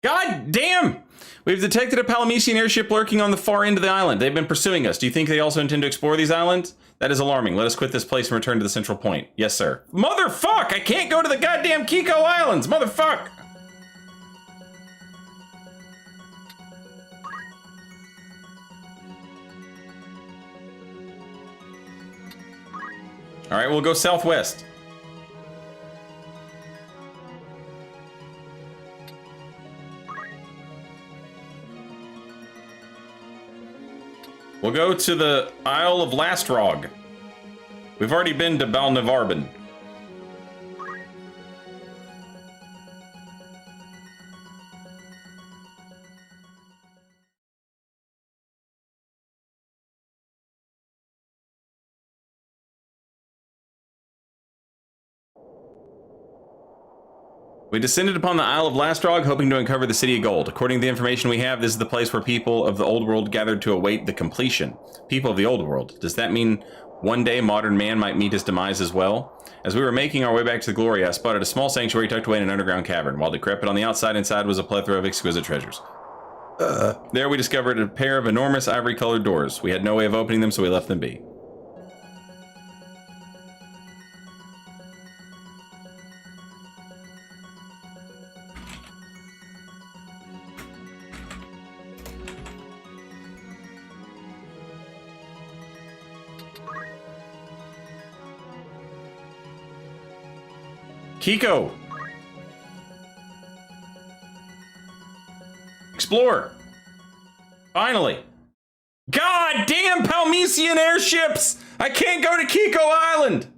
God damn! We've detected a Palamecian airship lurking on the far end of the island. They've been pursuing us. Do you think they also intend to explore these islands? That is alarming. Let us quit this place and return to the central point. Yes, sir. Motherfuck! I can't go to the goddamn Kiko Islands! Motherfuck! All right, we'll go southwest. We'll go to the Isle of Lastrog. We've already been to Balnivarben. We descended upon the Isle of Lastrog, hoping to uncover the City of Gold. According to the information we have, this is the place where people of the Old World gathered to await the completion. People of the Old World. Does that mean one day modern man might meet his demise as well? As we were making our way back to the Glory, I spotted a small sanctuary tucked away in an underground cavern. While decrepit on the outside, inside was a plethora of exquisite treasures. There we discovered a pair of enormous ivory-colored doors. We had no way of opening them, so we left them be. Kiko! Explore! Finally! God damn Palamecian airships! I can't go to Kiko Island!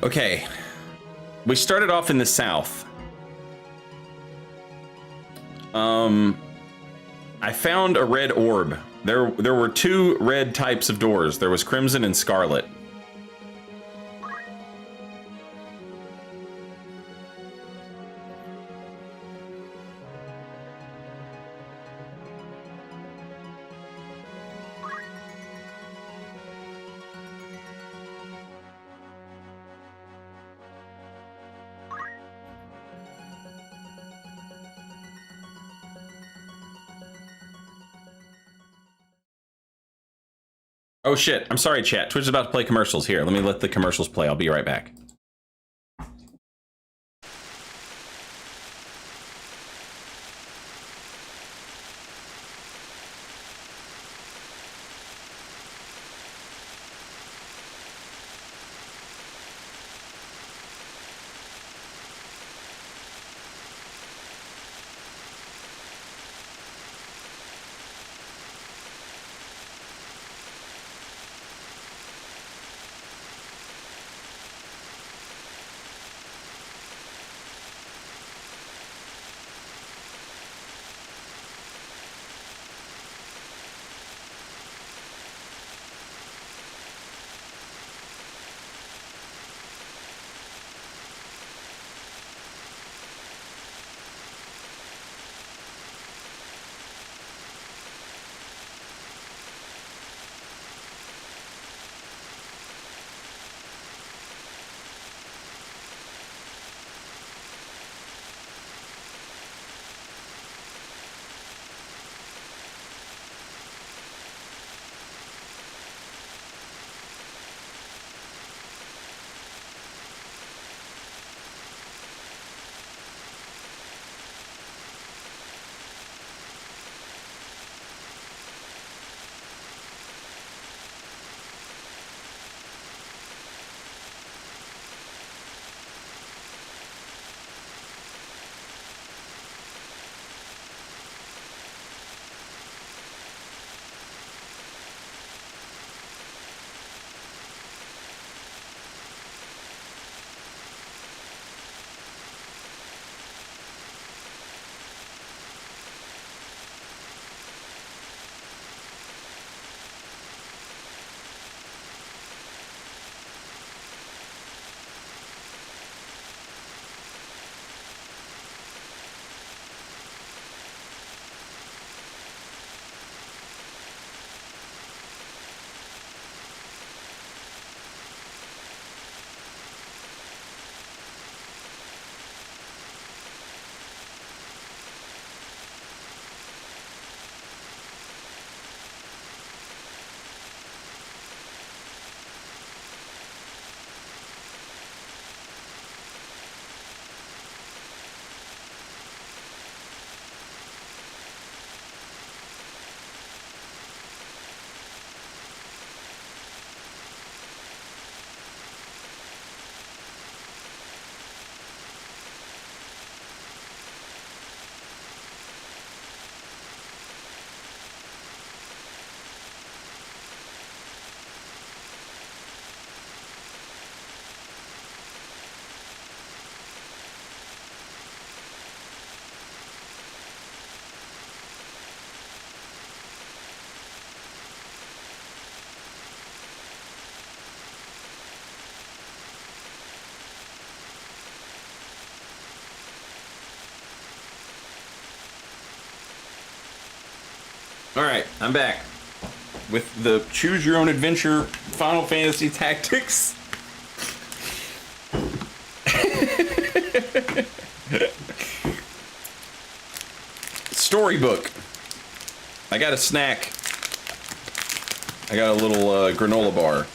Okay, we started off in the south. I found a red orb. There were two red types of doors. There was crimson and scarlet. Oh shit, I'm sorry chat. Twitch is about to play commercials. Here, let me let the commercials play. I'll be right back. All right, I'm back with the Choose Your Own Adventure Final Fantasy Tactics. Storybook. I got a snack. I got a little granola bar.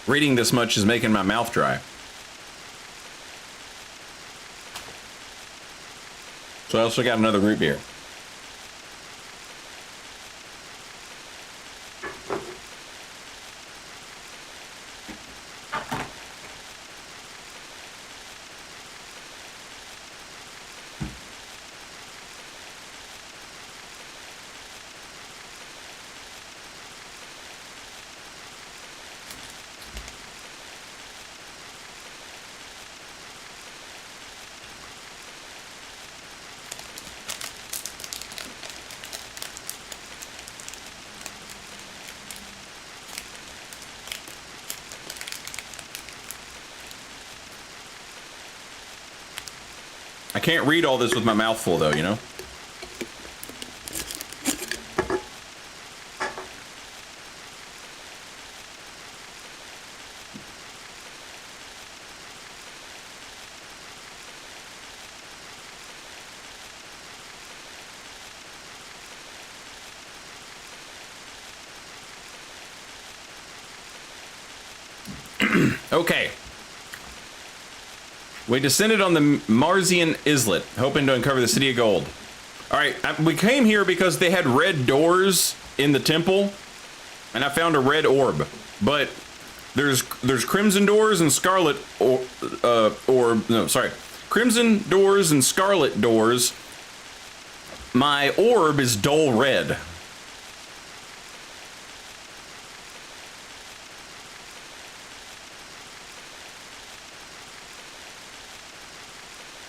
Reading this much is making my mouth dry. So I also got another root beer. I can't read all this with my mouth full though, you know? Okay. We descended on the Marzian Islet, hoping to uncover the City of Gold. All right, we came here because they had red doors in the temple, and I found a red orb. But there's crimson doors and scarlet crimson doors and scarlet doors. My orb is dull red.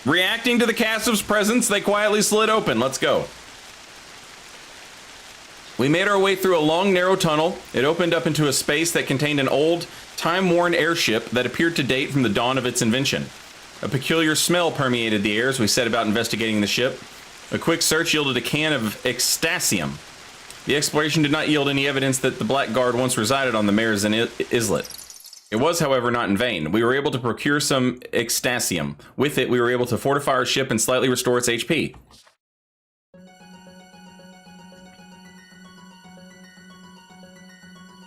Reacting to the castle's presence, they quietly slid open. Let's go. We made our way through a long, narrow tunnel. It opened up into a space that contained an old, time-worn airship that appeared to date from the dawn of its invention. A peculiar smell permeated the air as we set about investigating the ship. A quick search yielded a can of Extasium. The exploration did not yield any evidence that the Blackguard once resided on the Marzan Islet. It was, however, not in vain. We were able to procure some Extasium. With it, we were able to fortify our ship and slightly restore its HP.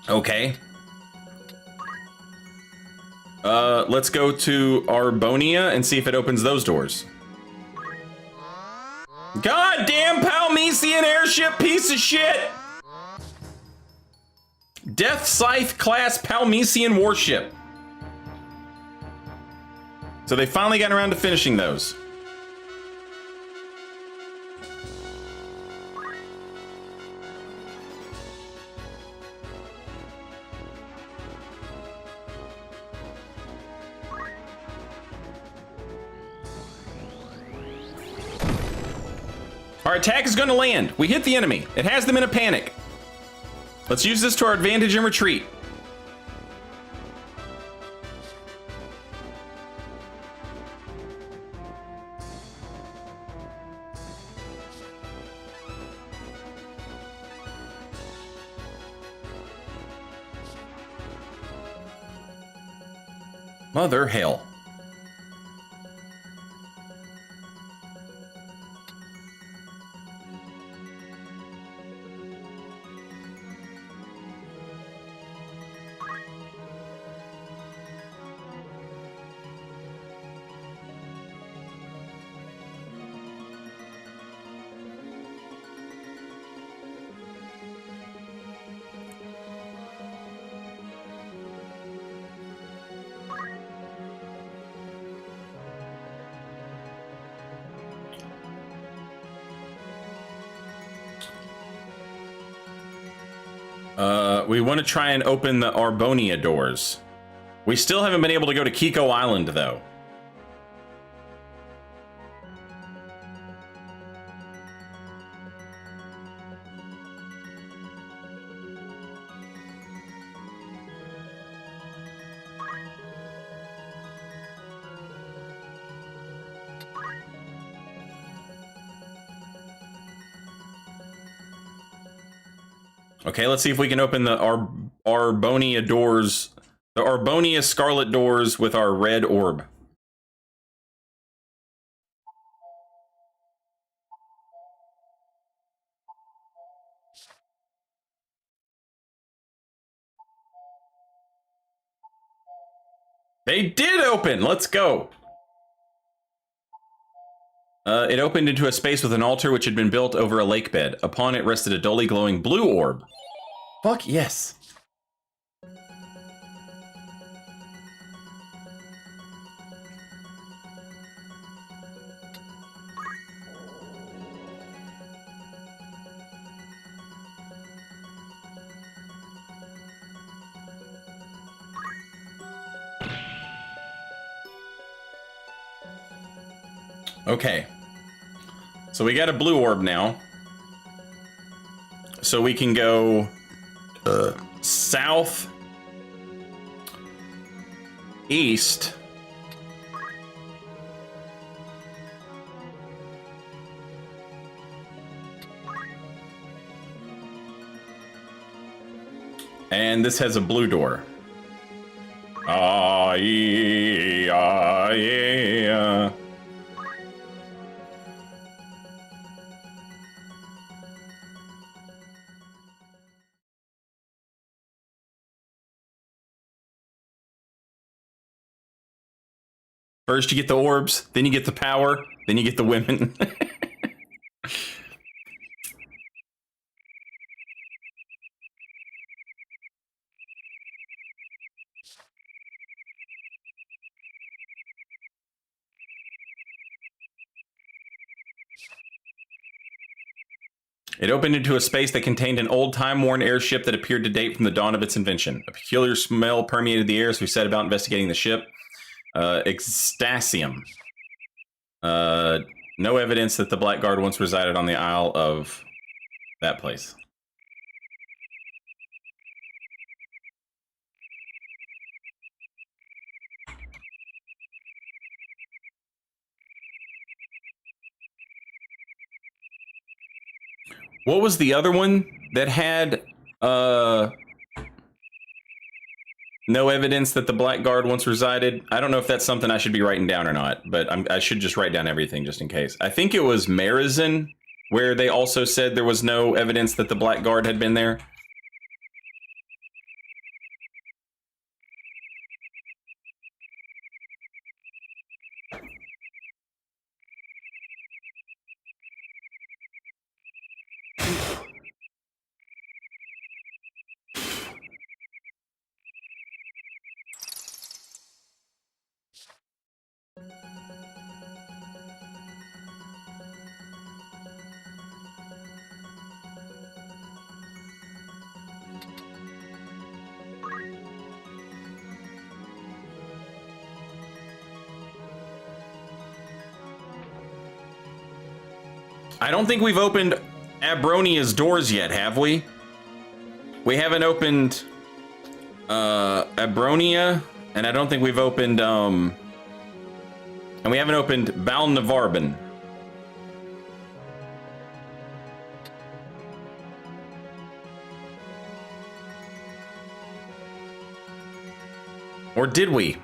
Okay. Let's go to Arbonia and see if it opens those doors. Goddamn Palmesian airship piece of shit! Death Scythe class Palmesian warship. So they finally got around to finishing those. Our attack is going to land. We hit the enemy. It has them in a panic. Let's use this to our advantage and retreat. Mother hell. We want to try and open the Arbonia doors. We still haven't been able to go to Kiko Island, though. Okay, let's see if we can open the Arbonia doors, the Arbonia Scarlet doors with our red orb. They did open! Let's go! It opened into a space with an altar which had been built over a lake bed. Upon it rested a dully glowing blue orb. Fuck yes. Okay. So we got a blue orb now. So we can go south, east, and this has a blue door. Ah, yeah. First you get the orbs, then you get the power, then you get the women. It opened into a space that contained an old time-worn airship that appeared to date from the dawn of its invention. A peculiar smell permeated the air as we set about investigating the ship. Extasium. No evidence that the Blackguard once resided on the Isle of that place. What was the other one that had no evidence that the Blackguard once resided? I don't know if that's something I should be writing down or not, but I should just write down everything just in case. I think it was Marizin, where they also said there was no evidence that the Blackguard had been there. I don't think we've opened Abronia's doors yet, have we? We haven't opened Abronia, and I don't think we've opened and we haven't opened Balnavarben. Or did we?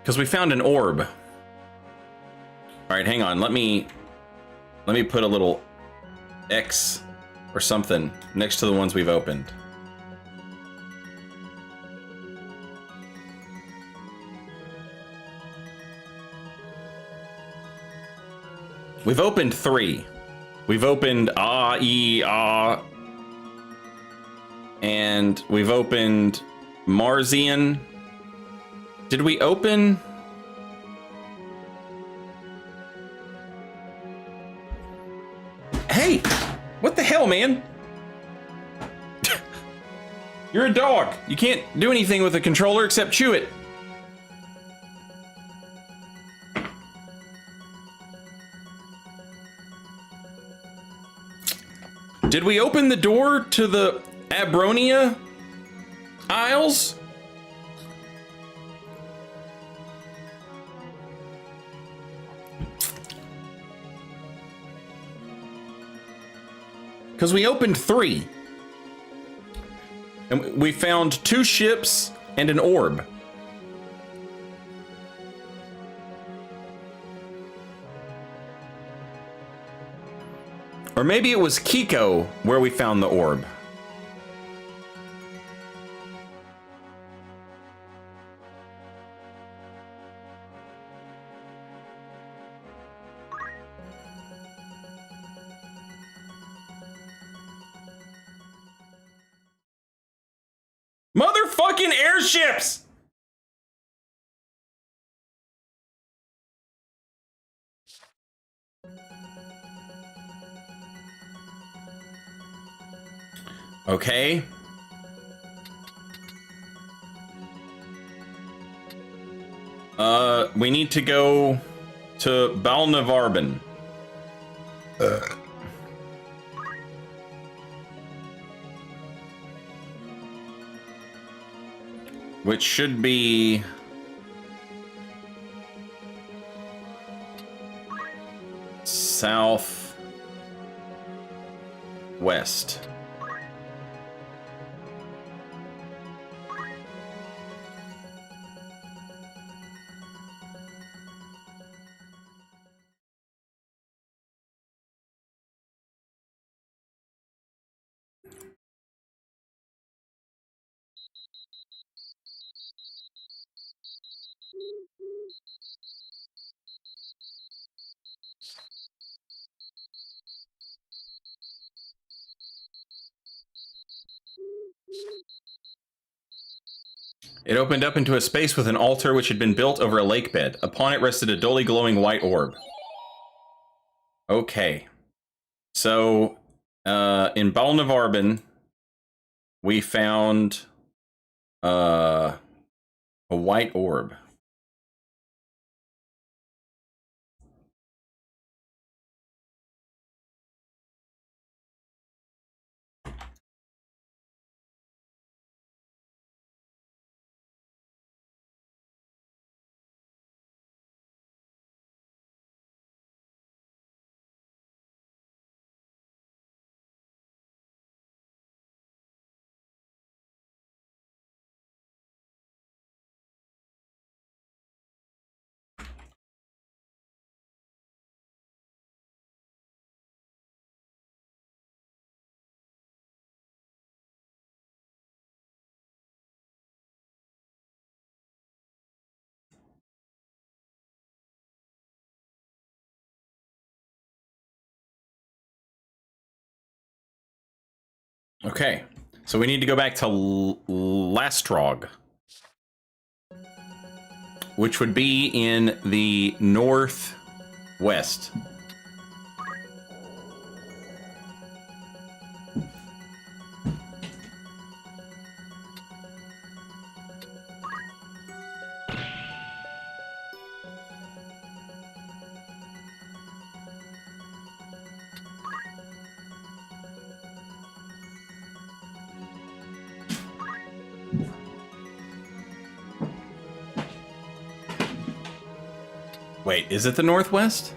Because we found an orb. All right, hang on. Let me put a little X or something next to the ones we've opened. We've opened 3. We've opened and we've opened Marzian. Did we open? Hey, what the hell, man? You're a dog. You can't do anything with a controller except chew it. Did we open the door to the Abronia Isles? Because we opened 3. And we found 2 ships and an orb. Or maybe it was Kiko where we found the orb. Motherfucking airships! Okay. We need to go to Balnavarben. Which should be south west. It opened up into a space with an altar which had been built over a lake bed. Upon it rested a dully glowing white orb. Okay. So, in Balnavarben, we found a white orb. Okay, so we need to go back to Lastrog, which would be in the northwest. Wait, is it the northwest?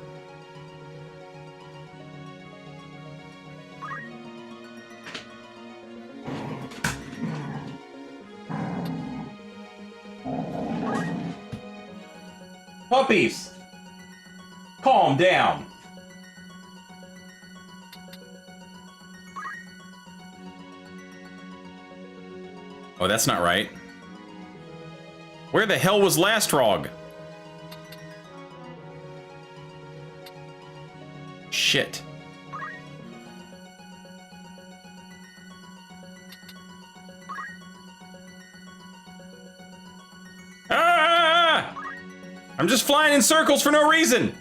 Puppies! Calm down. Oh, that's not right. Where the hell was Lastrog? Shit. Ah! I'm just flying in circles for no reason.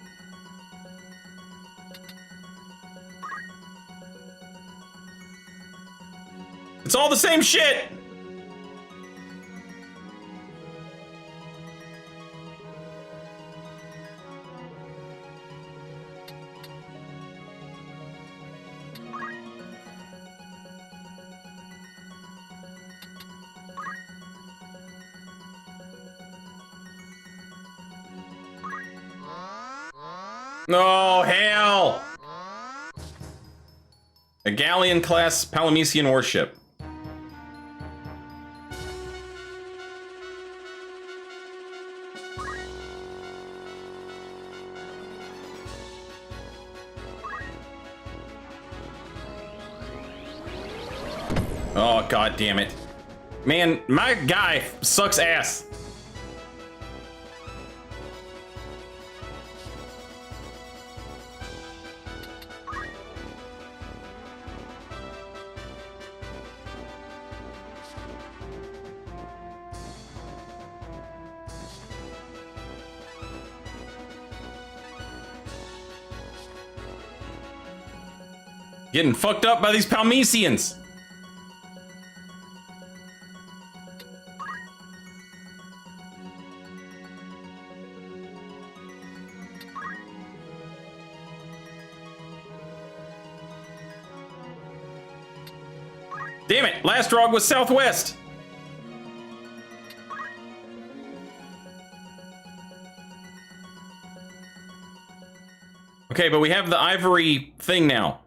It's all the same shit. Oh, hell! A galleon-class Palamecian warship. Oh, god damn it. Man, my guy sucks ass. Getting fucked up by these Palamecians. Damn it, last drog was southwest. Okay, but we have the ivory thing now.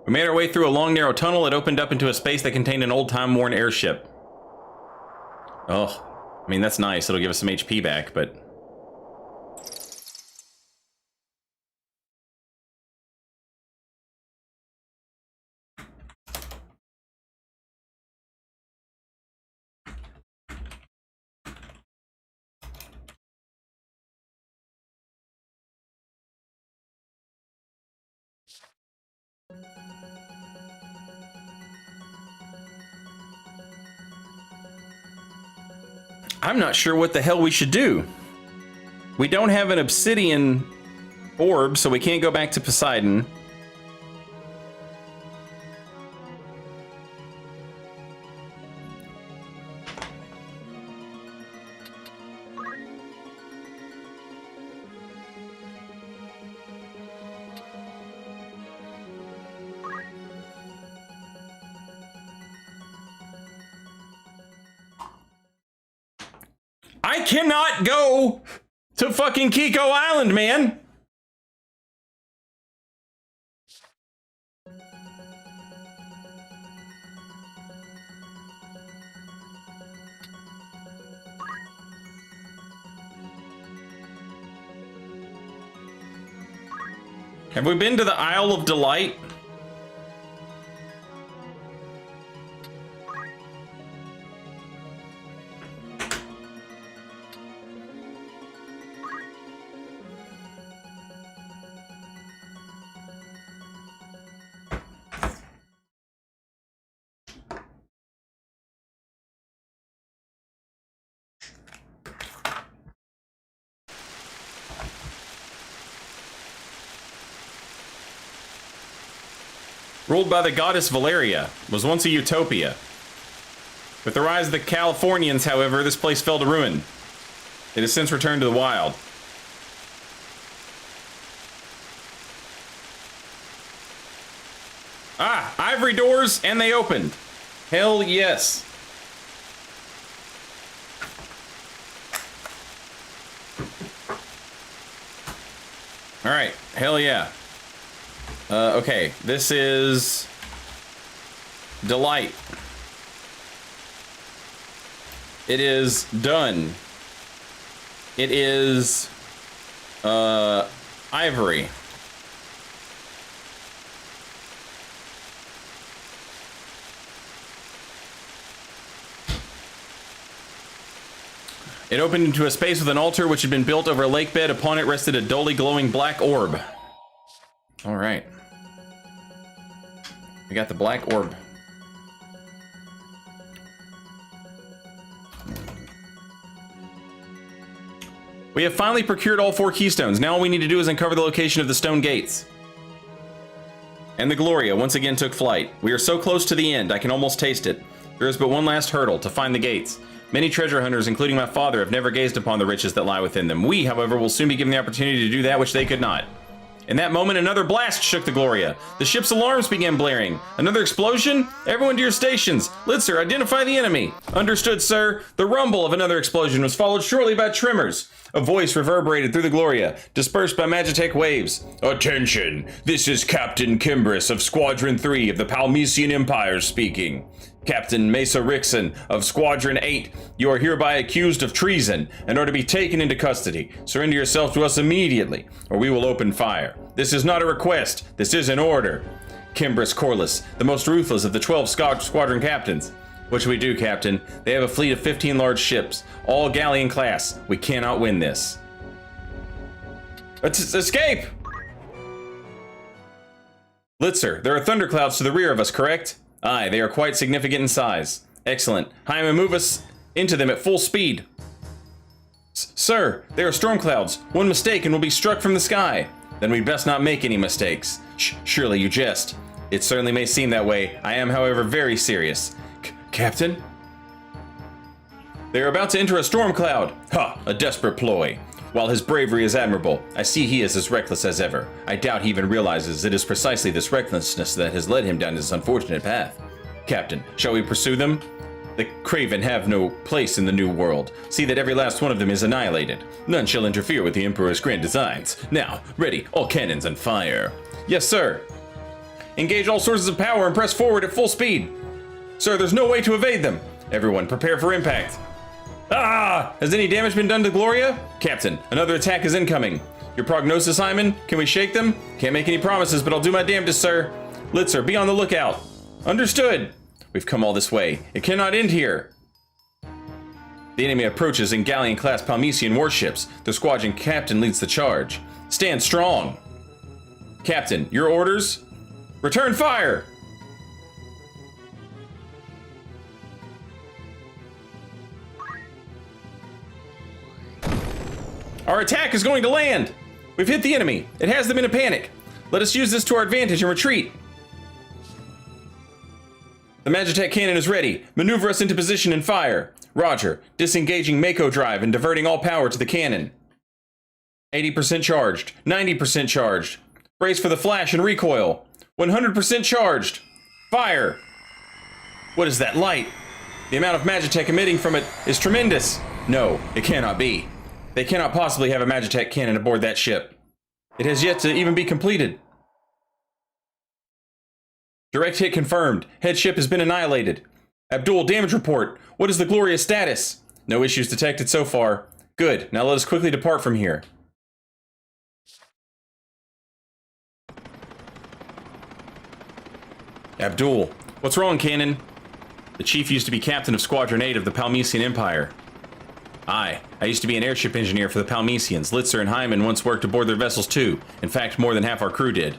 We made our way through a long, narrow tunnel. It opened up into a space that contained an old time-worn airship. Oh, I mean, that's nice. It'll give us some HP back, but... I'm not sure what the hell we should do. We don't have an obsidian orb, so we can't go back to Poseidon. I cannot go to fucking Kiko Island, man. Have we been to the Isle of Delight? Ruled by the goddess Valeria, was once a utopia. With the rise of the Californians, however, this place fell to ruin. It has since returned to the wild. Ah, ivory doors, and they opened. Hell yes. All right, hell yeah. Okay, this is Delight. It is done. It is Ivory. It opened into a space with an altar which had been built over a lake bed. Upon it rested a dully glowing black orb. All right. We got the black orb. We have finally procured all 4 keystones. Now all we need to do is uncover the location of the stone gates. And the Gloria once again took flight. We are so close to the end, I can almost taste it. There is but one last hurdle, to find the gates. Many treasure hunters, including my father, have never gazed upon the riches that lie within them. We, however, will soon be given the opportunity to do that which they could not. In that moment, another blast shook the Gloria. The ship's alarms began blaring. Another explosion? Everyone to your stations. Litzer, identify the enemy. Understood, sir. The rumble of another explosion was followed shortly by tremors. A voice reverberated through the Gloria, dispersed by Magitech waves. Attention! This is Captain Kimbris of Squadron 3 of the Palmesian Empire speaking. Captain Mesa Rixon of Squadron 8, you are hereby accused of treason and are to be taken into custody. Surrender yourself to us immediately, or we will open fire. This is not a request. This is an order. Kimbris Corliss, the most ruthless of the 12 squadron captains. What should we do, Captain? They have a fleet of 15 large ships, all galleon class. We cannot win this. Let's escape! Litzer, there are thunderclouds to the rear of us, correct? Aye, they are quite significant in size. Excellent. Hyman, move us into them at full speed. Sir, they are storm clouds. One mistake and we'll be struck from the sky. Then we'd best not make any mistakes. Surely you jest. It certainly may seem that way. I am, however, very serious. Captain? They are about to enter a storm cloud. Ha! A desperate ploy. While his bravery is admirable, I see he is as reckless as ever. I doubt he even realizes it is precisely this recklessness that has led him down this unfortunate path. Captain, shall we pursue them? The Craven have no place in the New World. See that every last one of them is annihilated. None shall interfere with the Emperor's grand designs. Now, ready, all cannons and fire. Yes, sir. Engage all sources of power and press forward at full speed. Sir, there's no way to evade them. Everyone, prepare for impact. Ah! Has any damage been done to Gloria? Captain, another attack is incoming. Your prognosis, Hyman? Can we shake them? Can't make any promises, but I'll do my damnedest, sir. Litzer, be on the lookout. Understood. We've come all this way. It cannot end here. The enemy approaches in galleon-class Palmesian warships. The squadron captain leads the charge. Stand strong. Captain, your orders? Return fire! Our attack is going to land! We've hit the enemy. It has them in a panic. Let us use this to our advantage and retreat. The Magitech cannon is ready. Maneuver us into position and fire. Roger. Disengaging Mako drive and diverting all power to the cannon. 80% charged. 90% charged. Brace for the flash and recoil. 100% charged. Fire! What is that light? The amount of Magitech emitting from it is tremendous. No, it cannot be. They cannot possibly have a Magitech cannon aboard that ship. It has yet to even be completed. Direct hit confirmed. Head ship has been annihilated. Abdul, damage report. What is the Gloria status? No issues detected so far. Good. Now let us quickly depart from here. Abdul, what's wrong, Cannon? The chief used to be captain of Squadron 8 of the Palmesian Empire. Aye, I used to be an airship engineer for the Palmesians. Litzer and Hyman once worked aboard their vessels too. In fact, more than half our crew did.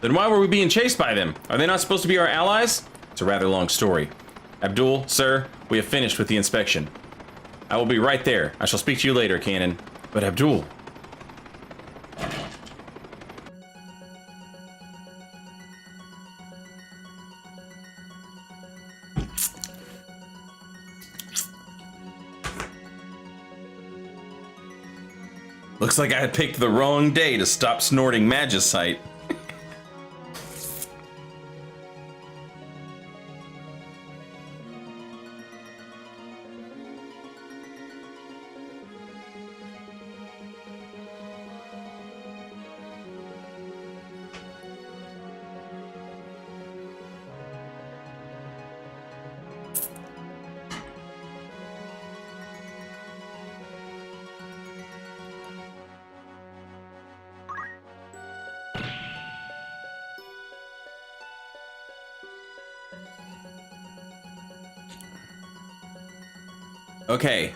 Then why were we being chased by them? Are they not supposed to be our allies? It's a rather long story. Abdul, sir, we have finished with the inspection. I will be right there. I shall speak to you later, Cannon. But Abdul... Looks like I had picked the wrong day to stop snorting magicite. Okay.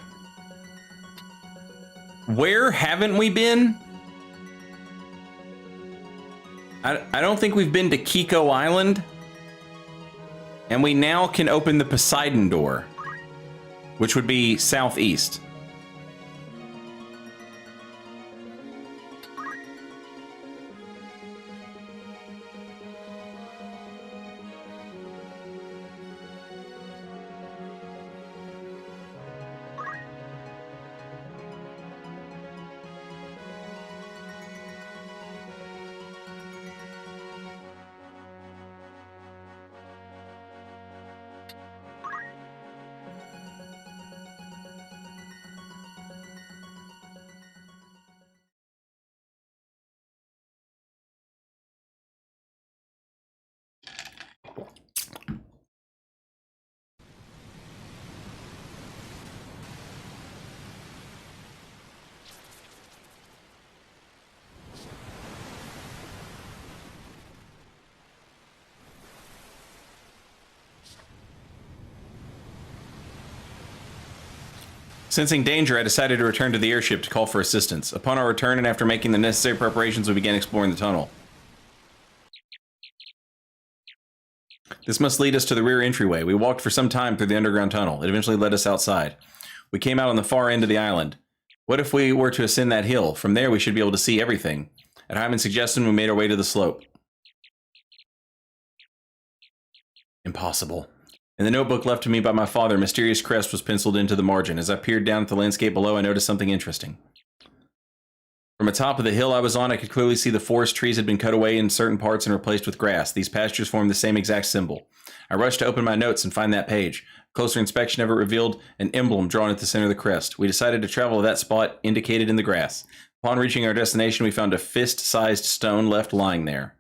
Where haven't we been? I don't think we've been to Kiko Island. And we now can open the Poseidon door, which would be southeast. Sensing danger, I decided to return to the airship to call for assistance. Upon our return and after making the necessary preparations, we began exploring the tunnel. This must lead us to the rear entryway. We walked for some time through the underground tunnel. It eventually led us outside. We came out on the far end of the island. What if we were to ascend that hill? From there, we should be able to see everything. At Hyman's suggestion, we made our way to the slope. Impossible. In the notebook left to me by my father, a mysterious crest was penciled into the margin. As I peered down at the landscape below, I noticed something interesting. From the top of the hill I was on, I could clearly see the forest trees had been cut away in certain parts and replaced with grass. These pastures formed the same exact symbol. I rushed to open my notes and find that page. Closer inspection of it revealed an emblem drawn at the center of the crest. We decided to travel to that spot indicated in the grass. Upon reaching our destination, we found a fist-sized stone left lying there.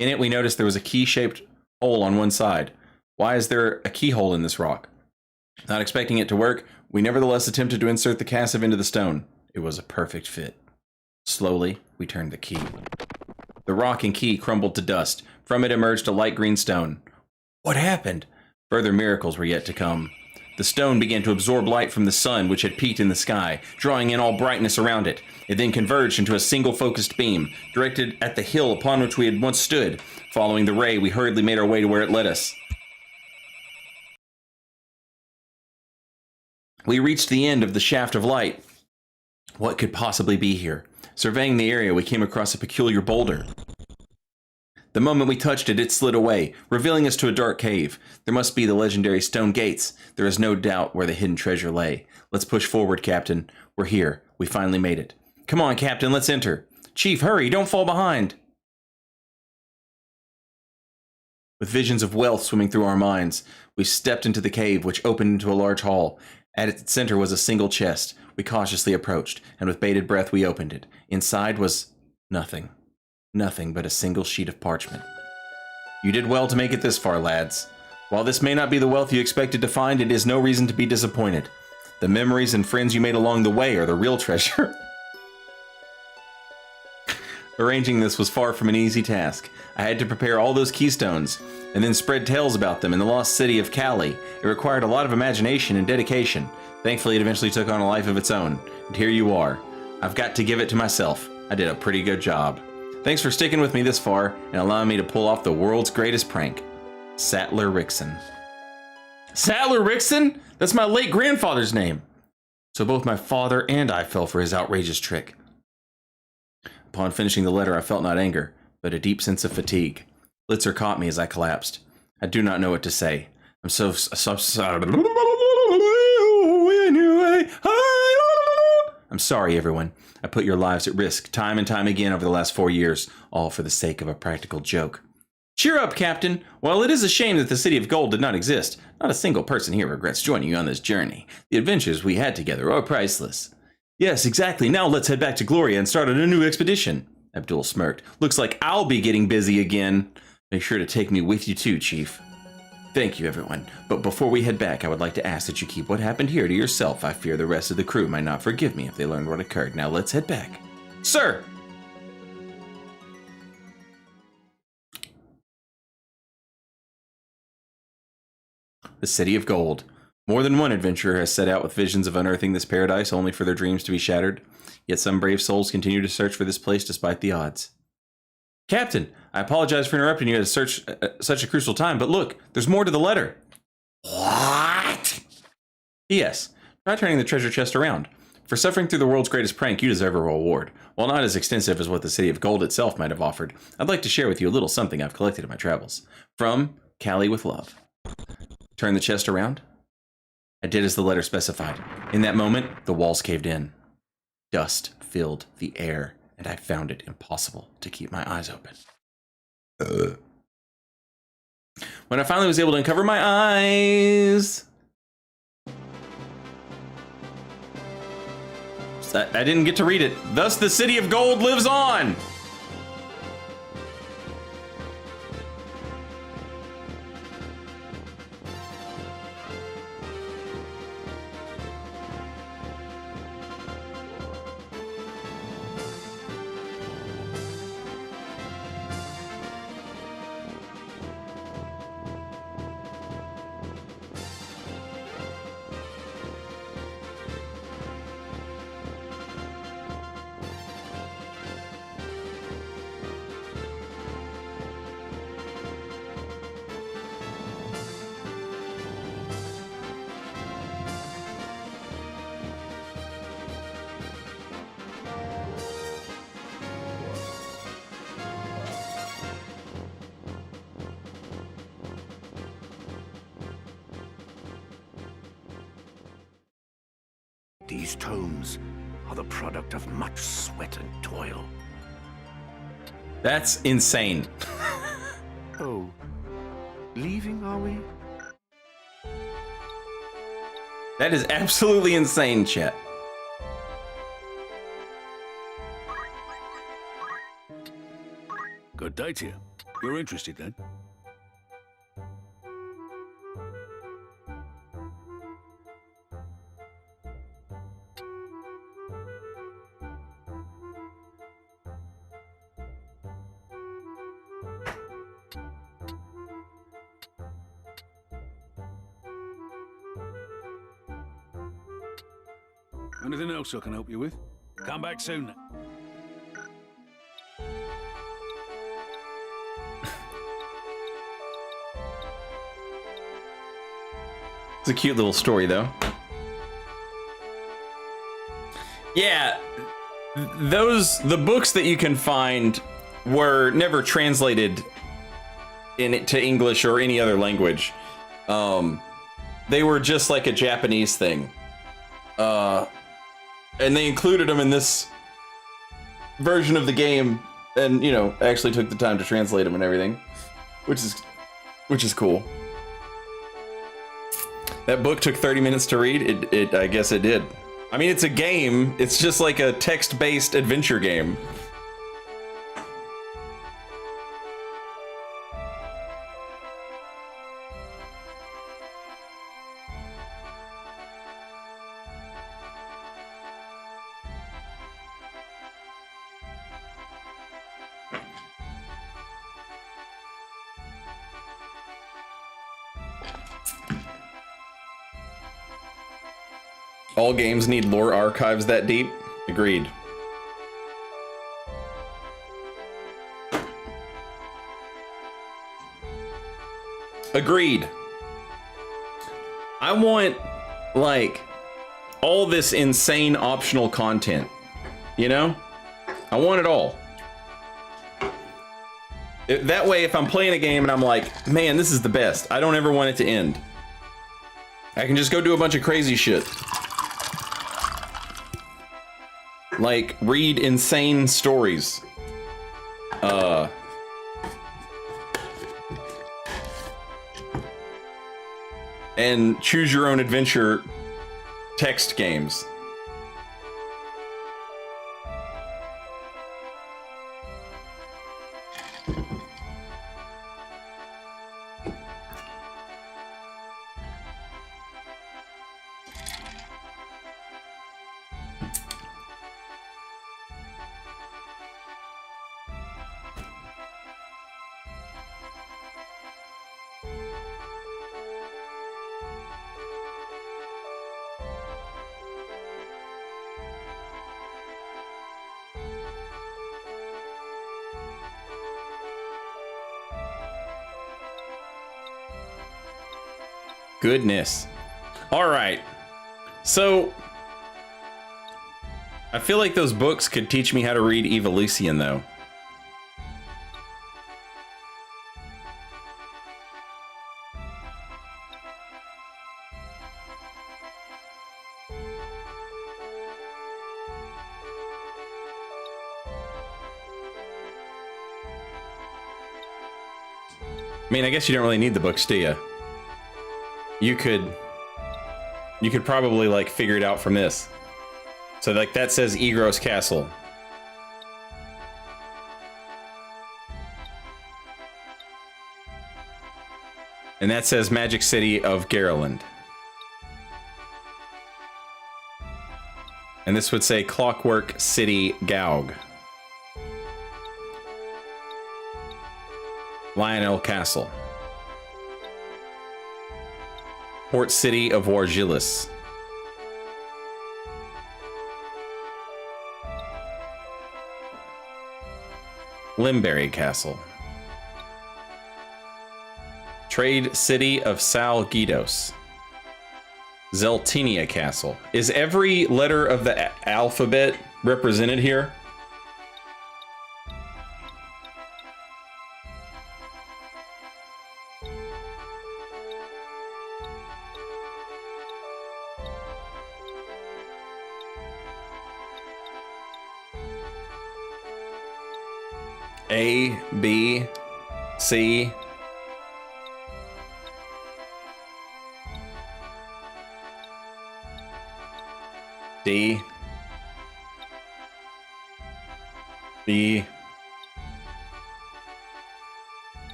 In it, we noticed there was a key-shaped hole on one side. Why is there a keyhole in this rock? Not expecting it to work, we nevertheless attempted to insert the cassive into the stone. It was a perfect fit. Slowly, we turned the key. The rock and key crumbled to dust. From it emerged a light green stone. What happened? Further miracles were yet to come. The stone began to absorb light from the sun, which had peaked in the sky, drawing in all brightness around it. It then converged into a single focused beam, directed at the hill upon which we had once stood. Following the ray, we hurriedly made our way to where it led us. We reached the end of the shaft of light. What could possibly be here? Surveying the area, we came across a peculiar boulder. The moment we touched it, it slid away, revealing us to a dark cave. There must be the legendary stone gates. There is no doubt where the hidden treasure lay. Let's push forward, Captain. We're here. We finally made it. Come on, Captain, let's enter. Chief, hurry, don't fall behind. With visions of wealth swimming through our minds, we stepped into the cave, which opened into a large hall. At its center was a single chest. We cautiously approached, and with bated breath we opened it. Inside was nothing. Nothing but a single sheet of parchment. You did well to make it this far, lads. While this may not be the wealth you expected to find, it is no reason to be disappointed. The memories and friends you made along the way are the real treasure. Arranging this was far from an easy task. I had to prepare all those keystones, and then spread tales about them in the lost city of Cali. It required a lot of imagination and dedication. Thankfully, it eventually took on a life of its own. And here you are. I've got to give it to myself. I did a pretty good job. Thanks for sticking with me this far and allowing me to pull off the world's greatest prank. Sattler Rickson. Sattler Rickson? That's my late grandfather's name. So both my father and I fell for his outrageous trick. Upon finishing the letter, I felt not anger, but a deep sense of fatigue. Blitzer caught me as I collapsed. I do not know what to say. I'm so sorry. I'm sorry, everyone. I put your lives at risk time and time again over the last 4 years, all for the sake of a practical joke. Cheer up, Captain. While it is a shame that the City of Gold did not exist, not a single person here regrets joining you on this journey. The adventures we had together are priceless. Yes, exactly. Now let's head back to Gloria and start on a new expedition. Abdul smirked. Looks like I'll be getting busy again. Make sure to take me with you too, Chief. Thank you, everyone. But before we head back, I would like to ask that you keep what happened here to yourself. I fear the rest of the crew might not forgive me if they learn what occurred. Now let's head back. Sir! The City of Gold. More than one adventurer has set out with visions of unearthing this paradise, only for their dreams to be shattered. Yet some brave souls continue to search for this place despite the odds. Captain, I apologize for interrupting you at such a crucial time, but look, there's more to the letter. What? Yes. Try turning the treasure chest around. For suffering through the world's greatest prank, you deserve a reward. While not as extensive as what the City of Gold itself might have offered, I'd like to share with you a little something I've collected in my travels. From Cali with Love. Turn the chest around. I did as the letter specified. In that moment, the walls caved in. Dust filled the air, and I found it impossible to keep my eyes open. When I finally was able to uncover my eyes... I didn't get to read it. Thus the City of Gold lives on! These tomes are the product of much sweat and toil. That's insane. Oh, leaving, are we? That is absolutely insane, chat. Good day to you. You're interested then? Anything else I can help you with? Come back soon. It's a cute little story, though. Yeah, the books that you can find were never translated to English or any other language. They were just like a Japanese thing. And they included them in this version of the game, and you know, actually took the time to translate them and everything, which is cool. That book took 30 minutes to read. It I guess it did. I mean, it's a game. It's just like a text-based adventure game. All games need lore archives that deep. Agreed. Agreed. I want, like, all this insane optional content. You know? I want it all. That way, if I'm playing a game and I'm like, man, this is the best, I don't ever want it to end. I can just go do a bunch of crazy shit. Like, read insane stories. And choose your own adventure text games. Goodness. All right. So, I feel like those books could teach me how to read Evalician, though. I mean, I guess you don't really need the books, do you? You could probably like figure it out from this. So like that says Egros Castle. And that says Magic City of Garland. And this would say Clockwork City Gaug. Lionel Castle. Port City of Wargilis. Limberry Castle. Trade City of Salgidos. Zeltinia Castle. Is every letter of the alphabet represented here? A, B, C. D. B.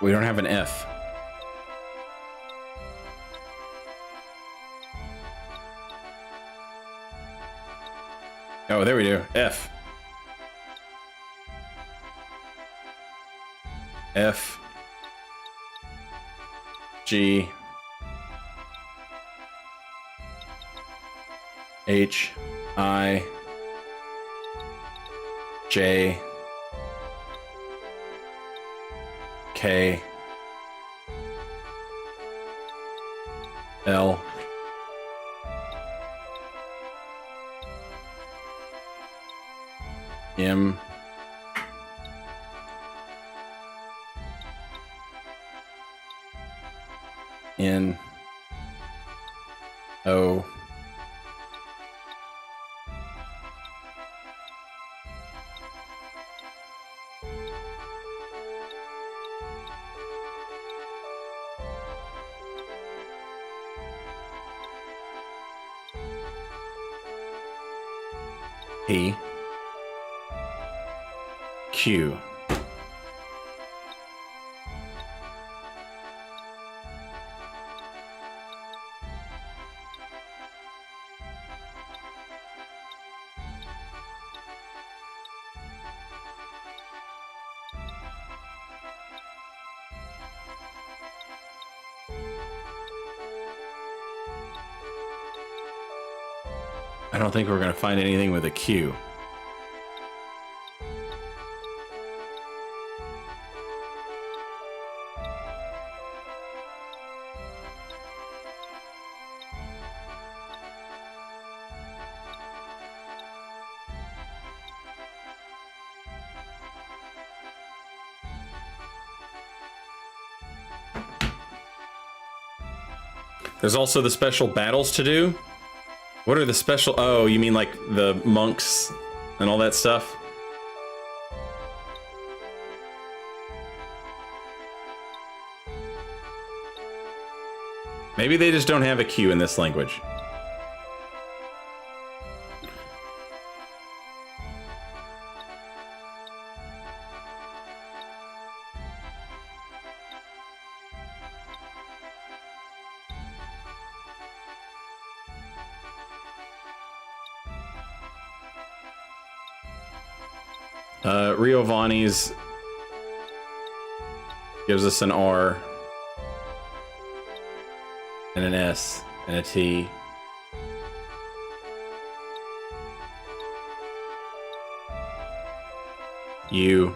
We don't have an F. Oh, there we do. F. F. G. H. I. J. K. L. M. N. O. P. Q. I don't think we're going to find anything with a Q. There's also the special battles to do. What are the special... Oh, you mean like the monks and all that stuff? Maybe they just don't have a Q in this language. Riovani's gives us an R and an S and a T. U.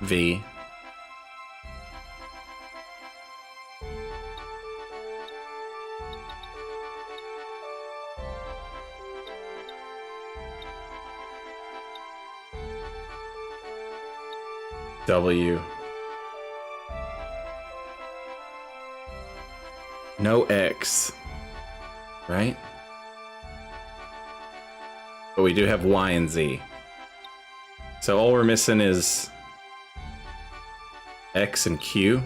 V. W. No X, right? But we do have Y and Z. So all we're missing is X and Q.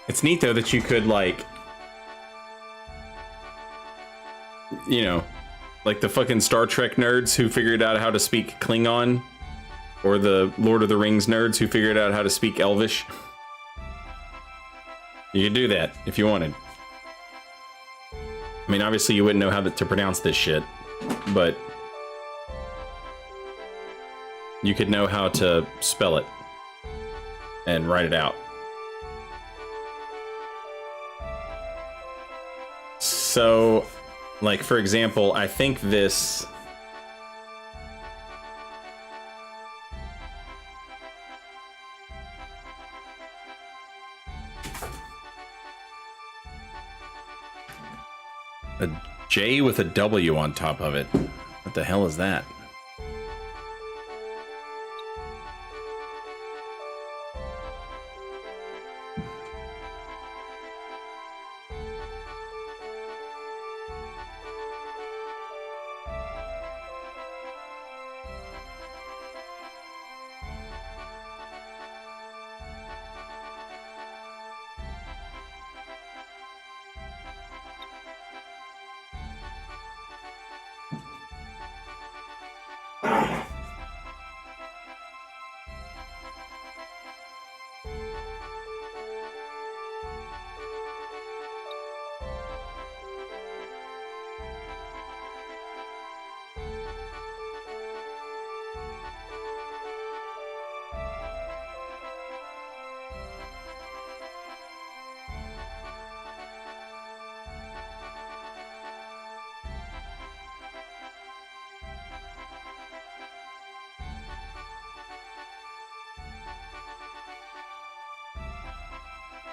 It's neat though that you could like, you know, like the fucking Star Trek nerds who figured out how to speak Klingon, or the Lord of the Rings nerds who figured out how to speak Elvish. You could do that if you wanted. I mean, obviously you wouldn't know how to pronounce this shit, but you could know how to spell it and write it out. So, like, for example, I think this... A J with a W on top of it. What the hell is that?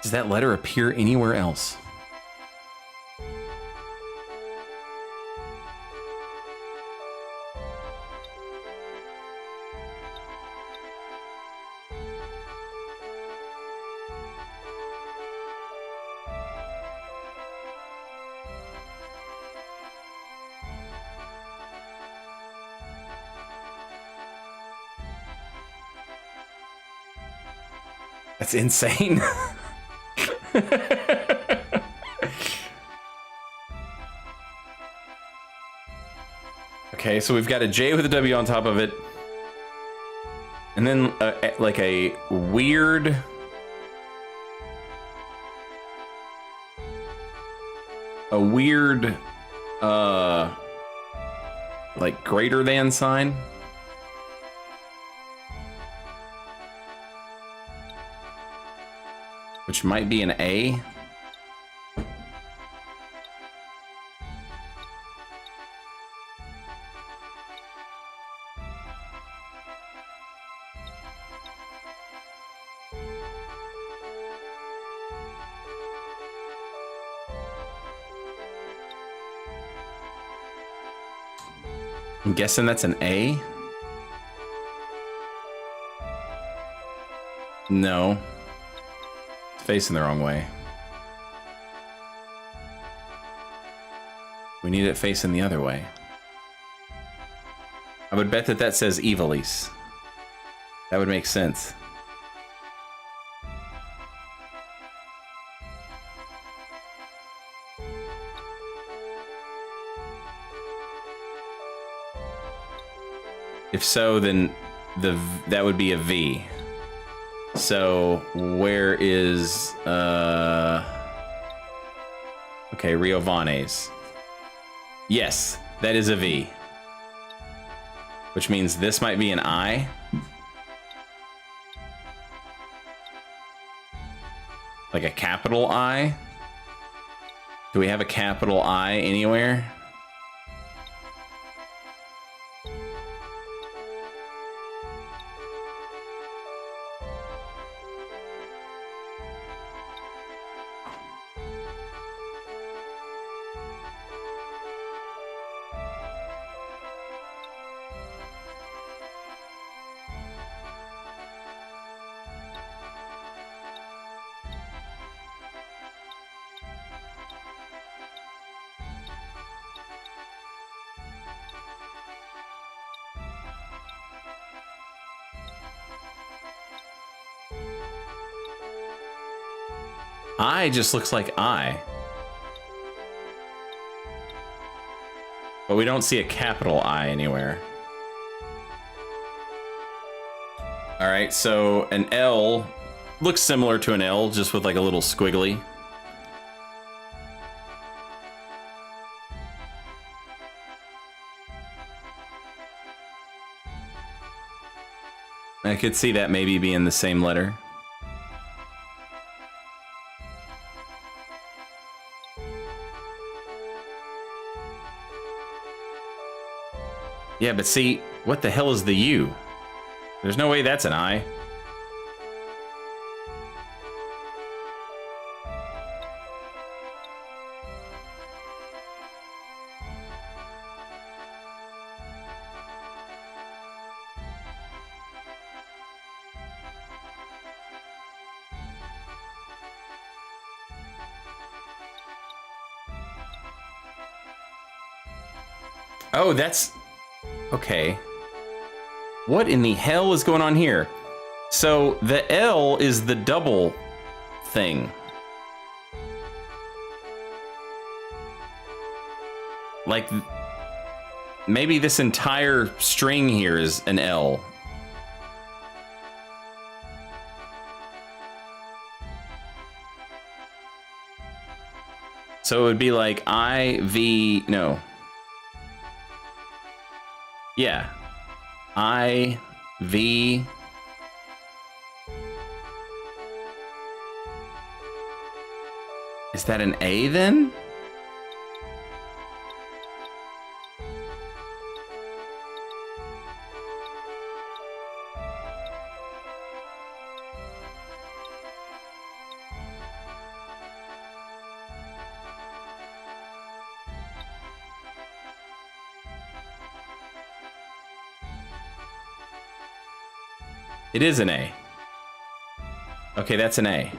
Does that letter appear anywhere else? That's insane. Okay, so we've got a J with a W on top of it. And then like a weird... like greater than sign. Which might be an A. I'm guessing that's an A. No. It's facing the wrong way. We need it facing the other way. I would bet that that says Ivalice. That would make sense. If so, then that would be a V. So where is okay, Rio Vanes. Yes, that is a V. Which means this might be an I. Like a capital I. Do we have a capital I anywhere? I just looks like I. But we don't see a capital I anywhere. All right, so an L looks similar to an L, just with like a little squiggly. I could see that maybe being the same letter. Yeah, but see, what the hell is the U? There's no way that's an I. Oh, that's... okay. What in the hell is going on here? So the L is the double thing. Like, maybe this entire string here is an L. So it would be like I, V, no. Yeah. I, V. Is that an A then? It is an A. Okay, that's an A.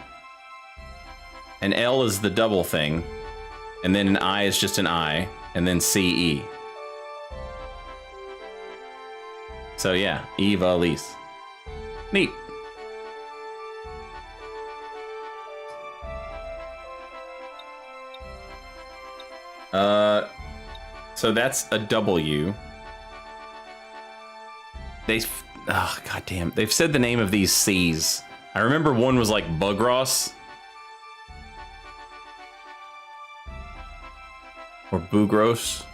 An L is the double thing, and then an I is just an I, and then C, E. So yeah, Ivalice. Neat. So that's a W. Oh, goddamn. They've said the name of these C's. I remember one was like Bugros. Or Bugros.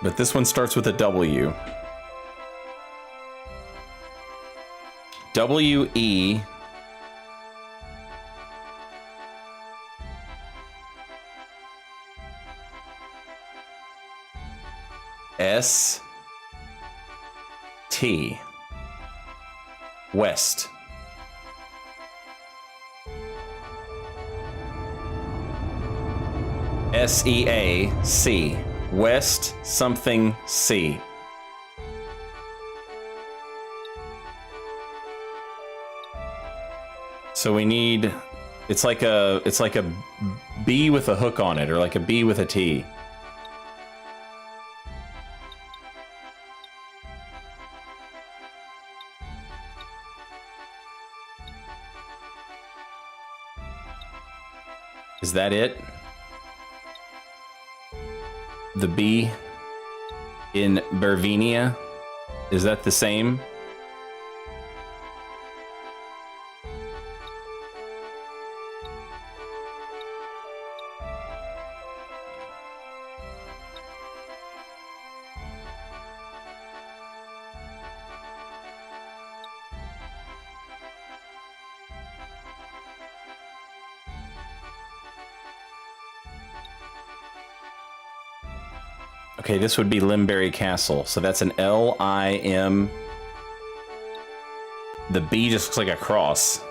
But this one starts with a W. W-E. S-T. West. S-E-A-C. West something C. So we need, it's like a B with a hook on it, or like a B with a T. Is that it? The B in Bervenia, is that the same? Okay, this would be Limberry Castle. So that's an L-I-M. The B just looks like a cross.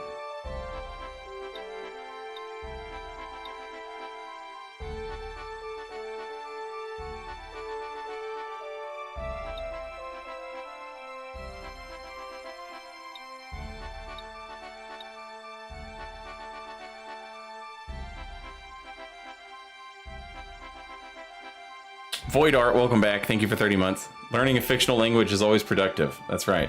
Void Art, welcome back. Thank you for 30 months. Learning a fictional language is always productive. That's right.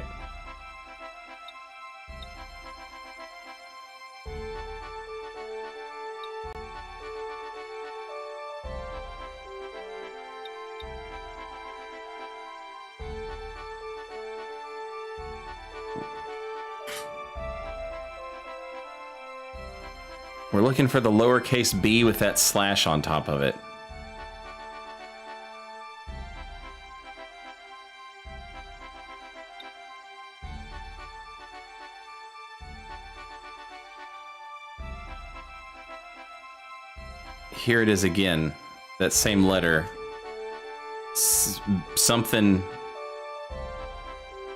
We're looking for the lowercase b with that slash on top of it. Here it is again. That same letter. Something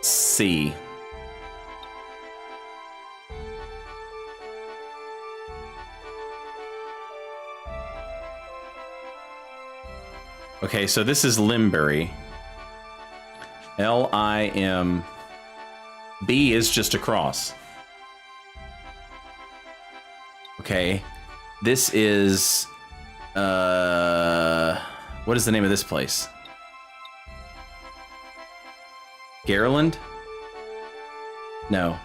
C. Okay, so this is Limbury. L-I-M. B is just across. Okay. This is... what is the name of this place? Garland? No.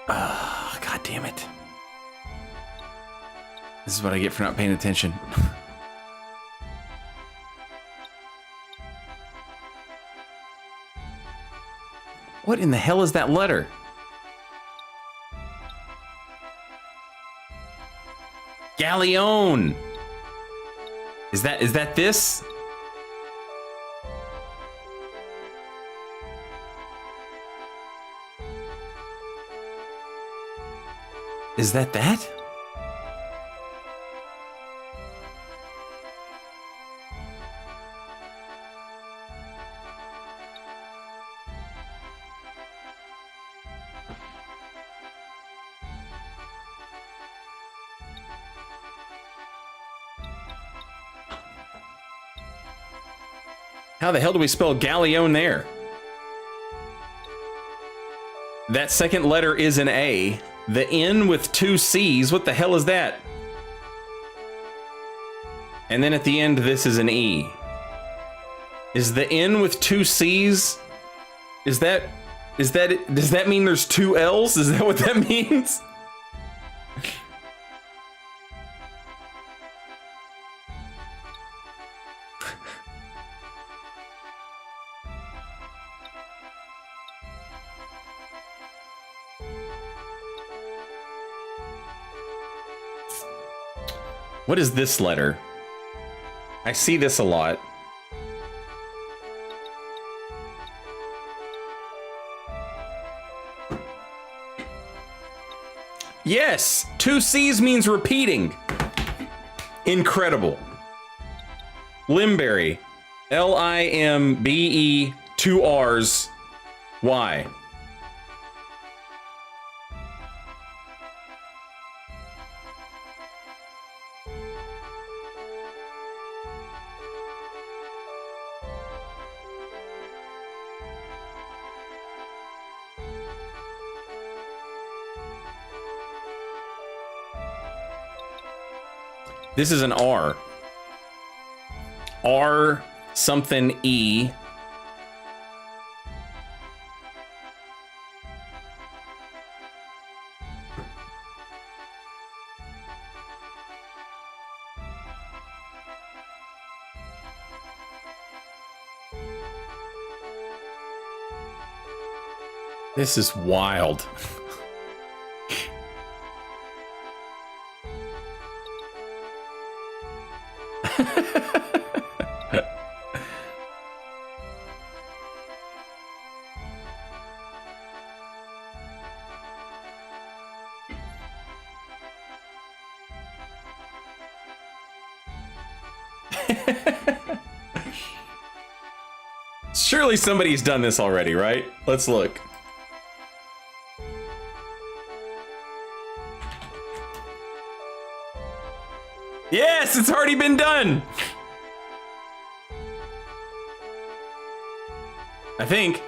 God damn it. This is what I get for not paying attention. What in the hell is that letter? Galleon. Is that this? Is that? How the hell do we spell Galleon there? That second letter is an A. The N with 2 C's, what the hell is that? And then at the end, this is an E. Is the N with 2 C's? Does that mean there's 2 L's? Is that what that means? What is this letter? I see this a lot. Yes! 2 C's means repeating. Incredible. Limbury. L-I-M-B-E 2 R's. Y. This is an R. R something E. This is wild. Surely somebody's done this already, right? Let's look. Yes, it's already been done. I think.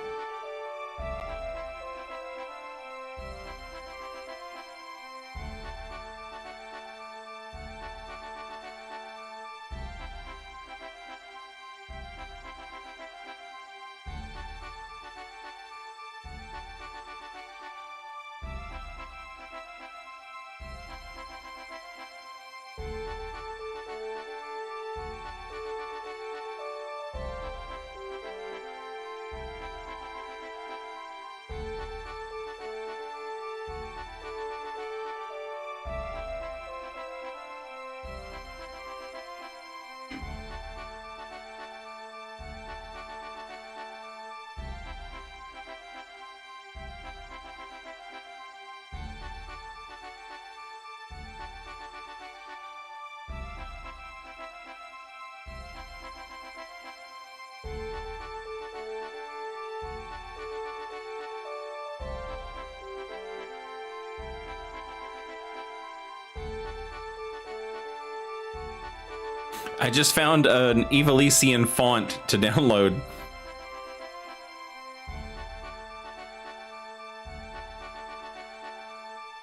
I just found an Ivalician font to download.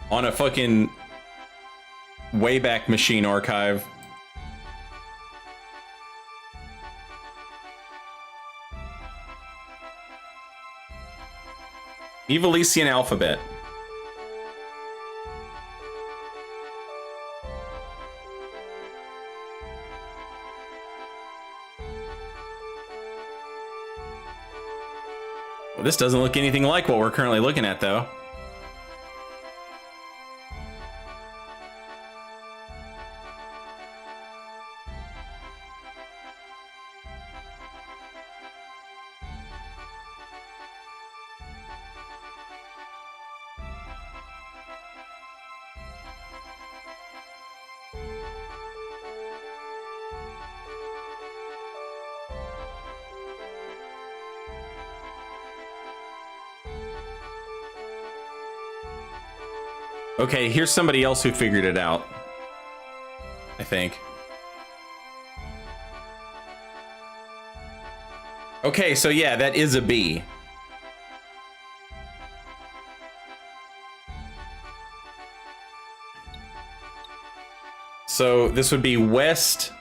On a fucking Wayback Machine archive. Ivalician alphabet. Well, this doesn't look anything like what we're currently looking at, though. Okay, here's somebody else who figured it out, I think. Okay, so yeah, that is a B. So this would be west.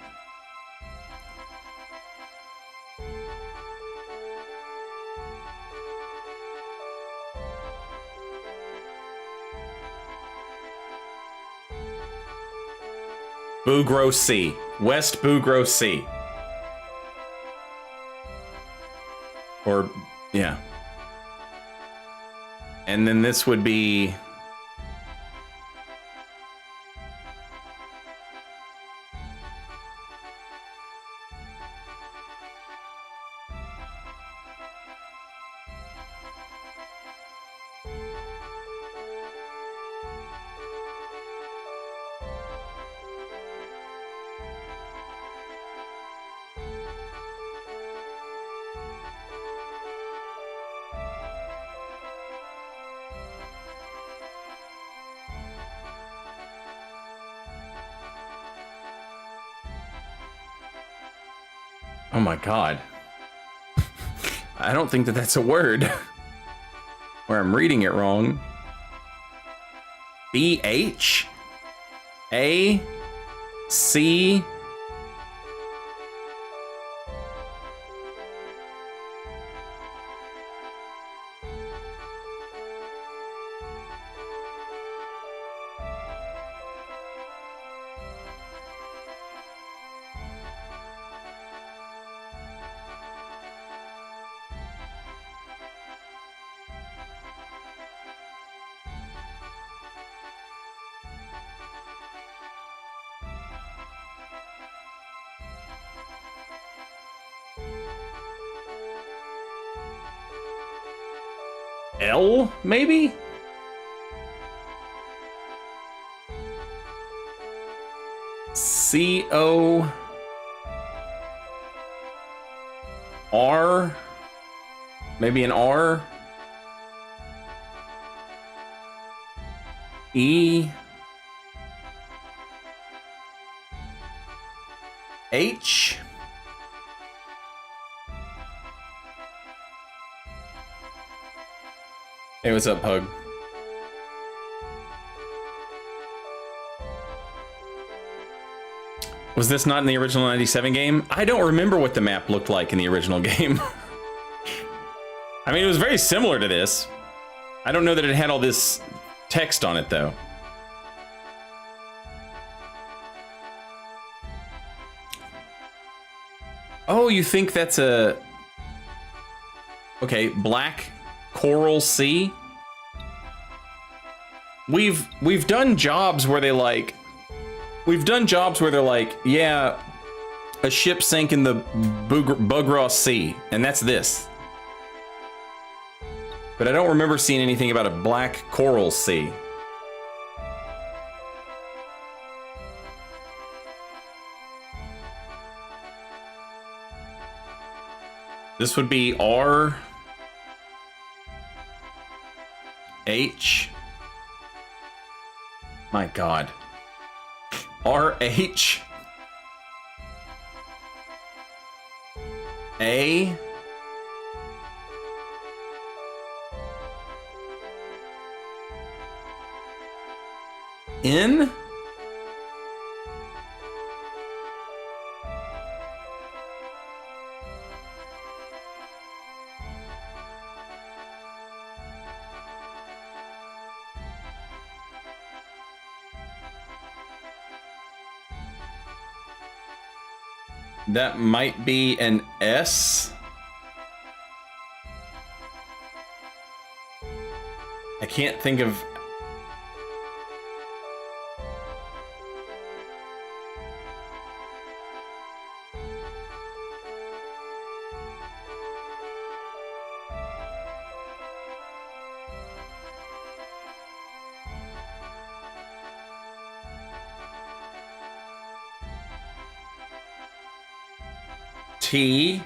Bougro C. West Bougro C. Or, yeah. And then this would be... Oh my god. I don't think that that's a word. Or I'm reading it wrong. B-H? A-C... L, maybe? C-O... R? Maybe an R? E? H? Hey, what's up, Pug? Was this not in the original 97 game? I don't remember what the map looked like in the original game. I mean, it was very similar to this. I don't know that it had all this text on it, though. Oh, you think that's a... Okay, Black Coral Sea? We've done jobs where they like... We've done jobs where they're like, yeah, a ship sank in the Bugraw Sea, and that's this. But I don't remember seeing anything about a Black Coral Sea. This would be R... H... My god. R-H... A. N. That might be an S. I can't think of... T.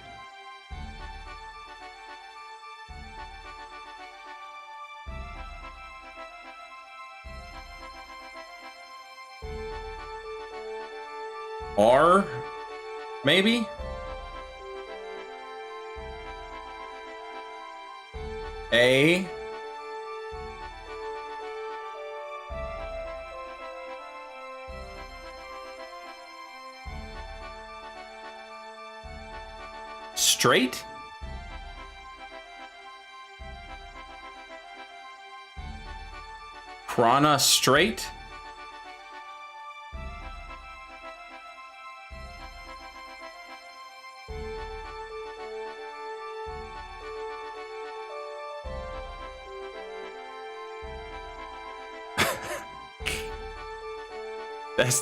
R, maybe? A. Straight? Prana straight?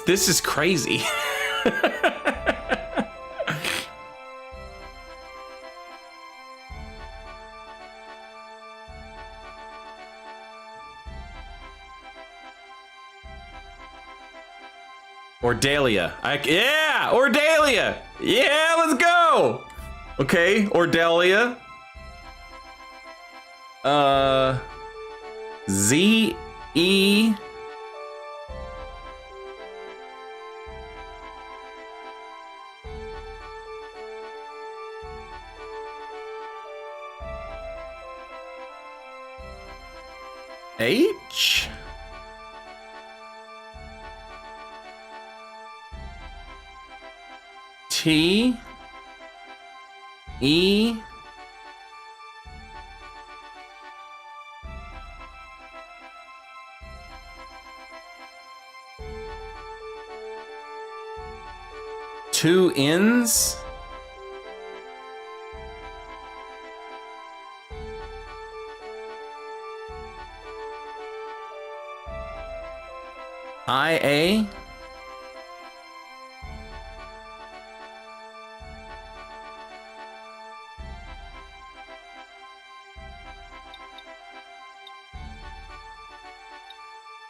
This is crazy. Ordalia. Yeah, Ordalia. Yeah, let's go. Okay, Ordalia. Z E H. T E two N's. IA.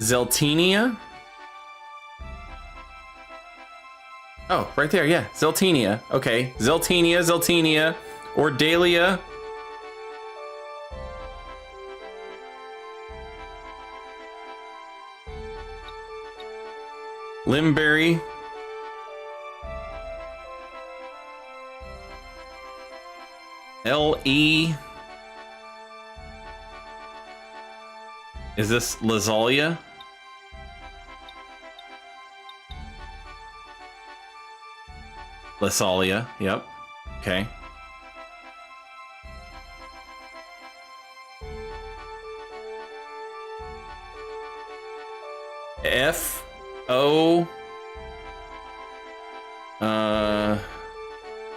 Zeltinia. Oh, right there, yeah. Zeltinia. Okay. Zeltinia. Ordalia. Limberry. LE. Is this Lazalia? Lasalia, yep. Okay. F O.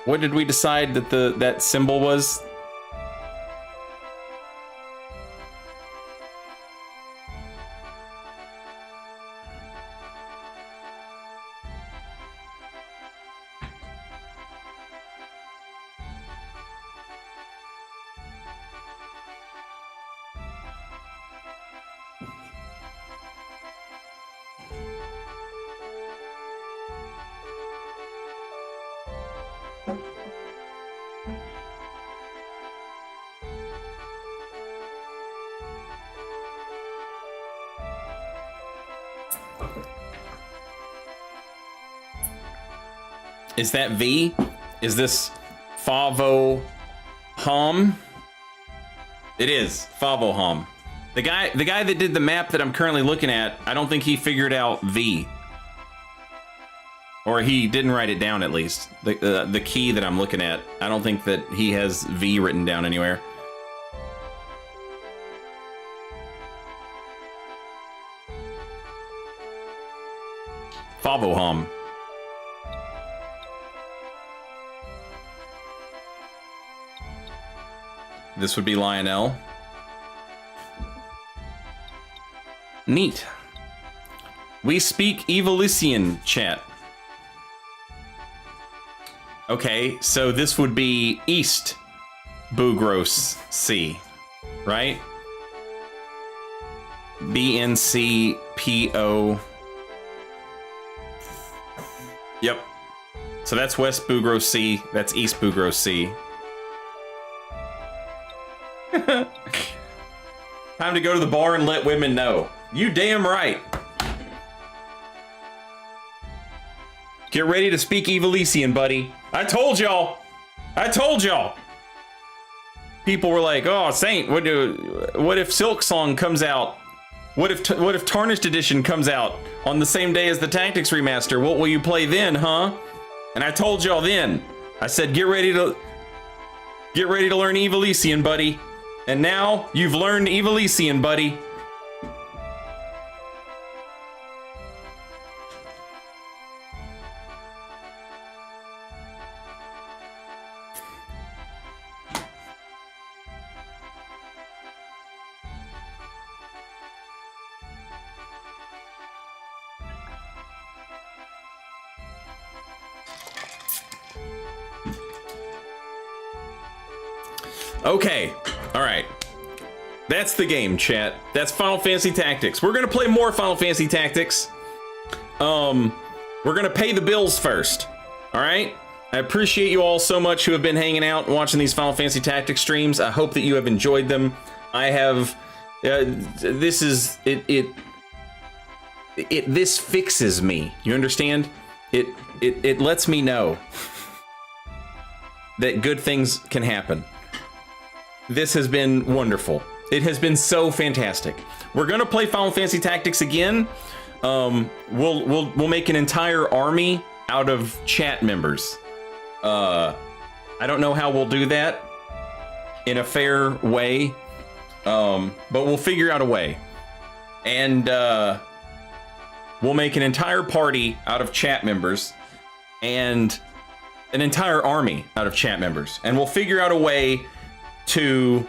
What did we decide that that symbol was? Is that V? Is this Favo Hom. It is Favo Hom. The guy that did the map that I'm currently looking at, I don't think he figured out V. Or he didn't write it down, at least. The key that I'm looking at, I don't think that he has V written down anywhere. Favoham. This would be Lionel. Neat. We speak Ivalician, chat. Okay, so this would be East Bugros Sea, right? BNCPO. Yep. So that's West Bugros Sea. That's East Bugros Sea. Time to go to the bar and let women know. You damn right. Get ready to speak Ivalician, buddy. I told y'all. I told y'all. People were like, "Oh, Saint, what if Silk Song comes out? What if Tarnished Edition comes out on the same day as the Tactics remaster? What will you play then, huh?" And I told y'all then. I said, get ready to learn Ivalician, buddy. And now you've learned Ivalician, buddy. Okay, all right. That's the game, chat. That's Final Fantasy Tactics. We're gonna play more Final Fantasy Tactics. We're gonna pay the bills first. All right. I appreciate you all so much who have been hanging out and watching these Final Fantasy Tactics streams. I hope that you have enjoyed them. I have. This is it. This fixes me. You understand? It lets me know that good things can happen. This has been wonderful. It has been so fantastic. We're gonna play Final Fantasy Tactics again. We'll make an entire army out of chat members. I don't know how we'll do that in a fair way, but we'll figure out a way. And we'll make an entire party out of chat members and an entire army out of chat members, and we'll figure out a way to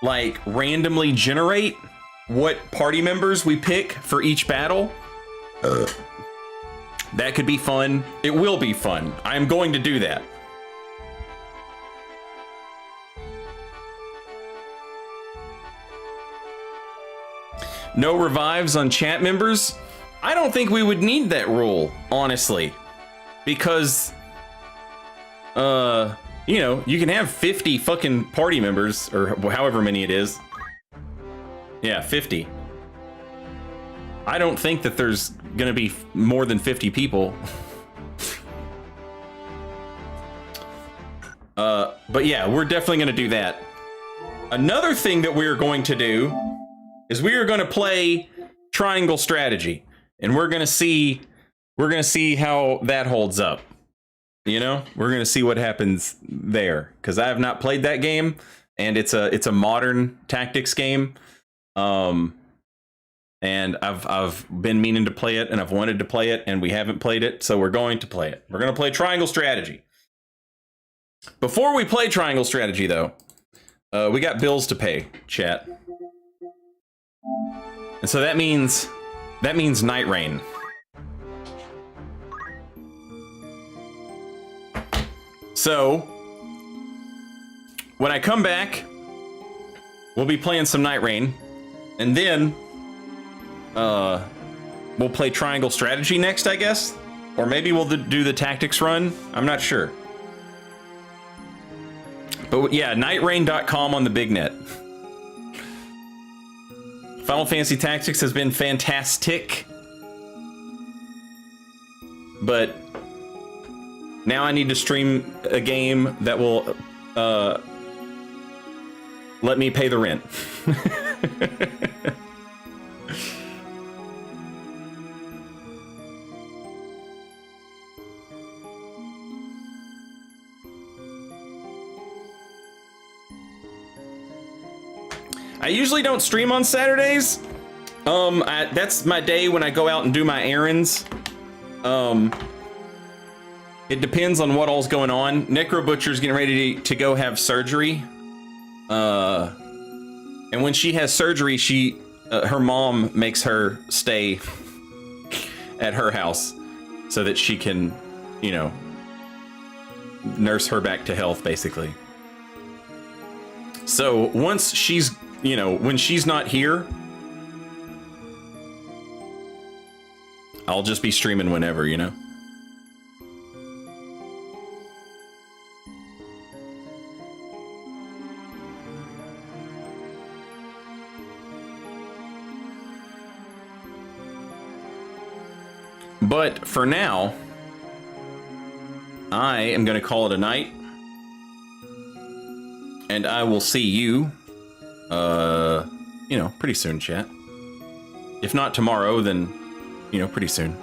like randomly generate what party members we pick for each battle. That could be fun. It will be fun. I'm going to do that. No revives on chat members? I don't think we would need that rule, honestly, because you know, you can have 50 fucking party members, or however many it is. Yeah, 50. I don't think that there's gonna be more than 50 people. But yeah, we're definitely gonna do that. Another thing that we're going to do is we are gonna play Triangle Strategy, and we're gonna see how that holds up. You know, we're gonna see what happens there, because I have not played that game, and it's a modern tactics game, and I've been meaning to play it, and I've wanted to play it, and we haven't played it, so we're going to play it. We're gonna play Triangle Strategy. Before we play Triangle Strategy, though, we got bills to pay, chat, and so that means Night Rain. So, when I come back, we'll be playing some Night Rain, and then we'll play Triangle Strategy next, I guess? Or maybe we'll do the Tactics run? I'm not sure. But yeah, nightrain.com on the big net. Final Fantasy Tactics has been fantastic, but Now I need to stream a game that will let me pay the rent. I usually don't stream on Saturdays. That's my day when I go out and do my errands. It depends on what all's going on. Necro Butcher's getting ready to go have surgery. And when she has surgery, her mom makes her stay at her house so that she can, you know, nurse her back to health, basically. So once she's, you know, when she's not here, I'll just be streaming whenever, you know? But for now, I am going to call it a night. And I will see you, you know, pretty soon, chat. If not tomorrow, then, you know, pretty soon.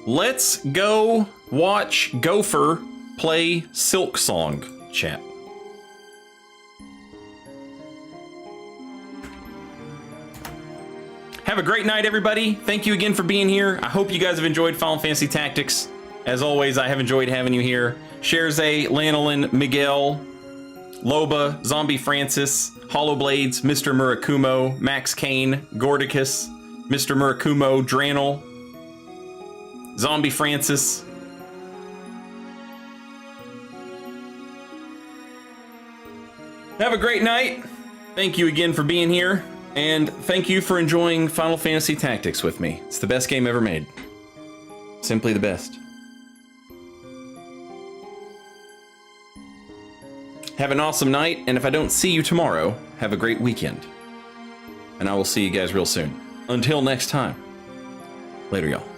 Let's go watch Gopher play Silk Song, chat. Have a great night, everybody. Thank you again for being here. I hope you guys have enjoyed Final Fantasy Tactics. As always, I have enjoyed having you here. Sherzay, Lanolin, Miguel, Loba, Zombie Francis, Hollowblades, Mr. Murakumo, Max Kane, Gordicus, Mr. Murakumo, Dranel, Zombie Francis. Have a great night. Thank you again for being here. And thank you for enjoying Final Fantasy Tactics with me. It's the best game ever made. Simply the best. Have an awesome night, and if I don't see you tomorrow, have a great weekend. And I will see you guys real soon. Until next time. Later, y'all.